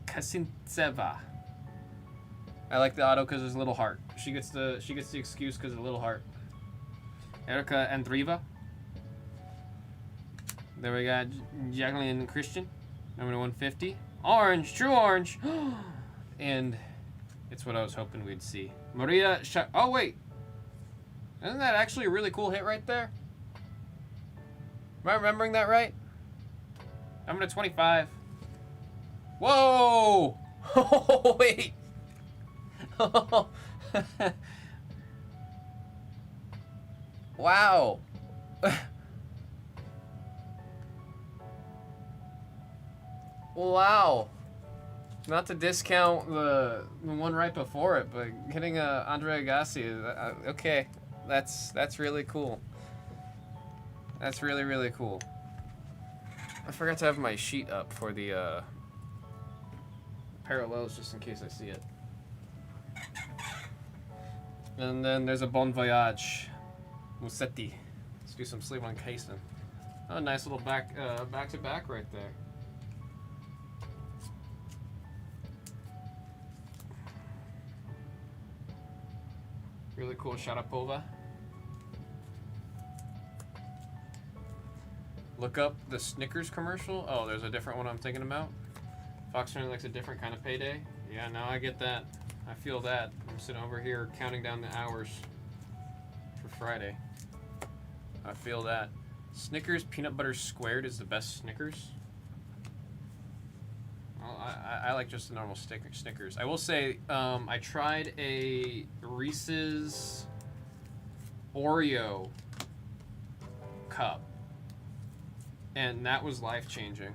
Kasintseva. I like the auto because there's a little heart. She gets the excuse because of the little heart. Erica Andriva. There we got Jacqueline Christian, number 150. Orange, true orange. And it's what I was hoping we'd see. Maria oh wait. Isn't that actually a really cool hit right there? Am I remembering that right? Number 25. Whoa! Oh, wait. Wow. Wow. Not to discount the one right before it, but getting Andre Agassi, okay, that's really cool. That's really, really cool. I forgot to have my sheet up for the parallels just in case I see it. And then there's a Bon Voyage Musetti. Let's do some sleeve on Kaysen. Oh, nice little back to back right there. Really cool Sharapova. Look up the Snickers commercial. Oh, there's a different one I'm thinking about. Fox Turner likes a different kind of payday. Yeah, no, I get that. I feel that. I'm sitting over here counting down the hours for Friday. I feel that. Snickers peanut butter squared is the best Snickers. Well, I like just the normal Snickers. I will say I tried a Reese's Oreo cup, and that was life-changing.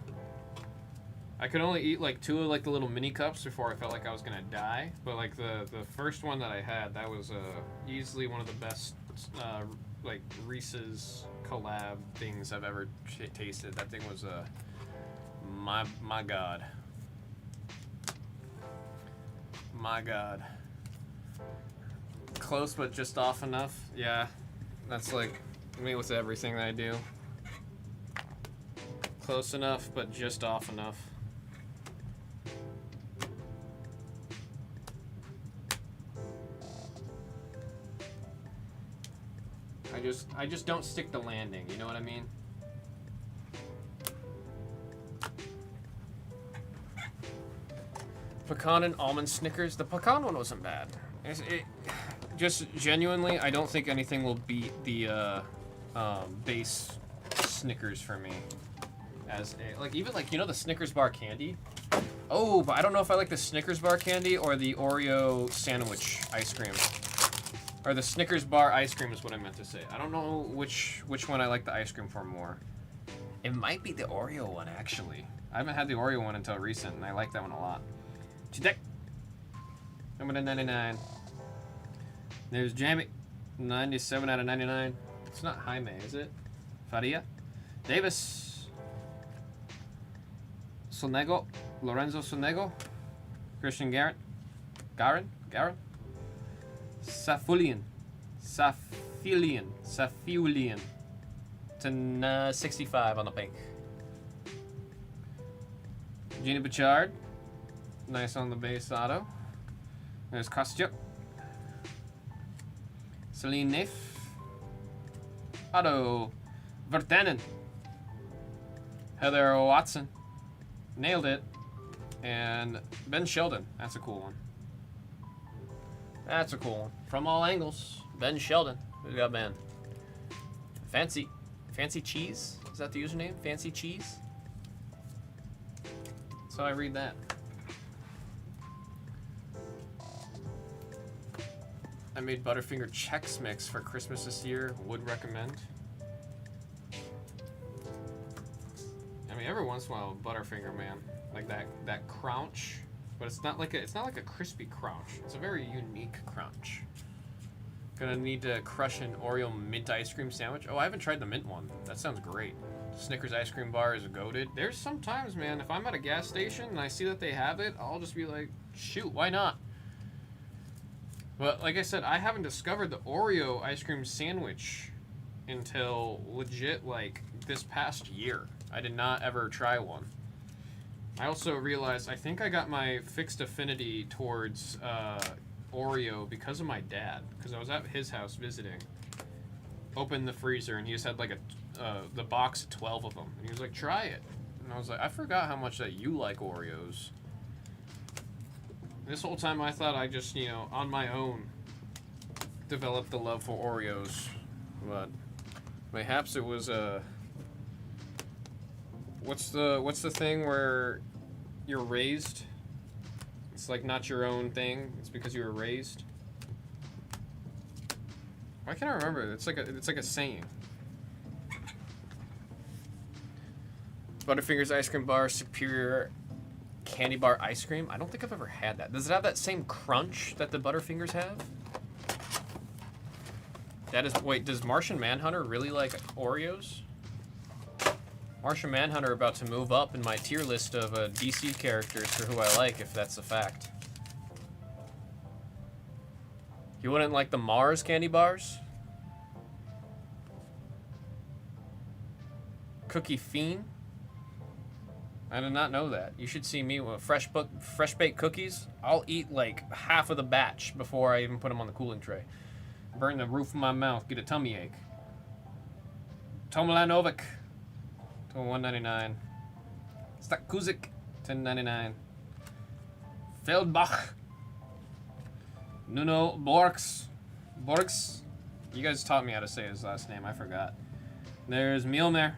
I could only eat like 2 of like the little mini cups before I felt like I was gonna die. But like the first one that I had, that was easily one of the best like Reese's collab things I've ever tasted. That thing was my god. My god. Close but just off enough. Yeah, that's like me with everything that I do. Close enough but just off enough. I just don't stick the landing, you know what I mean? Pecan and almond Snickers. The pecan one wasn't bad. Just genuinely, I don't think anything will beat the base Snickers for me. As a, like, even like, you know the Snickers bar candy? Oh, but I don't know if I like the Snickers bar candy or the Oreo sandwich ice cream. Or the Snickers bar ice cream is what I meant to say. I don't know which one I like the ice cream for more. It might be the Oreo one, actually. I haven't had the Oreo one until recent, and I like that one a lot. Chidek. Number 99. There's Jamie. 97 out of 99. It's not Jaime, is it? Faria. Davis. Sonego. Lorenzo Sonego. Christian Garin. Safulian. To 65 on the pink. Gina Bichard. Nice on the base auto. There's Kostya. Celine Neff. Auto. Vertanen. Heather Watson. Nailed it. And Ben Sheldon. That's a cool one. That's a cool one. From all angles. Ben Sheldon. Who's got Ben? Fancy Cheese? Is that the username? Fancy Cheese? That's how I read that. I made Butterfinger Chex Mix for Christmas this year. Would recommend. I mean, every once in a while, Butterfinger, man, like that crunch, but it's not like a crispy crunch. It's a very unique crunch. Gonna need to crush an Oreo mint ice cream sandwich. Oh, I haven't tried the mint one. That sounds great. Snickers ice cream bar is goated. There's sometimes, man, if I'm at a gas station and I see that they have it, I'll just be like, shoot, why not? But like I said, I haven't discovered the Oreo ice cream sandwich until legit like this past year. I did not ever try one. I also realized I think I got my fixed affinity towards Oreo because of my dad, because I was at his house visiting. Opened the freezer and he just had like the box of 12 of them, and he was like, "Try it," and I was like, "I forgot how much that you like Oreos." This whole time I thought I just, you know, on my own developed the love for Oreos, but mayhaps it was what's the thing where you're raised? It's like not your own thing. It's because you were raised. Why can't I remember? It's like a saying. Butterfingers ice cream bar, superior candy bar ice cream. I don't think I've ever had that. Does it have that same crunch that the Butterfingers have? That is. Wait, does Martian Manhunter really like Oreos? Martian Manhunter about to move up in my tier list of DC characters for who I like, if that's a fact. You wouldn't like the Mars candy bars? Cookie Fiend? I did not know that. You should see me with fresh baked cookies. I'll eat like half of the batch before I even put them on the cooling tray. Burn the roof of my mouth, get a tummy ache. Tomilanovic, to $1.99. Stakuzik, $10.99. Feldbach. Nuno Borks. You guys taught me how to say his last name, I forgot. There's Mielmer.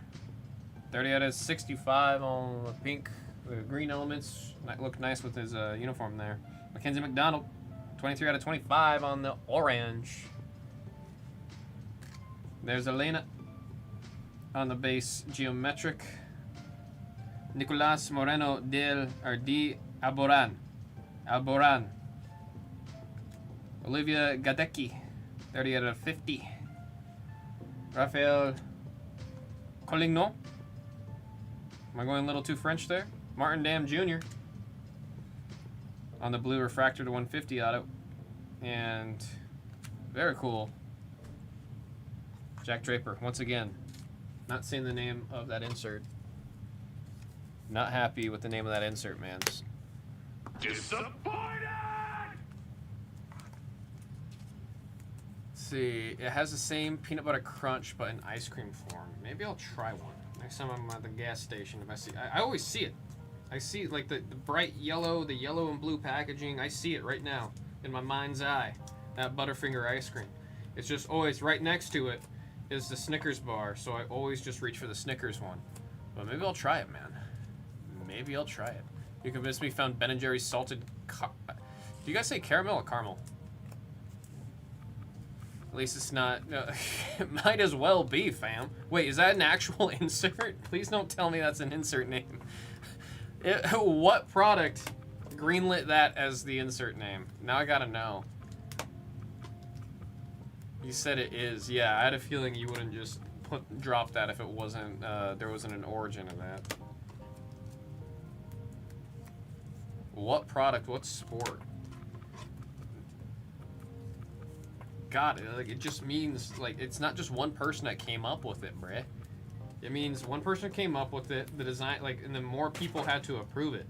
30 out of 65 on the pink. The green elements look nice with his uniform there. Mackenzie McDonald. 23 out of 25 on the orange. There's Elena on the base geometric. Nicolas Moreno de Alboran. Olivia Gadecki. 30 out of 50. Rafael Collignon. Am I going a little too French there? Martin Dam Jr. on the blue refractor to 150 auto. And very cool. Jack Draper, once again. Not seeing the name of that insert. Not happy with the name of that insert, man. Disappointed! Let's see. It has the same peanut butter crunch, but in ice cream form. Maybe I'll try one. Next time I'm at the gas station, if I see, I always see it. I see like the bright yellow, the yellow and blue packaging. I see it right now in my mind's eye. That Butterfinger ice cream. It's just always right next to it is the Snickers bar, so I always just reach for the Snickers one. But maybe I'll try it, man. Maybe I'll try it. You convinced me. Found Ben & Jerry's salted. Do you guys say caramel or caramel? At least it's not. No, it might as well be, fam. Wait, is that an actual insert? Please don't tell me that's an insert name. What product greenlit that as the insert name? Now I gotta know. You said it is. Yeah, I had a feeling you wouldn't just drop that if it wasn't. There wasn't an origin of that. What product? What sport? God, like it just means like it's not just one person that came up with it, bruh. It means one person came up with it, the design, like, and then more people had to approve it.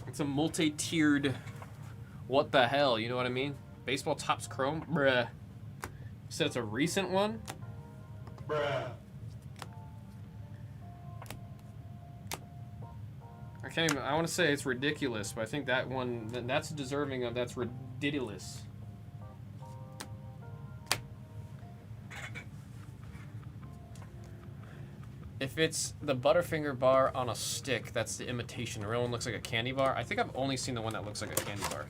It's a multi-tiered. What the hell? You know what I mean? Baseball Topps Chrome, bruh. You said it's a recent one, Bruh. I can't even. I want to say it's ridiculous, but I think that one that's deserving of that's ridiculous. If it's the Butterfinger bar on a stick, that's the imitation. The real one looks like a candy bar. I think I've only seen the one that looks like a candy bar.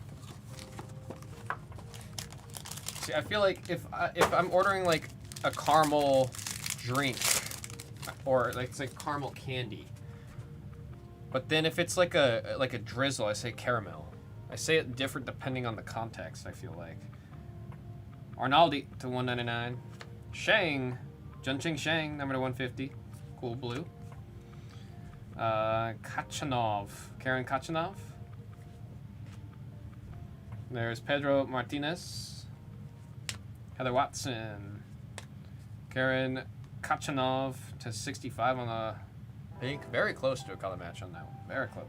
See, I feel like if I'm ordering like a caramel drink, or like say caramel candy, but then if it's like a drizzle, I say caramel. I say it different depending on the context, I feel like. Arnaldi to 199. Shang. Junching Shang, number to 150. Cool blue. Kachanov. Karen Kachanov. There's Pedro Martinez. Heather Watson. Karen Kachanov to 65 on the pink. Very close to a color match on that one. Very close.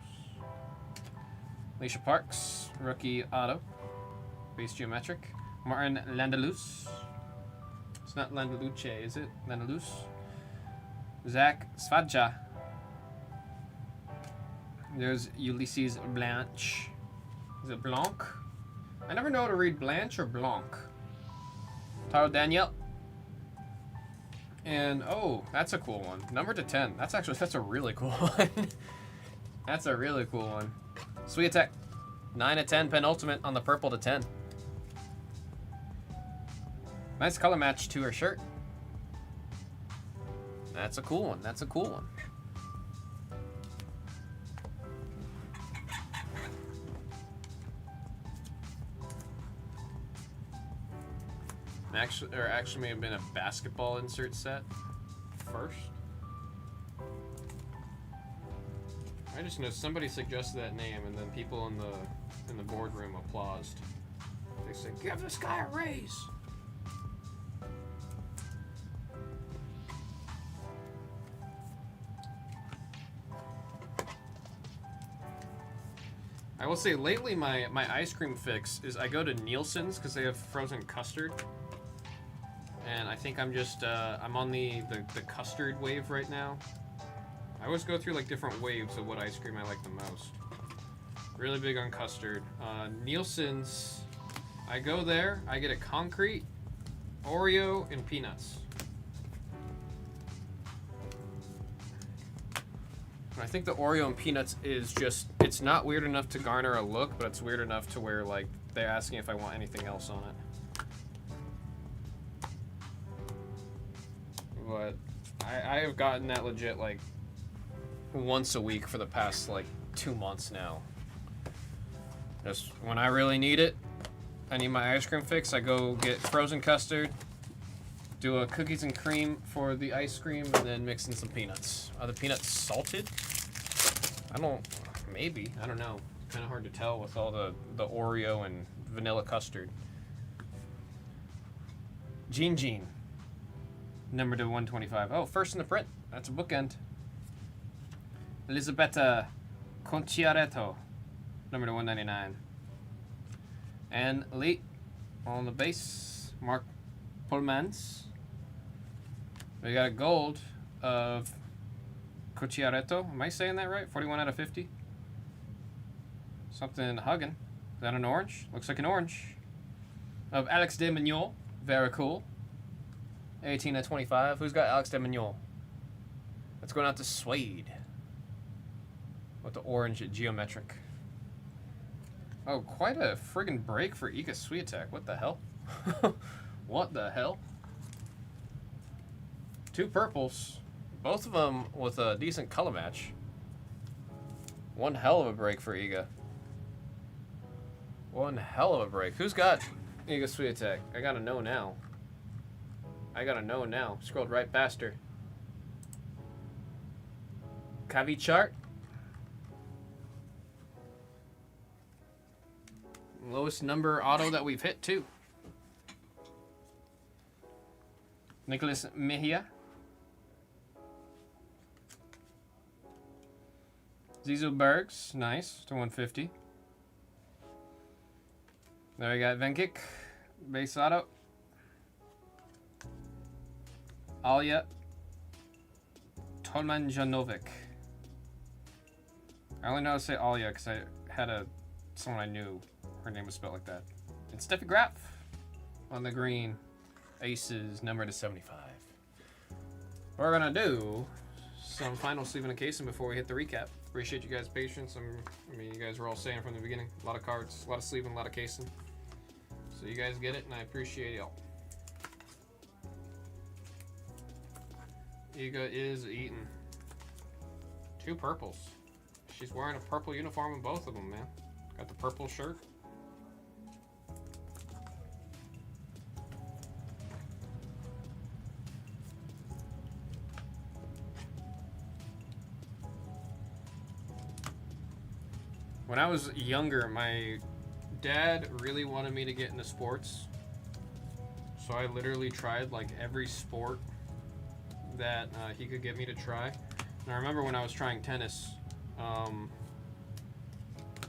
Alicia Parks, rookie auto. Base geometric. Martin Landalus. It's not Landaluce, is it? Landalus. Zach Svadja. There's Ulysses Blanche. Is it Blanc? I never know how to read Blanche or Blanc. Taro Daniel. And, oh, that's a cool one. Number to 10. That's a really cool one. That's a really cool one. Sweet Attack. 9 to 10 penultimate on the purple to 10. Nice color match to her shirt. That's a cool one. That's a cool one. Actually may have been a basketball insert set first. I just know somebody suggested that name, and then people in the boardroom applauded. They said, "Give this guy a raise." I will say lately my ice cream fix is I go to Nielsen's because they have frozen custard. And I think I'm just, I'm on the custard wave right now. I always go through like different waves of what ice cream I like the most. Really big on custard. Nielsen's, I go there, I get a concrete, Oreo, and peanuts. I think the Oreo and peanuts is just, it's not weird enough to garner a look, but it's weird enough to where like they're asking if I want anything else on it. But I have gotten that legit like once a week for the past like 2 months now. Just when I really need it, I need my ice cream fix, I go get frozen custard, do a cookies and cream for the ice cream, and then mix in some peanuts. Are the peanuts salted? I don't know. Kind of hard to tell with all the Oreo and vanilla custard. Jean. Number to 125. Oh, first in the print. That's a bookend. Elisabetta Conciaretto. Number to 199. And late on the base, Mark Pullmans. We got a gold of Conciaretto. Am I saying that right? 41 out of 50. Something hugging. Is that an orange? Looks like an orange. Of Alex de Mignol. Very cool. 18 at 25. Who's got Alex de Mignol? That's going out to Suede. With the orange geometric. Oh, quite a friggin' break for Iga Swiatek. What the hell? What the hell? 2 purples. Both of them with a decent color match. One hell of a break for Iga. One hell of a break. Who's got Iga Swiatek? I gotta know now. Scrolled right past her. Kavi chart. Lowest number auto that we've hit too. Nicholas Mejia. Zizou Bergs, nice, to 150. There we got Venkik, base auto. Alya Tolmanjanovic. I only know how to say Alya because I had someone I knew, her name was spelled like that. And Steffi Graf on the green. Aces, number to 75. We're gonna do some final sleeve in a casing before we hit the recap. Appreciate you guys' patience. I mean, you guys were all saying from the beginning, a lot of cards, a lot of sleeving, a lot of casing. So you guys get it, and I appreciate y'all. Iga is eating. 2 purples. She's wearing a purple uniform in both of them, man. Got the purple shirt. When I was younger, my dad really wanted me to get into sports. So I literally tried like every sport that he could get me to try. And I remember when I was trying tennis, I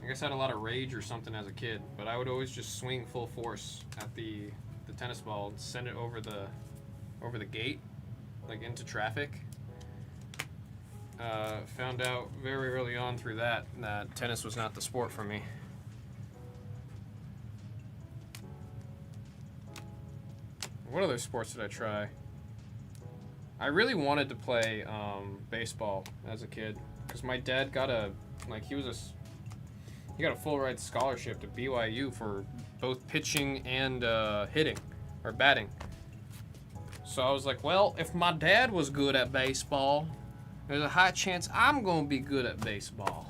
guess I had a lot of rage or something as a kid, but I would always just swing full force at the tennis ball and send it over the gate, like into traffic. Found out very early on through that tennis was not the sport for me. What other sports did I try? I really wanted to play baseball as a kid because my dad got he got a full ride scholarship to BYU for both pitching and hitting or batting. So I was like, well, if my dad was good at baseball, there's a high chance I'm gonna be good at baseball.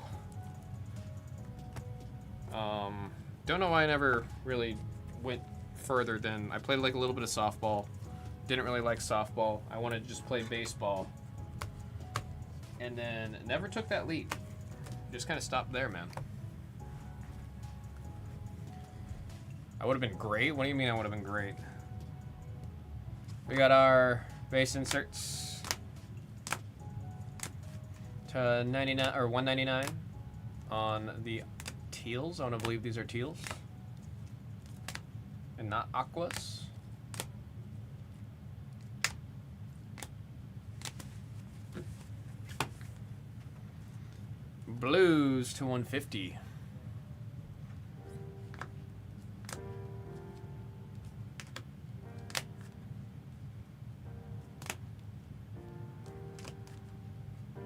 Don't know why I never really went further than I played like a little bit of softball. Didn't really like softball. I wanted to just play baseball. And then never took that leap. Just kind of stopped there, man. I would have been great? What do you mean I would have been great? We got our base inserts to 99 or 199 on the teals. I want to believe these are teals and not aquas. Blues to 150.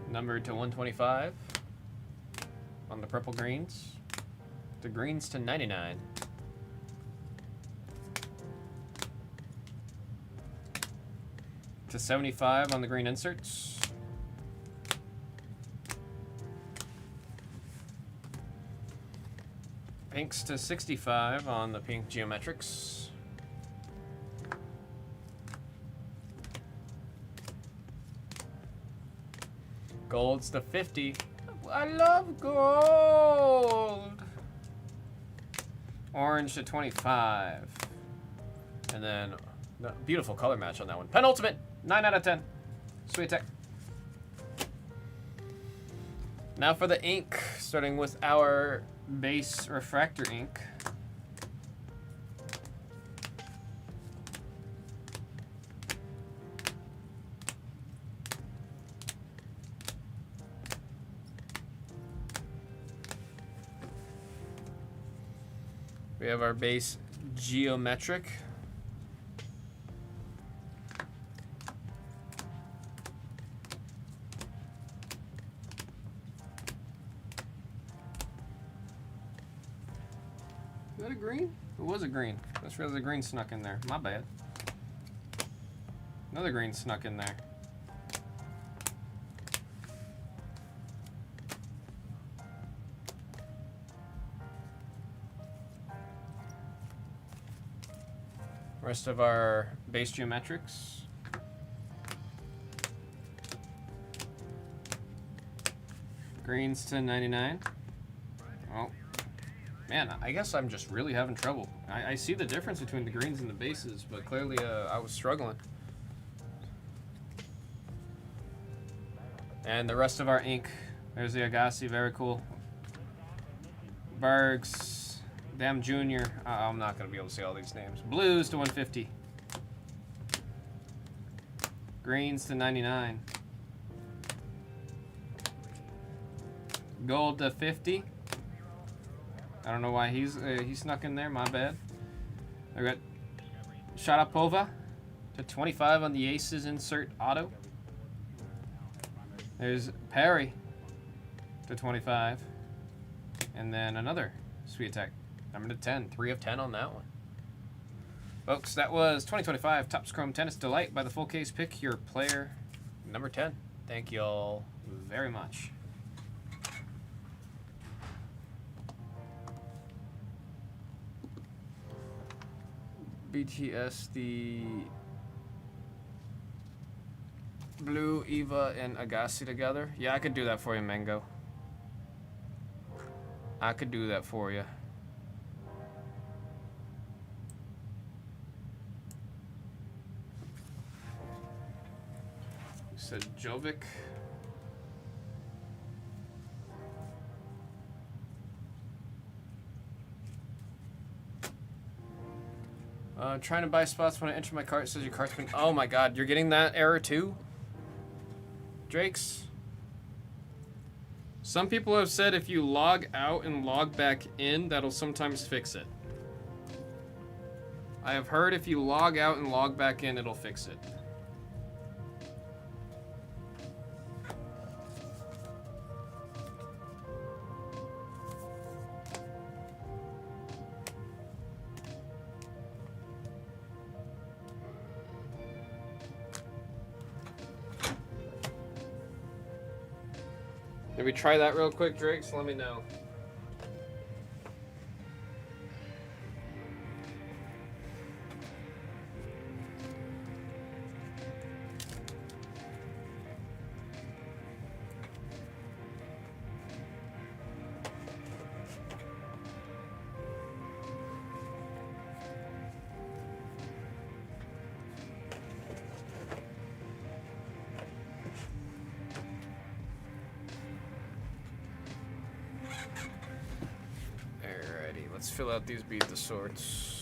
Numbered to 125 on the purple greens. The greens to 99. To 75 on the green inserts. Pinks to 65 on the pink geometrics. Golds to 50. I love gold. Orange to 25. And then the beautiful color match on that one. Penultimate, 9 out of 10. Sweet tech. Now for the ink, starting with our base refractor ink. We have our base geometric. Is that a green? It was a green. That's really the green snuck in there. My bad. Another green snuck in there. Rest of our base geometrics. Greens to 99. Oh, man, I guess I'm just really having trouble. I see the difference between the greens and the bases, but clearly I was struggling. And the rest of our ink. There's the Agassi, very cool. Bergs. Damn Junior. I'm not going to be able to say all these names. Blues to 150. Greens to 99. Gold to 50. I don't know why he snuck in there. My bad. I got Sharapova to 25 on the Aces insert auto. There's Perry to 25. And then another Sweet Attack. Number to 10. 3 of 10 on that one. Folks, that was 2025 Topps Chrome Tennis Delight by the Full Case Pick, your player number 10. Thank you all very much. BTS, the Blue, Eva, and Agassi together. Yeah, I could do that for you, Mango. I could do that for you. You said Jovic. Trying to buy spots when I enter my cart. It says your cart's been... Oh my god, you're getting that error too? Drakes? Some people have said if you log out and log back in, that'll sometimes fix it. I have heard if you log out and log back in, it'll fix it. Maybe try that real quick, Drake, so let me know. Let's fill out these beat the sorts.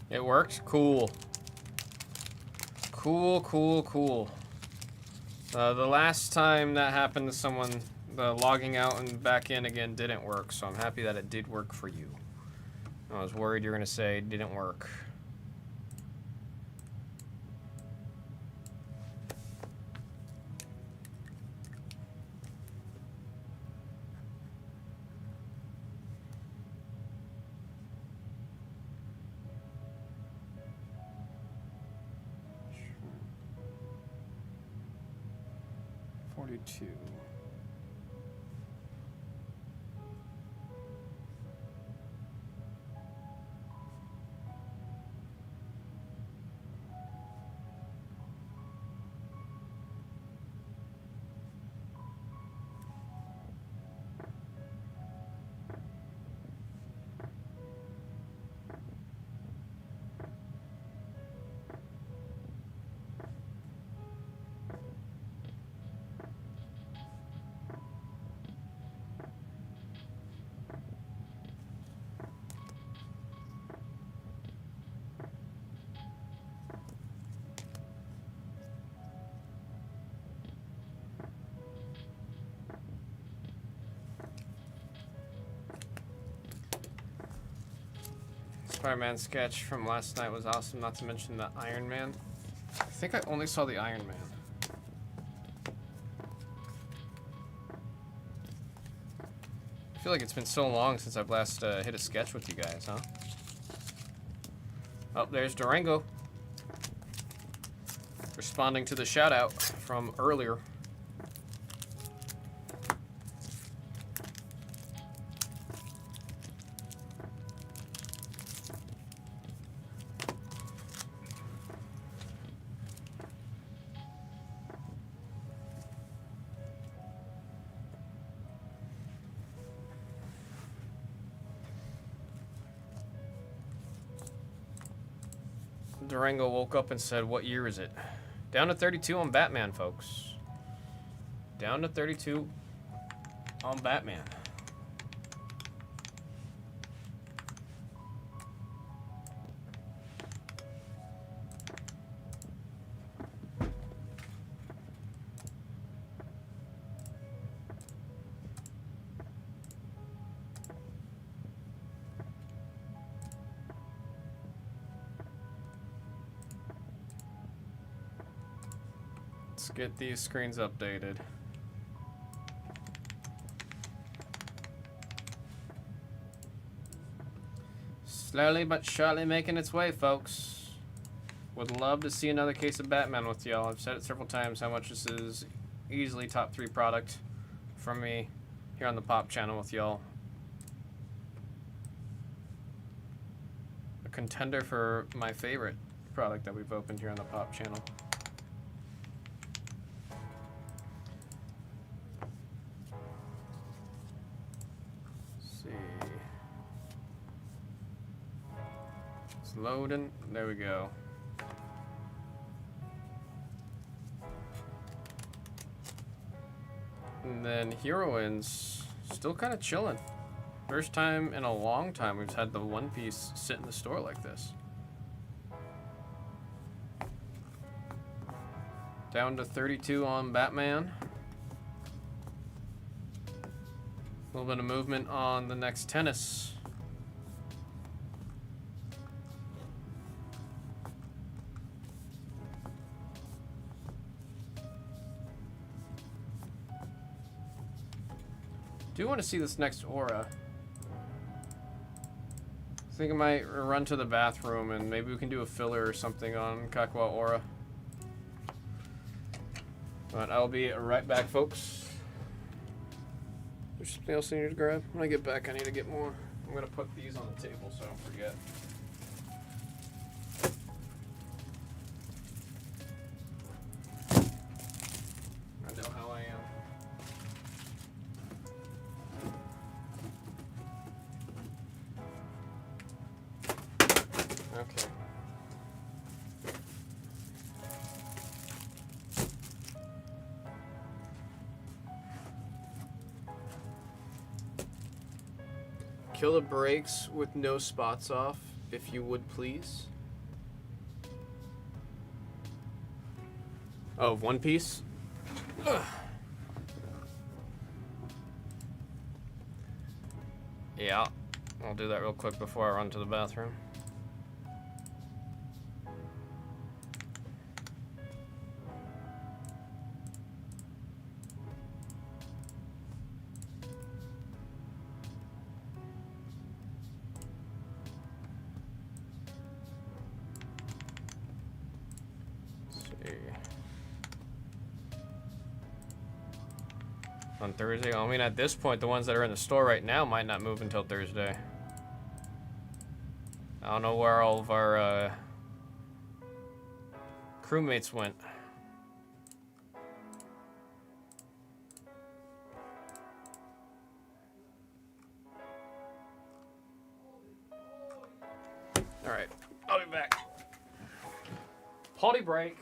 It worked? Cool. Cool, cool, cool. The last time that happened to someone, the logging out and back in again didn't work, so I'm happy that it did work for you. I was worried you were going to say it didn't work. Two. Spider-Man sketch from last night was awesome, not to mention the Iron Man. I think I only saw the Iron Man. I feel like it's been so long since I've last hit a sketch with you guys, huh? Oh, there's Durango. Responding to the shout out from earlier. Durango woke up and said, what year is it? Down to 32 on Batman, folks. Down to 32 on Batman. Let's get these screens updated. Slowly but surely making its way, folks. Would love to see another case of Batman with y'all. I've said it several times how much this is easily top 3 product from me here on the Pop channel with y'all. A contender for my favorite product that we've opened here on the Pop channel. Loading. There we go. And then Heroines still kind of chilling. First time in a long time we've had the One Piece sit in the store like this. Down to 32 on Batman. A little bit of movement on the next tennis. Do want to see this next aura. I think I might run to the bathroom and maybe we can do a filler or something on Kakwa aura. But I'll be right back, folks. There's something else I need to grab. When I get back, I need to get more. I'm gonna put these on the table so I don't forget. I know how I am. Okay. Kill the brakes with no spots off, if you would please. Oh, One Piece? Ugh. Yeah, I'll do that real quick before I run to the bathroom. On Thursday? I mean, at this point, the ones that are in the store right now might not move until Thursday. I don't know where all of our crewmates went. All right, I'll be back. Potty break.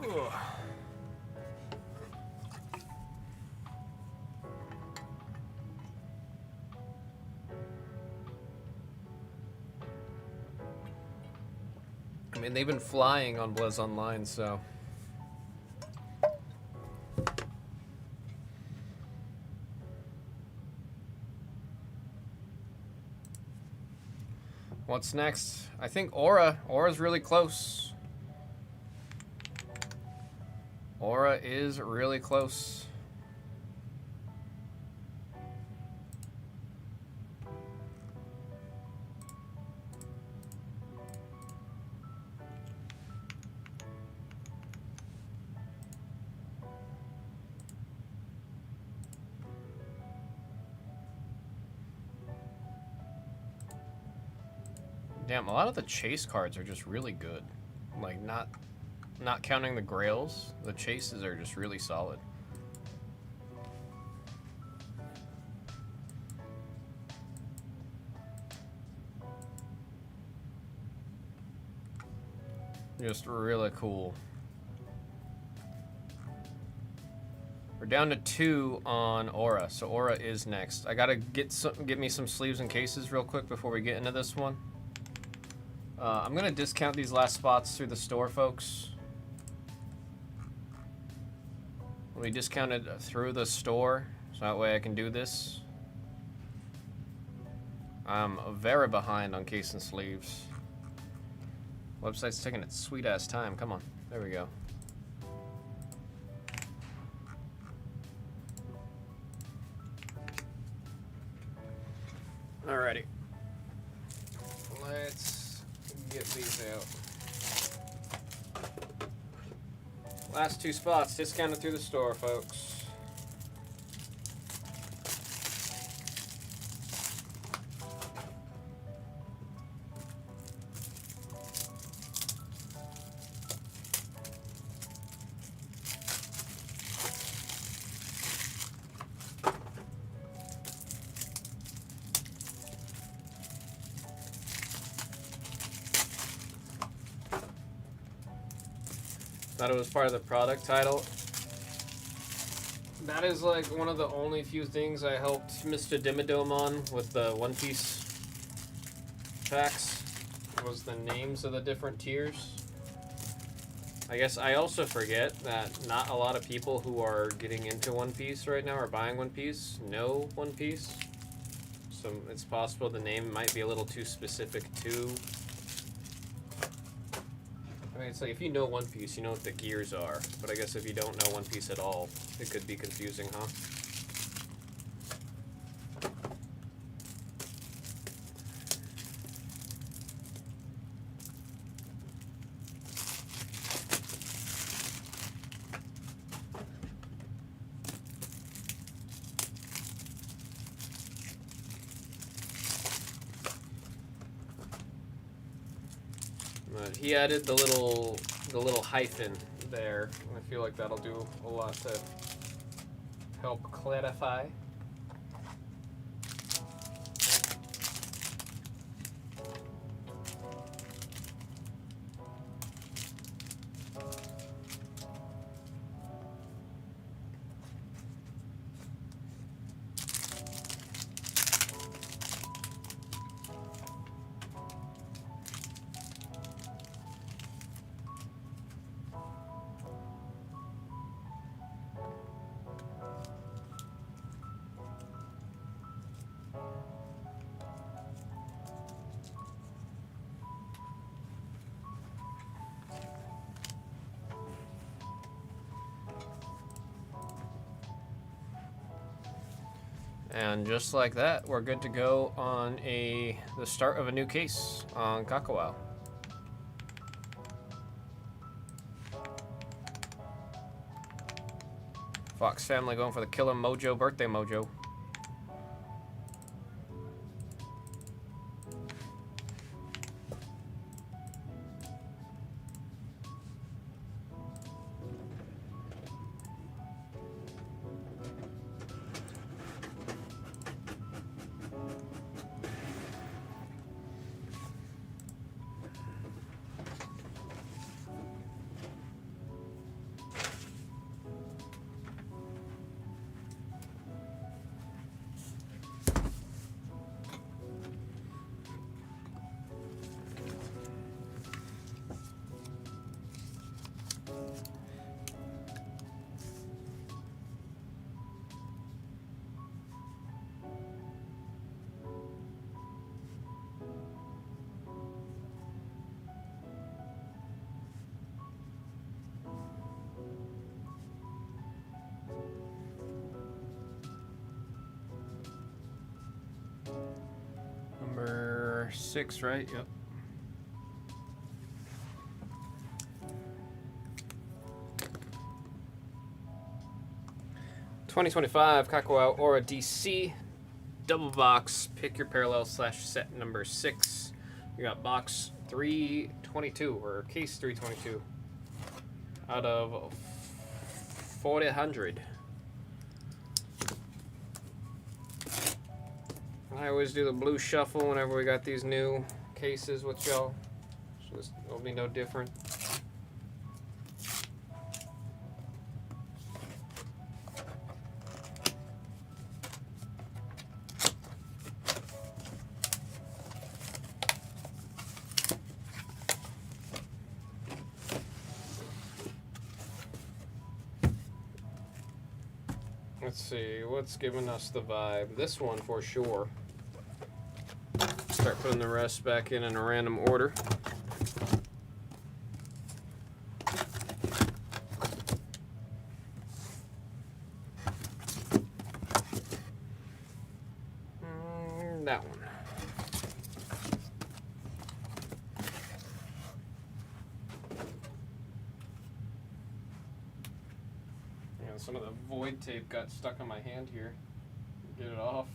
Ugh. I mean, they've been flying on Blez Online, so... What's next? I think Aura. Aura's really close. Aura is really close. Damn, a lot of the chase cards are just really good. Like, not counting the grails, the chases are just really solid. Just really cool. We're down to 2 on Aura, so Aura is next. I gotta get me some sleeves and cases real quick before we get into this one. I'm gonna discount these last spots through the store, folks. We discounted through the store, so that way I can do this. I'm very behind on case and sleeves. Website's taking its sweet ass time. Come on, there we go. Alrighty. Let's get these out. Last 2 spots discounted through the store, folks. Thought it was part of the product title. That is like one of the only few things I helped Mr. Dimmadome on with the One Piece packs, was the names of the different tiers. I guess I also forget that not a lot of people who are getting into One Piece right now or buying One Piece know One Piece. So it's possible the name might be a little too specific too. I mean, it's like, if you know One Piece, you know what the gears are. But I guess if you don't know One Piece at all, it could be confusing, huh? But he added the little hyphen there. I feel like that'll do a lot to help clarify. And just like that, we're good to go on the start of a new case on Kakao. Fox family going for the Killer Mojo birthday mojo. 6, right? Yep. $20.25 Kakao Aura DC double box. Pick your parallel / set number 6. You got box 322 or case 322 out of 400. I always do the blue shuffle whenever we got these new cases with y'all, so this will be no different. Let's see, what's giving us the vibe? This one for sure. Start putting the rest back in a random order. That one. Yeah, some of the void tape got stuck on my hand here. Get it off.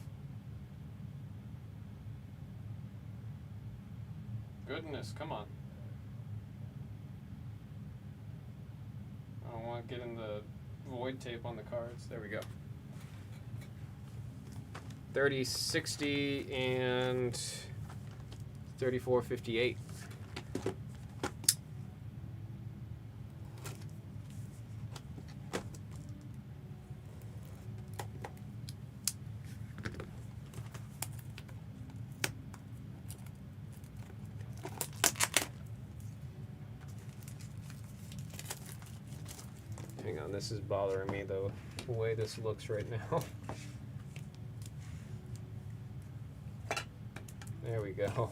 Goodness, come on. I don't want to get in the void tape on the cards. There we go. 3060 and 3458. Hang on, this is bothering me though, the way this looks right now. There we go.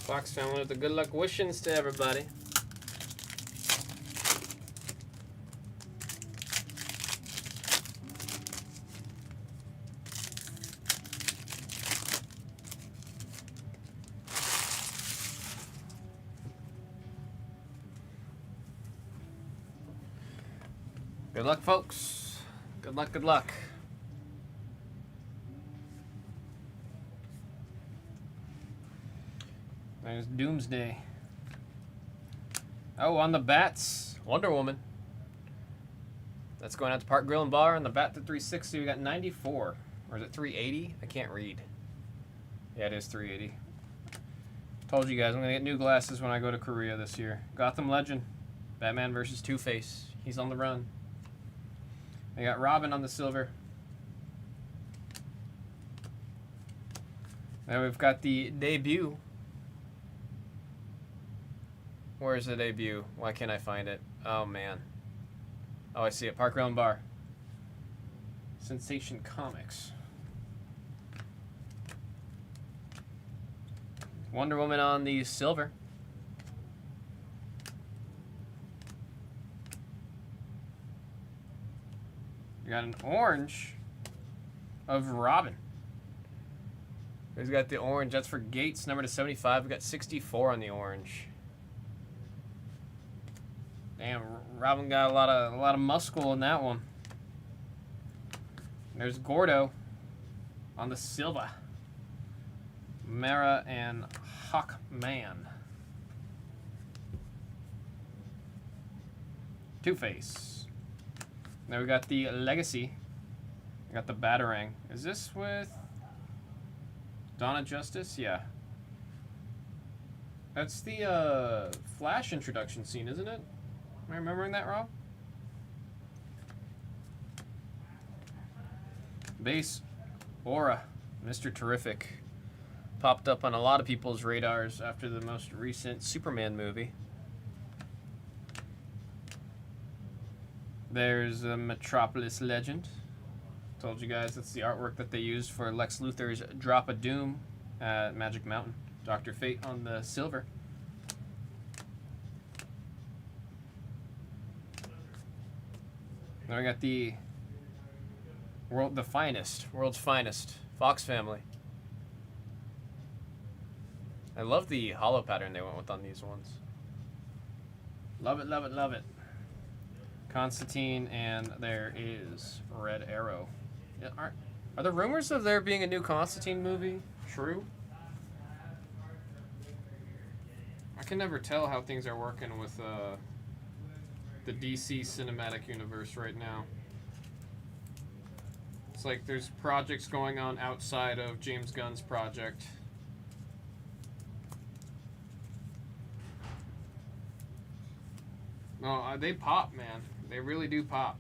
Fox family with the good luck wishings to everybody. Good luck, folks. Good luck, good luck. There's Doomsday. Oh, on the bats, Wonder Woman. That's going out to Park Grill and Bar. On the bat to 360, we got 94. Or is it 380? I can't read. Yeah, it is 380. Told you guys I'm gonna get new glasses when I go to Korea this year. Gotham Legend, Batman versus Two-Face. He's on the run. I got Robin on the silver. Then we've got the debut. Where's the debut? Why can't I find it? Oh man. Oh, I see it. Park Round Bar. Sensation Comics. Wonder Woman on the silver. We got an orange of Robin. He's got the orange. That's for Gates, number to 75. We got 64 on the orange. Damn, Robin got a lot of muscle in that one. There's Gordo on the silver. Mara and Hawkman. Two-Face. Now we got the Legacy. We got the Batarang. Is this with Dawn of Justice? Yeah. That's the Flash introduction scene, isn't it? Am I remembering that wrong? Base Aura, Mr. Terrific. Popped up on a lot of people's radars after the most recent Superman movie. There's a Metropolis Legend. Told you guys that's the artwork that they used for Lex Luthor's Drop of Doom at Magic Mountain. Dr. Fate on the silver. Then we got the world's finest, Fox family. I love the hollow pattern they went with on these ones. Love it, love it, love it. Constantine, and there is Red Arrow. Yeah, are the rumors of there being a new Constantine movie true? I can never tell how things are working with the DC cinematic universe right now. It's like there's projects going on outside of James Gunn's project. No, they pop, man. They really do pop.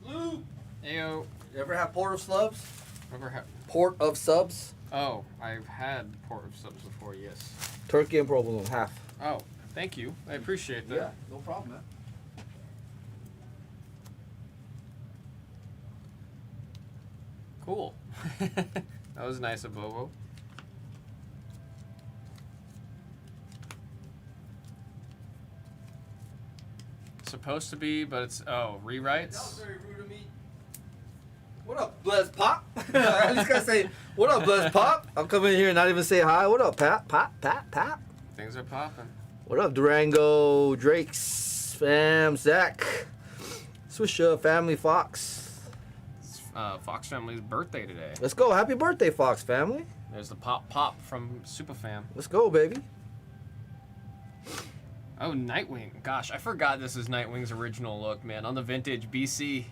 Blue. Ayo. You ever have port of subs? Ever have? Port of subs? Oh, I've had Port of Subs before, yes. Turkey and provolone, half. Oh, thank you. I appreciate that. Yeah, no problem, man. Cool. That was nice of Bobo. Supposed to be, but it's rewrites. Very rude of me. What up, Blez Pop? At least gotta say, what up, Blez Pop? I'll come in here and not even say hi. What up, Pop? Things are popping. What up, Durango, Drakes, fam, Zach, Swisha, family, Fox. It's Fox family's birthday today. Let's go. Happy birthday, Fox family. There's the pop from Superfam. Let's go, baby. Oh, Nightwing. Gosh, I forgot this is Nightwing's original look, man. On the vintage BC.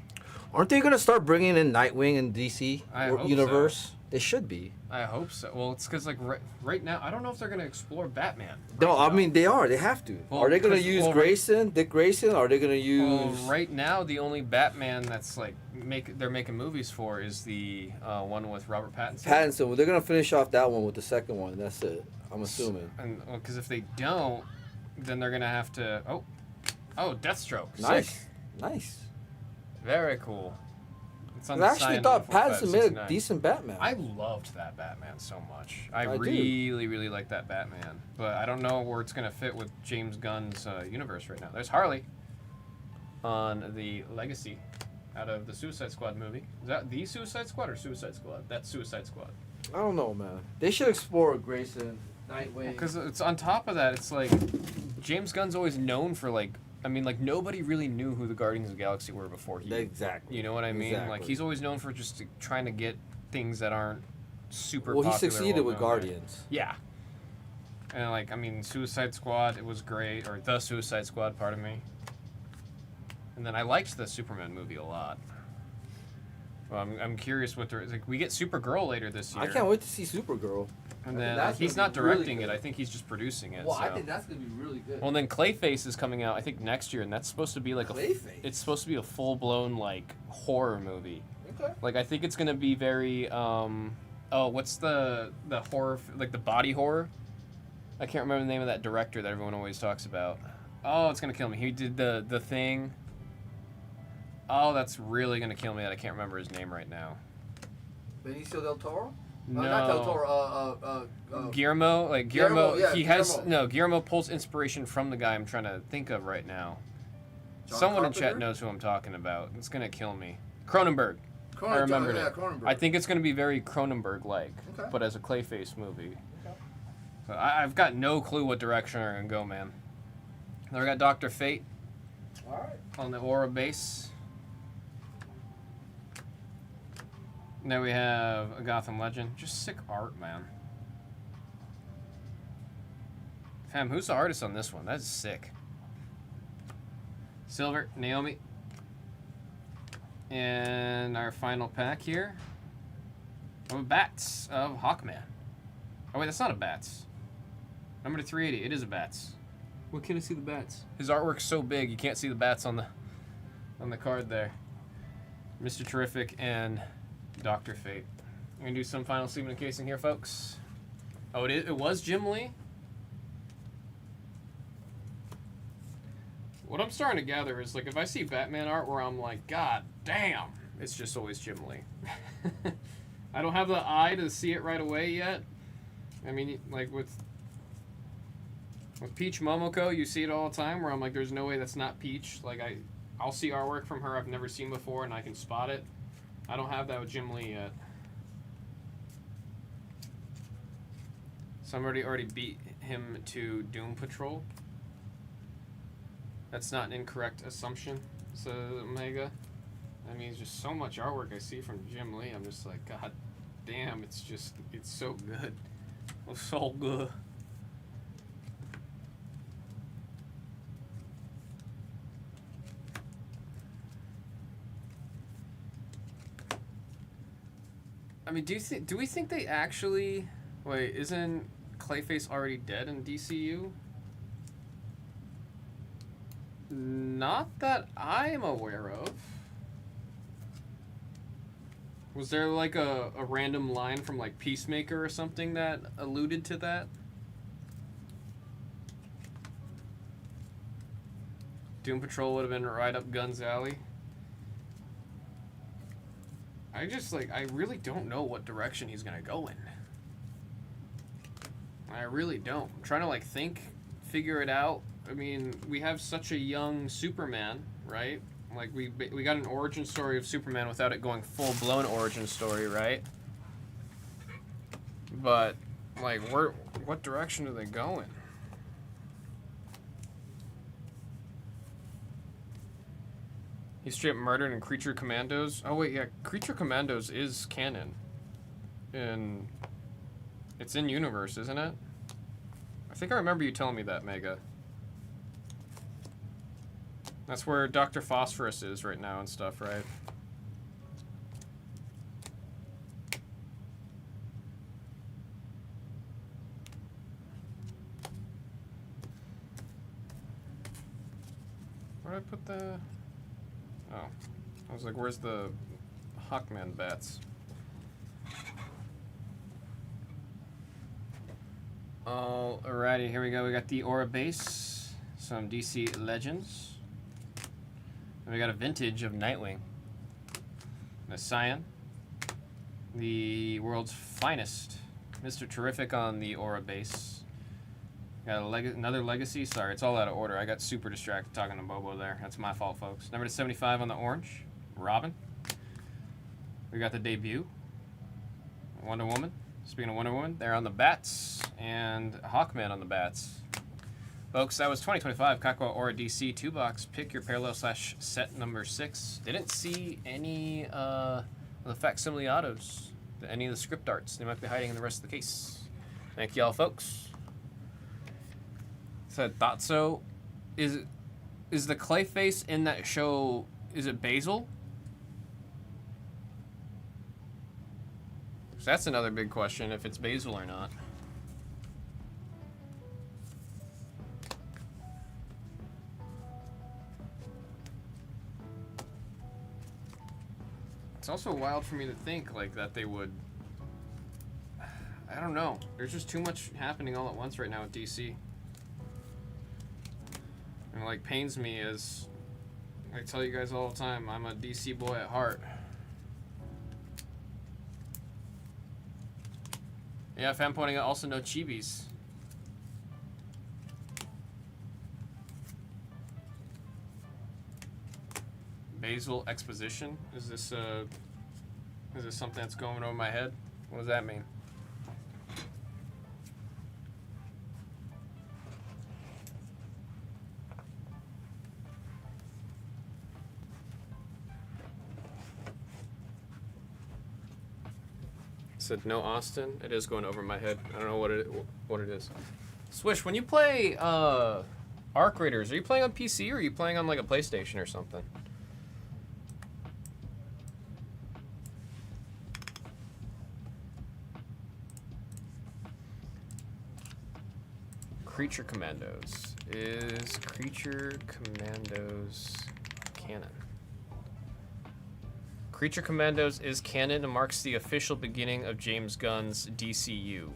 Aren't they gonna start bringing in Nightwing in DC I hope universe? so. They should be. I hope so. Well, it's because like right now, I don't know if they're gonna explore Batman. No, right I now. mean they are. They have to. Well, are they gonna because- use well, Grayson, Dick Grayson? Or are they gonna use? Well, right now, the only Batman that's like they're making movies for is the one with Robert Pattinson. Pattinson. Well, they're gonna finish off that one with the second one. That's it. I'm assuming. And because if they don't, then they're gonna have to. Oh, Deathstroke. Nice, Sick. nice. Very cool. It's on I the actually sign thought on 45, Pattinson made a 69. decent Batman. I loved that Batman so much. I do. really like that Batman. But I don't know where it's going to fit with James Gunn's universe right now. There's Harley on the Legacy out of the Suicide Squad movie. Is that the Suicide Squad or Suicide Squad? That's Suicide Squad. I don't know, man. They should explore Grayson, Nightwing. Because it's on top of that, it's like James Gunn's always known for like, I mean, like nobody really knew who the Guardians of the Galaxy were before he. Exactly. You know what I mean? Exactly. Like he's always known for just trying to get things that aren't super. Well, he popular, succeeded with well-known. Guardians. Yeah. And like, I mean, Suicide Squad, it was great, or the Suicide Squad, pardon me. And then I liked the Superman movie a lot. Well, I'm curious what they're like. We get Supergirl later this year. I can't wait to see Supergirl. And then that's he's gonna not be really directing it. good. I think he's just producing it. Well, so. I think that's gonna be really good. Well, then Clayface is coming out. I think next year, and that's supposed to be like Clayface? It's supposed to be a full blown like horror movie. Okay. Like I think it's gonna be very. Oh, what's the horror like the body horror? I can't remember the name of that director that everyone always talks about. Oh, it's gonna kill me. He did the thing. Oh, that's really gonna kill me that I can't remember his name right now. Benicio del Toro? No. Not del Toro. Guillermo, like Guillermo, Guillermo, yeah, he has Guillermo. no. Guillermo pulls inspiration from the guy I'm trying to think of right now. John Someone in Carpenter? chat knows who I'm talking about. It's gonna kill me. Cronenberg. I remembered yeah, it. Cronenberg. I think it's gonna be very Cronenberg-like, Okay. but as a Clayface movie. Okay. So I've got no clue what direction I'm gonna go, man. Then we got Dr. Fate All right. on the Aura base. Then we have a Gotham Legend. Just sick art, man. Fam, who's the artist on this one? That's sick. Silver, Naomi. And our final pack here. Oh, Bats of Hawkman. Oh, wait, that's not a Bats. Number 380. It is a Bats. Where can I see the Bats? His artwork's so big, you can't see the Bats on the card there. Mr. Terrific and Dr. Fate. I'm going to do some final sleeving and casing here, folks. Oh, it was Jim Lee? What I'm starting to gather is, like, if I see Batman art where I'm like, God damn, it's just always Jim Lee. I don't have the eye to see it right away yet. I mean, like, with Peach Momoko, you see it all the time where I'm like, there's no way that's not Peach. Like, I'll see artwork from her I've never seen before and I can spot it. I don't have that with Jim Lee yet. Somebody already beat him to Doom Patrol. That's not an incorrect assumption, says Omega. I mean, it's just so much artwork I see from Jim Lee. I'm just like, God damn, it's so good. It's so good. I mean, do we think they actually... Wait, isn't Clayface already dead in DCU? Not that I'm aware of. Was there like a random line from like Peacemaker or something that alluded to that? Doom Patrol would have been right up Guns Alley. I really don't know what direction he's gonna go in. I really don't. I'm trying to like think, figure it out. I mean, we have such a young Superman, right? Like we got an origin story of Superman without it going full-blown origin story, right? But like, what direction are they going? He straight up murdered in Creature Commandos. Oh wait, yeah, Creature Commandos is canon, and it's in universe, isn't it? I think I remember you telling me that, Mega. That's where Dr. Phosphorus is right now and stuff, right? Where did I put the... Oh. I was like, where's the Hawkman bats? Alrighty, here we go. We got the Aura base, some DC Legends. And we got a vintage of Nightwing. The Cyan. The world's finest. Mr. Terrific on the Aura base. Got another Legacy. Sorry, it's all out of order. I got super distracted talking to Bobo there. That's my fault, folks. Number 75 on the orange. Robin. We got the debut. Wonder Woman. Speaking of Wonder Woman, they're on the bats. And Hawkman on the bats. Folks, that was 2025 Kakwa Aura DC 2-box. Pick your parallel / set number 6. Didn't see any of the facsimile autos. Any of the script arts. They might be hiding in the rest of the case. Thank y'all, folks. Said thought so. Is the Clayface in that show? Is it Basil? So that's another big question, if it's Basil or not. It's also wild for me to think like that they would. I don't know. There's just too much happening all at once right now with DC. And it like pains me as I tell you guys all the time, I'm a DC boy at heart. Yeah, fan pointing out also no chibis. Basil exposition? Is this something that's going over my head? What does that mean? Said no Austin. It is going over my head. I don't know what it is. Swish, when you play Arc Raiders, are you playing on PC or are you playing on like a PlayStation or something? Creature Commandos. Is Creature Commandos canon? Creature Commandos is canon and marks the official beginning of James Gunn's DCU,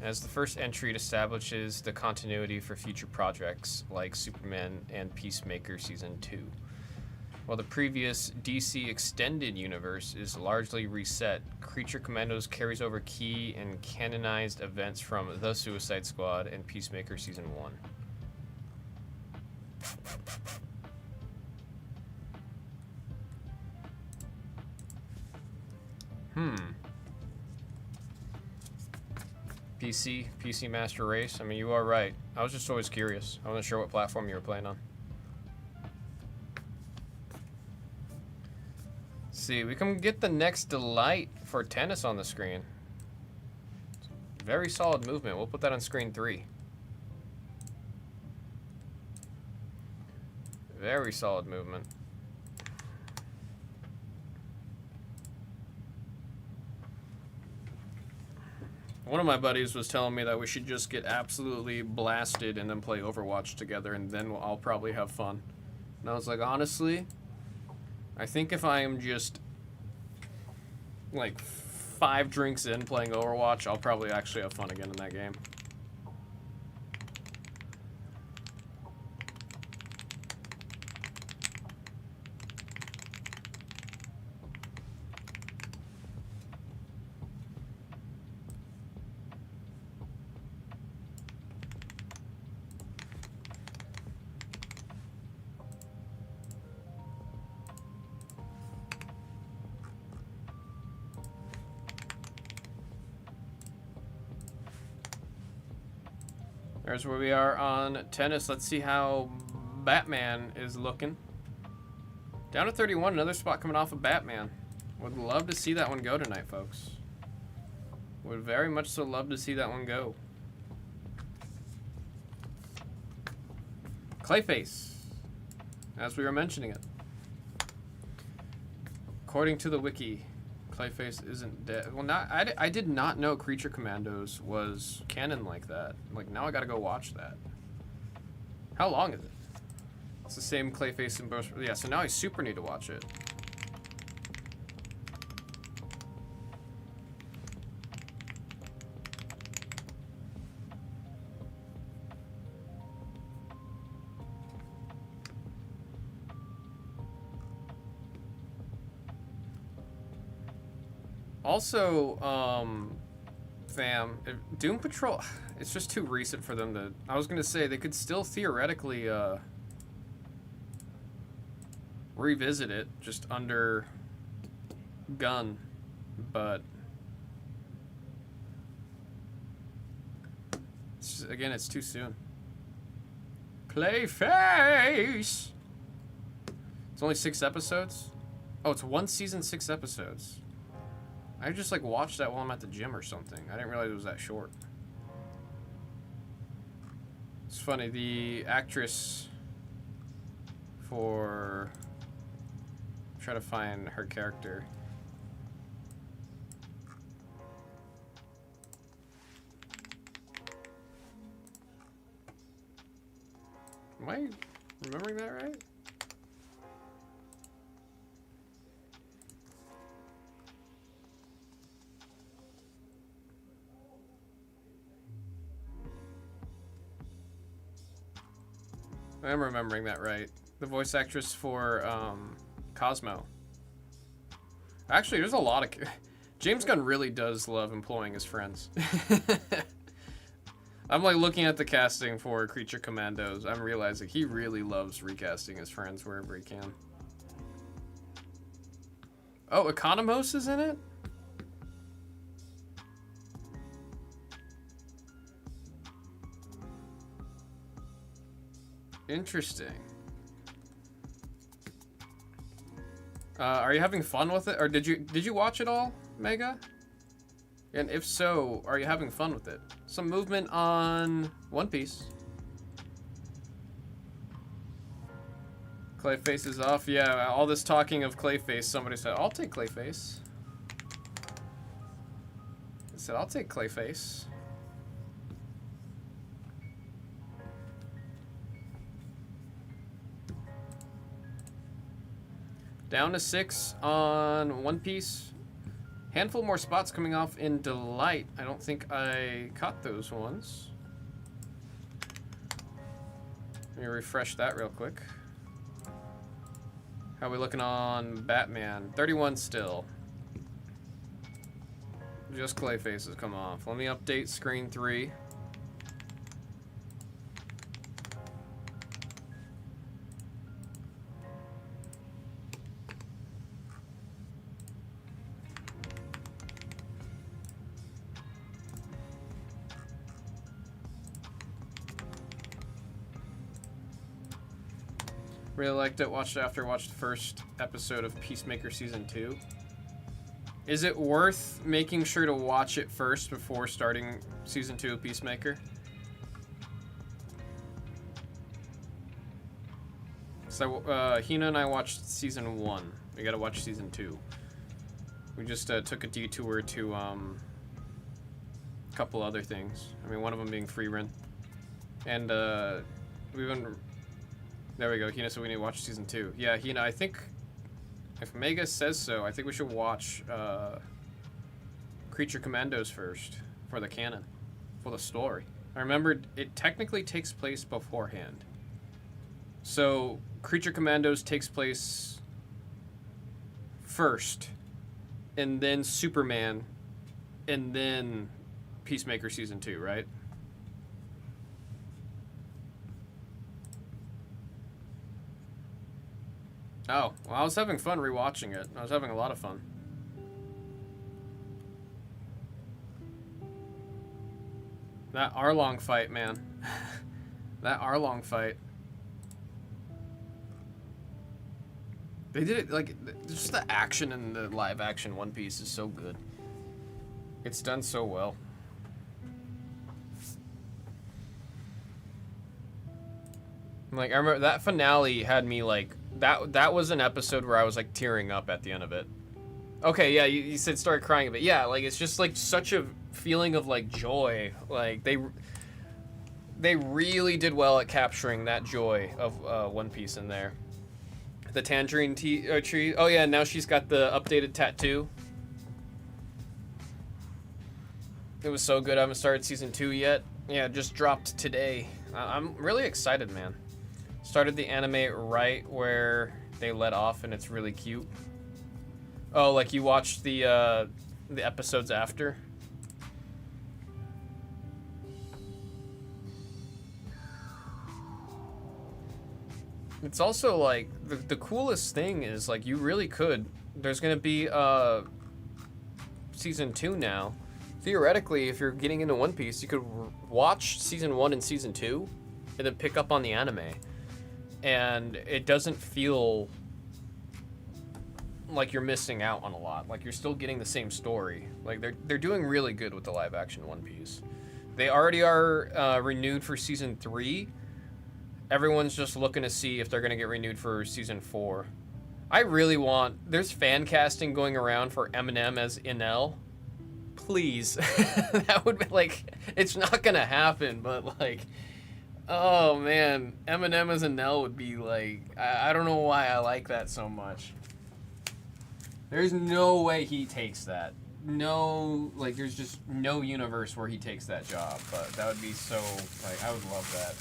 as the first entry it establishes the continuity for future projects like Superman and Peacemaker Season 2. While the previous DC Extended Universe is largely reset, Creature Commandos carries over key and canonized events from The Suicide Squad and Peacemaker Season 1. PC Master Race. I mean, you are right. I was just always curious. I wasn't sure what platform you were playing on. Let's see, we can get the next delight for tennis on the screen. Very solid movement. We'll put that on screen 3. Very solid movement. One of my buddies was telling me that we should just get absolutely blasted and then play Overwatch together, and then I'll probably have fun. And I was like, honestly, I think if I am just like 5 drinks in playing Overwatch, I'll probably actually have fun again in that game. There's where we are on tennis. Let's see how Batman is looking. Down to 31, another spot coming off of Batman. Would love to see that one go tonight, folks. Would very much so love to see that one go. Clayface, as we were mentioning it. According to the wiki, Clayface isn't dead. Well, I did not know Creature Commandos was canon like that. Like, now I gotta go watch that. How long is it? It's the same Clayface in both. Yeah, so now I super need to watch it. Also, fam, Doom Patrol, it's just too recent for them to. I was gonna say they could still theoretically revisit it just under Gun, but it's just, again, it's too soon. Clayface. It's only 6 episodes. Oh, it's 1 season, 6 episodes. I just like watched that while I'm at the gym or something. I didn't realize it was that short. It's funny, the actress for... try to find her character. Am I remembering that right? I am remembering that right. The voice actress for Cosmo. Actually, there's a lot of... James Gunn really does love employing his friends. I'm like looking at the casting for Creature Commandos. I'm realizing he really loves recasting his friends wherever he can. Oh, Economos is in it? Interesting. Are you having fun with it, or did you watch it all, Mega? And if so, are you having fun with it? Some movement on One Piece. Clayface is off. Yeah, all this talking of Clayface. Somebody said, "I'll take Clayface." I said, "I'll take Clayface." Down to 6 on One Piece. Handful more spots coming off in Delight. I don't think I caught those ones. Let me refresh that real quick. How are we looking on Batman? 31 still. Just Clayface has come off. Let me update screen 3. Really liked it. Watched it after I watched the first episode of Peacemaker Season 2. Is it worth making sure to watch it first before starting Season 2 of Peacemaker? So, Hina and I watched Season 1. We gotta watch Season 2. We just took a detour to a couple other things. I mean, one of them being Free Run. And we've been... There we go. Hina said we need to watch Season 2. Yeah, Hina, I think... If Mega says so, I think we should watch Creature Commandos first. For the canon. For the story. I remembered it technically takes place beforehand. So, Creature Commandos takes place first. And then Superman. And then Peacemaker Season 2, right? Oh, well, I was having fun rewatching it. I was having a lot of fun. That Arlong fight, man. That Arlong fight. They did it, like, just the action in the live action One Piece is so good. It's done so well. Like, I remember that finale had me, like, that was an episode where I was like tearing up at the end of it. Okay, yeah, you said start crying a bit. Yeah, like it's just like such a feeling of like joy. Like they really did well at capturing that joy of One Piece in there. The tangerine tree. Oh yeah, now she's got the updated tattoo. It was so good. I haven't started Season 2 yet. Yeah, it just dropped today. I'm really excited, man. Started the anime right where they let off, and it's really cute. Oh, like you watched the episodes after? It's also like the coolest thing is like you really could. There's gonna be Season 2 now. Theoretically, if you're getting into One Piece, you could watch Season 1 and Season 2, and then pick up on the anime. And it doesn't feel like you're missing out on a lot. Like you're still getting the same story. Like they're doing really good with the live action One Piece. They already are renewed for Season 3. Everyone's just looking to see if they're gonna get renewed for Season 4. I really want... There's fan casting going around for Eminem as Enel. Please. That would be like... It's not gonna happen, but like... Oh man, Eminem as a Nell would be like, I don't know why I like that so much. There's no way he takes that. No, like there's just no universe where he takes that job. But that would be so, like, I would love that.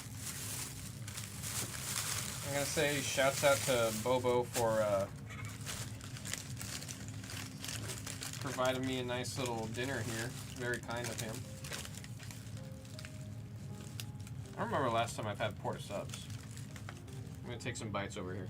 I'm gonna say shouts out to Bobo for providing me a nice little dinner here. It's very kind of him. I don't remember last time I've had porta subs. I'm gonna take some bites over here.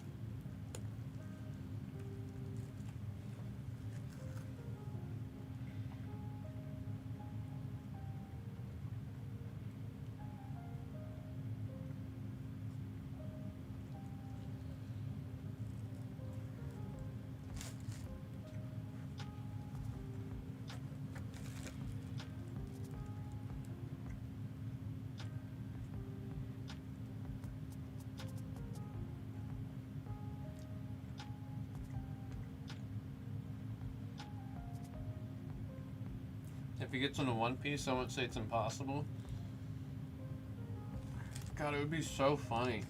If he gets into One Piece, I won't say it's impossible. God, it would be so funny.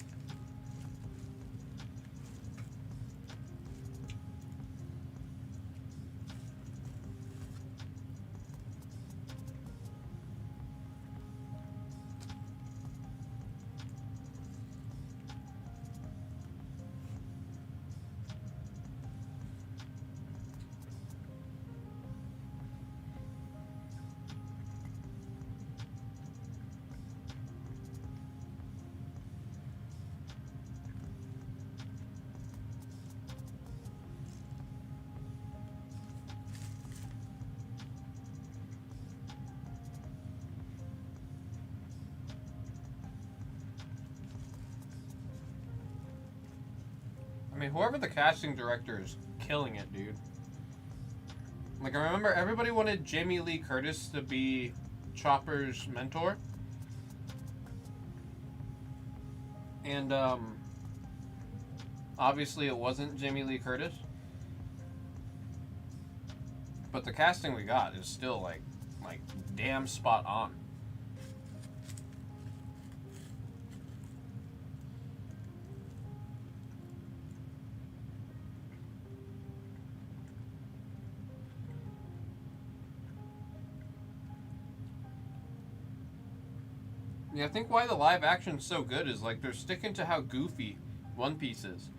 I mean, whoever the casting director is killing it, dude. Like, I remember everybody wanted Jamie Lee Curtis to be Chopper's mentor. And, obviously it wasn't Jamie Lee Curtis. But the casting we got is still, like damn spot on. Yeah, I think why the live action's so good is, like, they're sticking to how goofy One Piece is.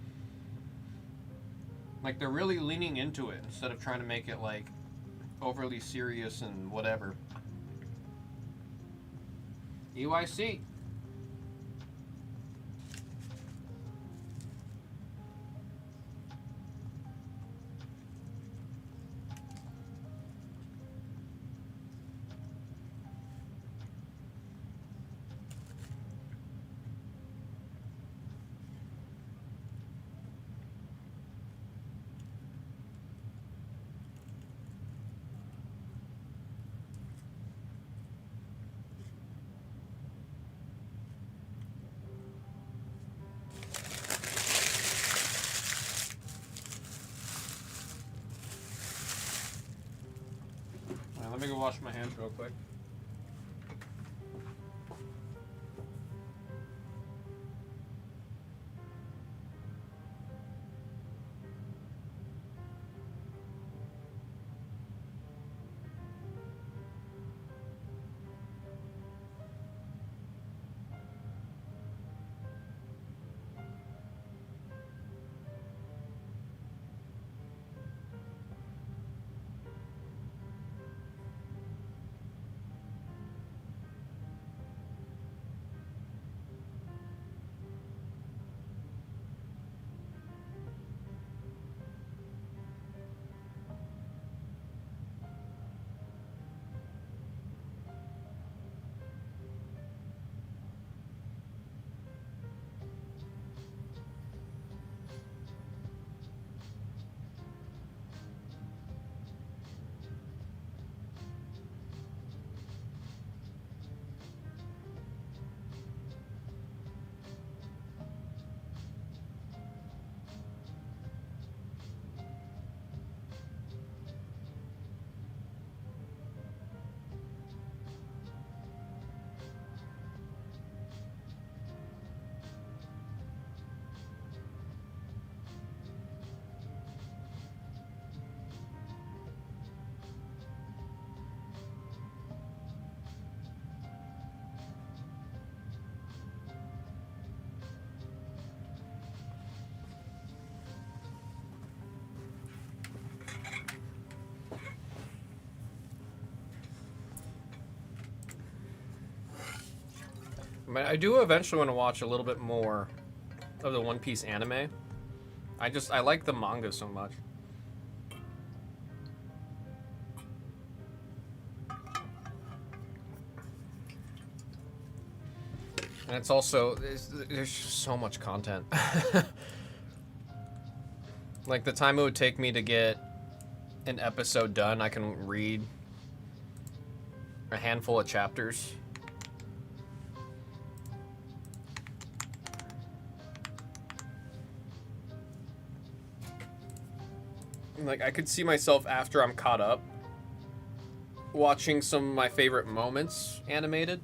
Like, they're really leaning into it instead of trying to make it, like, overly serious and whatever. EYC. Let me go wash my hands real quick. mean, I do eventually want to watch a little bit more of the One Piece anime. I like the manga so much. And it's also, there's just so much content. Like the time it would take me to get an episode done, I can read a handful of chapters. Like I could see myself after I'm caught up watching some of my favorite moments animated.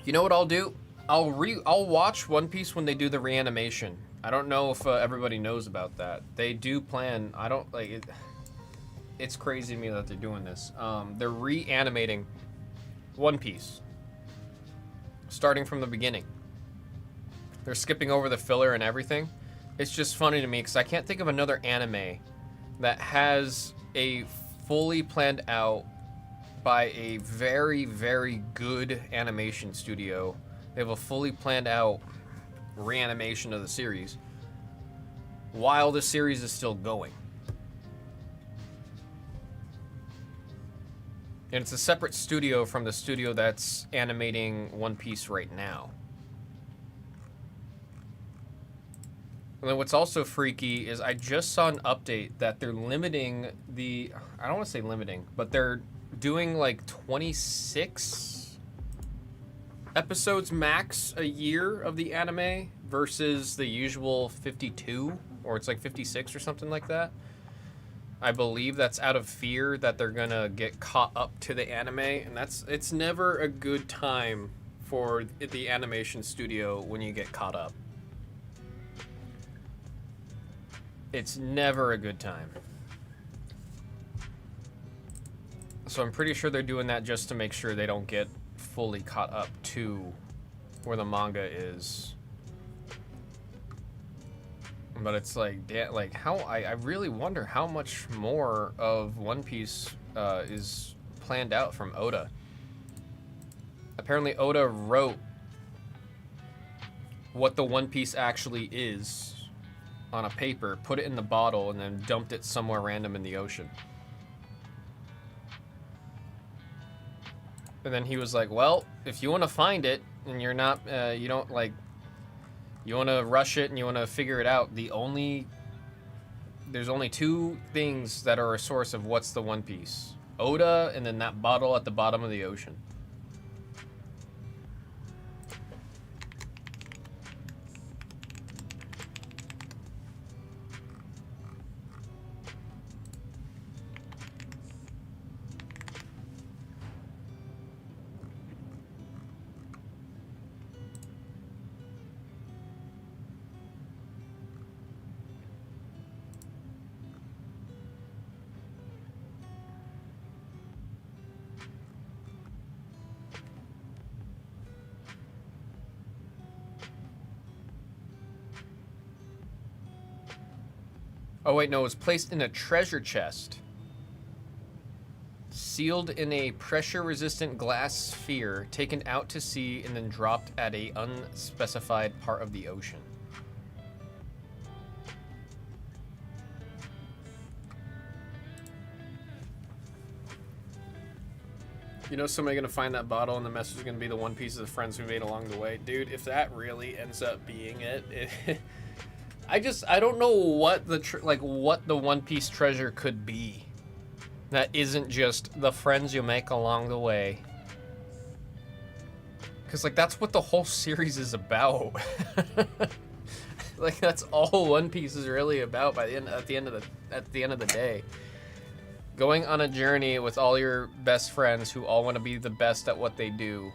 You know what I'll do? I'll watch One Piece when they do the reanimation. I don't know if everybody knows about that. They do plan. I don't like it. It's crazy to me that they're doing this. They're reanimating One Piece, starting from the beginning. They're skipping over the filler and everything. It's just funny to me because I can't think of another anime that has a fully planned out by a very, very good animation studio. They have a fully planned out reanimation of the series while the series is still going. And it's a separate studio from the studio that's animating One Piece right now. And then what's also freaky is I just saw an update that they're limiting the, I don't want to say limiting, but they're doing like 26 episodes max a year of the anime versus the usual 52, or it's like 56 or something like that. I believe that's out of fear that they're gonna get caught up to the anime, and it's never a good time for the animation studio when you get caught up. It's never a good time. So I'm pretty sure they're doing that just to make sure they don't get fully caught up to where the manga is. But it's like, like how I really wonder how much more of One Piece is planned out from Oda. Apparently Oda wrote what the One Piece actually is on a paper, put it in the bottle, and then dumped it somewhere random in the ocean. And then he was like, well, if you want to find it and you're not, you don't like, you want to rush it and you want to figure it out, there's only two things that are a source of what's the One Piece. Oda and then that bottle at the bottom of the ocean. Oh wait, no, it was placed in a treasure chest. Sealed in a pressure-resistant glass sphere, taken out to sea, and then dropped at a unspecified part of the ocean. You know somebody gonna find that bottle and the message is gonna be the One Piece of the friends we made along the way. Dude, if that really ends up being it I don't know what what the One Piece treasure could be that isn't just the friends you make along the way. Because like that's what the whole series is about. Like that's all One Piece is really about at the end of the day. Going on a journey with all your best friends who all want to be the best at what they do.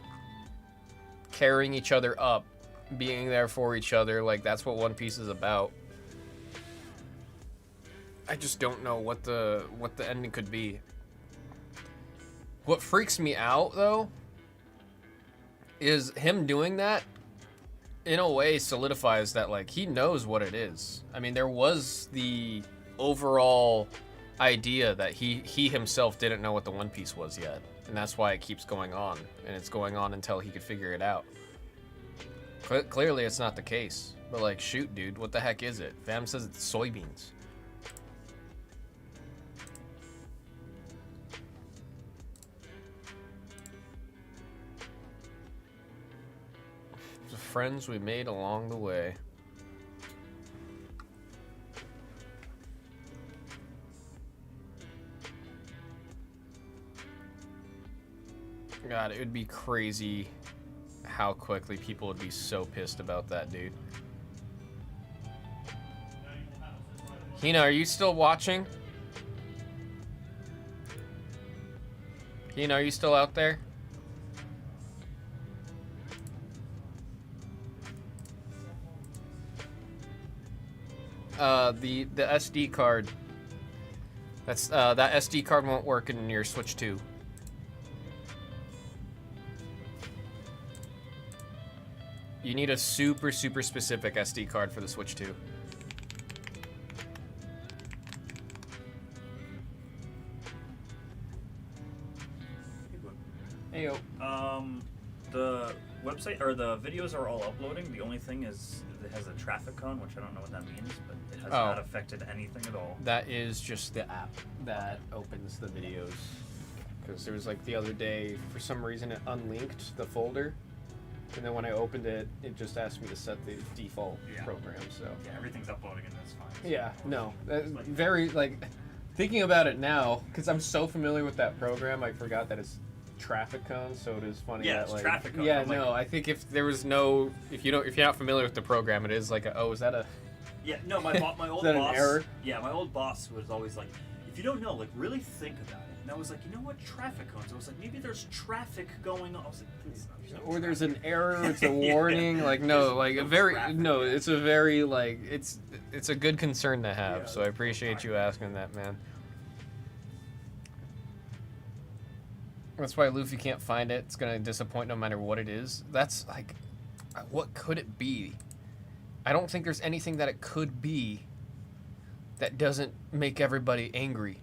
Carrying each other up. Being there for each other, like that's what One Piece is about. I just don't know what the ending could be. What freaks me out though is him doing that in a way solidifies that like he knows what it is. I mean, there was the overall idea that he himself didn't know what the One Piece was yet, and that's why it keeps going on, and it's going on until he could figure it out. Clearly, it's not the case. But like, shoot, dude, what the heck is it? Fam says it's soybeans. The friends we made along the way. God, it would be crazy how quickly people would be so pissed about that, dude. Hina, are you still watching? Hina, are you still out there? The SD card. That's that SD card won't work in your Switch 2. You need a super specific SD card for the Switch 2. Hey yo. The website or the videos are all uploading. The only thing is it has a traffic cone, which I don't know what that means, but it has not affected anything at all. That is just the app that opens the videos. Because there was like the other day, for some reason it unlinked the folder. And then when I opened it, it just asked me to set the default program, so. Yeah, everything's uploading and that's fine. So Yeah, no. Very, like, thinking about it now, because I'm so familiar with that program, I forgot that it's traffic cones, so it is funny that, it's like, traffic cones. yeah, I'm like, no, I think if there was no, if you're not familiar with the program, it is like is that a... Yeah, no, my old that an boss. error? Yeah, my old boss was always like, if you don't know, like, really think about it. And I was like, you know what, traffic cones? I was like, maybe there's traffic going on. I was like, please, no, Or there's an error, it's a warning, like, no, like, it's a very, like, it's a good concern to have, so I appreciate you asking that, man. That's why Luffy can't find it. It's gonna disappoint no matter what it is. That's, like, what could it be? I don't think there's anything that it could be that doesn't make everybody angry.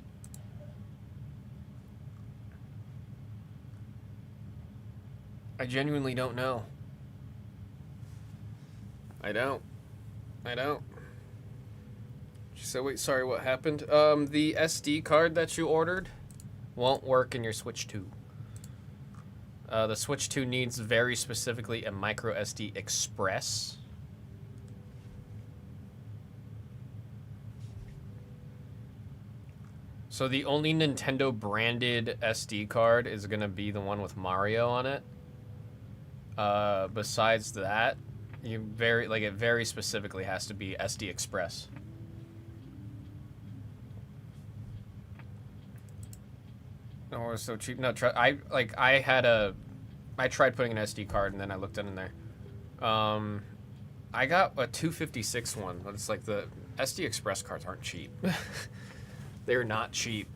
I genuinely don't know. I don't. She said, wait, sorry, what happened? The SD card that you ordered won't work in your Switch 2. The Switch 2 needs very specifically a micro SD Express. So the only Nintendo branded SD card is gonna be the one with Mario on it. Besides that, it very specifically has to be SD Express. Oh, it's so cheap. No, I tried putting an SD card and then I looked in there. I got a 256 one, but it's like the SD Express cards aren't cheap. They're not cheap.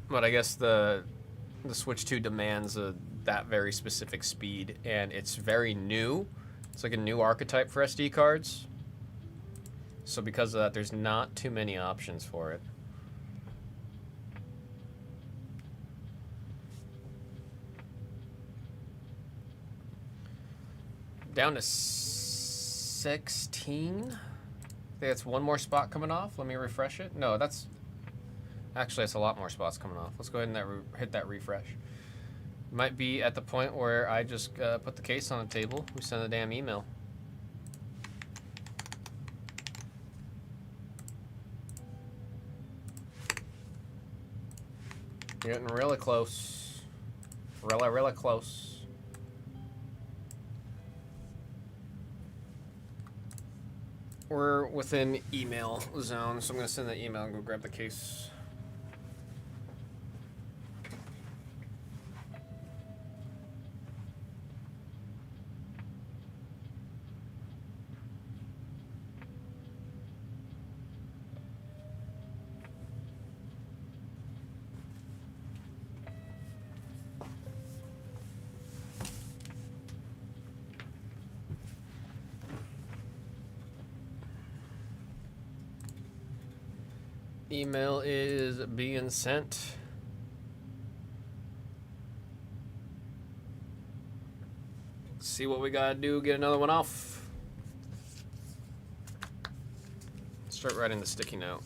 But I guess the Switch 2 demands that very specific speed, and it's very new. It's like a new archetype for SD cards. So because of that, there's not too many options for it. Down to 16. I think that's one more spot coming off. Let me refresh it. No, that's... Actually, it's a lot more spots coming off. Let's go ahead and hit that refresh. Might be at the point where I just put the case on the table. We send a damn email. Getting really close. Really close. We're within email zone, so I'm going to send the email and go grab the case. Email is being sent. See what we gotta do, get another one off. Start writing the sticky note.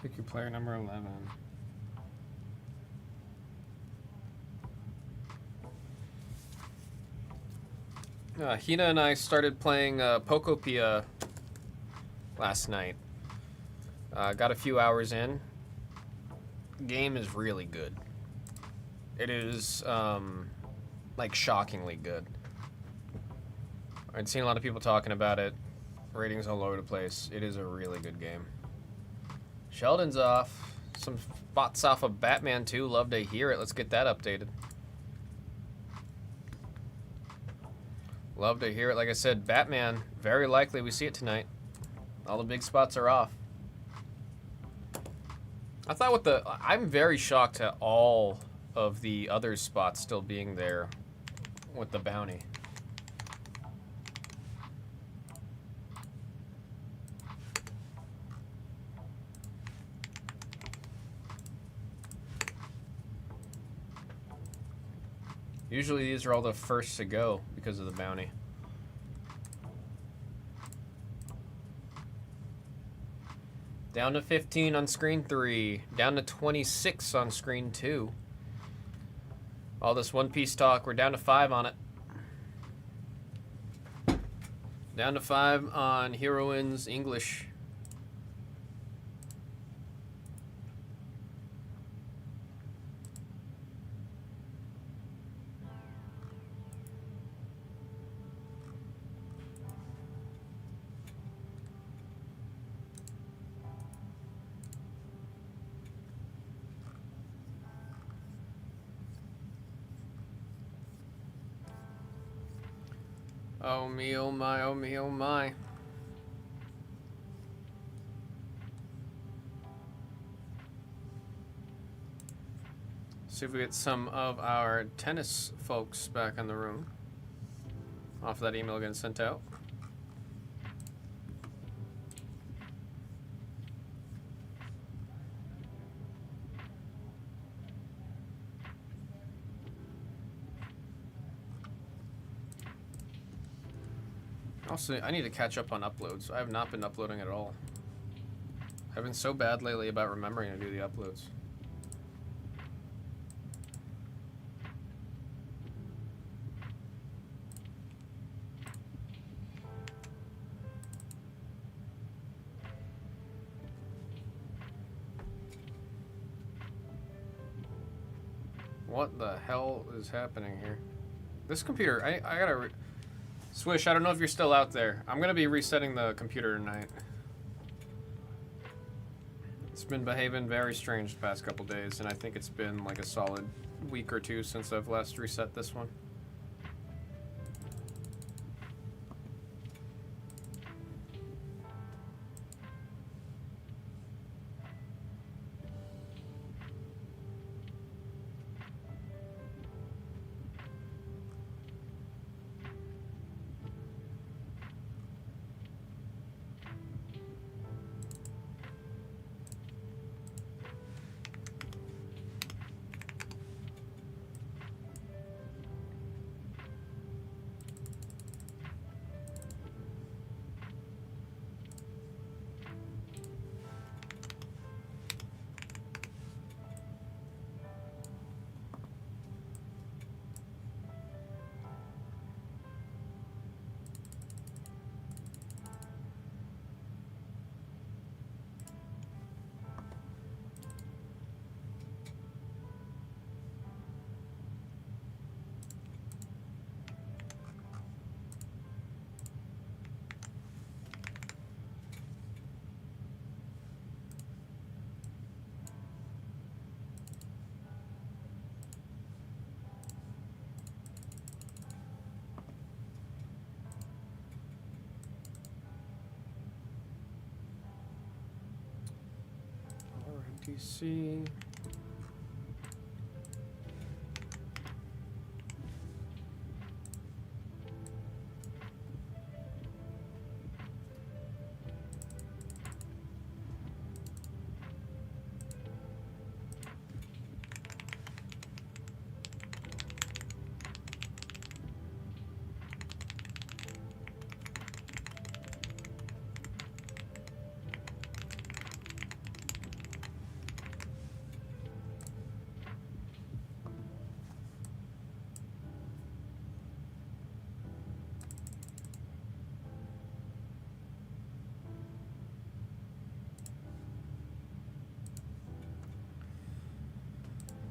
Pick your player number 11. Hina and I started playing Pokopia last night. Got a few hours in. Game is really good. It is like shockingly good. I'd seen a lot of people talking about it. Ratings all over the place. It is a really good game. Sheldon's off. Some spots off of Batman 2. Love to hear it. Let's get that updated. Love to hear it. Like I said, Batman, very likely we see it tonight. All the big spots are off. I thought with the... I'm very shocked at all of the other spots still being there with the bounty. Usually these are all the first to go because of the bounty. Down to 15 on screen 3. Down to 26 on screen 2. All this One Piece talk, we're down to 5 on it. Down to 5 on Heroines English. Oh me, oh my, oh me, oh my. See if we get some of our tennis folks back in the room. Off that email getting sent out. Also, I need to catch up on uploads. I have not been uploading at all. I've been so bad lately about remembering to do the uploads. What the hell is happening here? This computer, I gotta... Swish, I don't know if you're still out there. I'm gonna be resetting the computer tonight. It's been behaving very strange the past couple days, and I think it's been like a solid week or two since I've last reset this one. PC.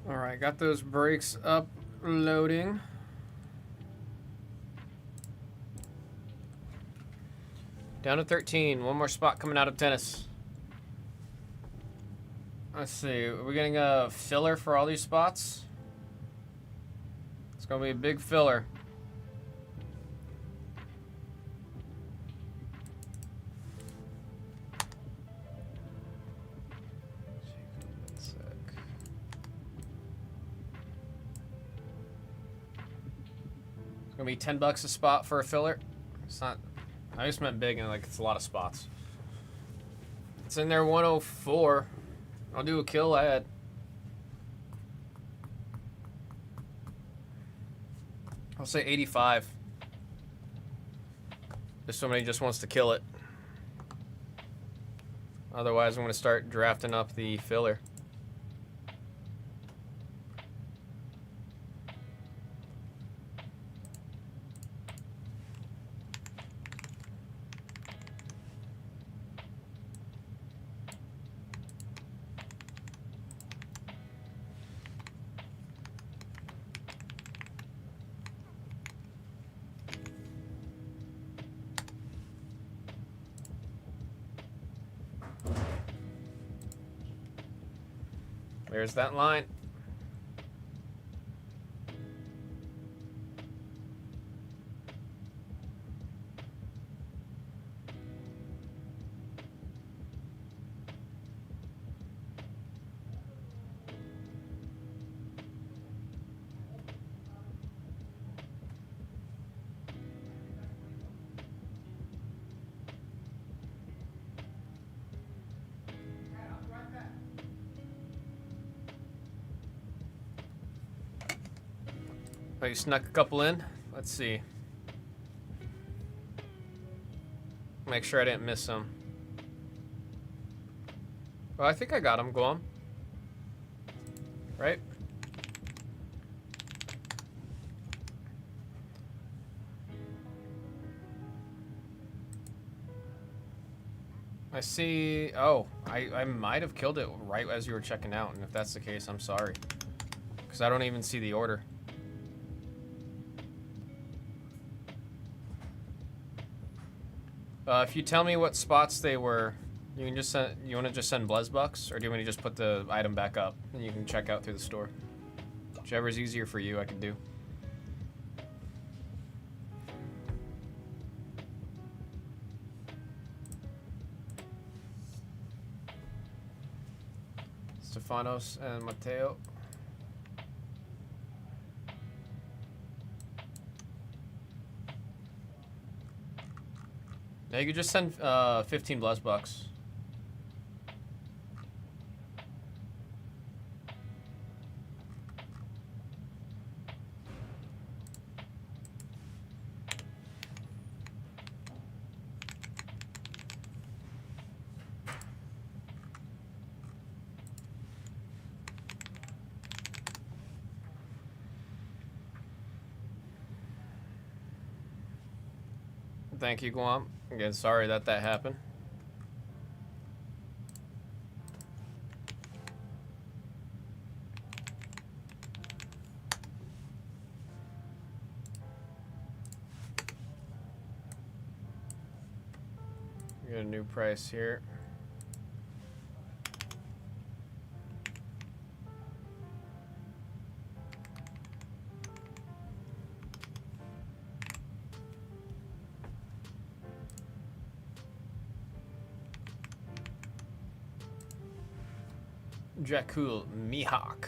All right, got those brakes uploading. Down to 13. One more spot coming out of tennis. Let's see. Are we getting a filler for all these spots? It's going to be a big filler. It's gonna be $10 a spot for a filler. It's not. I just meant big and like it's a lot of spots. It's in there 104. I'll do a kill ad. I'll say 85. If somebody just wants to kill it. Otherwise, I'm gonna start drafting up the filler. There's that line. Oh, you snuck a couple in? Let's see. Make sure I didn't miss some. Well, I think I got them. Go on. Right? I see. Oh, I might have killed it right as you were checking out. And if that's the case, I'm sorry. Because I don't even see the order. If you tell me what spots they were, you can just send. You want to just send Blez bucks, or do you want me to just put the item back up and you can check out through the store? Whichever's easier for you, I can do. Stefanos and Mateo. Yeah, you could just send 15 Blez bucks. Thank you, Guam. Again, sorry that happened. Get a new price here. Dracul Mihawk.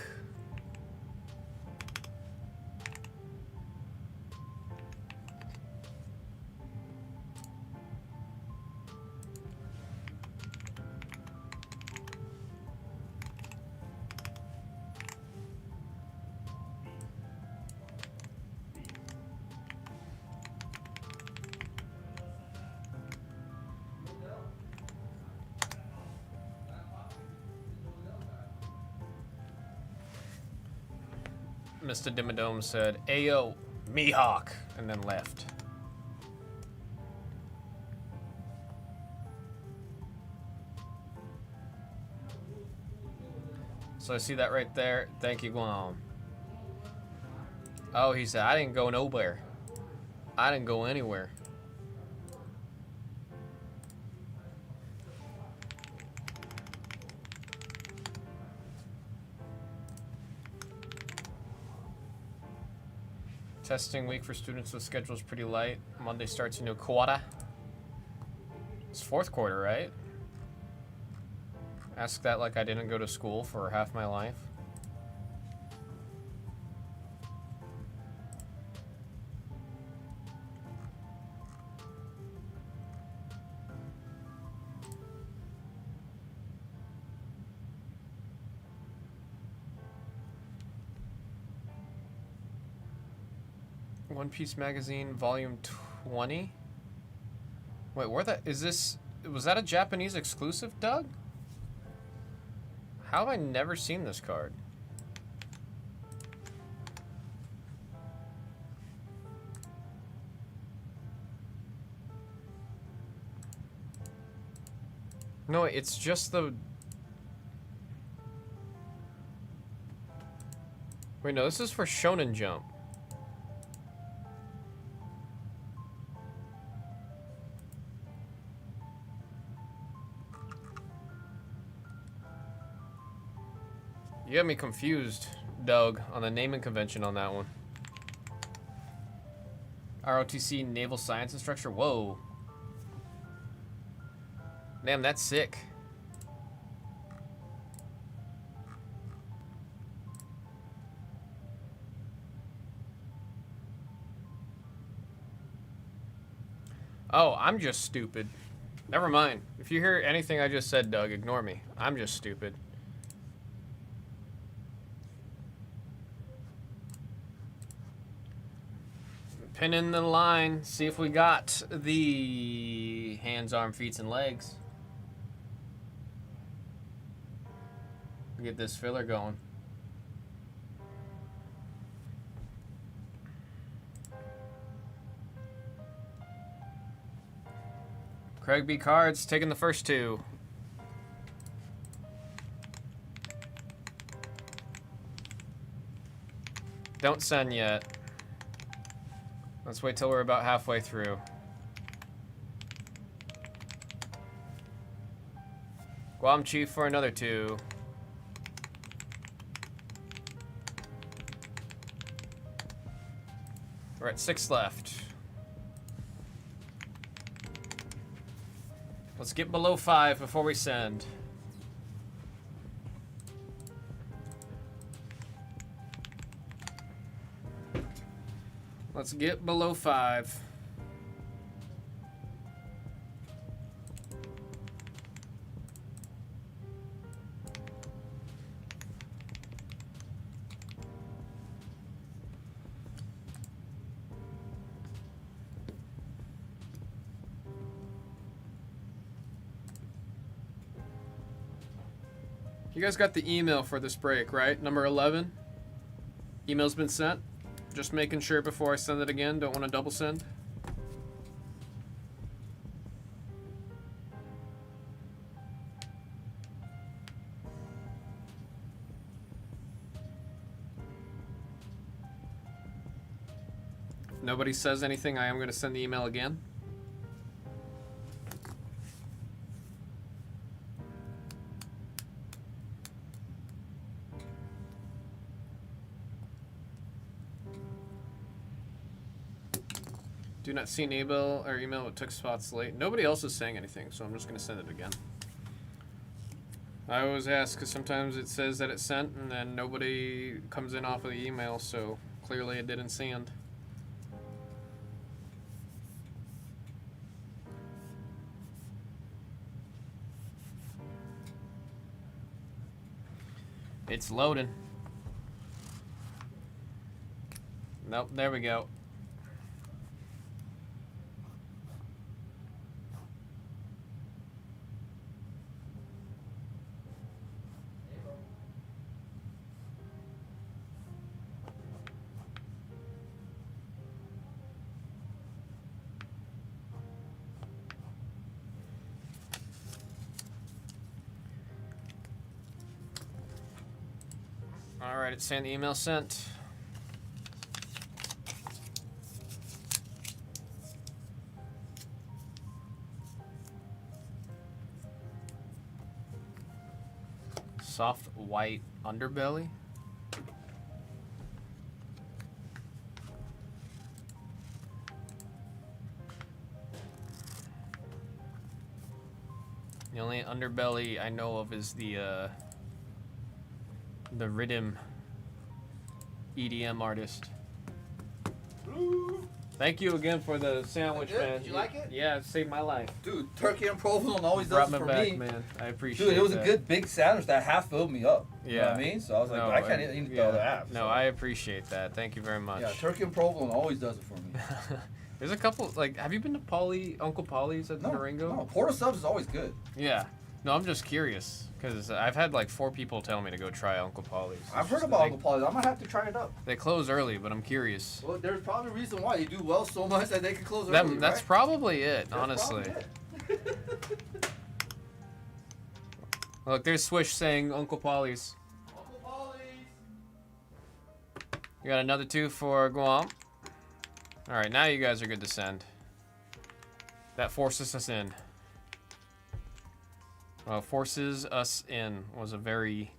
Mr. Dimmadome said, "Ayo, Mihawk," and then left. So I see that right there. Thank you, Guam. Oh, he said, "I didn't go nowhere. I didn't go anywhere." Testing week for students with schedules pretty light. Monday starts a new quarter. It's fourth quarter, right? Ask that like I didn't go to school for half my life. One Piece Magazine, Volume 20? Wait, where that is this? Was that a Japanese exclusive, Doug? How have I never seen this card? No, it's just the... Wait, no, this is for Shonen Jump. You got me confused, Doug, on the naming convention on that one. ROTC Naval Science Instructor. Whoa. Damn, that's sick. Oh, I'm just stupid. Never mind. If you hear anything I just said, Doug, ignore me. I'm just stupid. Pin in the line, see if we got the hands, arm, feet, and legs. Get this filler going. Craig B. Cards taking the first two. Don't send yet. Let's wait till we're about halfway through. Guam Chief for another two. We're at 6 left. Let's get below 5 before we send. Let's get below 5. You guys got the email for this break, right? Number 11? Email's been sent? Just making sure before I send it again. Don't want to double send. If nobody says anything, I am going to send the email again. Do not see an email or email. It took spots late. Nobody else is saying anything, so I'm just going to send it again. I always ask because sometimes it says that it's sent and then nobody comes in off of the email, so clearly it didn't send. It's loading. Nope, there we go. Alright, it's saying the email sent. Soft white underbelly. The only underbelly I know of is the rhythm EDM artist. Thank you again for the sandwich, man. Did you like it? Yeah, it saved my life. Dude, turkey and provolone always Brought does me it for back, me. man. I appreciate it. Dude, it was a good big sandwich that half filled me up. Yeah. You know what I mean? So I was like, No, I can't eat the other half. No, so. I appreciate that. Thank you very much. Yeah, turkey and provolone always does it for me. There's a couple, like, have you been to Uncle Polly's at Durango? No, porter subs is always good. Yeah. No, I'm just curious, because I've had like 4 people tell me to go try Uncle Polly's. I've heard about Uncle Polly's. I might have to try it up. They close early, but I'm curious. Well, there's probably a reason why. They do well so much that they can close early, That's right? probably it, That's honestly. probably it. Look, there's Swish saying Uncle Polly's. Uncle Polly's. You got another 2 for Guam. Alright, now you guys are good to send. That forces us in. Well, forces us in was a very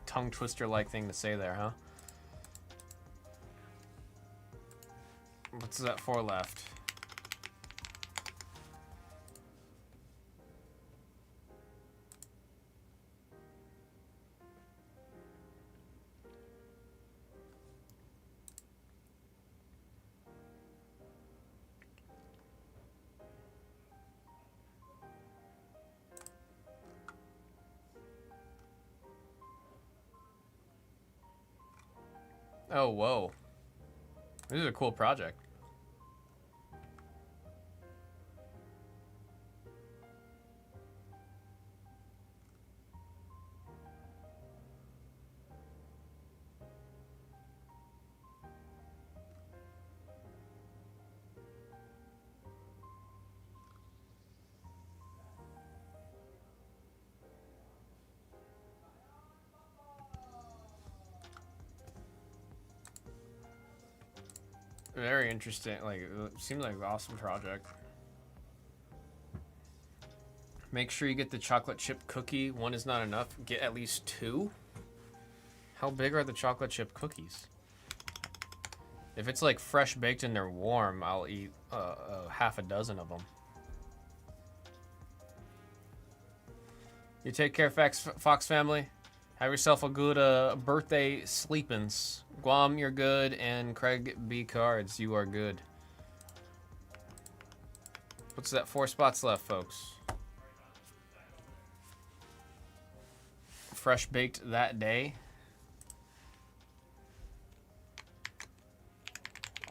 tongue twister-like thing to say there, huh? What's that 4 left? Oh, whoa. This is a cool project. Very interesting. Like, it seems like an awesome project. Make sure you get the chocolate chip cookie. 1 is not enough. Get at least 2. How big are the chocolate chip cookies? If it's like fresh baked and they're warm, I'll eat half a dozen of them. You take care, Fox family. Have yourself a good birthday sleepins. Guam, you're good, and Craig B. Cards, you are good. What's that? 4 spots left, folks. Fresh baked that day.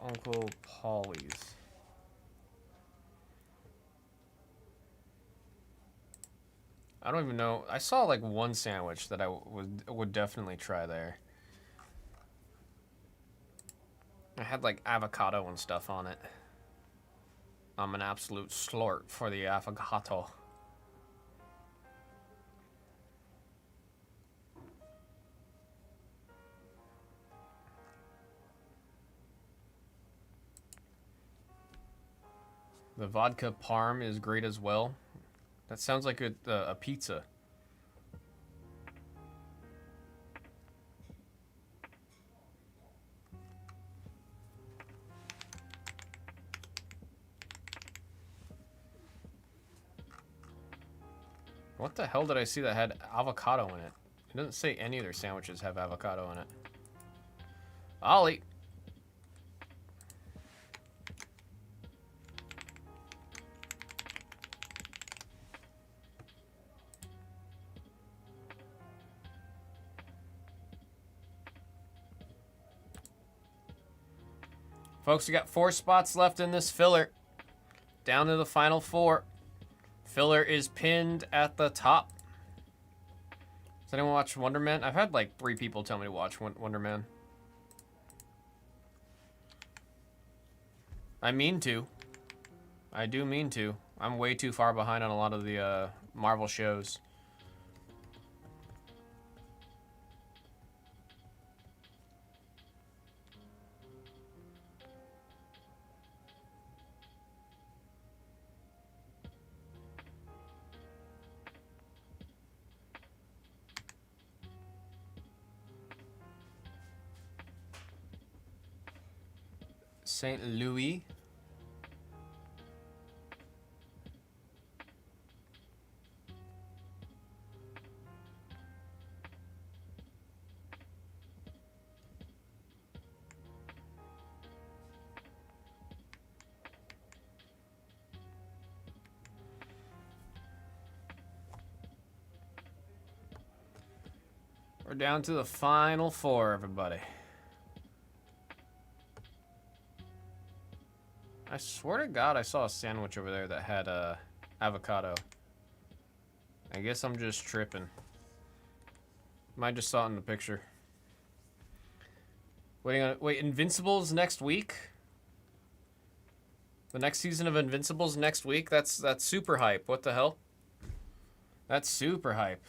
Uncle Polly's. I don't even know. I saw like 1 sandwich that I would definitely try there. I had like avocado and stuff on it. I'm an absolute slort for the avocado. The vodka parm is great as well. That sounds like a pizza. What What the hell did I see that had avocado in it? It doesn't say any of their sandwiches have avocado in it. Ollie. Folks, we got 4 spots left in this filler. Down to the final 4. Filler is pinned at the top. Does anyone watch Wonder Man? I've had like 3 people tell me to watch Wonder Man. I mean to. I do mean to. I'm way too far behind on a lot of the Marvel shows. St. Louis. We're down to the final 4, everybody. I swear to God, I saw a sandwich over there that had avocado. I guess I'm just tripping. Might just saw it in the picture. Wait, Invincible's next week? The next season of Invincible's next week? That's super hype. What the hell? That's super hype.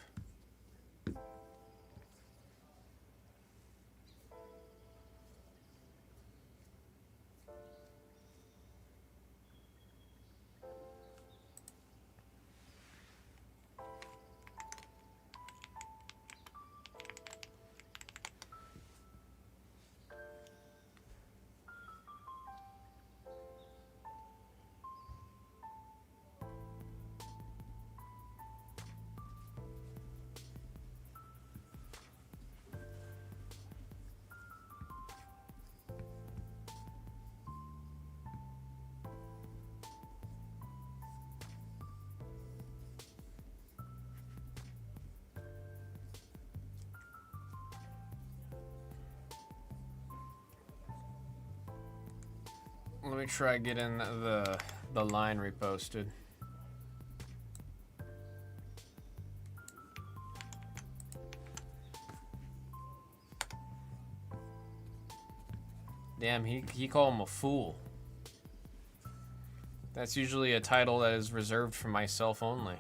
Let me try getting the line reposted. Damn, he called him a fool. That's usually a title that is reserved for myself only.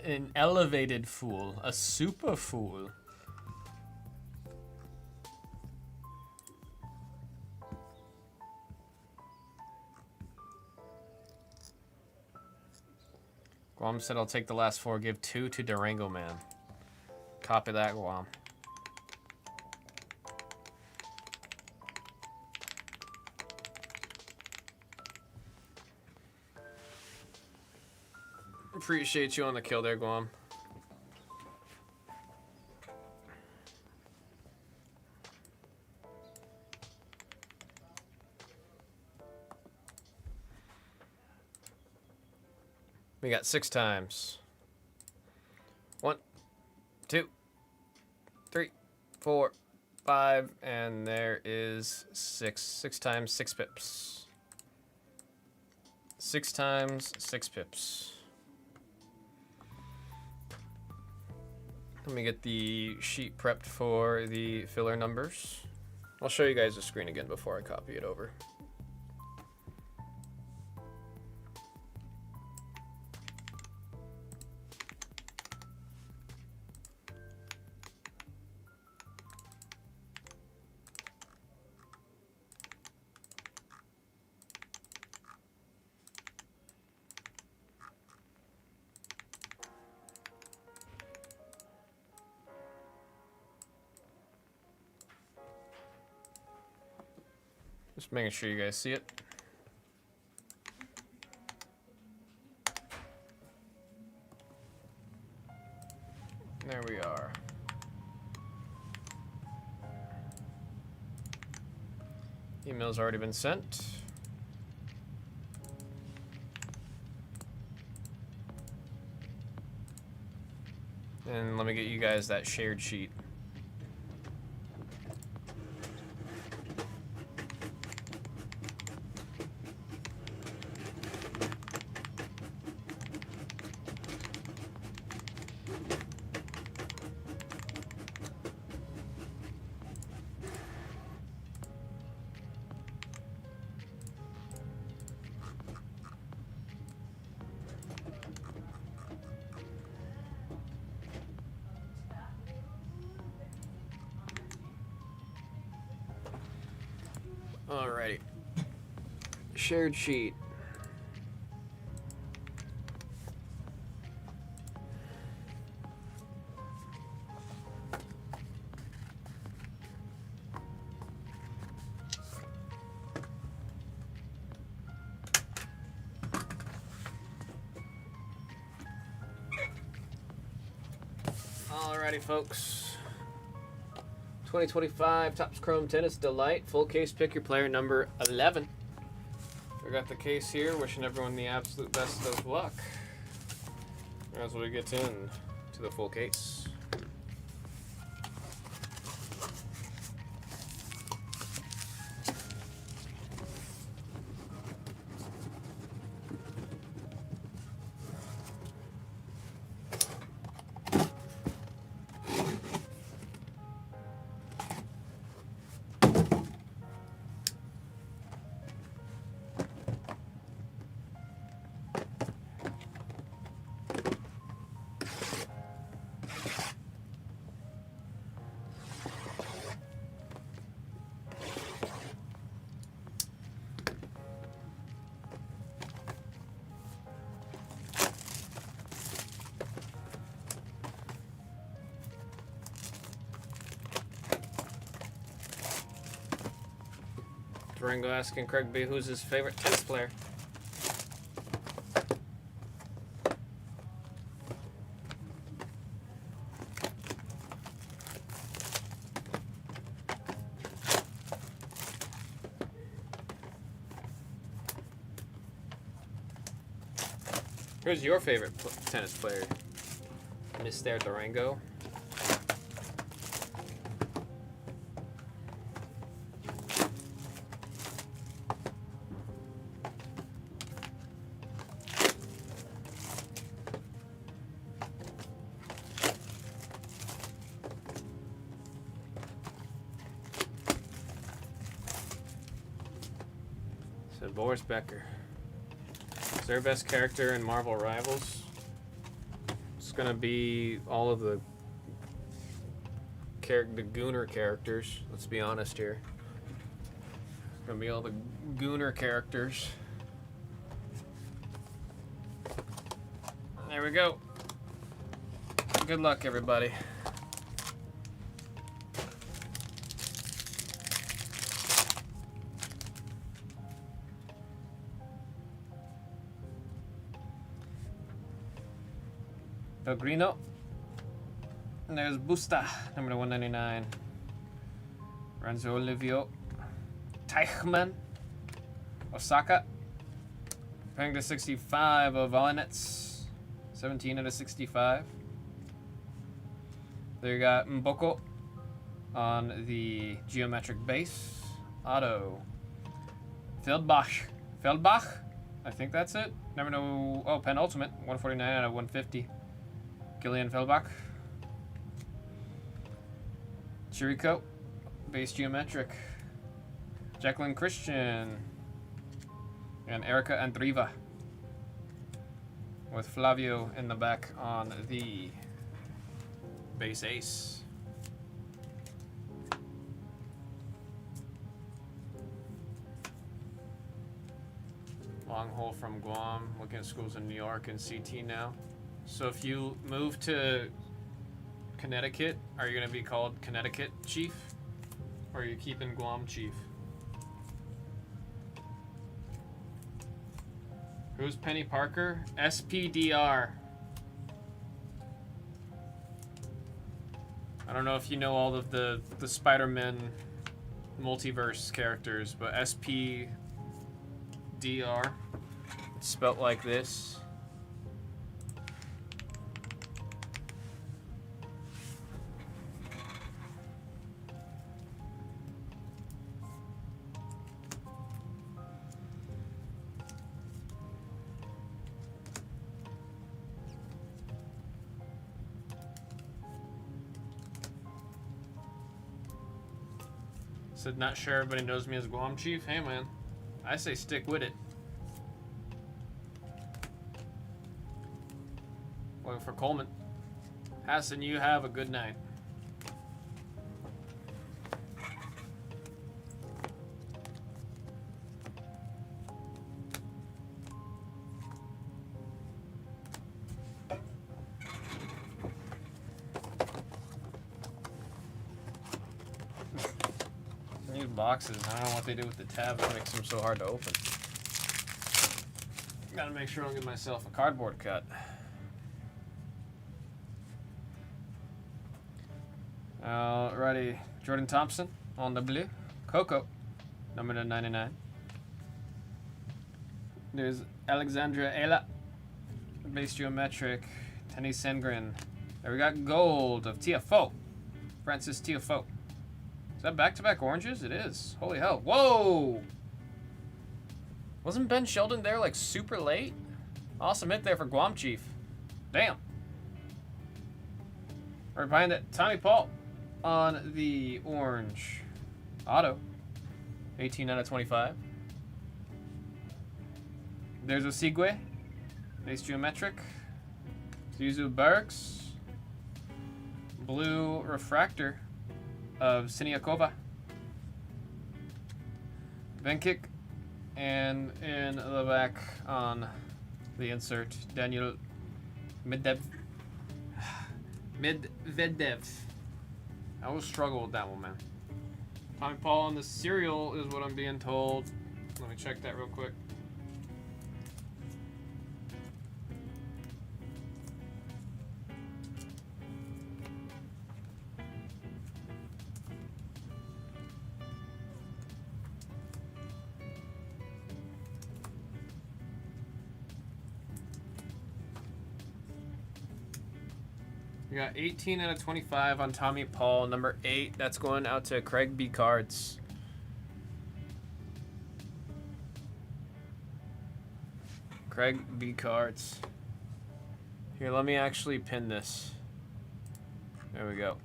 An elevated fool, a super fool. Guam said I'll take the last 4, give 2 to Durango Man. Copy that, Guam. Appreciate you on the kill there, Guam. We got 6 times. 1, 2, 3, 4, 5, and there is 6. 6 times 6 pips. 6 times 6 pips. Let me get the sheet prepped for the filler numbers. I'll show you guys the screen again before I copy it over. Just making sure you guys see it. There we are. Email's already been sent. And let me get you guys that shared sheet. Alrighty. Shared sheet. Alrighty, folks. 2025 Topps Chrome Tennis Delight. Full case, pick your player number 11. We got the case here. Wishing everyone the absolute best of luck as we get in to the full case. Durango asking Craig B who's his favorite tennis player. Who's your favorite tennis player? Mr. Durango. Boris Becker. Is their best character in Marvel Rivals? It's gonna be all of the Gooner characters. Let's be honest here. It's gonna be all the Gooner characters. There we go. Good luck, everybody. Pellegrino. And there's Busta, number 199. Renzo Olivio. Teichmann. Osaka. Paying to 65 of Valenets. 17 out of 65. There you got Mboko on the geometric base. Auto. Feldbach. I think that's it. Never know. Oh, penultimate. 149 out of 150. Gillian Feldbach. Chirico, base geometric. Jacqueline Christian. And Erica Andriva. With Flavio in the back on the base ace. Long hole from Guam. Looking at schools in New York and CT now. So if you move to Connecticut, are you going to be called Connecticut Chief? Or are you keeping Guam Chief? Who's Penny Parker? SPDR. I don't know if you know all of the Spider-Man multiverse characters, but SPDR. It's spelt like this. Said not sure everybody knows me as Guam Chief. Hey man, I say stick with it. Waiting for Coleman. Hassan, you have a good night. These boxes, I don't know what they do with the tabs that makes them so hard to open. Gotta make sure I don't give myself a cardboard cut. Alrighty, Jordan Thompson on the blue. Coco, number to 99. There's Alexandra Ayla, base geometric. Tenny Sengren. There we got gold of TFO. Francis TFO. Is that back-to-back oranges? It is. Holy hell. Whoa! Wasn't Ben Sheldon there like super late? Awesome hit there for Guam Chief. Damn. Right behind it, Tommy Paul on the orange auto. 18 out of 25. There's Osigwe. Base geometric. Zuzu Barracks. Blue refractor of Siniakova. Venkic. And in the back on the insert, Daniel Medvedev. I always struggle with that one, man. Tommy Paul on the cereal is what I'm being told. Let me check that real quick. We got 18 out of 25 on Tommy Paul. Number 8, that's going out to Craig B. Cards. Craig B. Cards. Here, let me actually pin this. There we go.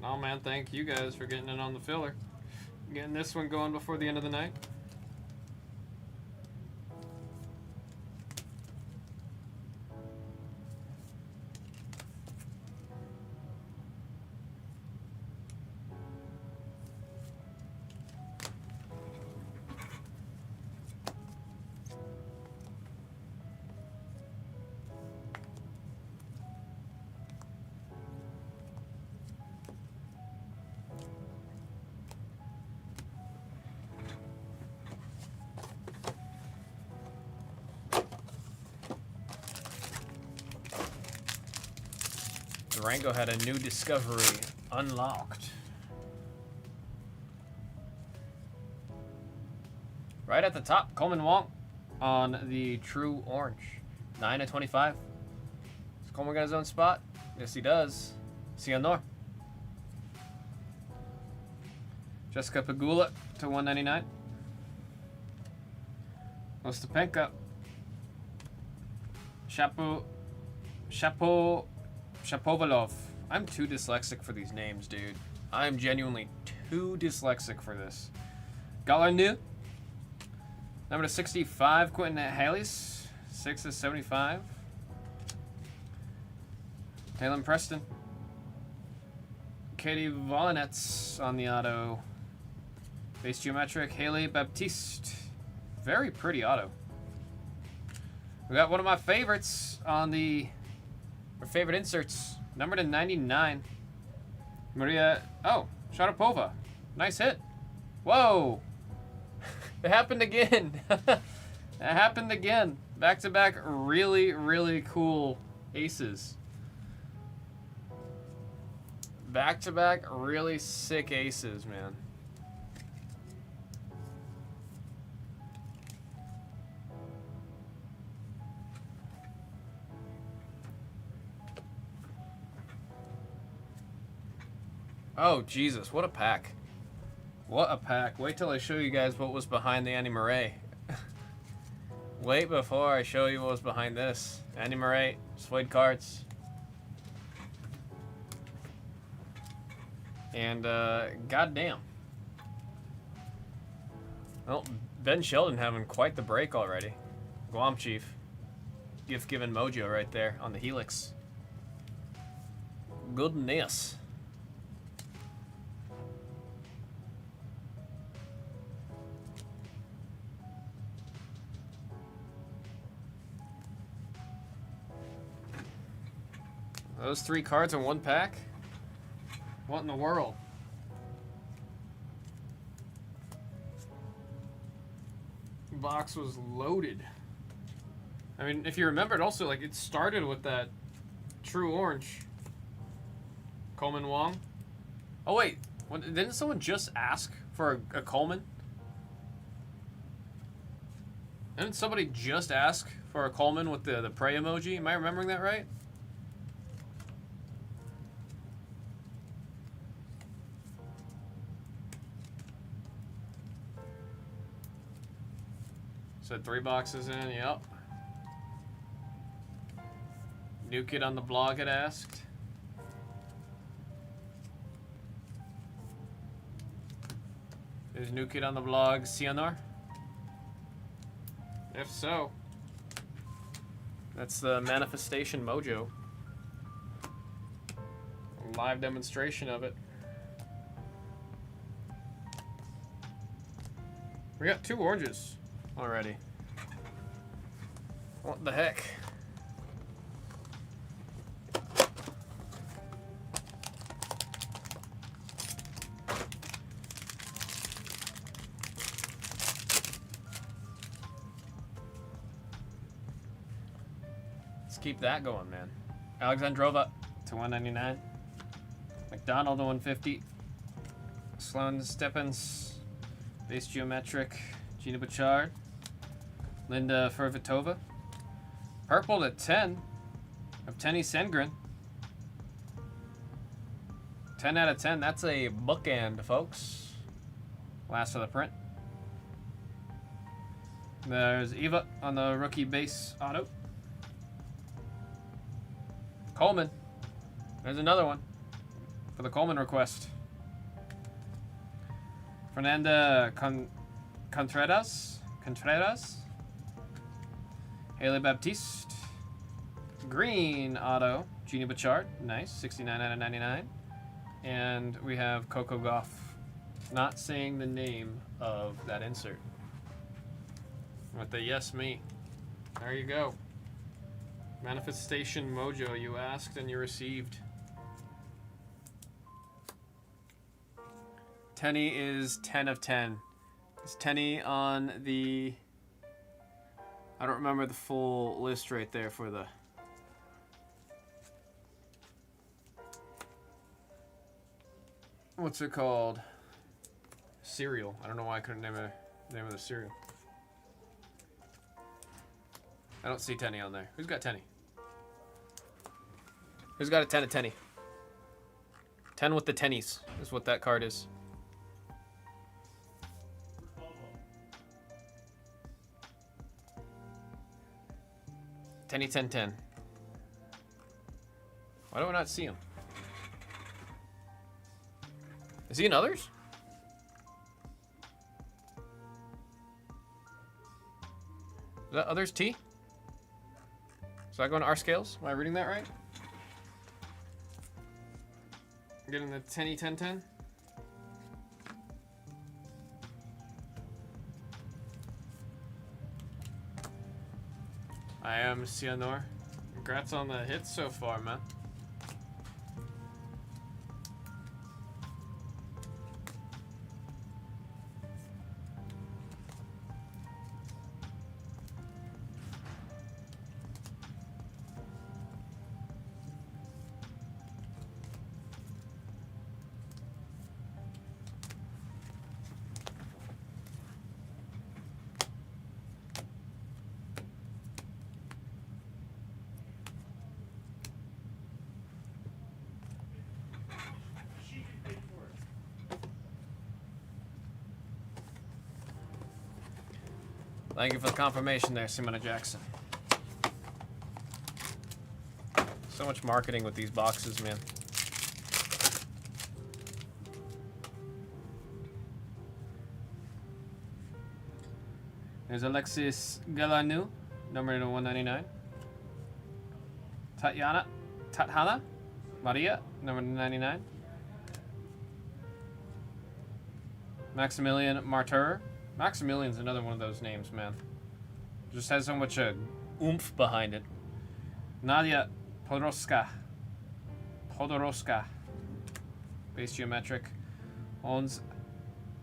Oh man, thank you guys for getting in on the filler. Getting this one going before the end of the night. Durango had a new discovery unlocked. Right at the top, Coleman Wong on the true orange. 9 of 25. Is Coleman got his own spot? Yes, he does. See you Nor. Jessica Pegula to 199. Ostapenka. Shapovalov. I'm too dyslexic for these names, dude. I'm genuinely too dyslexic for this. Galarnu. Number 65, Quentin Haley's. 6 of 75. Taylor Preston. Katie Volinets on the auto. Base geometric, Haley Baptiste. Very pretty auto. We got one of my favorites on the, or favorite inserts, number to 99. Maria, oh, Sharapova. Nice hit. Whoa. It happened again. It happened again. Back-to-back really, really cool aces. Back-to-back really sick aces, man. Oh, Jesus, what a pack. What a pack. Wait till I show you guys what was behind the Annie Murray. Wait before I show you what was behind this. Annie Murray, Suede cards. And, goddamn. Well, Ben Sheldon having quite the break already. Guam Chief. Gift-giving mojo right there on the Helix. Goodness. Those 3 cards in one pack? What in the world? Box was loaded. I mean, if you remember, it also, like, it started with that True Orange. Coleman Wong. Oh, wait. Didn't someone just ask for a Coleman? Didn't somebody just ask for a Coleman with the pray emoji? Am I remembering that right? So 3 boxes in, yep. New kid on the blog had asked. Is new kid on the blog Cianor? If so, that's the manifestation mojo. A live demonstration of it. We got 2 oranges already. What the heck? Let's keep that going, man. Alexandrova to 199. McDonald to 150. Sloan Stephens. Base geometric. Gina Bouchard. Linda Fervitova. Purple to 10 of Tenny Sengren. 10 out of 10. That's a bookend, folks. Last of the print. There's Eva on the rookie base auto. Coleman. There's another one for the Coleman request. Fernanda Contreras. Haley Baptiste. Green auto. Genie Bouchard. Nice. 69 out of 99. And we have Coco Gauff. Not saying the name of that insert. With the yes me. There you go. Manifestation mojo. You asked and you received. Tenny is 10 of 10. Is Tenny on the... I don't remember the full list right there for the... What's it called? Cereal. I don't know why I couldn't name the name of the cereal. I don't see Tenny on there. Who's got Tenny? Who's got a 10 of Tenny? 10 with the Tennies is what that card is. Tenny 10-10. Why do I not see him? Is he in others? Is that others T? Is that going to our scales? Am I reading that right? Getting the 10-10-10. I am Cianor. Congrats on the hits so far, man. Thank you for the confirmation there, Simona Jackson. So much marketing with these boxes, man. There's Alexis Galanu, number 199. Tathana Maria, number 99. Maximilian Martyr. Maximilian's another one of those names, man. Just has so much oomph behind it. Nadia Podoroska. Base geometric. Owns,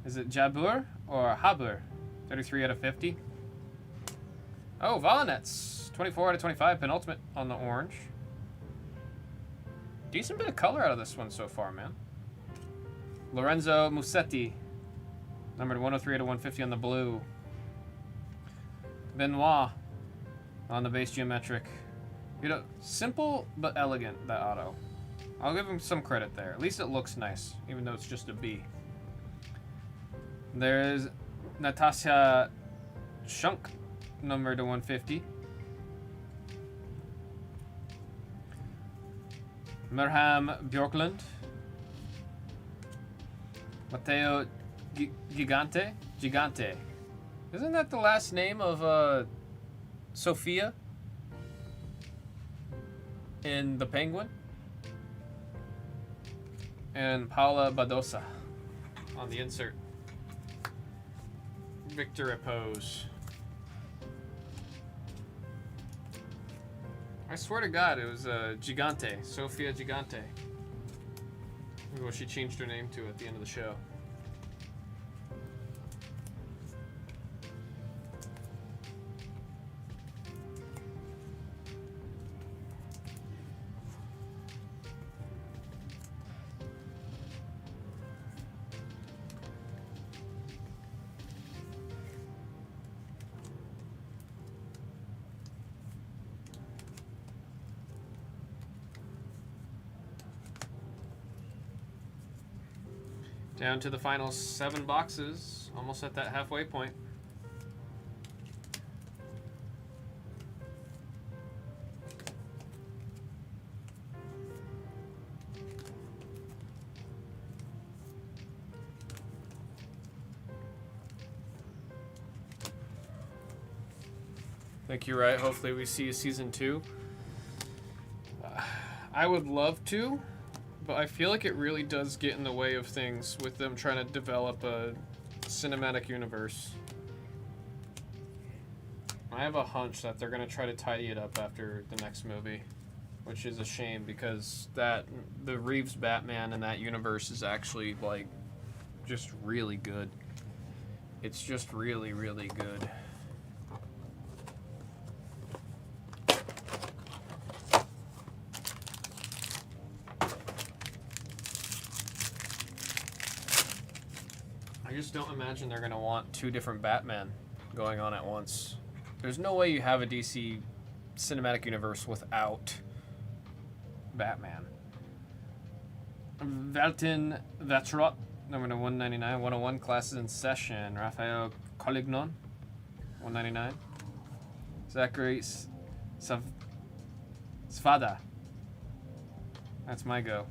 is it Jabur or Habur? 33 out of 50. Oh, Volinets. 24 out of 25. Penultimate on the orange. Decent bit of color out of this one so far, man. Lorenzo Musetti. Numbered 103 out of 150 on the blue. Benoit on the base geometric. You know, simple but elegant, that auto. I'll give him some credit there. At least it looks nice, even though it's just a B. There's Natasha Shunk, numbered to 150. Merham Bjorklund. Matteo Gigante? Gigante. Isn't that the last name of Sophia in The Penguin? And Paula Badosa on the insert. Victor Repose. I swear to God, it was Gigante. Sophia Gigante. What she changed her name to at the end of the show. Down to the final 7 boxes, almost at that halfway point. I think you're right. Hopefully we see a season 2. I would love to. But I feel like it really does get in the way of things with them trying to develop a cinematic universe. I have a hunch that they're going to try to tidy it up after the next movie, which is a shame because the Reeves Batman in that universe is actually like just really good. It's just really, really good. I just don't imagine they're going to want 2 different Batman going on at once. There's no way you have a DC cinematic universe without Batman. Valtin Vatrot, number 199, 101, classes in session. Raphael Colignon, 199. Zachary Svada. That's my go.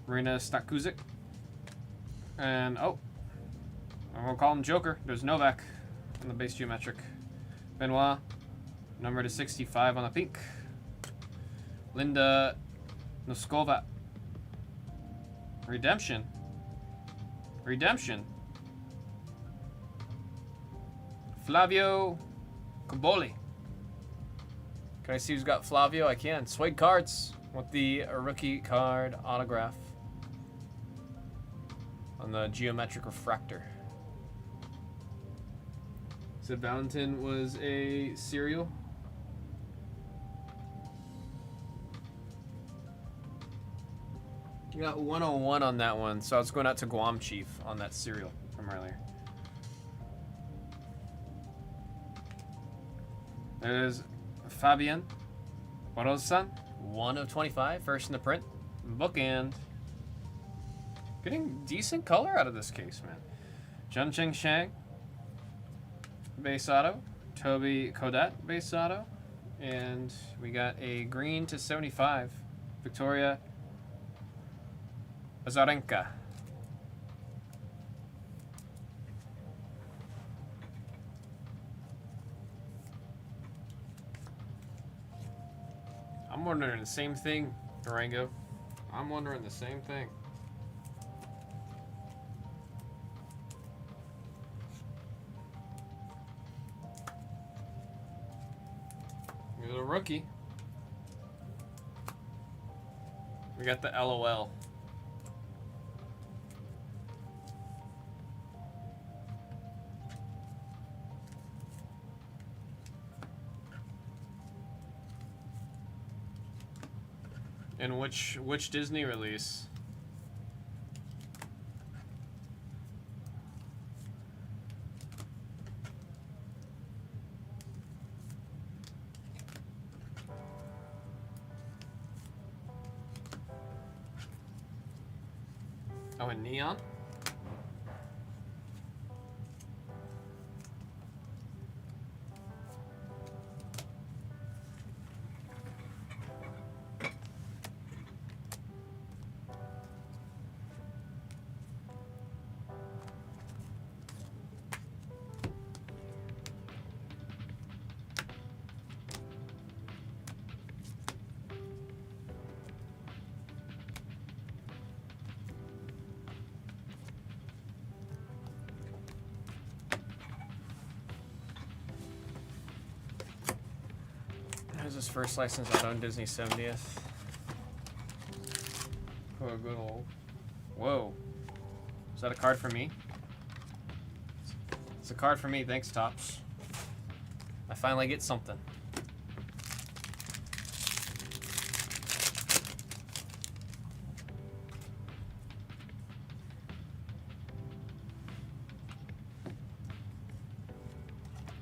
Marina Stakuzik. And, oh. I'm going to call him Joker. There's Novak on the base geometric. Benoit, number to 65 on the pink. Linda Noskova. Redemption. Redemption. Flavio Caboli. Can I see who's got Flavio? I can. Suede cards with the rookie card autograph on the geometric refractor. Said Valentin was a cereal. You got 101 on that one, so I was going out to Guam Chief on that cereal from earlier. There's Fabian Barrosan, 1 of 25, first in the print. Bookend. Getting decent color out of this case, man. Jun Cheng Shang, base auto. Toby Kodat, base auto. And we got a green to 75, Victoria Azarenka. I'm wondering the same thing, Durango. I'm wondering the same thing. Here's a rookie. We got the LOL. And which Disney release? Oh, and Neon? There's his first license out on Disney 70th. Oh, a good old. Whoa. Is that a card for me? It's a card for me. Thanks, Tops. I finally get something.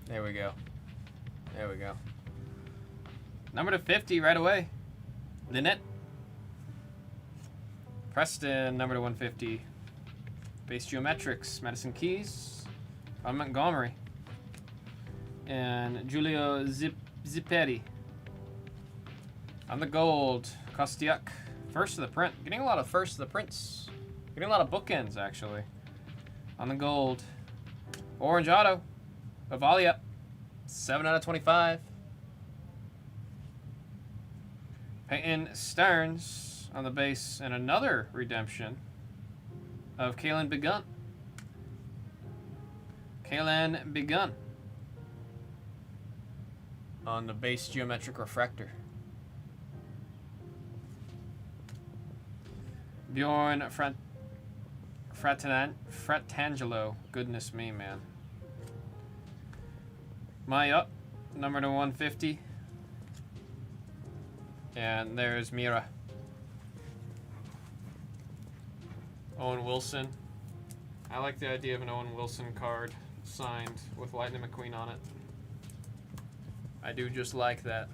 There we go. There we go. Number to 50 right away. Lynette. Preston, number to 150. Base Geometrics, Madison Keys. Ron Montgomery. And Giulio Zipperi. On the gold, Kostiuk. First of the print. Getting a lot of first of the prints. Getting a lot of bookends, actually. On the gold. Orange auto. Bavalia. 7 out of 25. Peyton Stearns on the base, and another redemption of Kalen Begun. Kalen Begun on the base geometric refractor. Bjorn Fratangelo. Goodness me, man. Maya, number to 150. And there's Mira. Owen Wilson. I like the idea of an Owen Wilson card signed with Lightning McQueen on it. I do just like that.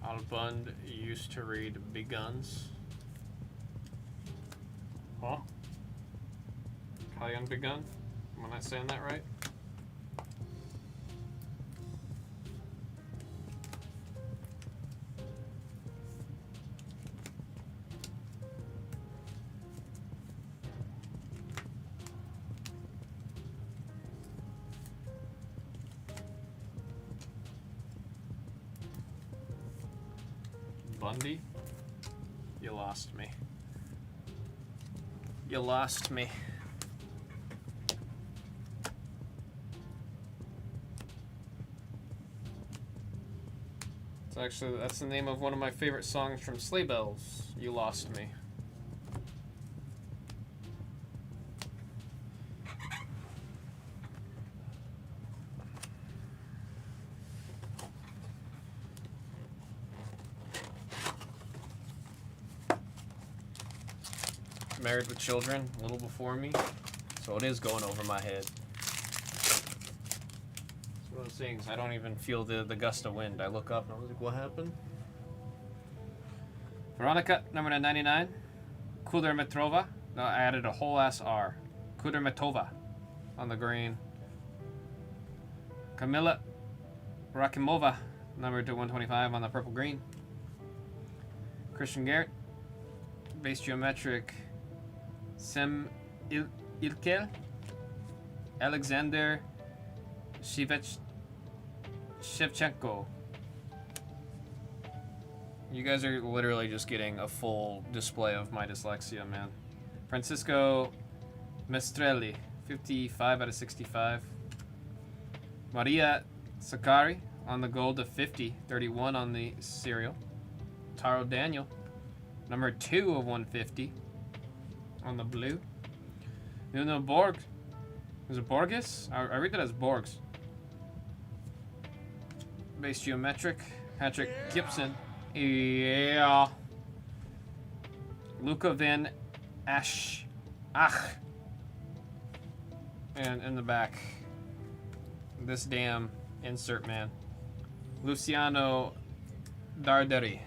Albund used to read Beguns. Huh? Kalyan Begun? Am I not saying that right? Bundy? You lost me. You lost me. It's actually, that's the name of one of my favorite songs from Sleigh Bells. You Lost Me. Married with children, a little before me, so it is going over my head. It's one of those things, I don't even feel the gust of wind. I look up and I was like, what happened? Veronica, number 99. Kudermetrova. No, I added a whole ass R. Kudermetova on the green. Kamila Rakimova, number 125 on the purple green. Christian Garrett. Base geometric. Sem Ilkel, Alexander Shevchenko. You guys are literally just getting a full display of my dyslexia, man. Francisco Mestrelli, 55 out of 65. Maria Sakari on the gold of 50, 31 on the serial. Taro Daniel, number 2 of 150. On the blue. You know, Borg. Is it Borges? I read that as Borgs. Base geometric. Patrick Gibson. Yeah. Luca Van Ach. And in the back, this damn insert man. Luciano Darderi.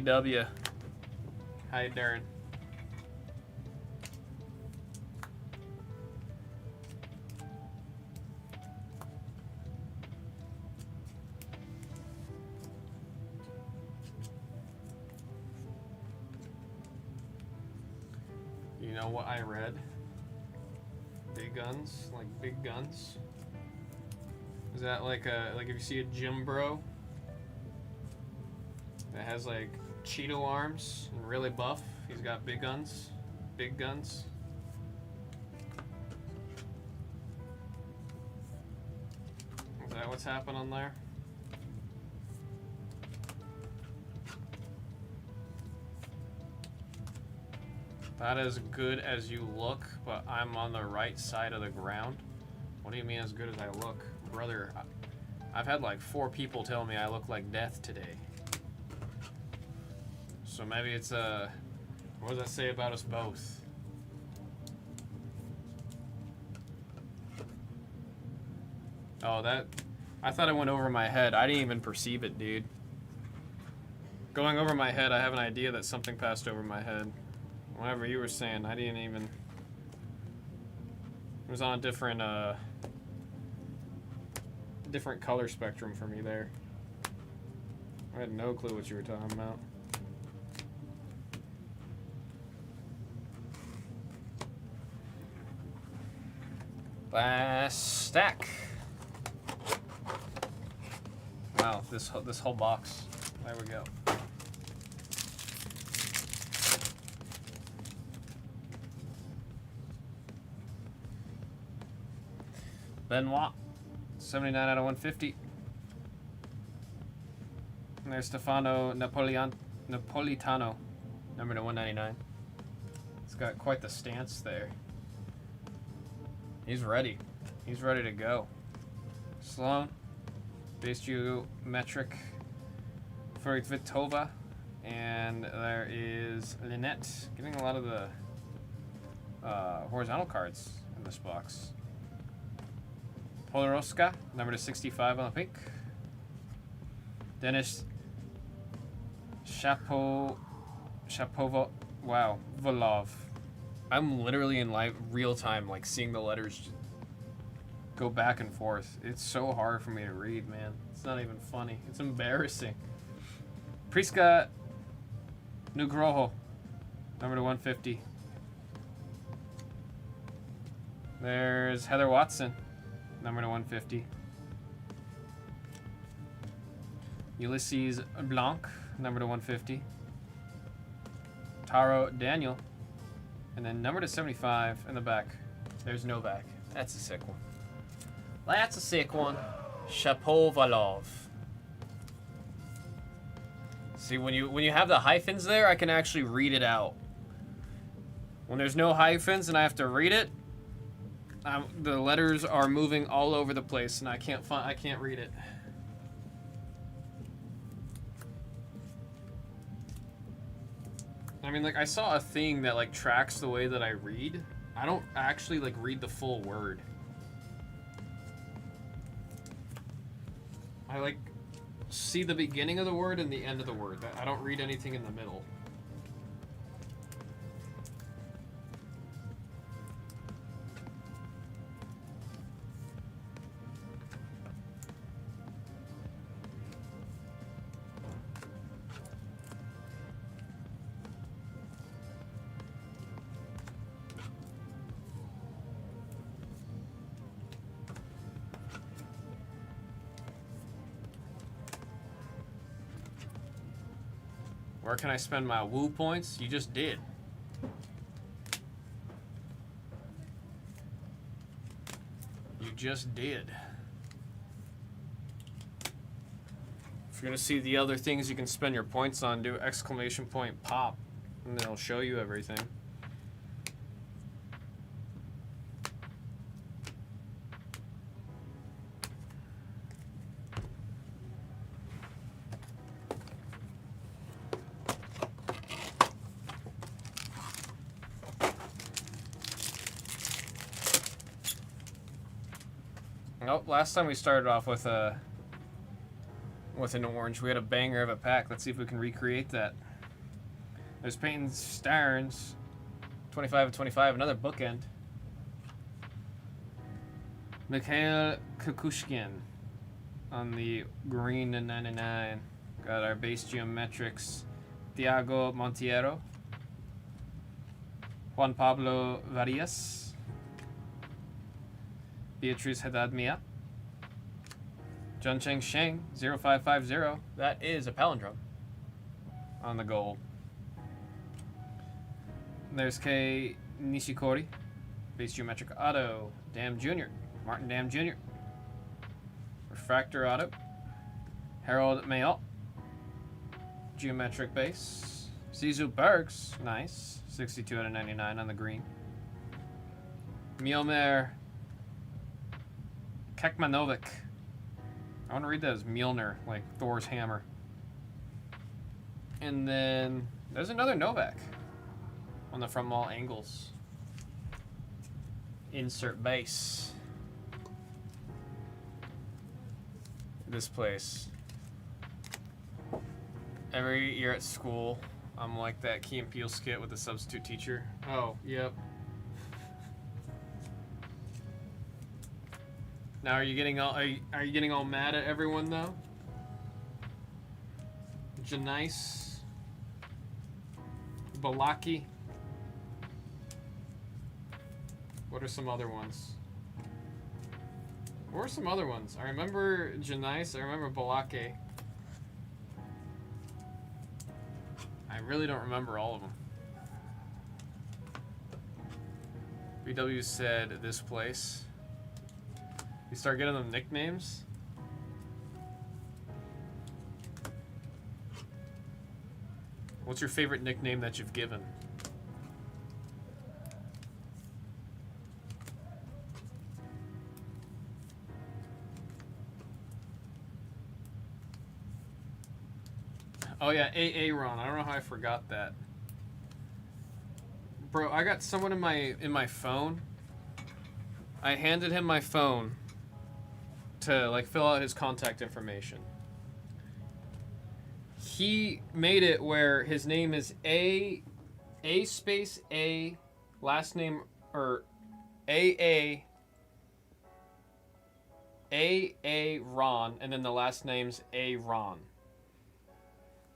W. Hi, Darren. You know what I read? Big guns, like big guns. Is that like if you see a gym bro that has like Cheeto arms and really buff, he's got big guns. Big guns. Is that what's happening there? That is good as you look, but I'm on the right side of the ground. What do you mean as good as I look? Brother, I've had like 4 people tell me I look like death today. So maybe it's what does that say about us both? Oh, I thought it went over my head. I didn't even perceive it, dude. Going over my head, I have an idea that something passed over my head. Whatever you were saying, I didn't even... It was on a different color spectrum for me there. I had no clue what you were talking about. Last stack. Wow, this whole box. There we go. Benoit, 79 out of 150. And there's Stefano Napolitano, number to 199. He's got quite the stance there. He's ready. He's ready to go. Sloan, base geometric for Vitova. And there is Lynette, getting a lot of the horizontal cards in this box. Poloroska, number to 65 on the pink. Denis Shapovalov, Wow, Volov. I'm literally in real time, like seeing the letters just go back and forth. It's so hard for me to read, man. It's not even funny. It's embarrassing. Priska Nugroho, number to 150. There's Heather Watson, number to 150. Ulysses Blanc, number to 150. Taro Daniel. And then number to 75 in the back. There's Novak. That's a sick one. That's a sick one. Shapovalov. See, when you have the hyphens there, I can actually read it out. When there's no hyphens and I have to read it, the letters are moving all over the place and I can't read it. I mean, like, I saw a thing that, like, tracks the way that I read. I don't actually, like, read the full word. I, like, see the beginning of the word and the end of the word. I don't read anything in the middle. Where can I spend my woo points? You just did. You just did. If you're gonna see the other things you can spend your points on, do exclamation point pop, and then it'll show you everything. Nope, last time we started off with an orange. We had a banger of a pack. Let's see if we can recreate that. There's Peyton Stearns, 25 of 25, another bookend. Mikhail Kukushkin on the green and 99. Got our base geometrics. Thiago Monteiro. Juan Pablo Varias. Beatriz Haddad Mia. Juncheng Sheng, 0550. That is a palindrome on the gold. There's Kei Nishikori. Base geometric auto. Dam Jr. Martin Dam Jr. Refractor auto. Harold Mayall. Geometric base. Zizou Bergs. Nice. 62 out of 99 on the green. Mjolnir Kekmanovic. I want to read that as Mjolnir, like Thor's hammer. And then there's another Novak on the from all angles. Insert base. This place. Every year at school, I'm like that Key and Peele skit with the substitute teacher. Oh, yep. Now, are you getting all mad at everyone though? Janice, Balaki. What are some other ones? What are some other ones? I remember Janice. I remember Balake. I really don't remember all of them. BW said this place. You start getting them nicknames. What's your favorite nickname that you've given? Oh yeah, Ron. I don't know how I forgot that. Bro, I got someone in my phone. I handed him my phone to like fill out his contact information. He made it where his name is A A space A, last name, or A Ron, and then the last name's A Ron.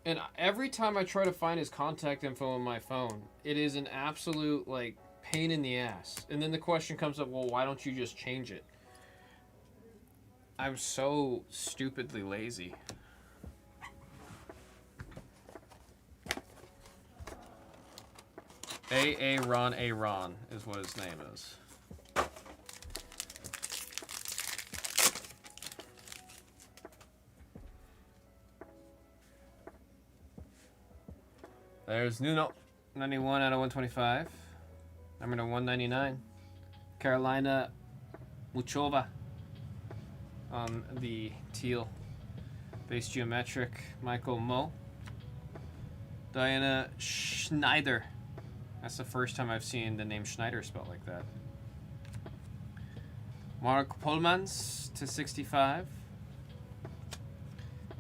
And every time I try to find his contact info on my phone, it is an absolute, like, pain in the ass. And then the question comes up, well, why don't you just change it? I'm so stupidly lazy. A Ron is what his name is. There's Nuno, 91 out of 125. Number to 199, Carolina Muchova on the teal. Base geometric, Michael Mo. Diana Schneider. That's the first time I've seen the name Schneider spelled like that. Mark Polmans to 65.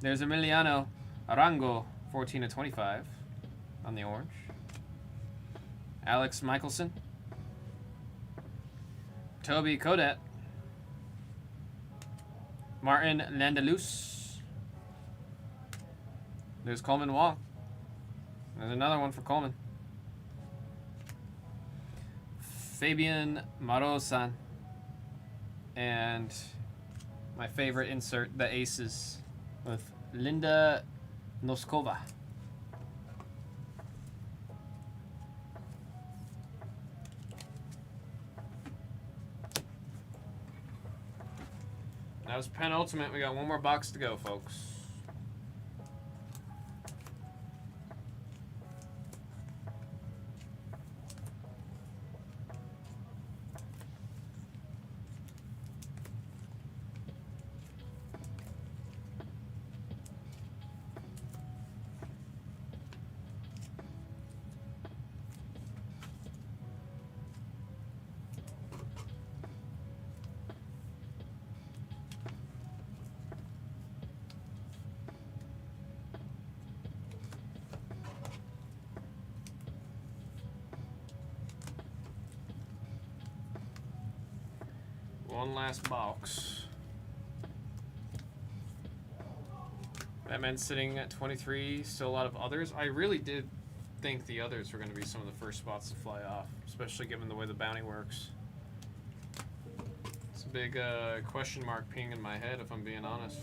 There's Emiliano Arango, 14 to 25 on the orange. Alex Michelson. Toby Kodet. Martin Landelus. There's Coleman Wong. There's another one for Coleman. Fabian Marosan. And my favorite insert, the Aces, with Linda Noskova. That was penultimate. We got one more box to go, folks. One last box. Batman's sitting at 23. Still a lot of others. I really did think the others were going to be some of the first spots to fly off, especially given the way the bounty works. It's a big question mark ping in my head, if I'm being honest.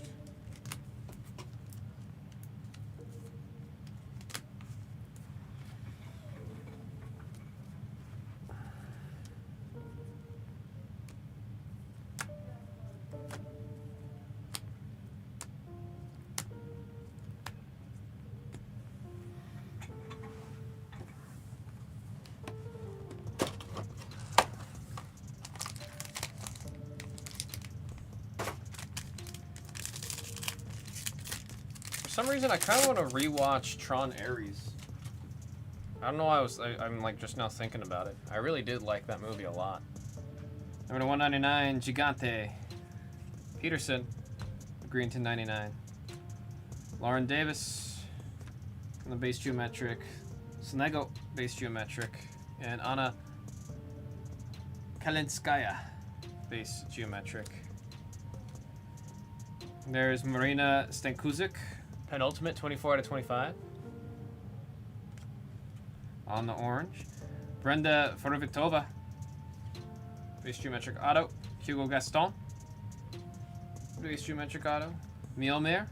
For some reason, I kind of want to rewatch Tron Ares. I don't know why I'm like just now thinking about it. I really did like that movie a lot. Number 199, Gigante. Peterson, green to 99. Lauren Davis, on the base geometric. Sonego, base geometric. And Anna Kalinskaya, base geometric. There's Marina Stankuzik, penultimate, 24 out of 25. On the orange. Brenda Forovitova, base geometric auto. Hugo Gaston, base geometric auto. Mielmir.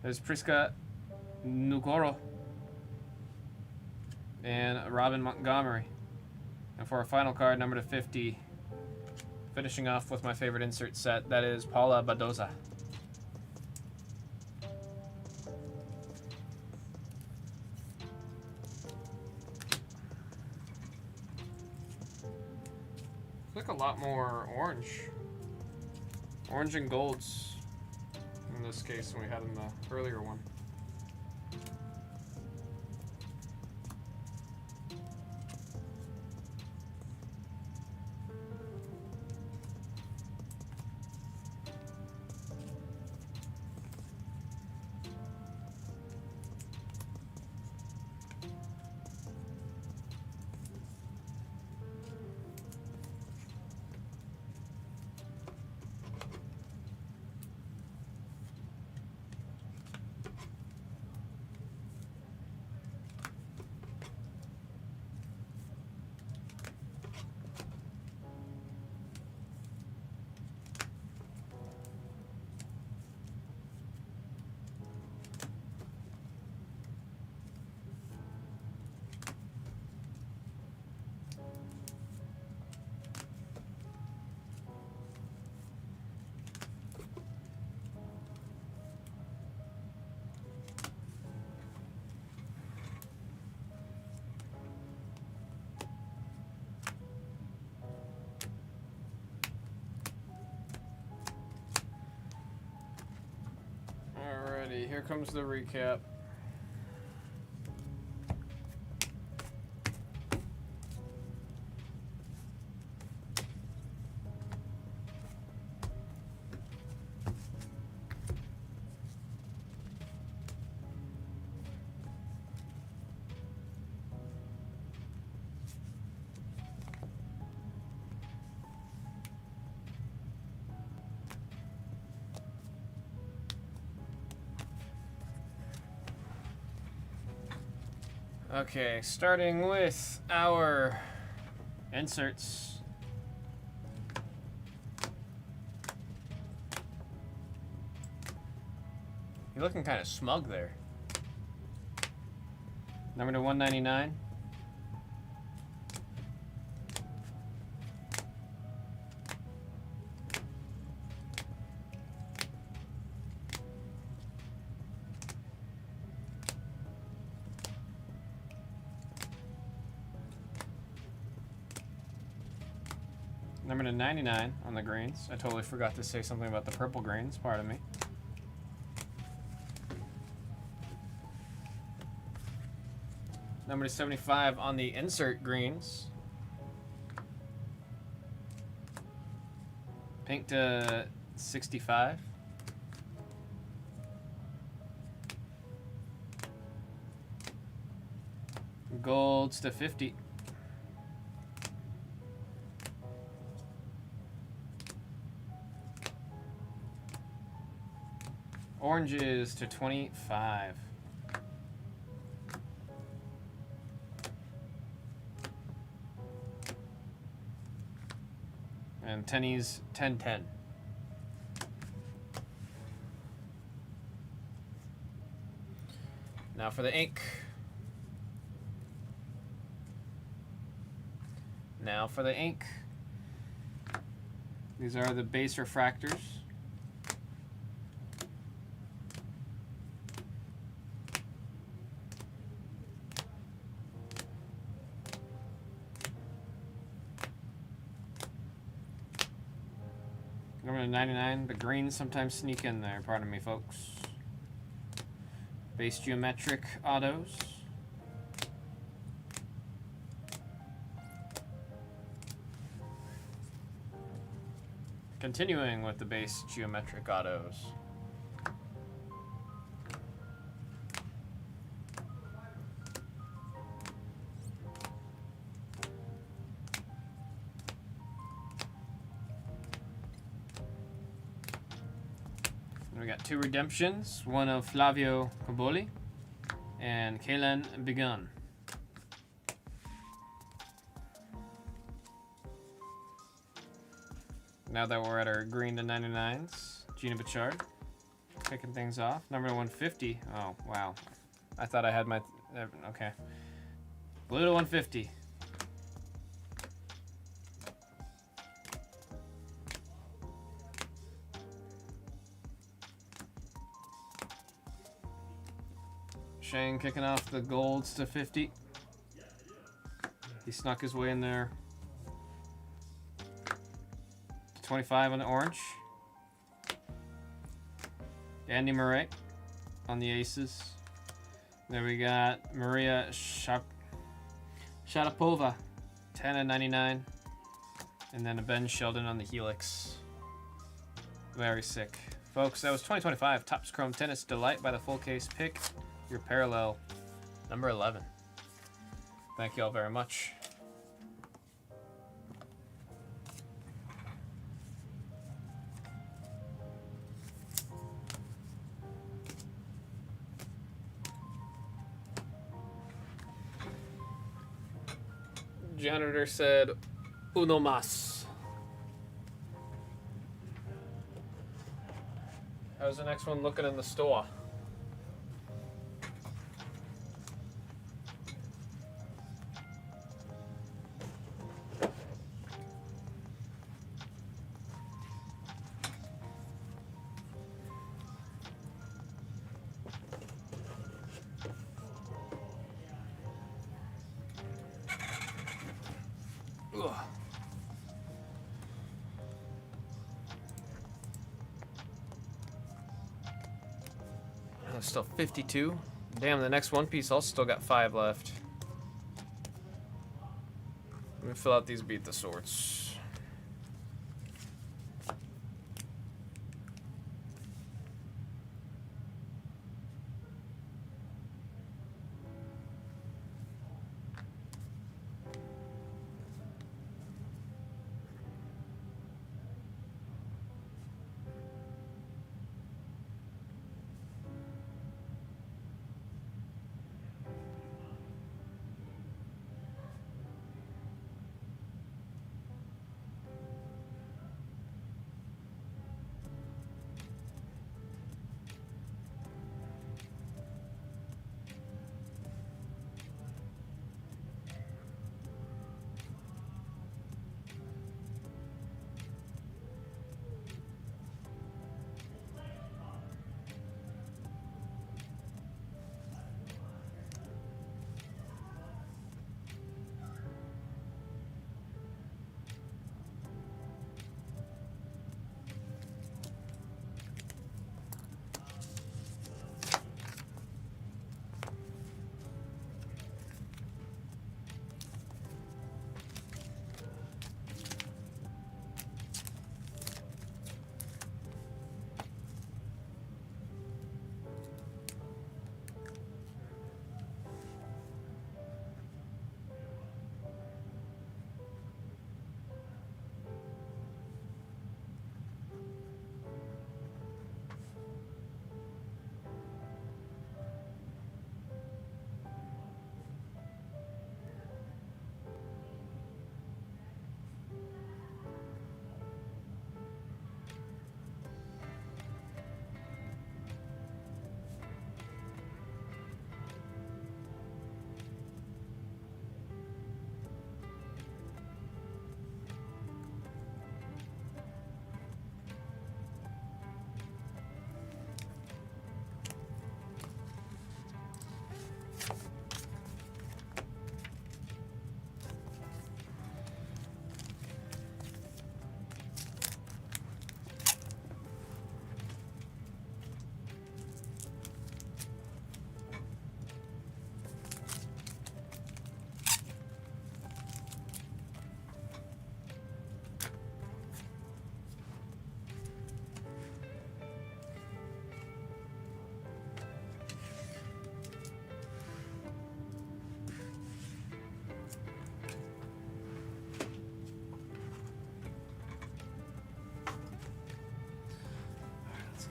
There's Priska Nugoro. And Robin Montgomery. And for our final card, number to 50, finishing off with my favorite insert set, that is Paula Badoza. Look a lot more orange. Orange and golds in this case than we had in the earlier one. here comes the recap. Okay, starting with our inserts. You're looking kind of smug there. Number to 199. Number to 99 on the greens. I totally forgot to say something about the purple greens, pardon me. Number to 75 on the insert greens. Pink to 65. Golds to 50. Oranges to 25. And tennies 10-10. Now for the ink. Now for the ink. These are the base refractors. Number 99, the greens sometimes sneak in there, pardon me folks. Base geometric autos. Continuing with the base geometric autos. We got two redemptions, one of Flavio Caboli and Kalen Begun. Now that we're at our green to 99s, Gina Bichard kicking things off. Number 150. Oh, wow. I thought I had my... okay. Blue to 150. Shane kicking off the golds to 50. He snuck his way in there. 25 on the orange. Andy Murray on the aces. There we got Maria Sharapova, 10 and 99. And then a Ben Sheldon on the helix. Very sick. Folks, that was 2025 Topps Chrome Tennis Delight by the Full Case Pick. Your parallel, number 11. Thank you all very much. Janitor said, uno mas. How's the next one looking in the store? still 52. Damn, the next One Piece also still got 5 left. Let me fill out these Beat the Swords.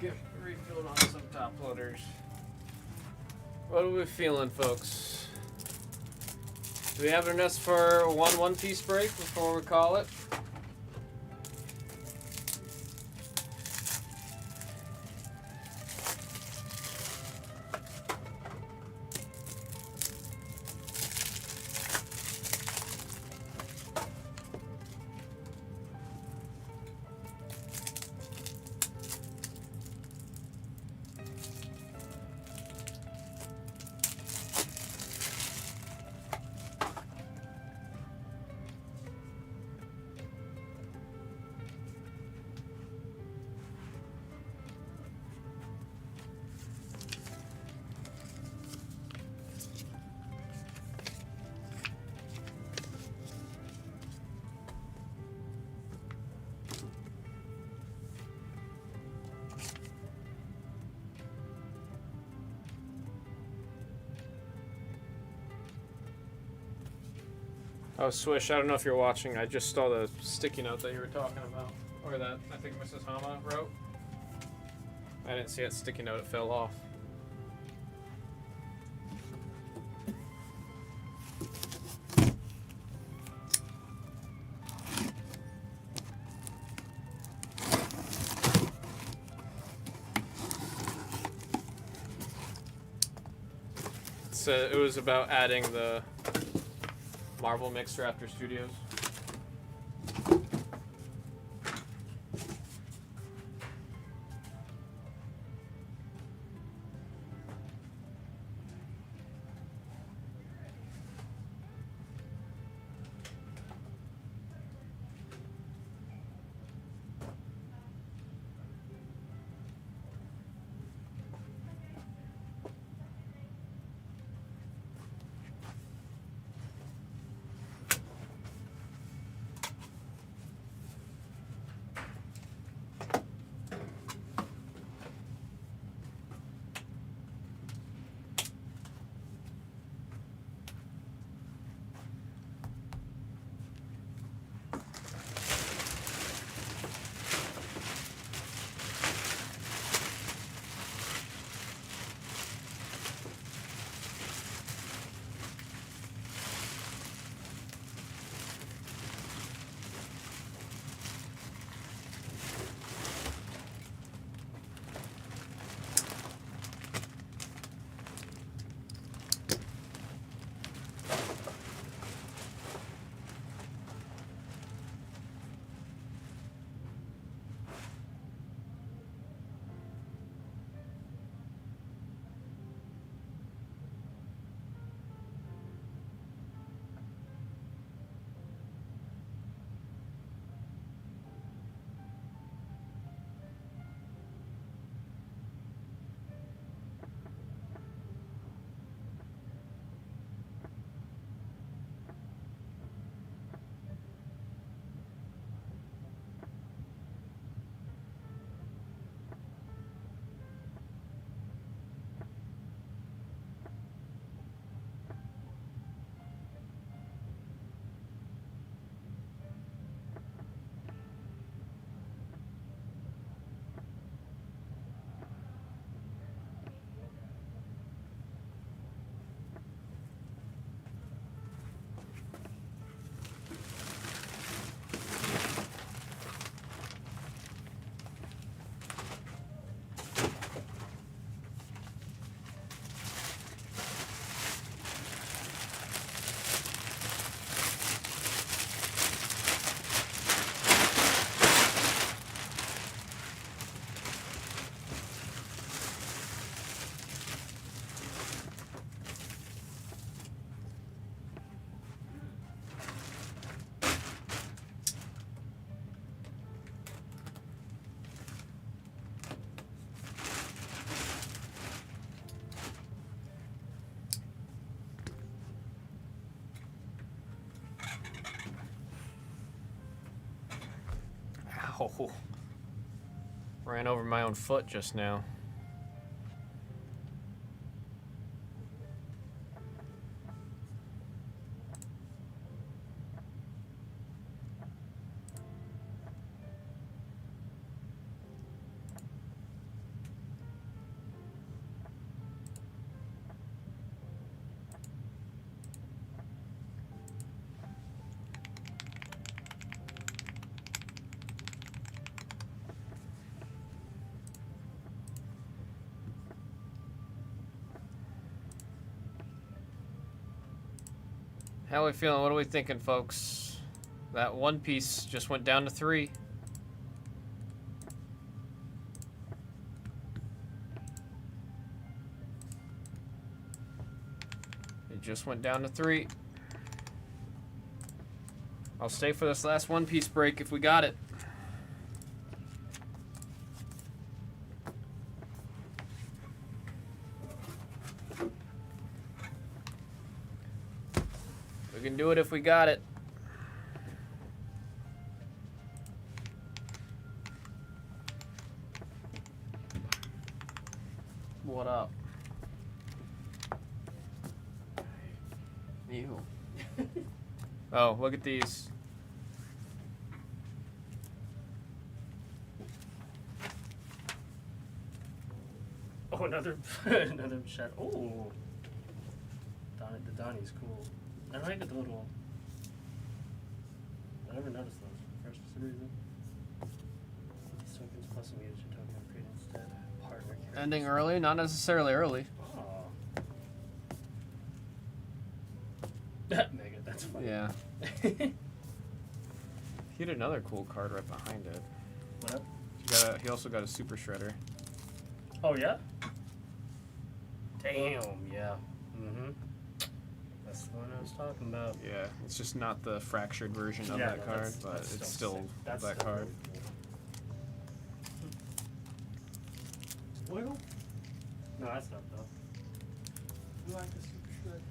Get refilled on some top loaders. What are we feeling, folks? Do we have enough for one piece break before we call it? Oh, Swish, I don't know if you're watching. I just saw the sticky note that you were talking about. Or that I think Mrs. Hama wrote. I didn't see that sticky note. It fell off. So it was about adding the Marvel mixer after Studios. Oh. Ran over my own foot just now. How are we feeling? What are we thinking, folks? That one piece just went down to 3. It just went down to 3. I'll stay for this last one piece break if we got it. We can do it if we got it. What up? Ew. Oh, look at these. Oh, another shot. Oh, the Donnie's cool. I like the little. I never noticed those for some reason. These tokens plus a mutagen token upgrade instead. Partner characters. Ending early, not necessarily early. Oh. Mega, that's funny. Yeah. He had another cool card right behind it. What up? He also got a super shredder. Oh yeah. Damn. Yeah. Mm-hmm. That's the one I was talking about. Yeah, it's just not the fractured version of Yeah, that no, card, that's- but that's it's still still sick. That's that still card. really cool. Wiggle? No, that's not though. You like the super shred?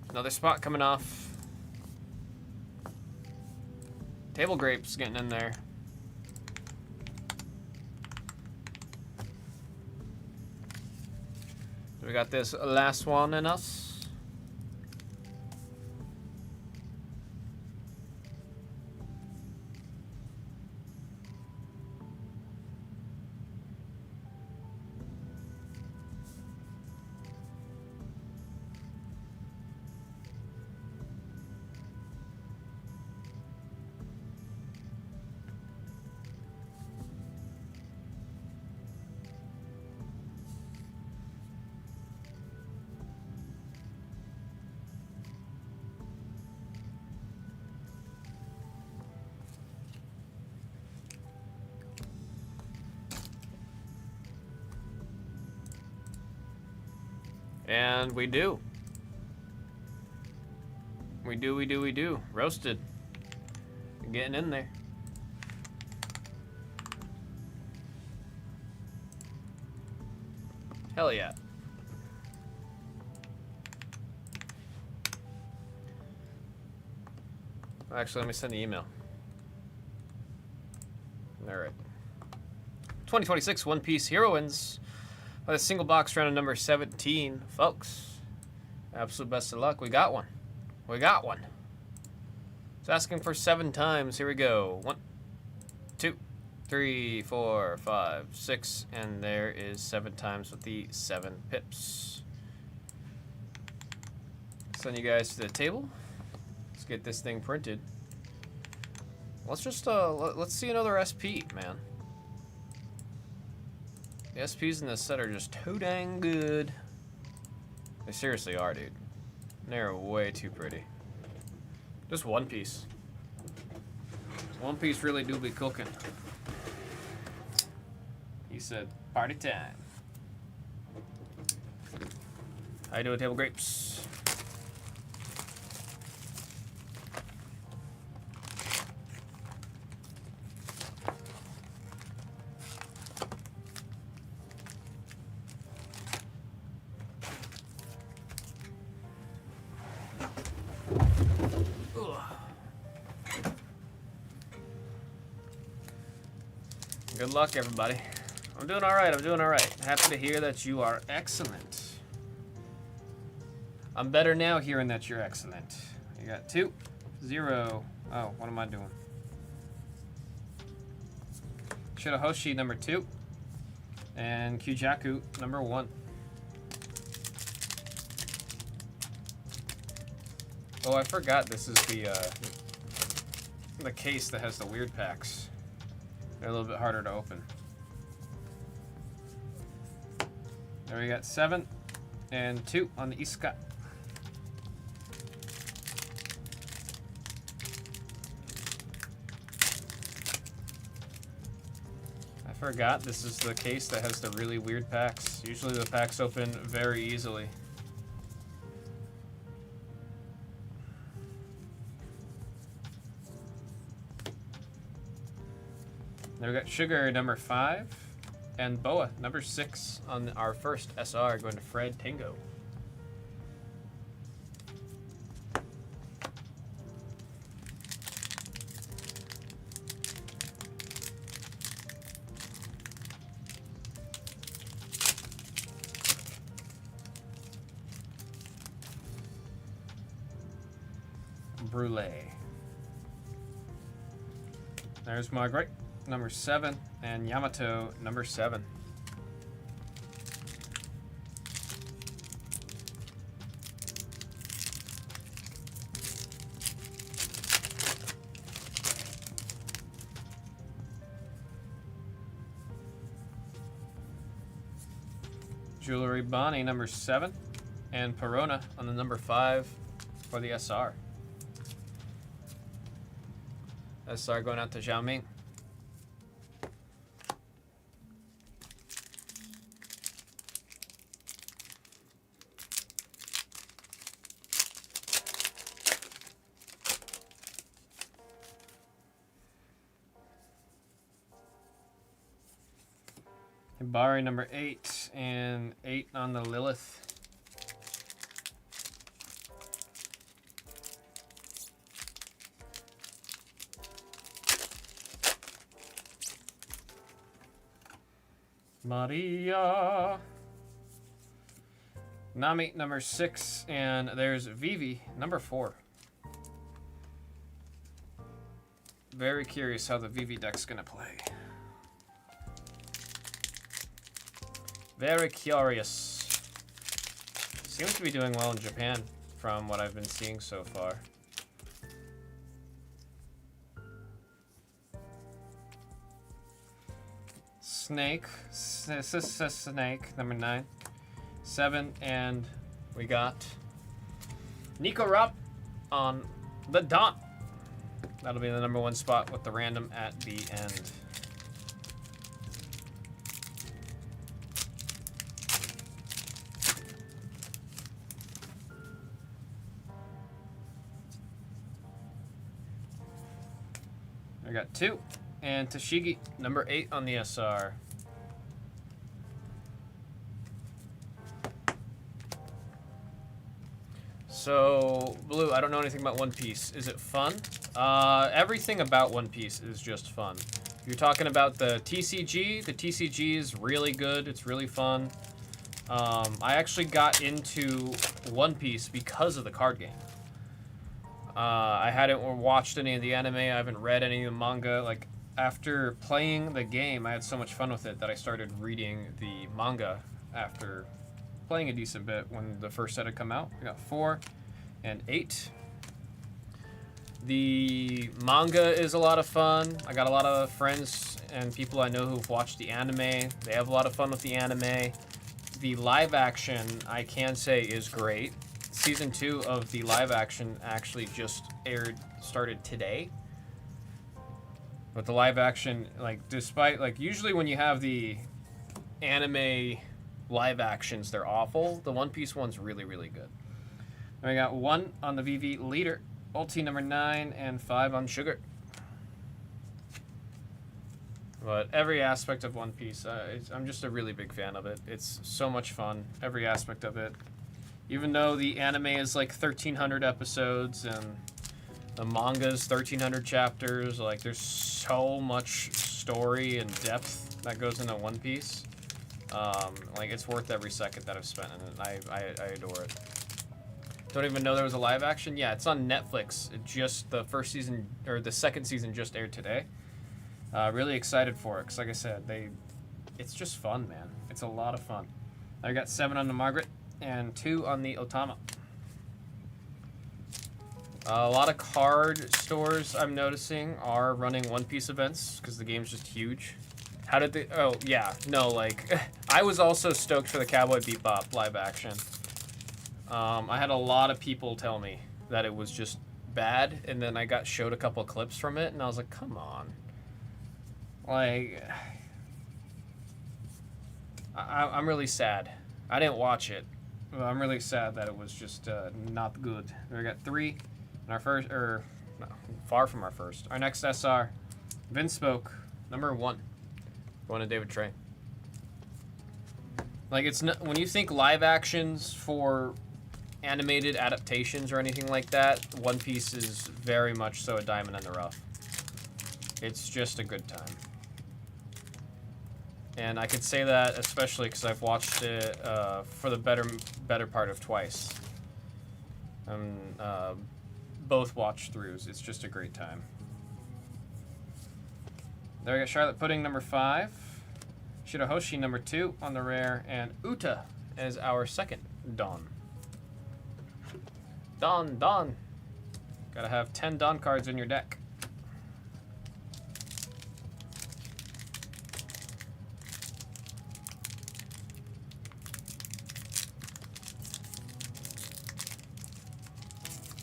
Another spot coming off. Table grapes getting in there. We got this last one in us. And we do. We do. Roasted. Getting in there. Hell yeah. Actually, let me send the email. Alright. 2026 One Piece Heroines. By the single box round of number 17, folks. Absolute best of luck. We got one. We got one. It's asking for 7 times. Here we go. 1, 2, 3, 4, 5, 6, and there is 7 times with the 7 pips. Send you guys to the table. Let's get this thing printed. Let's just let's see another SP, man. The SPs in this set are just too dang good. They seriously are, dude. They're way too pretty. Just one piece. One piece really do be cooking. He said, party time. How you doing, Table Grapes? Good luck, everybody. I'm doing all right. I'm doing all right. Happy to hear that you are excellent. I'm better now hearing that you're excellent. You got 2, 0. Oh, what am I doing? Shirahoshi, number 2. And Kujaku, number 1. Oh, I forgot this is the case that has the weird packs. They're a little bit harder to open. There we got 7 and 2 on the Iska. I forgot this is the case that has the really weird packs. Usually the packs open very easily. There we got Sugar, number 5, and Boa, number 6 on our first SR, going to Fred Tango. Brulee. There's Margaret, number 7, and Yamato, number 7. Jewelry Bonnie, number 7, and Perona on the number 5 for the SR. SR going out to Zhao Ming. Hibari number 8 and 8 on the Lilith. Maria. Nami number 6 and there's Vivi number 4. Very curious how the Vivi deck's gonna play. Very curious. Seems to be doing well in Japan from what I've been seeing so far. Snake, Snake, number 9, 7, and we got Nico Rupp on the dot. That'll be the number 1 spot with the random at the end. I got 2. And Tashigi, number 8 on the SR. So, Blue, I don't know anything about One Piece. Is it fun? Everything about One Piece is just fun. If you're talking about the TCG is really good. It's really fun. I actually got into One Piece because of the card game. I hadn't watched any of the anime. I haven't read any of the manga. Like, after playing the game, I had so much fun with it that I started reading the manga after playing a decent bit when the first set had come out. I got 4 and 8. The manga is a lot of fun. I got a lot of friends and people I know who've watched the anime. They have a lot of fun with the anime. The live action, I can say, is great. Season 2 of the live action actually just started today. But the live action, like, despite, like, usually when you have the anime live actions, they're awful. The One Piece one's really, really good. And we got 1 on the VV leader, ulti number 9, and 5 on Sugar. But every aspect of One Piece, I'm just a really big fan of it. It's so much fun, every aspect of it. Even though the anime is like 1,300 episodes and the manga is 1,300 chapters, like there's so much story and depth that goes into One Piece. Like, it's worth every second that I've spent in it. I adore it. Don't even know there was a live action. Yeah, it's on Netflix. It just the first season or the second season just aired today. Really excited for it because, like I said, it's just fun, man. It's a lot of fun. I got 7 on the Margaret and 2 on the Otama. A lot of card stores I'm noticing are running One Piece events because the game's just huge. How did they? Oh yeah, no, like I was also stoked for the Cowboy Bebop live action. I had a lot of people tell me that it was just bad, and then I got showed a couple of clips from it, and I was like, come on. Like, I'm really sad. I didn't watch it. But I'm really sad that it was just not good. We got 3 in our first, or no, far from our first. Our next SR, Vinspoke, number 1. Going to David Train. Like, it's not, when you think live actions for animated adaptations or anything like that, One Piece is very much so a diamond in the rough. It's just a good time. And I could say that especially because I've watched it for the better part of twice. Both watch throughs. It's just a great time. There we got Charlotte Pudding number 5, Shirahoshi number 2 on the rare, and Uta as our second Dawn. Dawn. Gotta have 10 Dawn cards in your deck.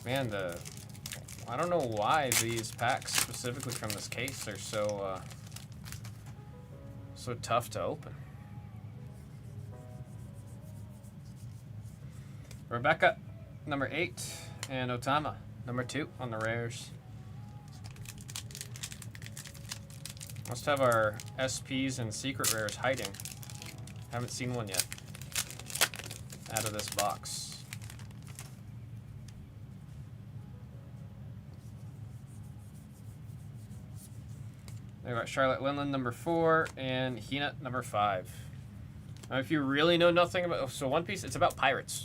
Man, I don't know why these packs, specifically from this case, are so tough to open. Rebecca, number 8, and Otama, number 2 on the rares. Must have our SPs and secret rares hiding. Haven't seen one yet out of this box. There we got Charlotte Linland number 4 and Hina number 5. Now, if you really know nothing about, so One Piece, it's about pirates.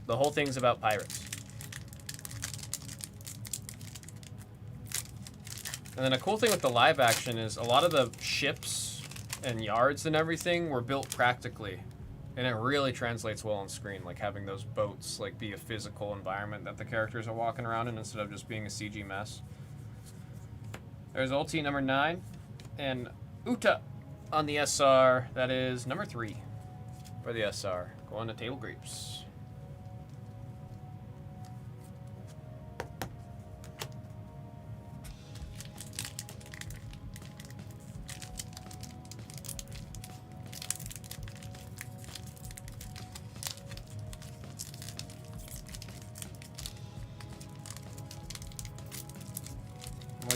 The whole thing's about pirates. And then a cool thing with the live action is a lot of the ships and yards and everything were built practically, and it really translates well on screen. Like having those boats like be a physical environment that the characters are walking around in instead of just being a CG mess. There's Ulti number 9 and Uta on the SR. That is number 3 for the SR. Going to Table Grapes.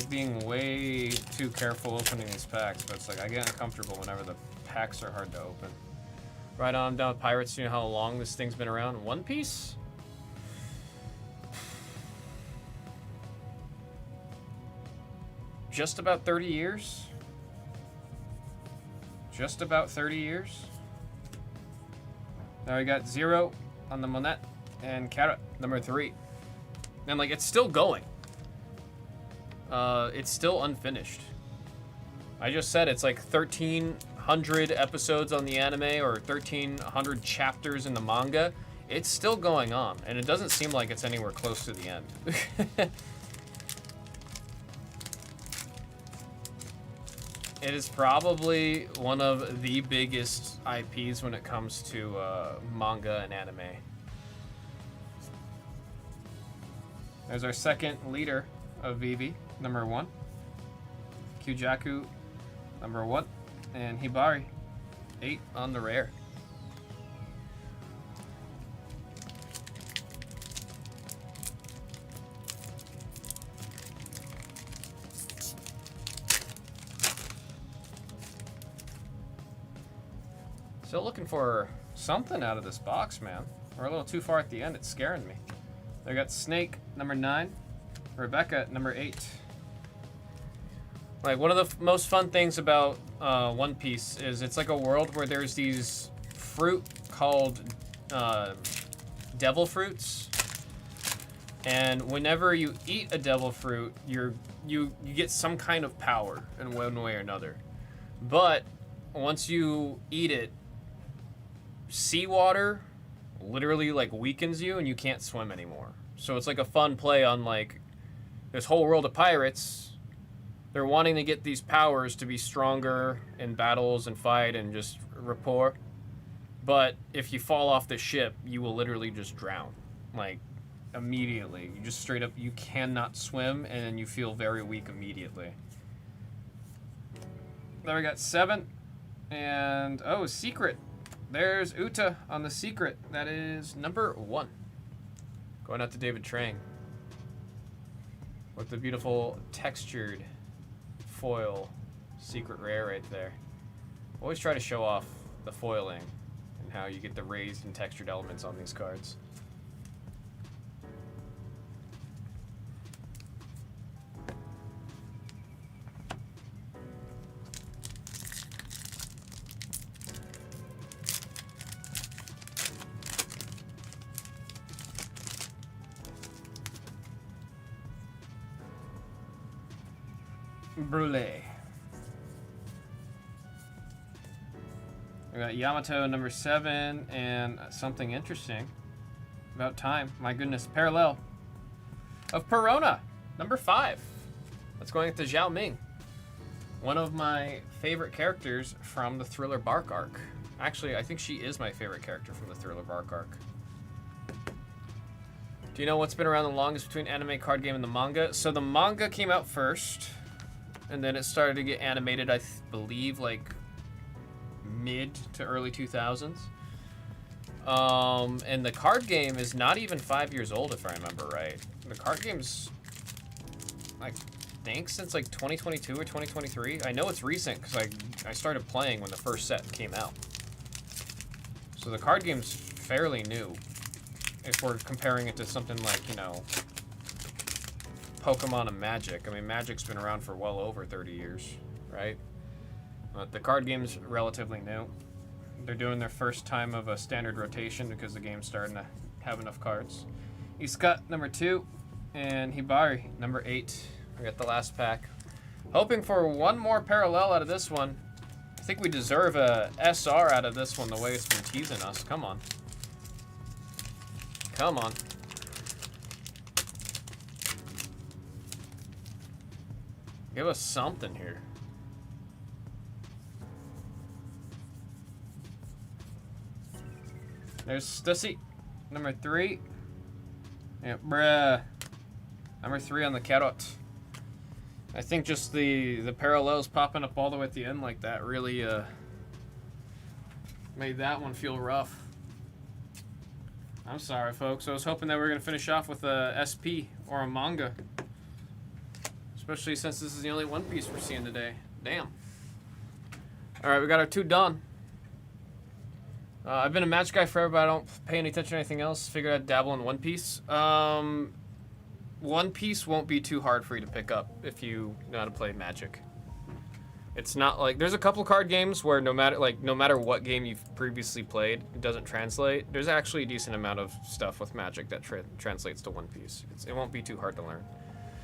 Being way too careful opening these packs, but it's like I get uncomfortable whenever the packs are hard to open. Right on, I'm down with Pirates. You know how long this thing's been around? One Piece? Just about 30 years? Just about 30 years? Now we got 0 on the Monette and Carrot, number 3. And like, it's still going. It's still unfinished. I just said it's like 1,300 episodes on the anime or 1,300 chapters in the manga. It's still going on, and it doesn't seem like it's anywhere close to the end. It is probably one of the biggest IPs when it comes to manga and anime. There's our second leader of Vivi, number 1. Kyujaku, number 1. And Hibari, 8 on the rare. Still looking for something out of this box, man. We're a little too far at the end. It's scaring me. They got Snake, number 9. Rebecca, number 8. Like, one of the most fun things about One Piece is it's like a world where there's these fruit called devil fruits. And whenever you eat a devil fruit, you get some kind of power in one way or another. But once you eat it, seawater literally like weakens you and you can't swim anymore. So it's like a fun play on like this whole world of pirates. They're wanting to get these powers to be stronger in battles and fight and just rapport. But if you fall off the ship, you will literally just drown. Like, immediately. You just straight up, you cannot swim and you feel very weak immediately. There we got 7. And, oh, secret. There's Uta on the secret. That is number 1. Going out to David Trang. With the beautiful textured foil secret rare right there. Always try to show off the foiling and how you get the raised and textured elements on these cards. Brulee. We got Yamato number 7 and something interesting. About time. My goodness. Parallel of Perona number 5. That's going to Zhao Ming. One of my favorite characters from the Thriller Bark arc. Actually, I think she is my favorite character from the Thriller Bark arc. Do you know what's been around the longest between anime, card game, and the manga? So the manga came out first. And then it started to get animated, I believe, like mid to early 2000s. And the card game is not even 5 years old, if I remember right. The card game's, I think, since like 2022 or 2023. I know it's recent because I started playing when the first set came out. So the card game's fairly new. If we're comparing it to something like, you know, Pokemon and Magic. I mean, Magic's been around for well over 30 years, right? But the card game's relatively new. They're doing their first time of a standard rotation because the game's starting to have enough cards. Iska, number 2, and Hibari, number 8. We got the last pack. Hoping for one more parallel out of this one. I think we deserve a SR out of this one the way it's been teasing us. Come on. Come on. Give us something here. There's Stussy, number 3. Yeah, bruh. Number 3 on the carrot. I think just the parallels popping up all the way at the end like that really made that one feel rough. I'm sorry, folks. I was hoping that we were going to finish off with a SP or a manga. Especially since this is the only One Piece we're seeing today. Damn. Alright, we got our 2 done. I've been a Magic guy forever, but I don't pay any attention to anything else. Figured I'd dabble in One Piece. One Piece won't be too hard for you to pick up if you know how to play Magic. It's not like... There's a couple card games where no matter what game you've previously played, it doesn't translate. There's actually a decent amount of stuff with Magic that translates to One Piece. It won't be too hard to learn.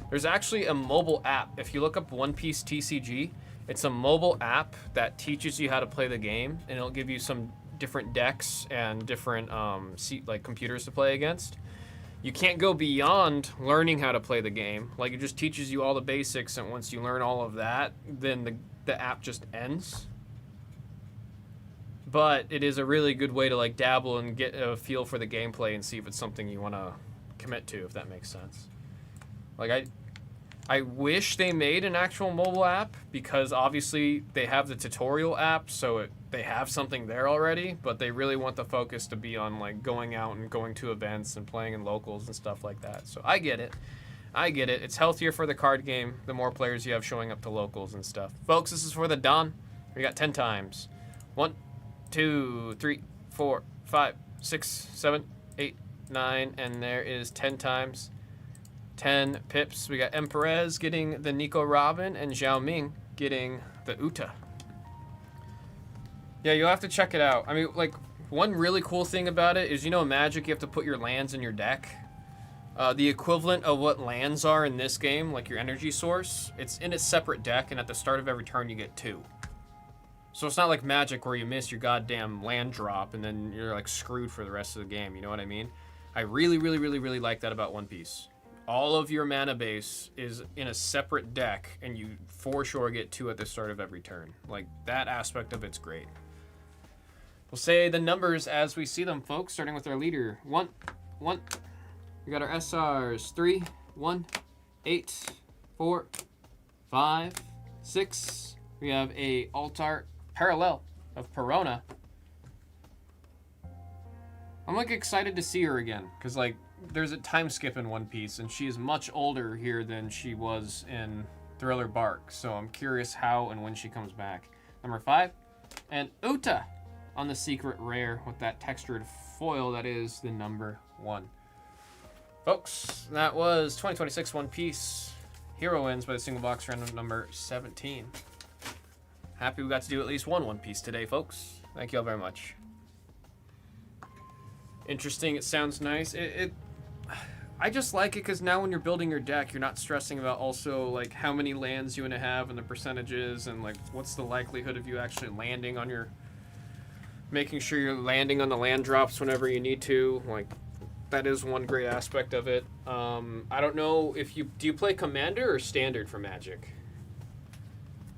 There's actually a mobile app. If you look up One Piece TCG, it's a mobile app that teaches you how to play the game, and it'll give you some different decks and different computers to play against. You can't go beyond learning how to play the game. Like, it just teaches you all the basics, and once you learn all of that, then the app just ends. But it is a really good way to like dabble and get a feel for the gameplay and see if it's something you want to commit to, if that makes sense. Like, I wish they made an actual mobile app, because obviously they have the tutorial app, so they have something there already, but they really want the focus to be on like going out and going to events and playing in locals and stuff like that. So I get it. It's healthier for the card game the more players you have showing up to locals and stuff. Folks, this is for the Don. We got 10 times. 1, 2, 3, 4, 5, 6, 7, 8, 9, and there is 10 times. 10 pips. We got M. Perez getting the Nico Robin and Zhao Ming getting the Uta. Yeah, you'll have to check it out. I mean, like, one really cool thing about it is, you know, Magic, you have to put your lands in your deck. The equivalent of what lands are in this game, like your energy source, it's in a separate deck, and at the start of every turn you get 2. So it's not like Magic where you miss your goddamn land drop and then you're like screwed for the rest of the game, you know what I mean? I really, really, really, really like that about One Piece. All of your mana base is in a separate deck, and you for sure get 2 at the start of every turn. Like, that aspect of it's great. We'll say the numbers as we see them, folks, starting with our leader. 1, 1. We got our SRs. 3, 1, 8, 4, 5, 6. We have a Altart Parallel of Perona. I'm like excited to see her again, because like there's a time skip in One Piece, and she is much older here than she was in Thriller Bark. So I'm curious how and when she comes back. Number 5, and Uta on the secret rare with that textured foil. That is the number 1. Folks, that was 2026 One Piece Hero Wins by the single box random number 17. Happy we got to do at least one Piece today, folks. Thank you all very much. Interesting. It sounds nice. I just like it because now when you're building your deck, you're not stressing about also like how many lands you want to have and the percentages and like what's the likelihood of you actually landing on your, making sure you're landing on the land drops whenever you need to. Like, that is one great aspect of it. I don't know if do you play Commander or Standard for Magic?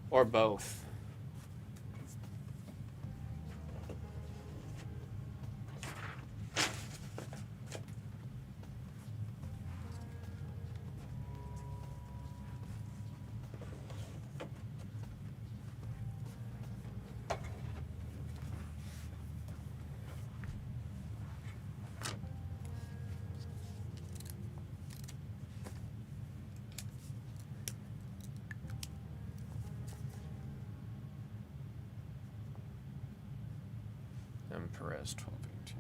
Or both? Perez 1218.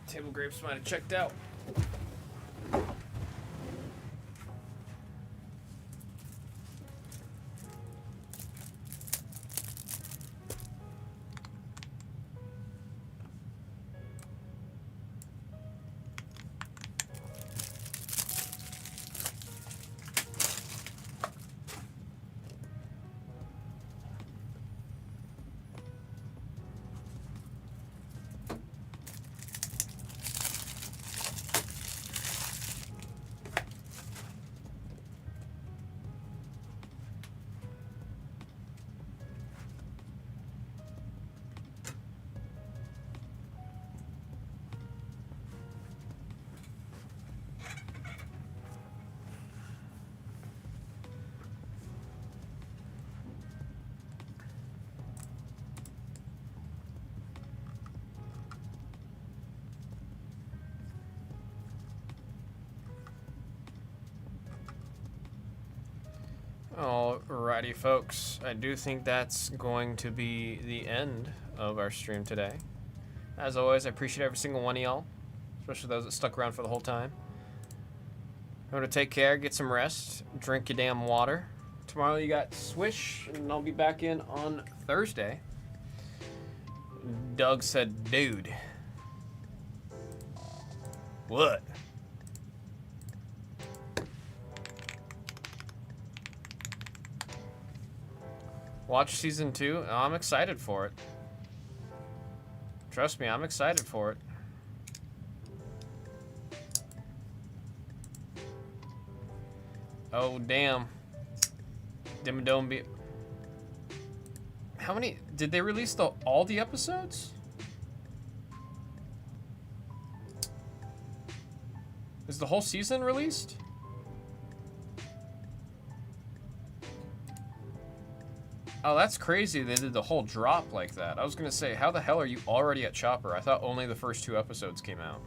Table grapes might have checked out. Alrighty, folks. I do think that's going to be the end of our stream today. As always, I appreciate every single one of y'all, especially those that stuck around for the whole time. Remember to take care, get some rest, drink your damn water. Tomorrow you got Swish, and I'll be back in on Thursday. Doug said, dude. What? Watch season 2. Oh, I'm excited for it. Trust me, I'm excited for it. Oh, damn. Dimmadome be... How many... Did they release all the episodes? Is the whole season released? Oh, that's crazy they did the whole drop like that. I was gonna say, how the hell are you already at Chopper? I thought only the first 2 episodes came out.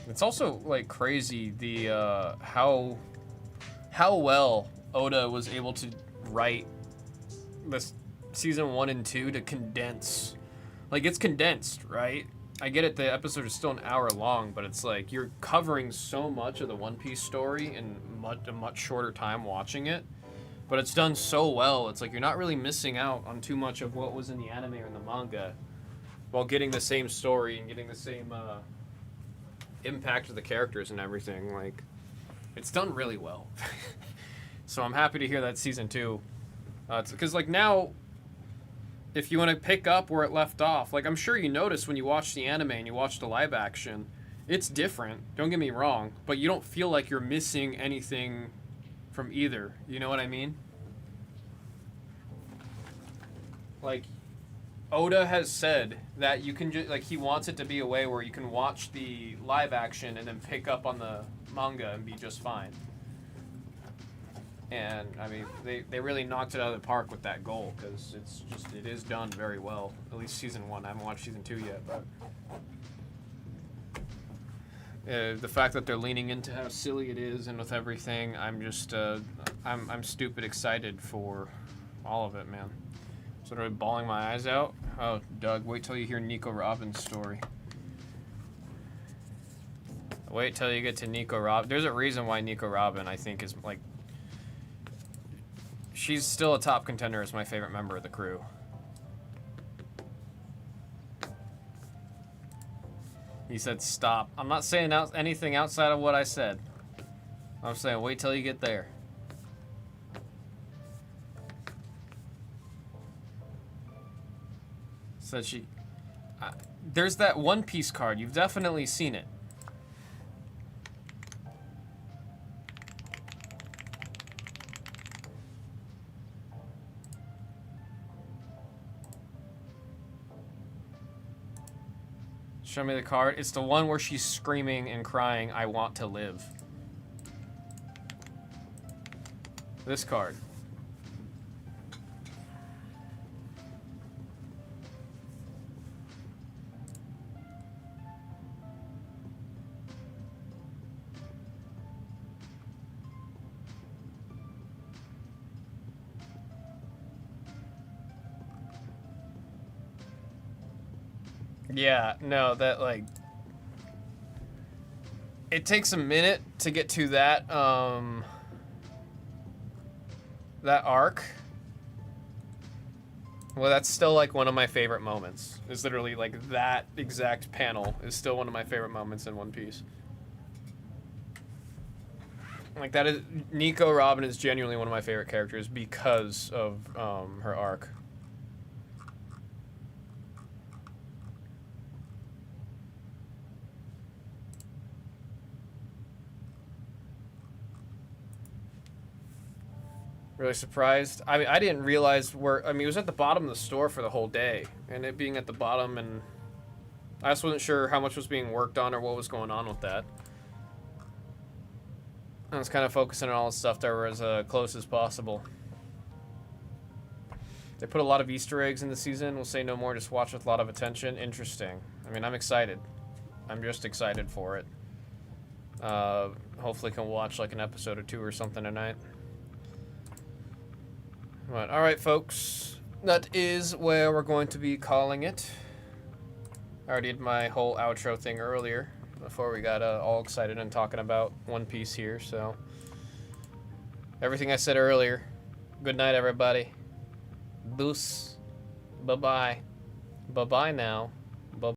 It's also like crazy the how well Oda was able to write this season 1 and 2 to condense. Like, it's condensed, right? I get it, the episode is still an hour long, but it's like you're covering so much of the One Piece story in a much shorter time watching it. But it's done so well, it's like you're not really missing out on too much of what was in the anime or in the manga while getting the same story and getting the same impact of the characters and everything. Like, it's done really well. So I'm happy to hear that season 2. Because, like, now, if you want to pick up where it left off, like, I'm sure you notice when you watch the anime and you watch the live action, it's different, don't get me wrong, but you don't feel like you're missing anything from either. You know what I mean? Like, Oda has said that you can just, like, he wants it to be a way where you can watch the live action and then pick up on the manga and be just fine. And, I mean, they really knocked it out of the park with that goal, because it is done very well. At least season 1. I haven't watched season 2 yet, but the fact that they're leaning into how silly it is and with everything, I'm just, I'm stupid excited for all of it, man. Sort of bawling my eyes out. Oh, Doug, wait till you hear Nico Robin's story. Wait till you get to Nico Robin. There's a reason why Nico Robin, I think, is, like, she's still a top contender as my favorite member of the crew. He said stop. I'm not saying anything outside of what I said. I'm saying wait till you get there. Said she... there's that One Piece card. You've definitely seen it. Show me the card. It's the one where she's screaming and crying, I want to live. This card. Yeah, no, that, like, it takes a minute to get to that, that arc. Well, that's still, like, one of my favorite moments. It's literally, like, that exact panel is still one of my favorite moments in One Piece. Like, that is, Nico Robin is genuinely one of my favorite characters because of, her arc. Really surprised. I mean, I didn't realize where... I mean, it was at the bottom of the store for the whole day. And it being at the bottom, and... I just wasn't sure how much was being worked on or what was going on with that. I was kind of focusing on all the stuff that was as close as possible. They put a lot of Easter eggs in the season. We'll say no more. Just watch with a lot of attention. Interesting. I mean, I'm excited. I'm just excited for it. Hopefully can watch like an episode or 2 or something tonight. Right, alright folks, that is where we're going to be calling it. I already did my whole outro thing earlier, before we got all excited and talking about One Piece here, so... Everything I said earlier. Good night, everybody. Boos. Bye-bye. Bye-bye now.